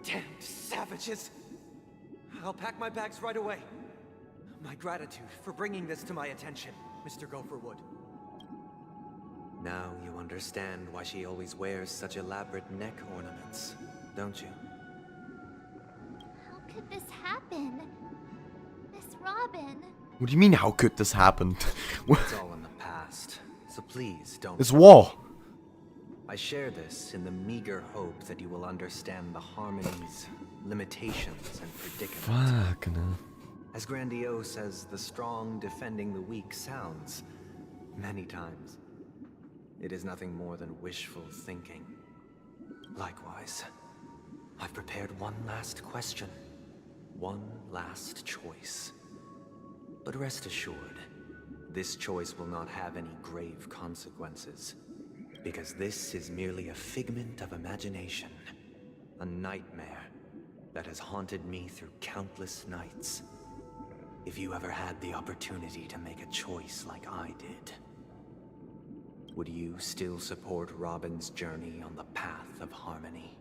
damned savages! I'll pack my bags right away. My gratitude for bringing this to my attention, Mr. Gopherwood. Now you understand why she always wears such elaborate neck ornaments, don't you? How could this happen? Miss Robin. What do you mean, how could this happen? It's all in the past, so please don't... It's war! I share this in the meager hope that you will understand the harmonies, limitations, and predicament. Fuck no. As grandiose as the strong defending the weak sounds, many times, it is nothing more than wishful thinking. Likewise, I've prepared one last question, one last choice. But rest assured, this choice will not have any grave consequences, because this is merely a figment of imagination, a nightmare that has haunted me through countless nights. If you ever had the opportunity to make a choice like I did, would you still support Robin's journey on the path of harmony?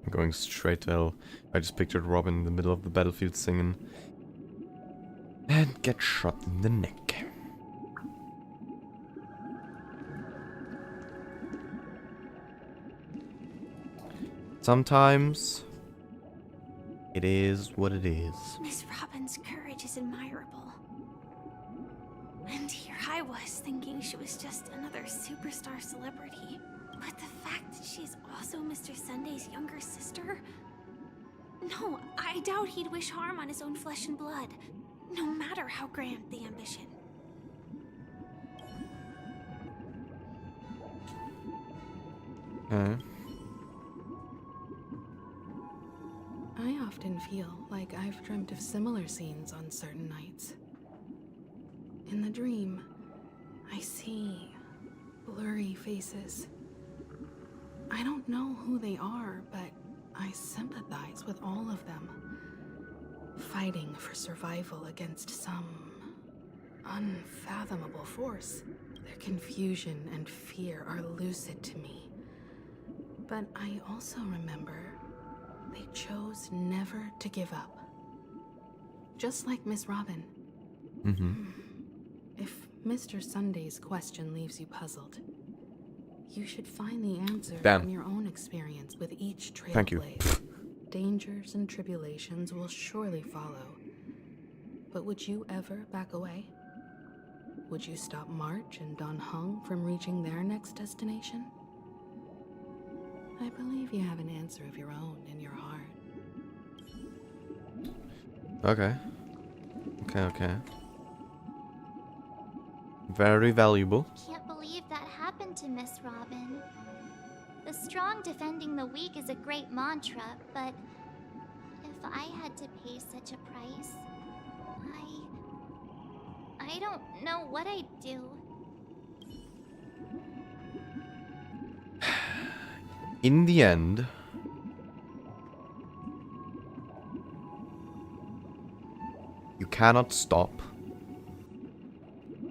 I'm going straight to hell. I just pictured Robin in the middle of the battlefield singing. And get shot in the neck. Sometimes it is what it is. Miss Robin's courage is admirable. And here I was thinking she was just another superstar celebrity. But the fact that she's also Mr. Sunday's younger sister? No, I doubt he'd wish harm on his own flesh and blood, no matter how grand the ambition. I often feel like I've dreamt of similar scenes on certain nights. In the dream, I see blurry faces. I don't know who they are, but I sympathize with all of them, fighting for survival against some unfathomable force. Their confusion and fear are lucid to me. But I also remember they chose never to give up. Just like Miss Robin. If Mr. Sunday's question leaves you puzzled, you should find the answer from your own experience with each trailblade. Thank you. Dangers and tribulations will surely follow. But would you ever back away? Would you stop March and Don Hung from reaching their next destination? I believe you have an answer of your own in your heart. Okay. Okay. Very valuable. Can't believe that happened to Miss Robin. The strong defending the weak is a great mantra, but if I had to pay such a price, I don't know what I'd do. In the end, you cannot stop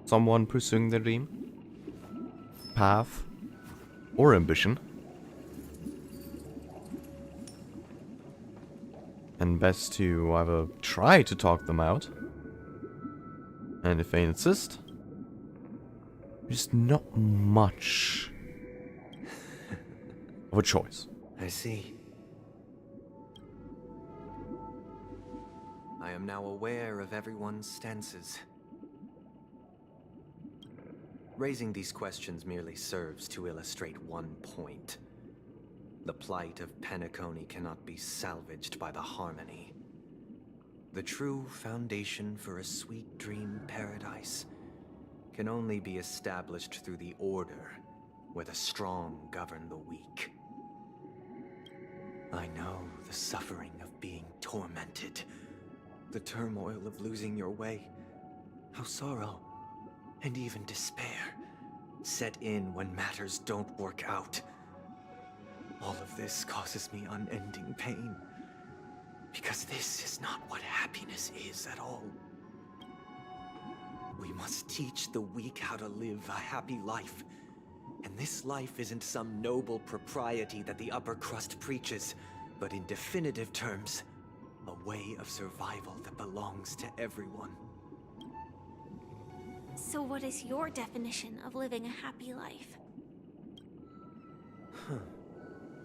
someone pursuing their dream, path, or ambition. And best to either try to talk them out, and if they insist, there's not much of a choice. I see. I am now aware of everyone's stances. Raising these questions merely serves to illustrate one point. The plight of Penacony cannot be salvaged by the harmony. The true foundation for a sweet dream paradise can only be established through the order, where the strong govern the weak. I know the suffering of being tormented, the turmoil of losing your way, how sorrow and even despair set in when matters don't work out. All of this causes me unending pain, because this is not what happiness is at all. We must teach the weak how to live a happy life. And this life isn't some noble propriety that the upper crust preaches, but in definitive terms, a way of survival that belongs to everyone. So what is your definition of living a happy life?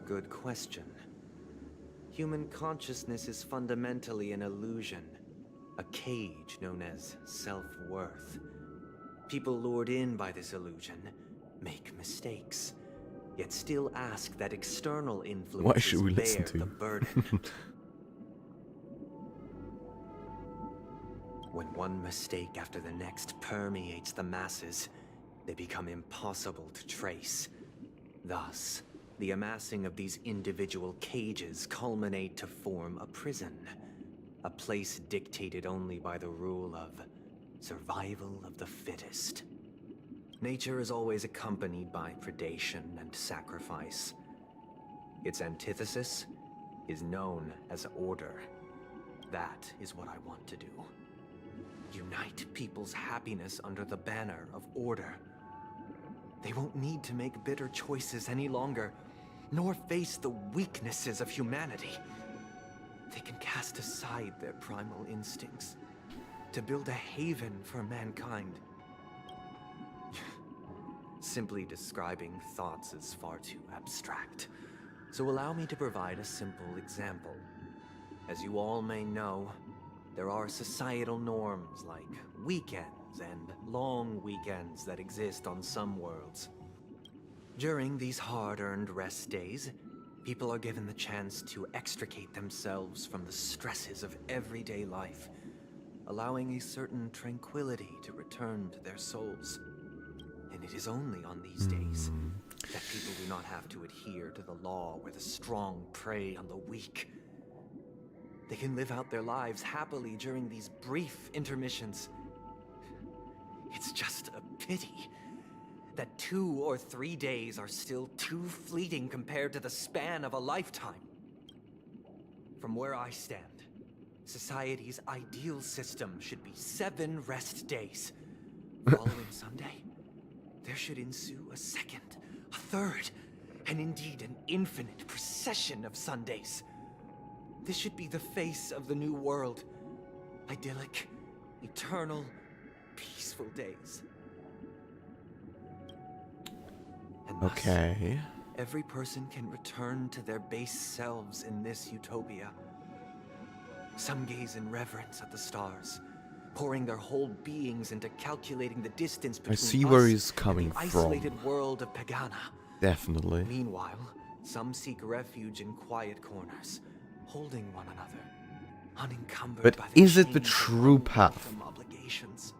Good question. Human consciousness is fundamentally an illusion, a cage known as self-worth. People lured in by this illusion make mistakes, yet still ask that external influences Why should we listen bear to? the burden. When one mistake after the next permeates the masses, they become impossible to trace. Thus, the amassing of these individual cages culminate to form a prison, a place dictated only by the rule of survival of the fittest. Nature is always accompanied by predation and sacrifice. Its antithesis is known as order. That is what I want to do. Unite people's happiness under the banner of order. They won't need to make bitter choices any longer, nor face the weaknesses of humanity. They can cast aside their primal instincts to build a haven for mankind. Simply describing thoughts is far too abstract, so allow me to provide a simple example. As you all may know, there are societal norms like weekends and long weekends that exist on some worlds. During these hard-earned rest days, people are given the chance to extricate themselves from the stresses of everyday life, allowing a certain tranquility to return to their souls. And it is only on these days that people do not have to adhere to the law where the strong prey on the weak. They can live out their lives happily during these brief intermissions. It's just a pity that 2 or 3 days are still too fleeting compared to the span of a lifetime. From where I stand, society's ideal system should be 7 rest days. Following Sunday, there should ensue a second, a third, and indeed an infinite procession of Sundays. This should be the face of the new world. Idyllic, eternal, peaceful days. And thus, Okay. every person can return to their base selves in this utopia. Some gaze in reverence at the stars, pouring their whole beings into calculating the distance between I see where us he's coming and the from. isolated world of Pagana. Definitely. Meanwhile, some seek refuge in quiet corners, holding one another, unencumbered But by the is it the chains of true path? unwelcome obligations.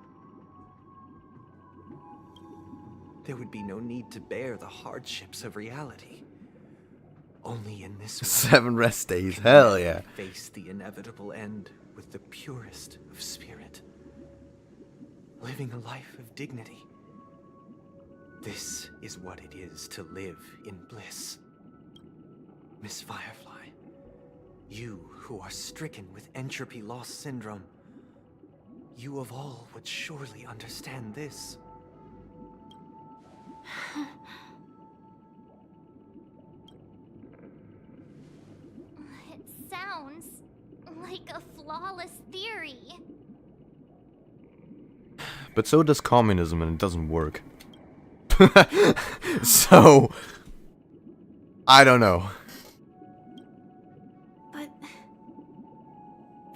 There would be no need to bear the hardships of reality. Only in this way 7 rest days, can hell man yeah. face the inevitable end with the purest of spirit. Living a life of dignity. This is what it is to live in bliss. Miss Firefly, you who are stricken with entropy loss syndrome, you of all would surely understand this. It sounds like a flawless theory. But so does communism, and it doesn't work. So, I don't know. But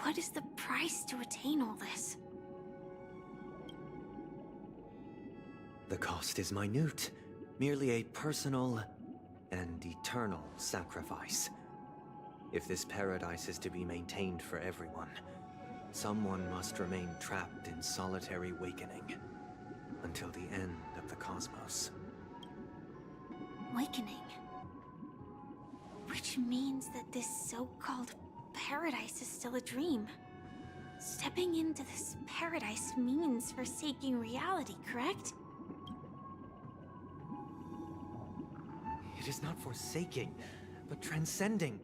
what is the price to attain all this? The cost is minute, merely a personal and eternal sacrifice. If this paradise is to be maintained for everyone, someone must remain trapped in solitary awakening. until the end of the cosmos. Awakening. Which means that this so-called paradise is still a dream. Stepping into this paradise means forsaking reality, correct? It is not forsaking, but transcending.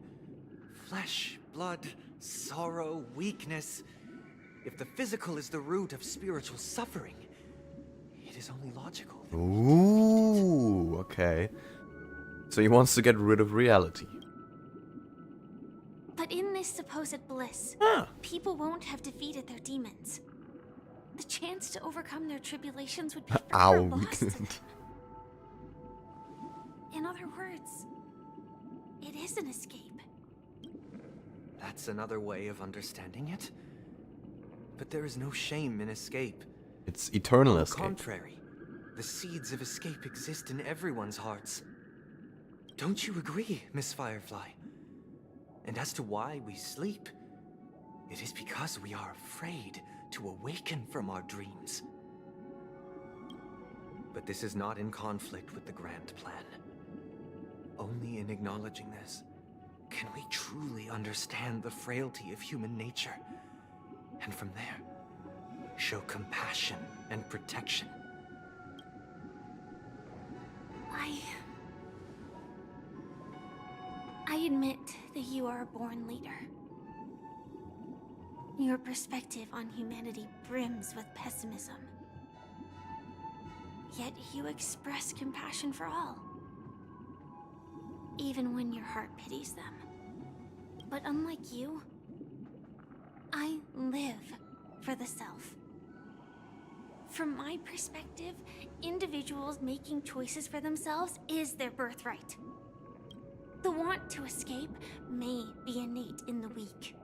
Flesh, blood, sorrow, weakness. If the physical is the root of spiritual suffering, it is only logical. Ooh, okay. So he wants to get rid of reality. But in this supposed bliss, people won't have defeated their demons. The chance to overcome their tribulations would be forever lost to them. In other words, it is an escape. That's another way of understanding it. But there is no shame in escape. It's eternal On the escape. contrary, the seeds of escape exist in everyone's hearts. Don't you agree, Miss Firefly? And as to why we sleep, it is because we are afraid to awaken from our dreams. But this is not in conflict with the grand plan. Only in acknowledging this can we truly understand the frailty of human nature, and from there, show compassion and protection. I admit that you are a born leader. Your perspective on humanity brims with pessimism. Yet you express compassion for all, even when your heart pities them. But unlike you, I live for the self. From my perspective, individuals making choices for themselves is their birthright. The want to escape may be innate in the weak.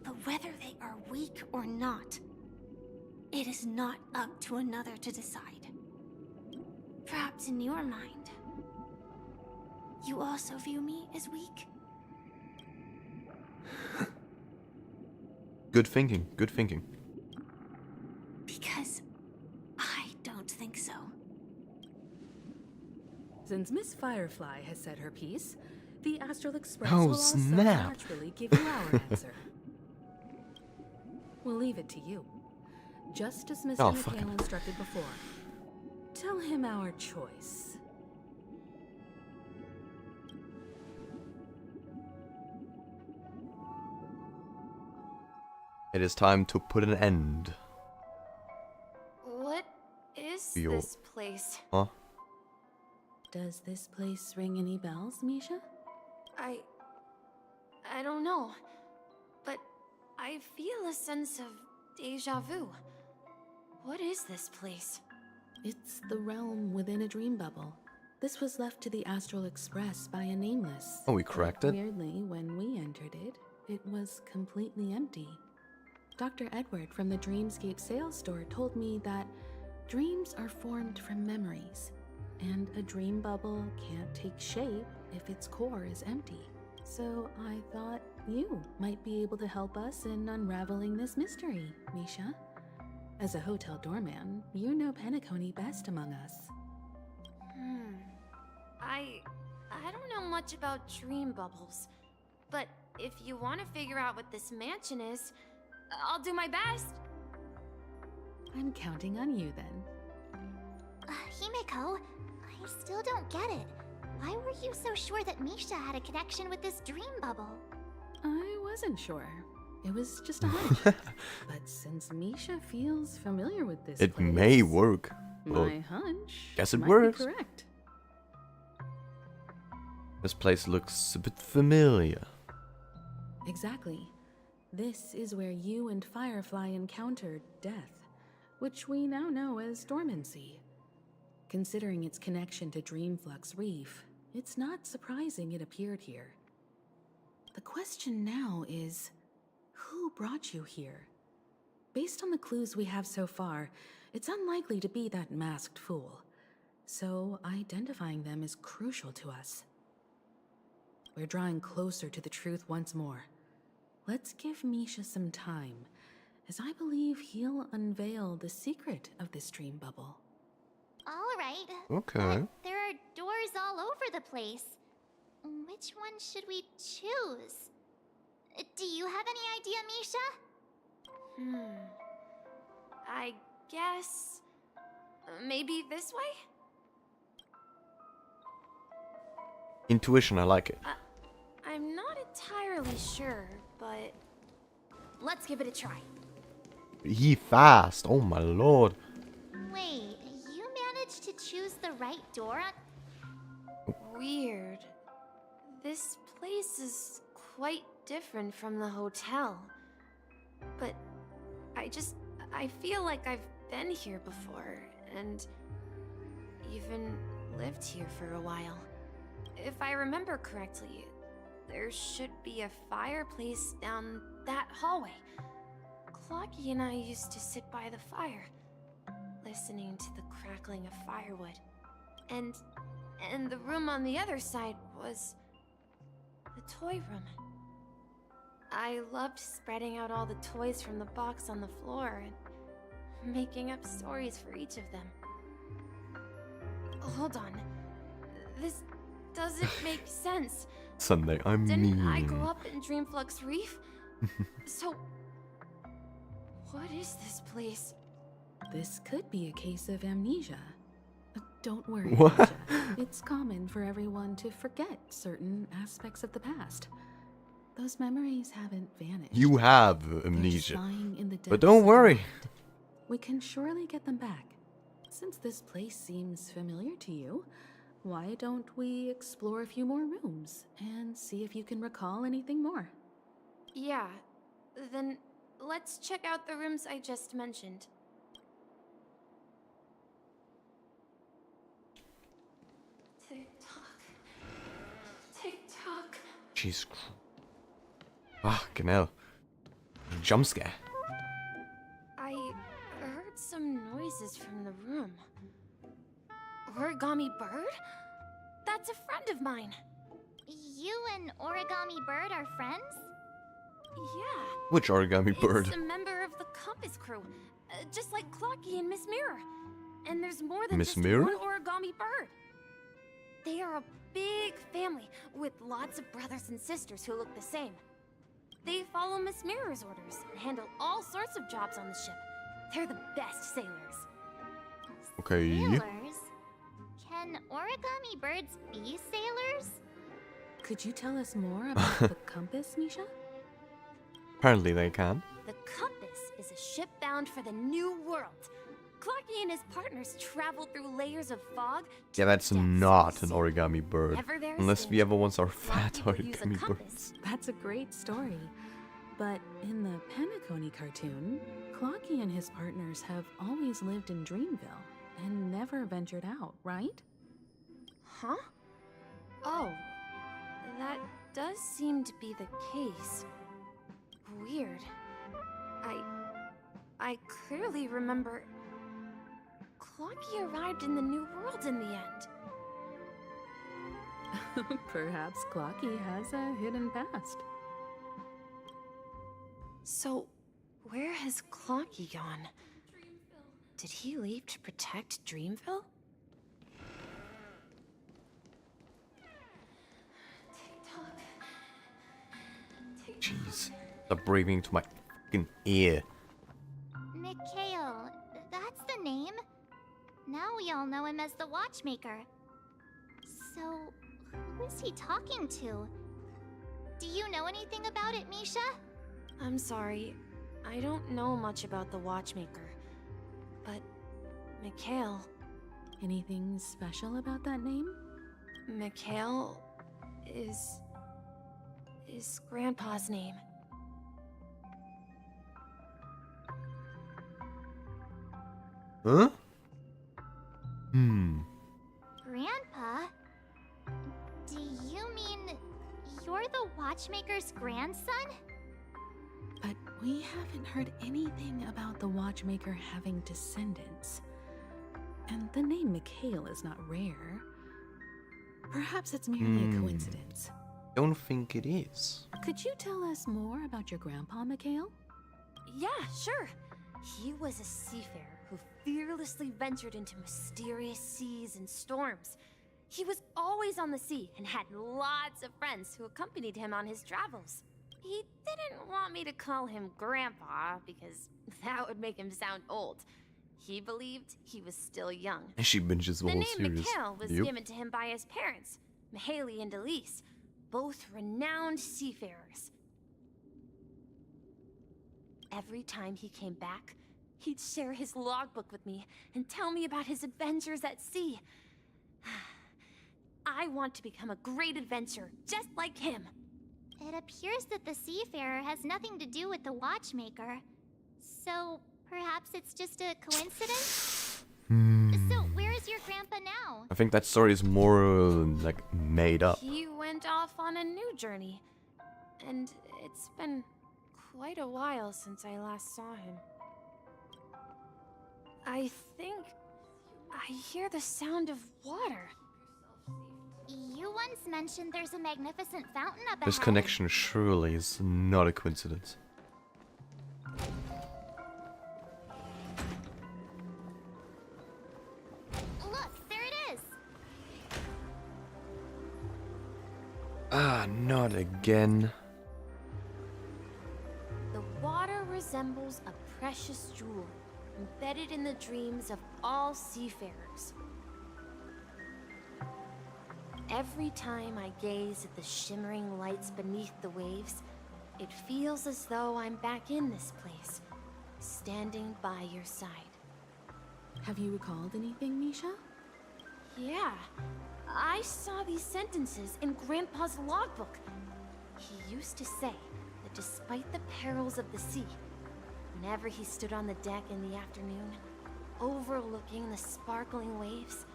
But whether they are weak or not, it is not up to another to decide. Perhaps in your mind, you also view me as weak? Good thinking, good thinking. Because I don't think so. Since Miss Firefly has said her piece, the Astral Express Oh, will also snap. naturally give you our answer. We'll leave it to you. Just as Mr. Oh, McHale fucking- instructed before. Tell him our choice. It is time to put an end. What is Yo. this place? Huh? Does this place ring any bells, Misha? I don't know, but I feel a sense of deja vu. What is this place? It's the realm within a dream bubble. This was left to the Astral Express by a nameless. Oh, we cracked it? Weirdly, when we entered it, it was completely empty. Dr. Edward from the Dreamscape sales store told me that dreams are formed from memories, and a dream bubble can't take shape if its core is empty. So I thought you might be able to help us in unraveling this mystery, Misha. As a hotel doorman, you know Penacony best among us. I don't know much about dream bubbles, but if you want to figure out what this mansion is, I'll do my best. I'm counting on you then. Himeko, I still don't get it. Why were you so sure that Misha had a connection with this dream bubble? I wasn't sure. It was just a hunch. But since Misha feels familiar with this It place, may work. Well, my hunch guess it might works. be correct. This place looks a bit familiar. Exactly. This is where you and Firefly encountered death, which we now know as dormancy. Considering its connection to Dreamflux Reef, it's not surprising it appeared here. The question now is, who brought you here? Based on the clues we have so far, it's unlikely to be that masked fool. So identifying them is crucial to us. We're drawing closer to the truth once more. Let's give Misha some time, as I believe he'll unveil the secret of this dream bubble. All right. Okay. But there are doors all over the place. Which one should we choose? Do you have any idea, Misha? I guess... maybe this way? Intuition, I like it. I'm not entirely sure, but... let's give it a try. He fast. Oh my lord. Wait, you managed to choose the right door on... Weird. This place is quite different from the hotel. But I feel like I've been here before, and even lived here for a while. If I remember correctly, there should be a fireplace down that hallway. Clocky and I used to sit by the fire, listening to the crackling of firewood. And the room on the other side was the toy room. I loved spreading out all the toys from the box on the floor and making up stories for each of them. Hold on. This doesn't make sense. Sunday, I'm Didn't mean. I grow up in Dreamflux Reef? So, what is this place? This could be a case of amnesia. Don't worry, What? Amnesia. It's common for everyone to forget certain aspects of the past. Those memories haven't vanished. You have They're just amnesia. lying in the But depths don't of your worry. mind. We can surely get them back. Since this place seems familiar to you, why don't we explore a few more rooms and see if you can recall anything more? Yeah, then let's check out the rooms I just mentioned. Tick-tock. Tick-tock. Jeez. Fucking hell. Jump scare. I heard some noises from the room. Origami Bird? That's a friend of mine. You and Origami Bird are friends? Yeah. Which origami bird? It's a member of the Compass crew, just like Clocky and Miss Mirror. And there's more than Miss just Mirror? one Origami Bird. They are a big family with lots of brothers and sisters who look the same. They follow Miss Mirror's orders and handle all sorts of jobs on the ship. They're the best sailors. Okay. Sailors? Can origami birds be sailors? Could you tell us more about the compass, Misha? Apparently they can. The Compass is a ship bound for the new world. Clocky and his partners travel through layers of fog. Yeah, that's not an origami bird. Whenever there's Unless we ever want our fat Clocky will use a origami compass. birds. That's a great story. But in the Penacony cartoon, Clocky and his partners have always lived in Dreamville and never ventured out, right? Huh? Oh, that does seem to be the case. Weird. I clearly remember Clocky arrived in the new world in the end. Perhaps Clocky has a hidden past. So, where has Clocky gone? Did he leave to protect Dreamville? Jeez. Stop breathing to my fucking ear. Mikhail, that's the name. Now we all know him as the Watchmaker. So, who is he talking to? Do you know anything about it, Misha? I'm sorry. I don't know much about the Watchmaker. But, Mikhail... Anything special about that name? Mikhail is Grandpa's name. Huh? Grandpa? Do you mean you're the Watchmaker's grandson? But we haven't heard anything about the Watchmaker having descendants. And the name Mikhail is not rare. Perhaps it's merely a coincidence. Don't think it is. Could you tell us more about your grandpa, Mikhail? Yeah, sure. He was a seafarer who fearlessly ventured into mysterious seas and storms. He was always on the sea and had lots of friends who accompanied him on his travels. He didn't want me to call him Grandpa because that would make him sound old. He believed he was still young. And she binges the The whole name series. Mikhail was Yep. given to him by his parents, Mihaly and Elise, both renowned seafarers. Every time he came back, he'd share his logbook with me and tell me about his adventures at sea. I want to become a great adventurer, just like him. It appears that the seafarer has nothing to do with the watchmaker. So, perhaps it's just a coincidence? So, where is your grandpa now? I think that story is more like made up. He went off on a new journey, and it's been quite a while since I last saw him. I think I hear the sound of water. You once mentioned there's a magnificent fountain up This ahead. connection surely is not a coincidence. Look, there it is. Ah, not again. The water resembles a precious jewel, embedded in the dreams of all seafarers. Every time I gaze at the shimmering lights beneath the waves, it feels as though I'm back in this place, standing by your side. Have you recalled anything, Misha? Yeah, I saw these sentences in Grandpa's logbook. He used to say that despite the perils of the sea, whenever he stood on the deck in the afternoon, overlooking the sparkling waves,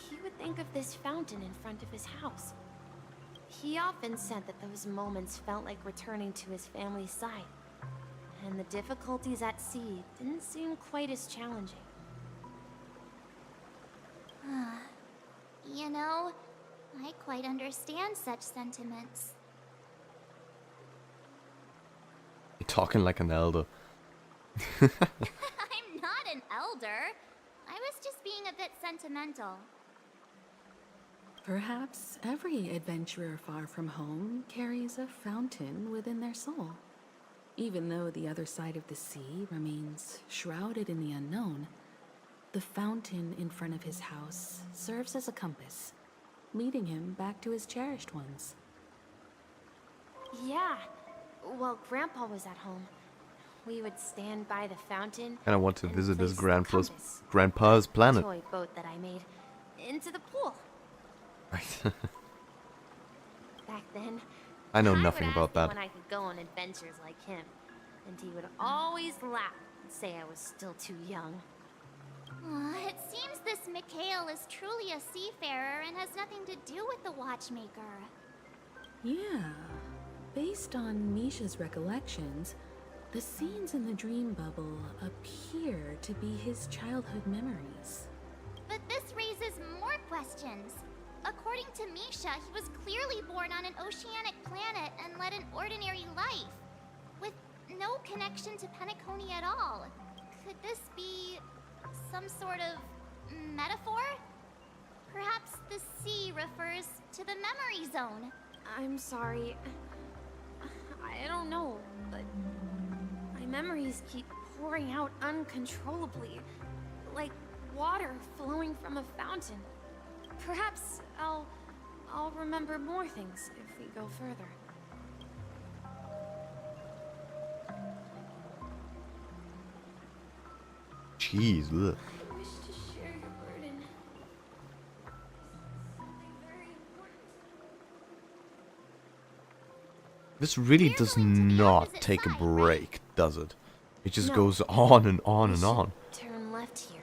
he would think of this fountain in front of his house. He often said that those moments felt like returning to his family's side, and the difficulties at sea didn't seem quite as challenging. You know, I quite understand such sentiments. You're talking like an elder. I'm not an elder. I was just being a bit sentimental. Perhaps every adventurer far from home carries a fountain within their soul. Even though the other side of the sea remains shrouded in the unknown, the fountain in front of his house serves as a compass, leading him back to his cherished ones. Yeah, while Grandpa was at home, we would stand by the fountain And I want to and visit his place the compass, grandpa's planet. toy boat that I made, into the pool. Back then, I know would nothing ask about him that. when I could go on adventures like him, and he would always laugh and say I was still too young. It seems this Mikhail is truly a seafarer and has nothing to do with the watchmaker. Yeah, based on Misha's recollections, the scenes in the dream bubble appear to be his childhood memories. But this raises more questions. According to Misha, he was clearly born on an oceanic planet and led an ordinary life, with no connection to Penacony at all. Could this be some sort of metaphor? Perhaps the sea refers to the memory zone. I'm sorry. I don't know, but my memories keep pouring out uncontrollably, like water flowing from a fountain. Perhaps I'll remember more things if we go further. Jeez, look. I wish to share your burden. Something very important. This really does not take a break, does it? It just No. goes on and on and on. Turn left here.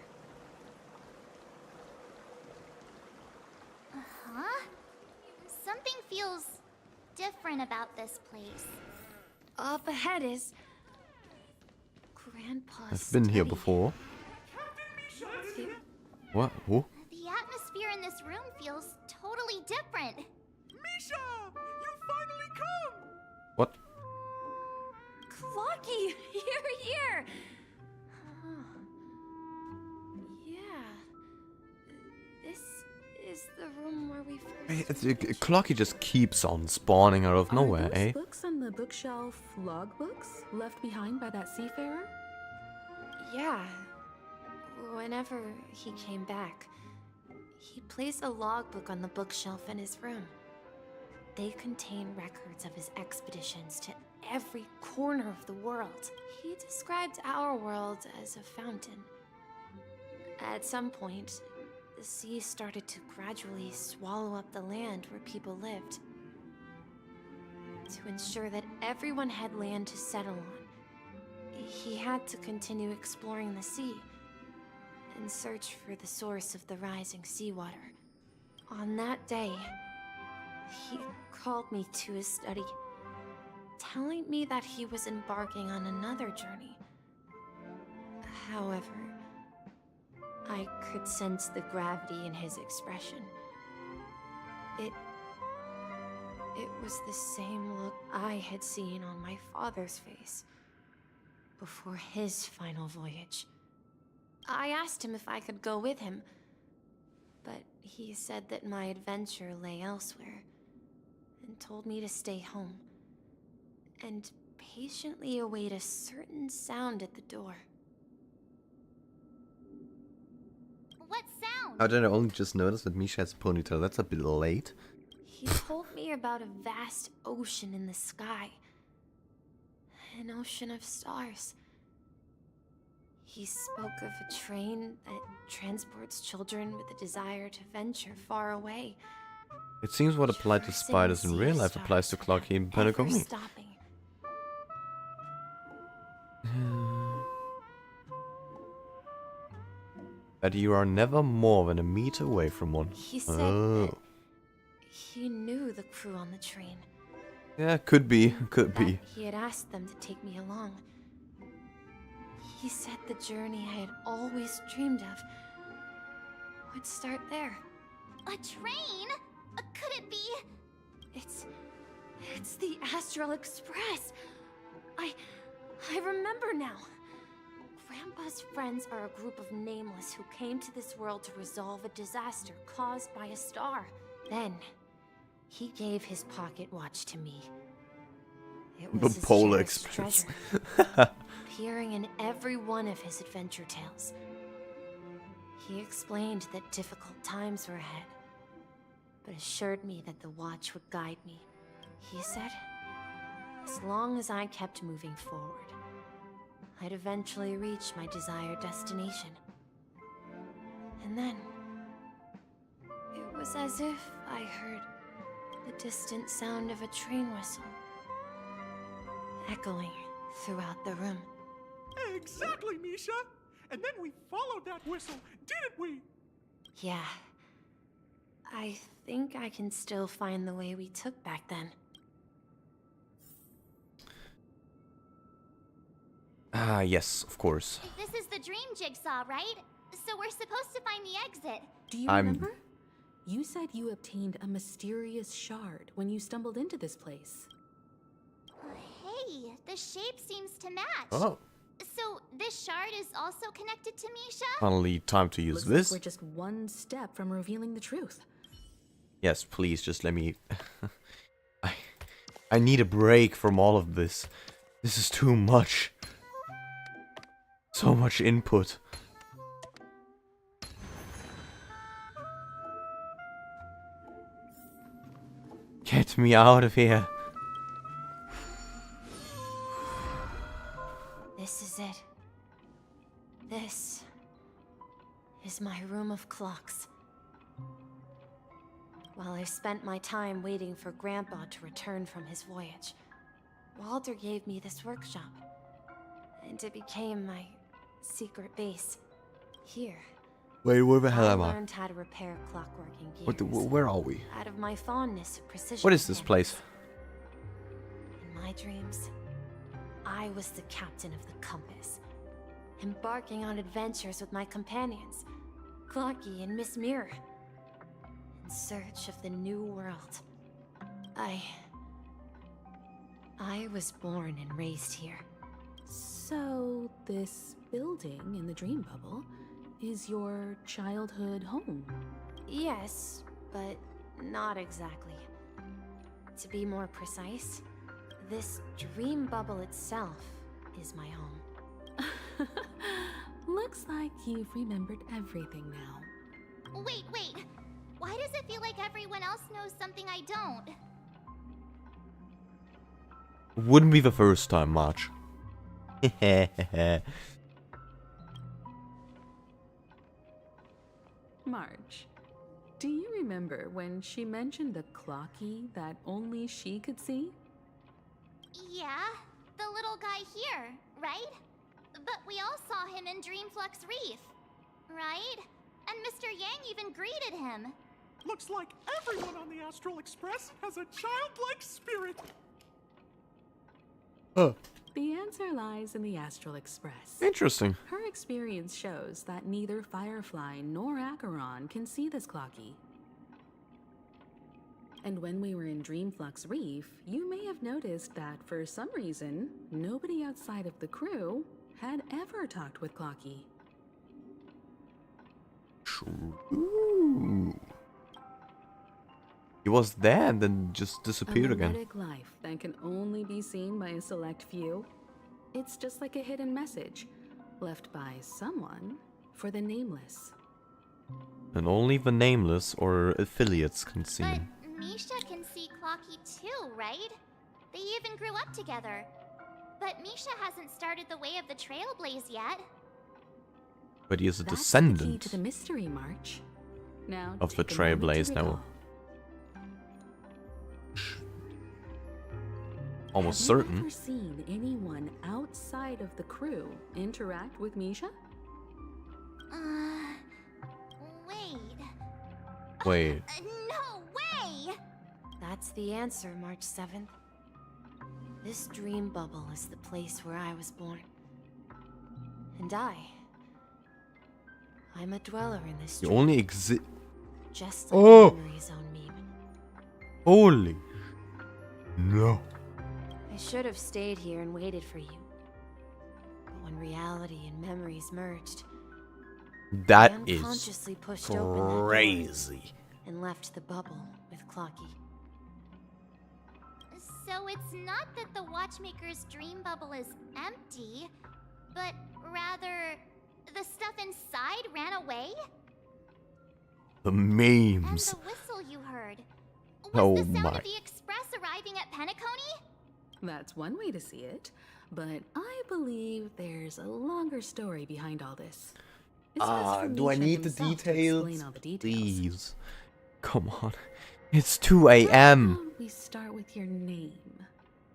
Huh? Something feels different about this place. Up ahead is Grandpa's I've been here study. before. What? Oh? The atmosphere in this room feels totally different. Misha! You finally come! What? Clocky, here he is the room where we Hey, first... Clocky just keeps on spawning out of nowhere, Are those eh? books on the bookshelf logbooks left behind by that seafarer? Yeah. Whenever he came back, he placed a logbook on the bookshelf in his room. They contain records of his expeditions to every corner of the world. He described our world as a fountain. At some point, the sea started to gradually swallow up the land where people lived. To ensure that everyone had land to settle on, he had to continue exploring the sea and search for the source of the rising seawater. On that day, he called me to his study, telling me that he was embarking on another journey. However, I could sense the gravity in his expression. It was the same look I had seen on my father's face before his final voyage. I asked him if I could go with him, but he said that my adventure lay elsewhere and told me to stay home and patiently await a certain sound at the door. What sound? How did I only just notice that Misha has a ponytail? That's a bit late. He told me about a vast ocean in the sky. An ocean of stars. He spoke of a train that transports children with a desire to venture far away. It seems what applied to spiders in real life applies to Clocky and Penacony. Stopping. That you are never more than a meter away from one. He said that he knew the crew on the train. Yeah, could be, could That be. he had asked them to take me along. He said the journey I had always dreamed of would start there. A train? Could it be? It's the Astral Express. I remember now. Grandpa's friends are a group of nameless who came to this world to resolve a disaster caused by a star. Then, he gave his pocket watch to me. It was The his Polar cherished Express. treasure, appearing in every one of his adventure tales. He explained that difficult times were ahead, but assured me that the watch would guide me. He said, as long as I kept moving forward, I'd eventually reach my desired destination. And then, it was as if I heard the distant sound of a train whistle, echoing throughout the room. Exactly, Misha! And then we followed that whistle, didn't we? Yeah. I think I can still find the way we took back then. Ah, yes, of course. This is the dream jigsaw, right? So we're supposed to find the exit. Do you remember? You said you obtained a mysterious shard when you stumbled into this place. Hey, the shape seems to match. Oh. So this shard is also connected to Misha? Finally, time to use Looks this. like we're just one step from revealing the truth. Yes, please, just let me... I need a break from all of this. This is too much. So much input. Get me out of here. This is it. This is my room of clocks. While I spent my time waiting for Grandpa to return from his voyage, Walter gave me this workshop, and it became my secret base. Here, Wait, where the hell I am I? learned how to repair clockworking gears. What the, where are we? Out of my fondness of precision. What is this place? In my dreams, I was the captain of the compass, embarking on adventures with my companions, Clocky and Miss Mirror, in search of the new world. I was born and raised here. So, this building in the dream bubble is your childhood home? Yes, but not exactly. To be more precise, this dream bubble itself is my home. Looks like you've remembered everything now. Wait. Why does it feel like everyone else knows something I don't? Wouldn't be the first time, March. March, do you remember when she mentioned the clocky that only she could see? Yeah, the little guy here, right? But we all saw him in Dreamflux Reef, right? And Mr. Yang even greeted him. Looks like everyone on the Astral Express has a childlike spirit. The answer lies in the Astral Express. Interesting. Her experience shows that neither Firefly nor Acheron can see this clocky. And when we were in Dreamflux Reef, you may have noticed that for some reason, nobody outside of the crew had ever talked with Clocky. True. He was there and then just disappeared A again. mimetic life that can only be seen by a select few. It's just like a hidden message left by someone for the nameless. And only the nameless or affiliates can see But him. Misha can see Clocky too, right? They even grew up together. But Misha hasn't started the way of the Trailblaze yet. But he is a That's the key descendant to the mystery, March. Now of the take a moment to Trailblaze now. recall. Almost Have you certain. ever seen anyone outside of the crew interact with Misha? Wait. Wait. No way! That's the answer, March 7th. This dream bubble is the place where I was born. And I'm a dweller in this You dream. only exist. Just like Oh! the memory zone meme. Holy. No. I should have stayed here and waited for you. But when reality and memories merged, That I is unconsciously pushed open that door crazy. and left the bubble with Clocky. So it's not that the Watchmaker's dream bubble is empty, but rather the stuff inside ran away? The And memes. the whistle you heard. Was Oh the sound my. of the express arriving at Penacony? That's one way to see it, but I believe there's a longer story behind all this. It's best for Do I Misha need the himself to details? explain all the details. Please. Come on. It's 2 How a.m. about we start with your name?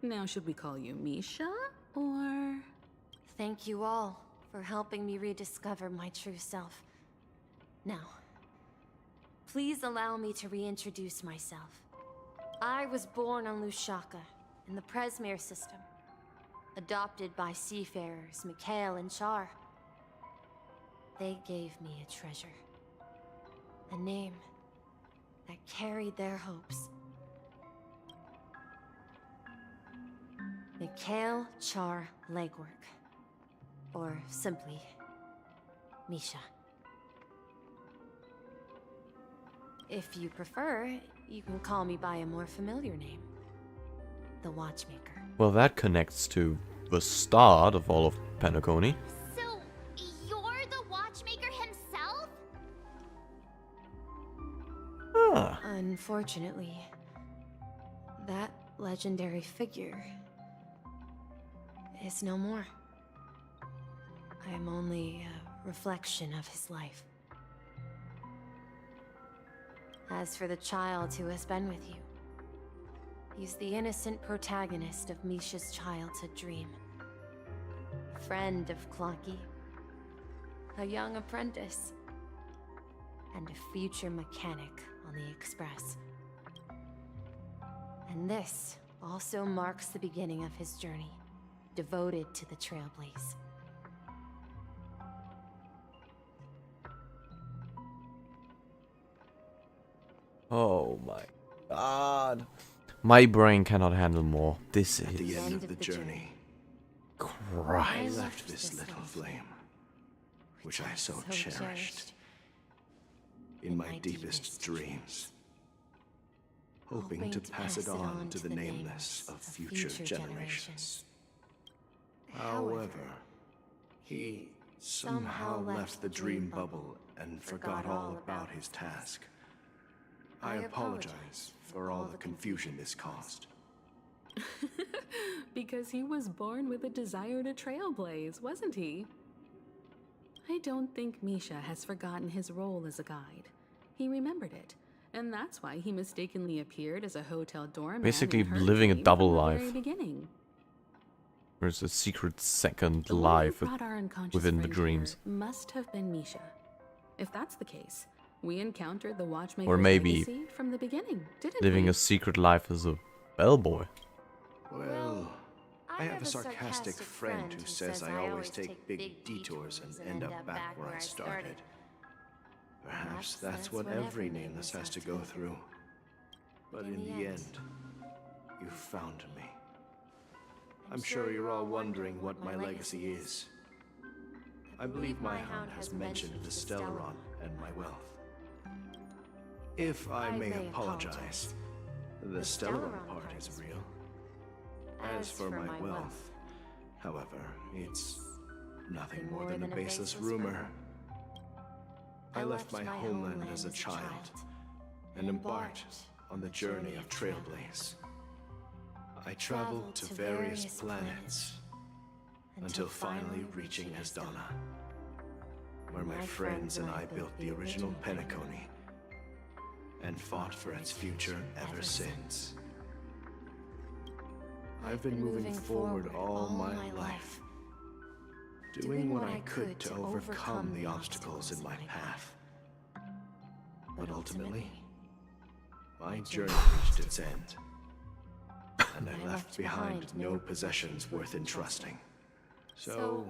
Now, should we call you Misha, or... Thank you all for helping me rediscover my true self. Now, please allow me to reintroduce myself. I was born on Lushaka, in the Presmere system, adopted by seafarers Mikhail and Char. They gave me a treasure, a name that carried their hopes. Mikhail Char Legwork, or simply Misha. If you prefer, you can call me by a more familiar name, the Watchmaker. Well, that connects to the start of all of Penacony. So, you're the Watchmaker himself? Ah. Unfortunately, that legendary figure is no more. I am only a reflection of his life. As for the child who has been with you, he's the innocent protagonist of Misha's childhood dream. Friend of Clocky, a young apprentice, and a future mechanic on the Express. And this also marks the beginning of his journey, devoted to the Trailblaze. Oh my god. My brain cannot handle more. This At the is end of the journey, I Christ. left this little flame, which I so cherished. In my deepest dreams, hoping to pass it on to the nameless of future generations. However, he somehow left the dream bubble and forgot all about his task. I apologize for all the confusion this caused. Because he was born with a desire to trailblaze, wasn't he? I don't think Misha has forgotten his role as a guide. He remembered it, and that's why he mistakenly appeared as a hotel doorman. Basically in her living a dream double from the life. very beginning. There's a secret second The one life who brought our unconscious within the friend dreams. here must have been Misha. If that's the case, we encountered the Watchmaker's Or maybe legacy from the beginning, didn't living we? a secret life as a bellboy. Well, I have a sarcastic friend who says I always take big detours and end up back where I started. Perhaps that's what every nameless has to go through. But in the end, you found me. I'm sure you're all wondering what my legacy is. I believe my hound has mentioned the Stellaron and my wealth. If I may apologize, the Stellaron part is real. As for my wealth, however, it's nothing more than a baseless rumor. I left my homeland as a child and embarked on the journey of Trailblaze. I traveled to various planets until finally reaching Asdana, where my friends and I built the original Penacony and fought for its future ever since. I've been moving forward all my life, doing what I could to overcome the obstacles in my path. But ultimately, my journey reached its end, and I left behind no possessions worth entrusting. So,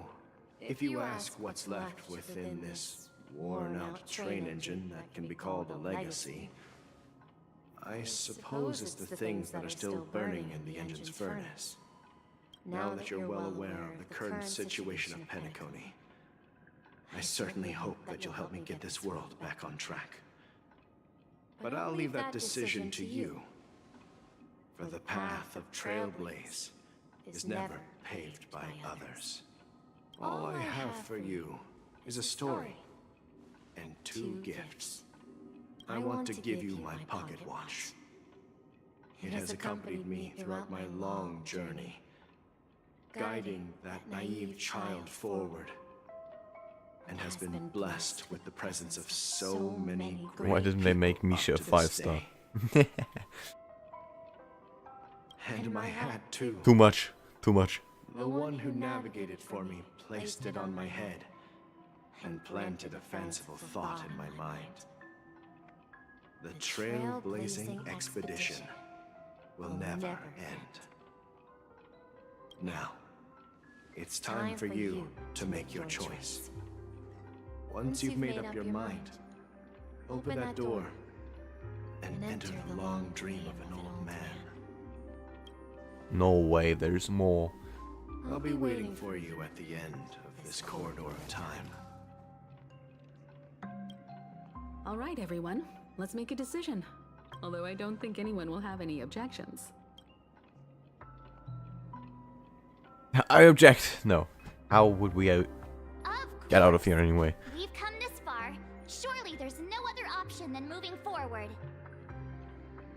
if you ask what's left within this worn-out train engine that can be called a legacy, I suppose it's the things that are still burning in the engine's furnace. Now that you're well aware of the current situation of Penacony, I certainly hope that you'll help me get this world back on track. But I'll leave that decision to you, for the path of Trailblaze is never paved by others. All I have for you is a story and 2 gifts. I want to give you my pocket watch. It has accompanied me throughout my long journey, guiding that naive child forward, and has been blessed with the presence of so many great Why didn't they make Misha a people up to this 5-star? day. And my hat too. Too much. Too much. The one who navigated for me placed it on my head and planted a fanciful thought in my mind. The trailblazing expedition will never end. Now, it's time for you to make your choice. Once you've made up your mind, open that door and enter the long dream of an old man. No way, there's more. I'll be waiting for you at the end of this corridor of time. All right, everyone. Let's make a decision. Although I don't think anyone will have any objections. I object. No. How would we get out of here anyway? We've come this far. Surely there's no other option than moving forward.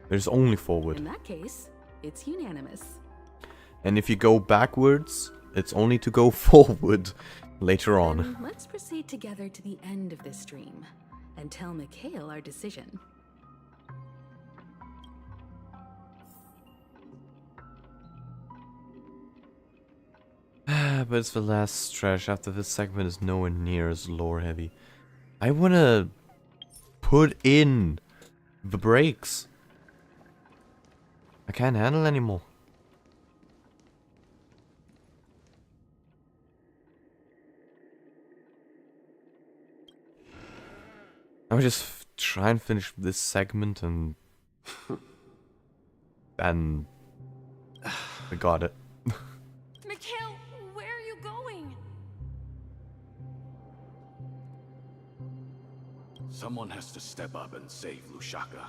There's only forward. In that case, it's unanimous. And if you go backwards, it's only to go forward later on. Then let's proceed together to the end of this stream and tell Mikhail our decision. But it's the last stretch. After this segment is nowhere near as lore heavy. I wanna put in the brakes. I can't handle anymore. I'll just try and finish this segment and then I got it. Mikhail, where are you going? Someone has to step up and save Lushaka.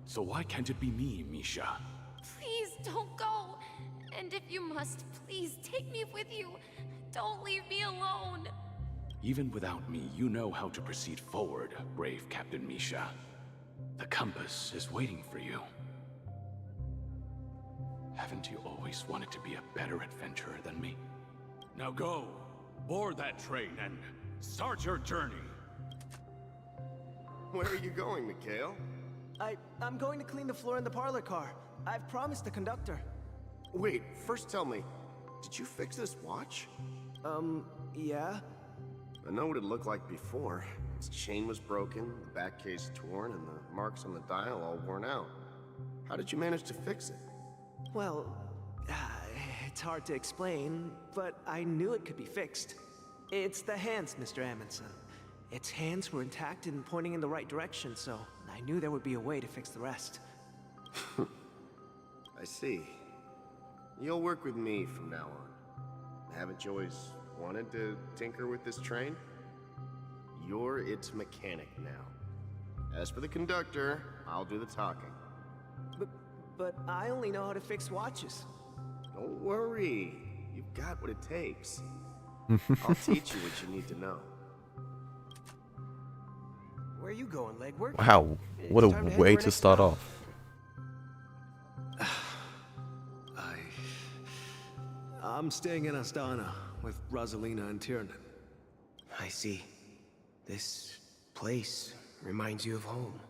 So why can't it be me, Misha? Please don't go. And if you must, please take me with you. Don't leave me alone. Even without me, you know how to proceed forward, brave Captain Misha. The compass is waiting for you. Haven't you always wanted to be a better adventurer than me? Now go, board that train and start your journey. Where are you going, Mikhail? I'm going to clean the floor in the parlor car. I've promised the conductor. Wait, first tell me, did you fix this watch? Yeah? I know what it looked like before. Its chain was broken, the back case torn, and the marks on the dial all worn out. How did you manage to fix it? Well, it's hard to explain, but I knew it could be fixed. It's the hands, Mr. Amundsen. Its hands were intact and pointing in the right direction, so I knew there would be a way to fix the rest. I see. You'll work with me from now on. Haven't you always wanted to tinker with this train? You're its mechanic now. As for the conductor, I'll do the talking. But I only know how to fix watches. Don't worry. You've got what it takes. I'll teach you what you need to know. Where are you going, Legwork? Wow, what a way to start off. I'm staying in Astana with Rosalina and Tiernan. I see. This place reminds you of home.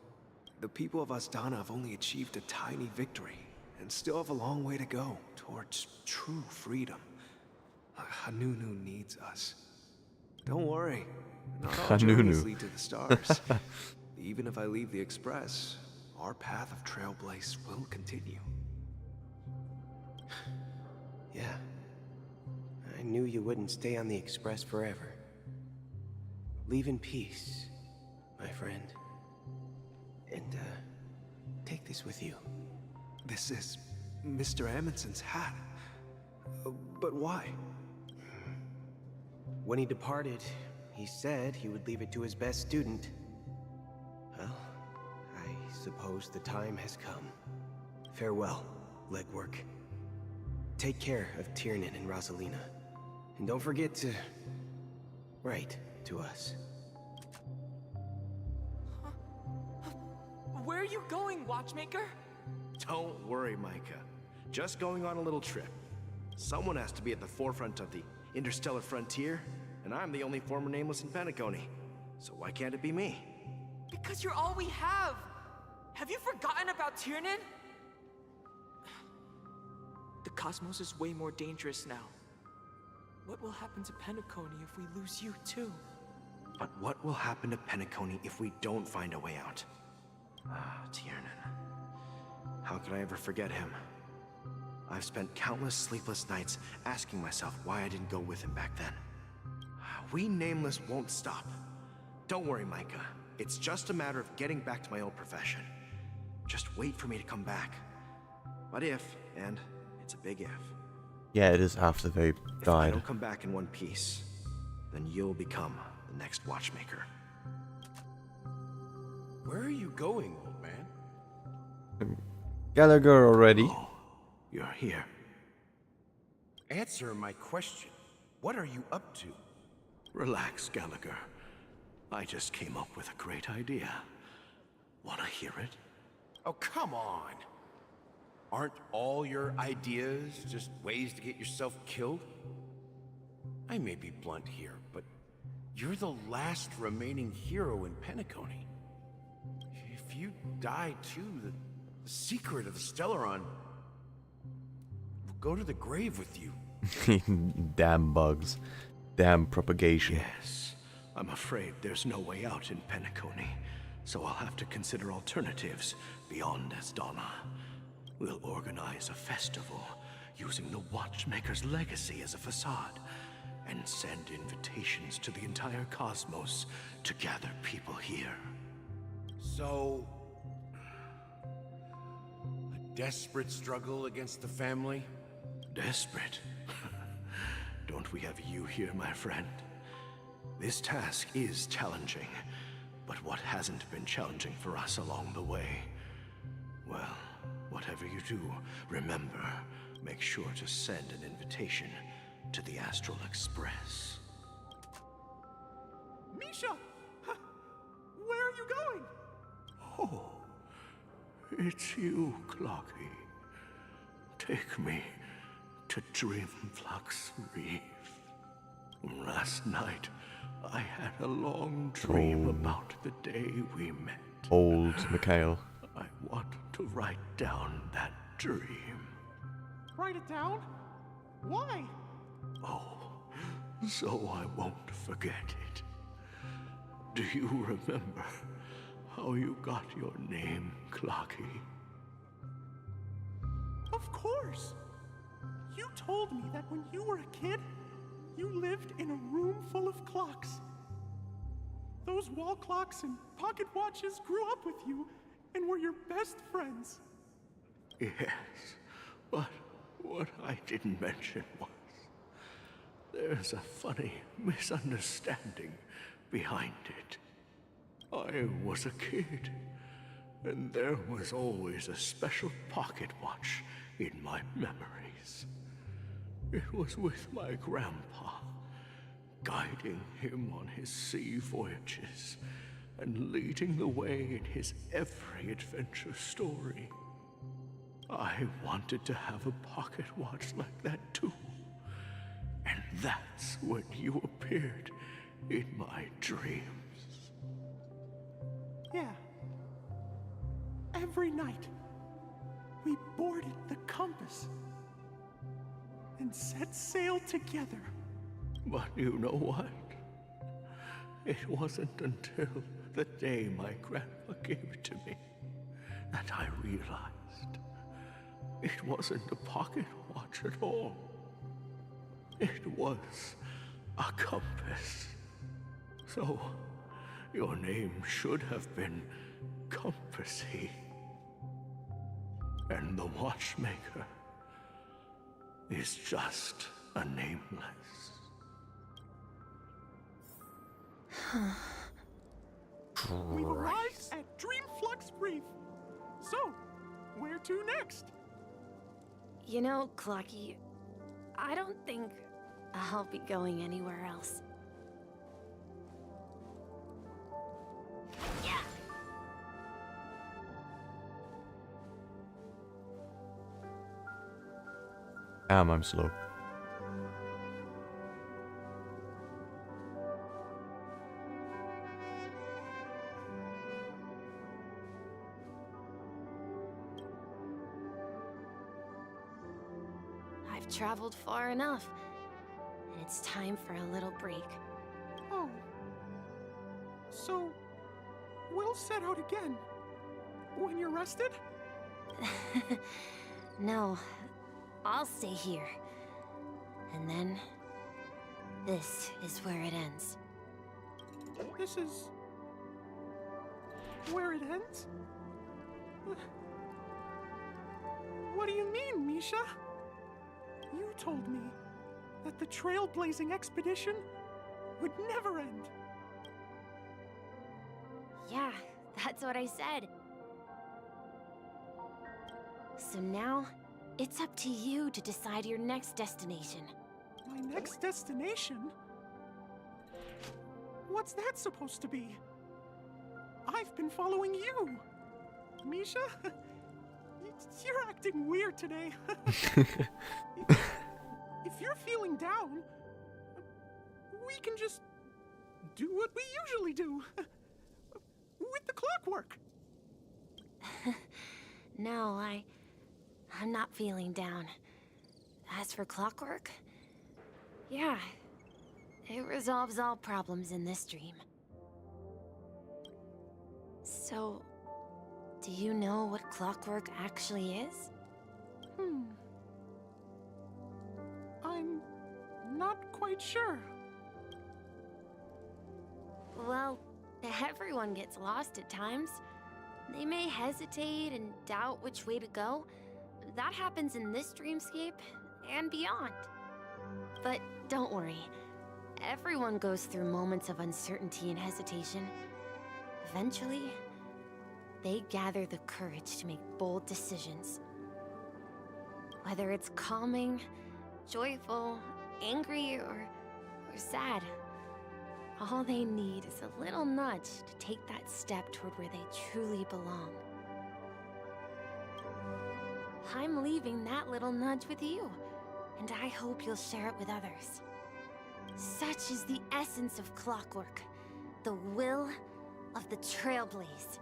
The people of Astana have only achieved a tiny victory and still have a long way to go towards true freedom. Hanunu needs us. Don't worry. Not all journeys lead to the stars. Even if I leave the Express, our path of Trailblaze will continue. Yeah. I knew you wouldn't stay on the Express forever. Leave in peace, my friend. And, take this with you. This is Mr. Amundsen's hat. But why? When he departed, he said he would leave it to his best student. Well, I suppose the time has come. Farewell, Legwork. Take care of Tiernan and Rosalina. And don't forget to write to us. Where are you going, Watchmaker? Don't worry, Micah. Just going on a little trip. Someone has to be at the forefront of the interstellar frontier, and I'm the only former Nameless in Penacony. So why can't it be me? Because you're all we have! Have you forgotten about Tiernan? The cosmos is way more dangerous now. What will happen to Penacony if we lose you too? But what will happen to Penacony if we don't find a way out? Ah, Tiernan. How could I ever forget him? I've spent countless sleepless nights asking myself why I didn't go with him back then. We Nameless won't stop. Don't worry, Micah. It's just a matter of getting back to my old profession. Just wait for me to come back. But if, and it's a big if. Yeah, it is after they If I died. don't come back in one piece, then you'll become the next Watchmaker. Where are you going, old man? Gallagher already. You're here. Answer my question. What are you up to? Relax, Gallagher. I just came up with a great idea. Wanna hear it? Oh, come on. Aren't all your ideas just ways to get yourself killed? I may be blunt here, but you're the last remaining hero in Penacony. If you die too, the secret of the Stellaron will go to the grave with you. Damn bugs. Damn propagation. Yes. I'm afraid there's no way out in Penacony, so I'll have to consider alternatives beyond Astana. We'll organize a festival using the Watchmaker's legacy as a facade and send invitations to the entire cosmos to gather people here. So, a desperate struggle against the family? Desperate? Don't we have you here, my friend? This task is challenging, but what hasn't been challenging for us along the way? Well, whatever you do, remember, make sure to send an invitation to the Astral Express. Misha! Where are you going? Oh, it's you, Clocky. Take me to Dreamflux Reef. Last night, I had a long dream about the day we met. Old Mikhail. I want to write down that dream. Write it down? Why? Oh, so I won't forget it. Do you remember how you got your name, Clocky? Of course! You told me that when you were a kid, you lived in a room full of clocks. Those wall clocks and pocket watches grew up with you and were your best friends. Yes, but what I didn't mention was there's a funny misunderstanding behind it. I was a kid, and there was always a special pocket watch in my memories. It was with my grandpa, guiding him on his sea voyages and leading the way in his every adventure story. I wanted to have a pocket watch like that too. And that's when you appeared in my dreams. Yeah. Every night, we boarded the compass and set sail together. But you know what? It wasn't until the day my grandpa gave it to me that I realized it wasn't a pocket watch at all. It was a compass. So, your name should have been Compassy. And the watchmaker is just a nameless. We've arrived at Dreamflux Reef. So, where to next? You know, Clocky, I don't think I'll be going anywhere else. Yeah. Damn, I'm slow. I've traveled far enough, and it's time for a little break. Oh. So, we'll set out again. When you're rested? No, I'll stay here. And then, this is where it ends. This is... where it ends? What do you mean, Misha? You told me that the trailblazing expedition would never end. Yeah, that's what I said. So now, it's up to you to decide your next destination. My next destination? What's that supposed to be? I've been following you. Misha? You're acting weird today. If you're feeling down, we can just do what we usually do. With the clockwork. No, I'm not feeling down. As for clockwork, yeah, it resolves all problems in this dream. So, do you know what clockwork actually is? I'm not quite sure. Well, everyone gets lost at times. They may hesitate and doubt which way to go. That happens in this dreamscape and beyond. But don't worry. Everyone goes through moments of uncertainty and hesitation. Eventually, they gather the courage to make bold decisions. Whether it's calming, joyful, angry, or sad, all they need is a little nudge to take that step toward where they truly belong. I'm leaving that little nudge with you, and I hope you'll share it with others. Such is the essence of clockwork, the will of the Trailblaze.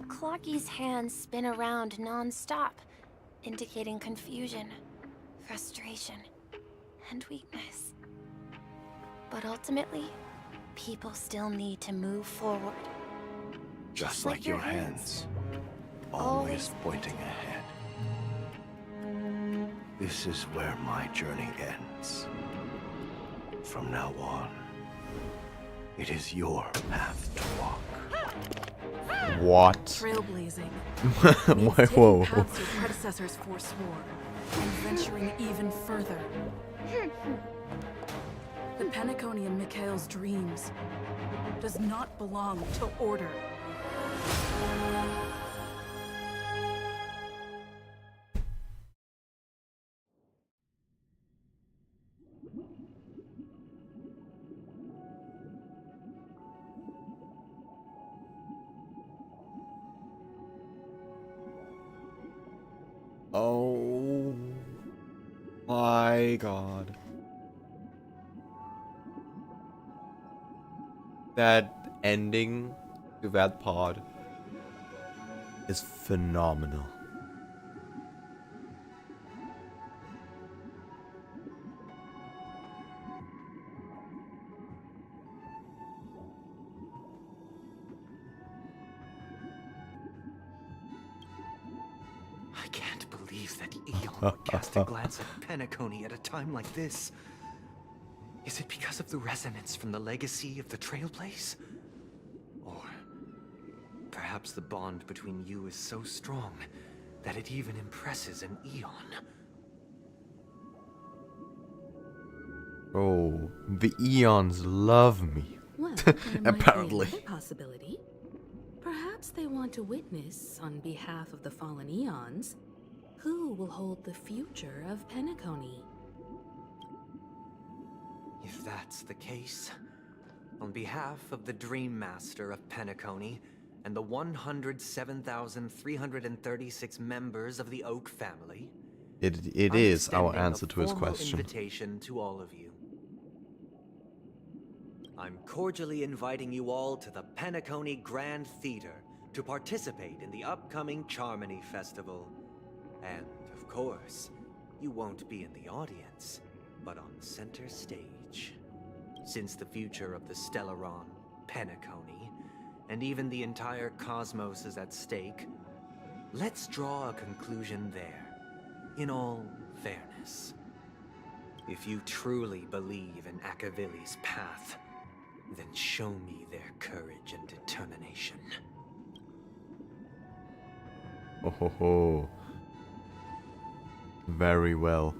Clocky's hands spin around non-stop, indicating confusion, frustration, and weakness. But ultimately, people still need to move forward. Just like your hands, always pointing ahead. This is where my journey ends. From now on, it is your path to walk. What? Trailblazing. Whoa. Paths your predecessors forswore, and venturing even further. The Penacony in Mikhail's dreams does not belong to Order. Oh my god. That ending to that pod is phenomenal. I can't believe that Eon would cast a glance at Penacony at a time like this. Is it because of the resonance from the legacy of the Trailblaze? Or perhaps the bond between you is so strong that it even impresses an Eon? Oh, the Eons love me. Well, there might be apparently. another possibility. Perhaps they want to witness, on behalf of the fallen Eons, who will hold the future of Penacony. If that's the case, on behalf of the Dream Master of Penacony and the 107,336 members of the Oak family, It I'm is our extending answer a to his formal question. invitation to all of you. I'm cordially inviting you all to the Penacony Grand Theater to participate in the upcoming Charmony Festival. And, of course, you won't be in the audience, but on center stage. Since the future of the Stellaron, Penacony, and even the entire cosmos is at stake, let's draw a conclusion there, in all fairness. If you truly believe in Akavili's path, then show me their courage and determination. Oh ho ho. Very well.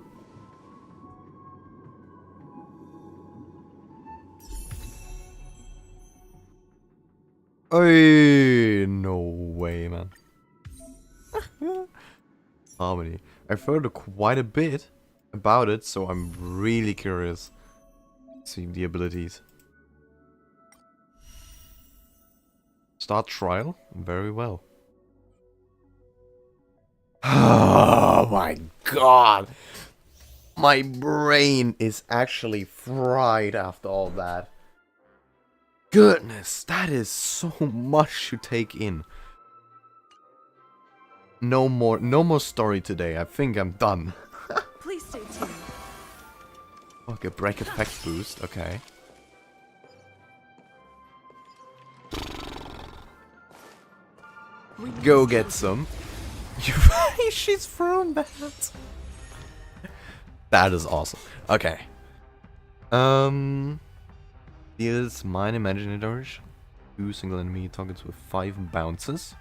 Hey, no way, man. Harmony. I've heard quite a bit about it, so I'm really curious to see the abilities. Start trial? Very well. Oh my god! My brain is actually fried after all that. Goodness, that is so much to take in. No more story today. I think I'm done. Please stay tuned. Okay, break effect boost. Okay. Go get some. She's thrown that. That is awesome. Okay. Deals mine imaginary damage. 2 single enemy targets with 5 bounces.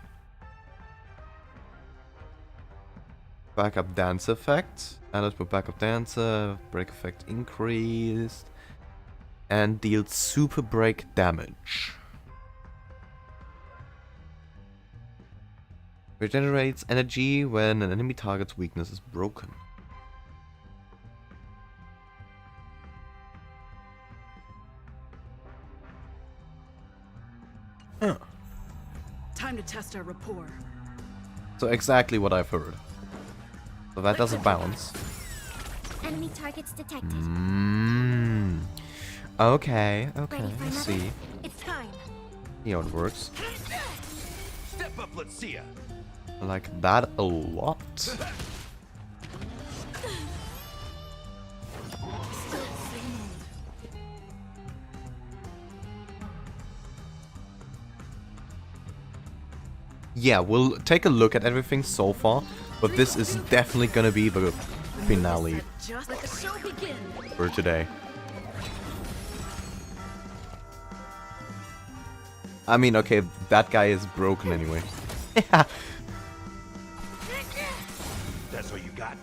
Backup dance effect. Added with backup dancer. Break effect increased. and deals super break damage. Regenerates energy when an enemy target's weakness is broken. Huh. Time to test our rapport. So exactly what I've heard. So that doesn't bounce. Enemy targets detected. Okay, okay, Ready for I another? see. It's time. See how it works. Step up, let's see ya. I like that a lot. Yeah, we'll take a look at everything so far, but this is definitely gonna be the finale Just let the show begin. for today. I mean, okay, that guy is broken anyway. That's all you got?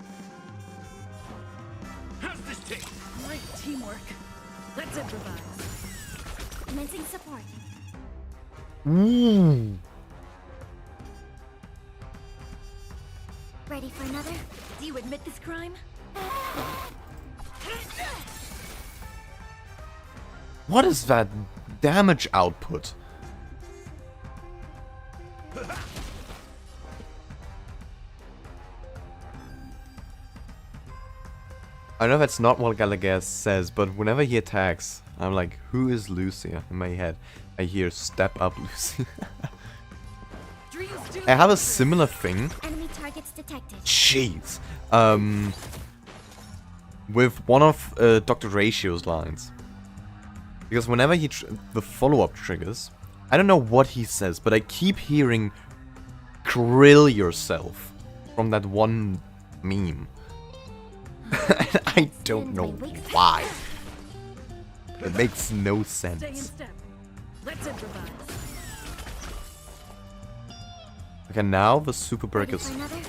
How's this take? Great teamwork. Let's improvise. Commencing support. Ready for another? Do you admit this crime? What is that damage output? I know that's not what Gallagher says, but whenever he attacks, I'm like, who is Lucia? In my head, I hear "Step up, Lucy." I have a similar thing. Enemy targets detected. Jeez. With one of Dr. Ratio's lines. Because whenever the follow-up triggers, I don't know what he says, but I keep hearing "grill yourself" from that one meme. I don't know why. It makes no Stay in sense. step. Let's improvise. Okay, now the super break is for another?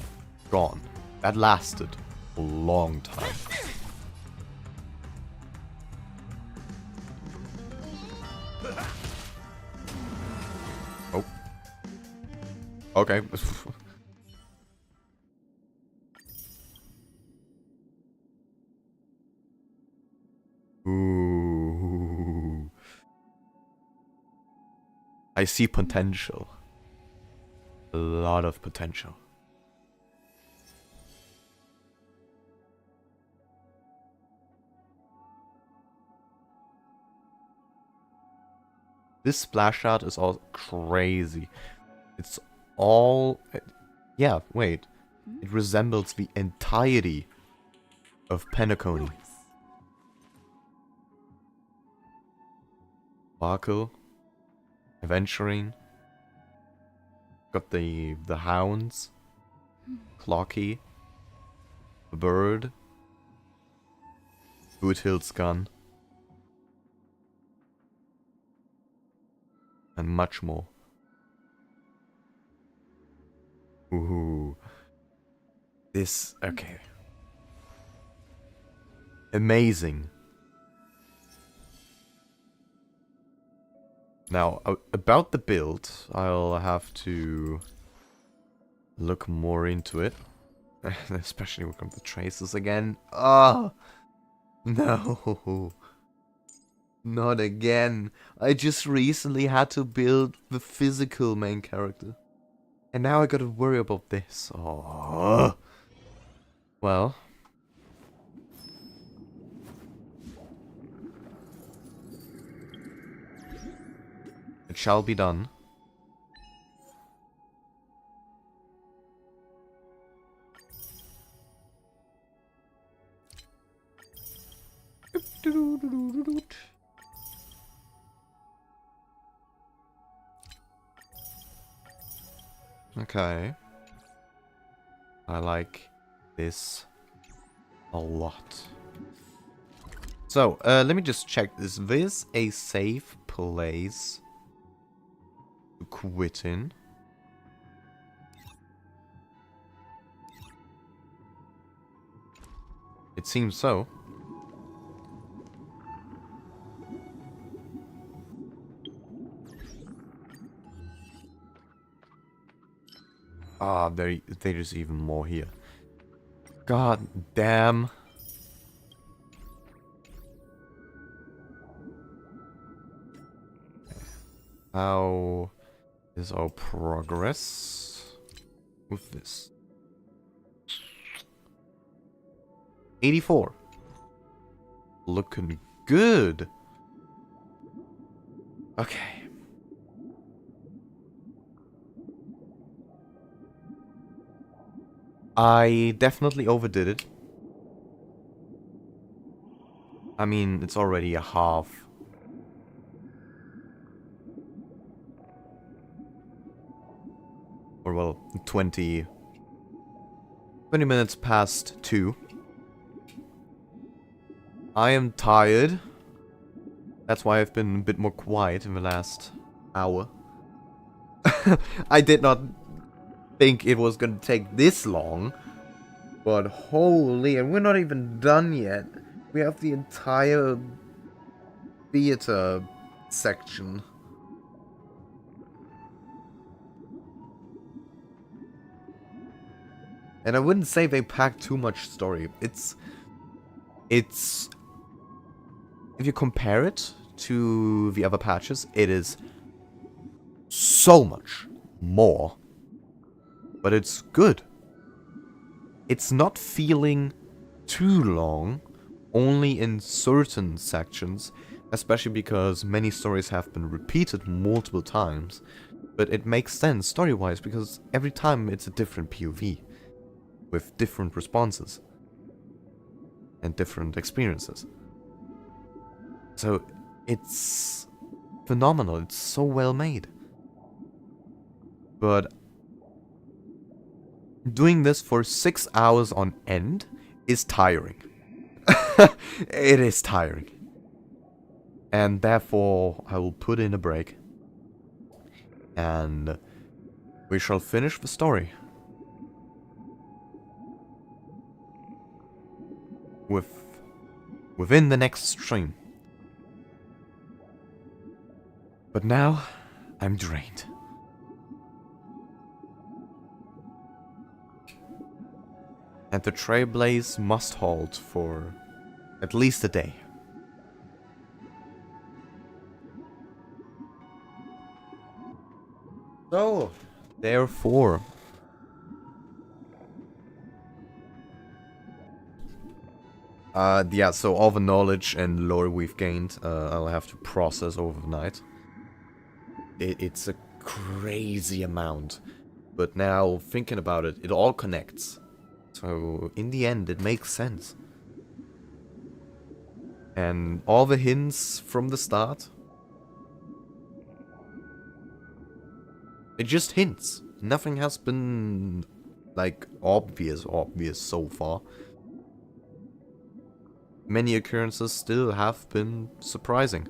gone. That lasted a long time. Oh. Okay. Ooh. I see potential. A lot of potential. This splash art is all crazy. It's all... yeah, wait. It resembles the entirety of Penacony. Sparkle. Aventurine. Got the hounds. Clocky. The bird. Boothill's gun. And much more. Ooh. This... okay. Amazing. Now, about the build, I'll have to look more into it. Especially when it comes to traces again. Ah! No! Not again. I just recently had to build the physical main character. And now I gotta worry about this. Oh. Well. It shall be done. Okay. I like this a lot. So, let me just check. Is this a safe place to quit in? It seems so. Ah, there's even more here. God damn. How is our progress with this? 84. Looking good. Okay. I definitely overdid it. I mean, it's already a half. Or well, 20 minutes past 2. I am tired. That's why I've been a bit more quiet in the last hour. I did not think it was gonna take this long. But holy, and we're not even done yet. We have the entire theater section. And I wouldn't say they packed too much story. It's if you compare it to the other patches, it is so much more. But it's good. It's not feeling too long, only in certain sections, especially because many stories have been repeated multiple times. But it makes sense story-wise because every time it's a different POV with different responses and different experiences. So it's phenomenal. It's so well made. But doing this for 6 hours on end is tiring. It is tiring. And therefore, I will put in a break. And we shall finish the story. Within the next stream. But now, I'm drained. And the Trailblaze must halt for at least a day. So, therefore, yeah, so all the knowledge and lore we've gained, I'll have to process overnight. It's a crazy amount. But now, thinking about it, it all connects. So, in the end, it makes sense. And all the hints from the start, it just hints. Nothing has been, like, obvious so far. Many occurrences still have been surprising.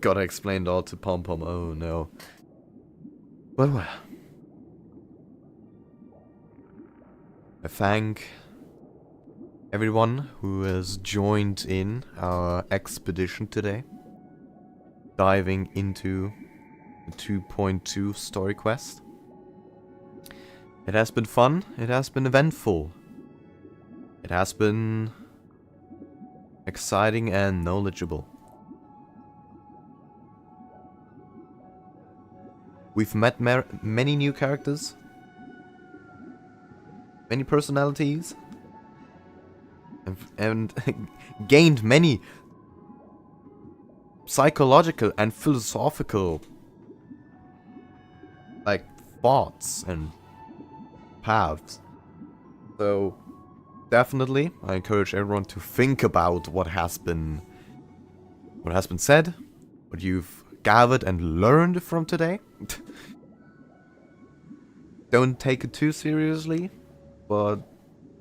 Gotta explain it all to Pom Pom, oh no. But well. I thank everyone who has joined in our expedition today. Diving into the 2.2 story quest. It has been fun, it has been eventful. It has been exciting and knowledgeable. We've met many new characters, many personalities, and gained many psychological and philosophical, like, thoughts and paths. So, definitely, I encourage everyone to think about what has been said, what you've gathered and learned from today. Don't take it too seriously, but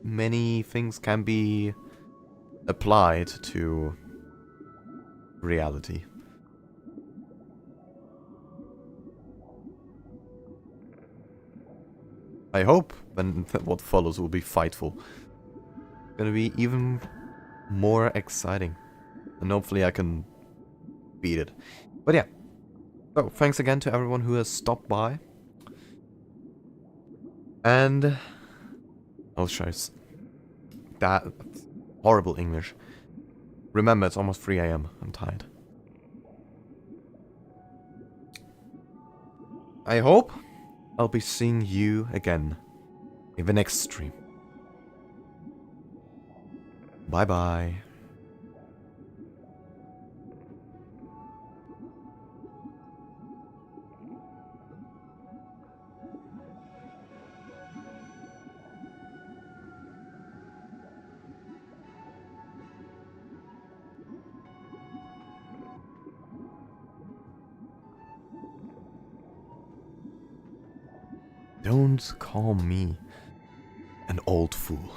many things can be applied to reality. I hope then that what follows will be fightful. Gonna be even more exciting. And hopefully I can beat it. But yeah. So, thanks again to everyone who has stopped by. And I'll show you that horrible English. Remember, it's almost 3 AM. I'm tired. I hope I'll be seeing you again in the next stream. Bye bye. Don't call me an old fool.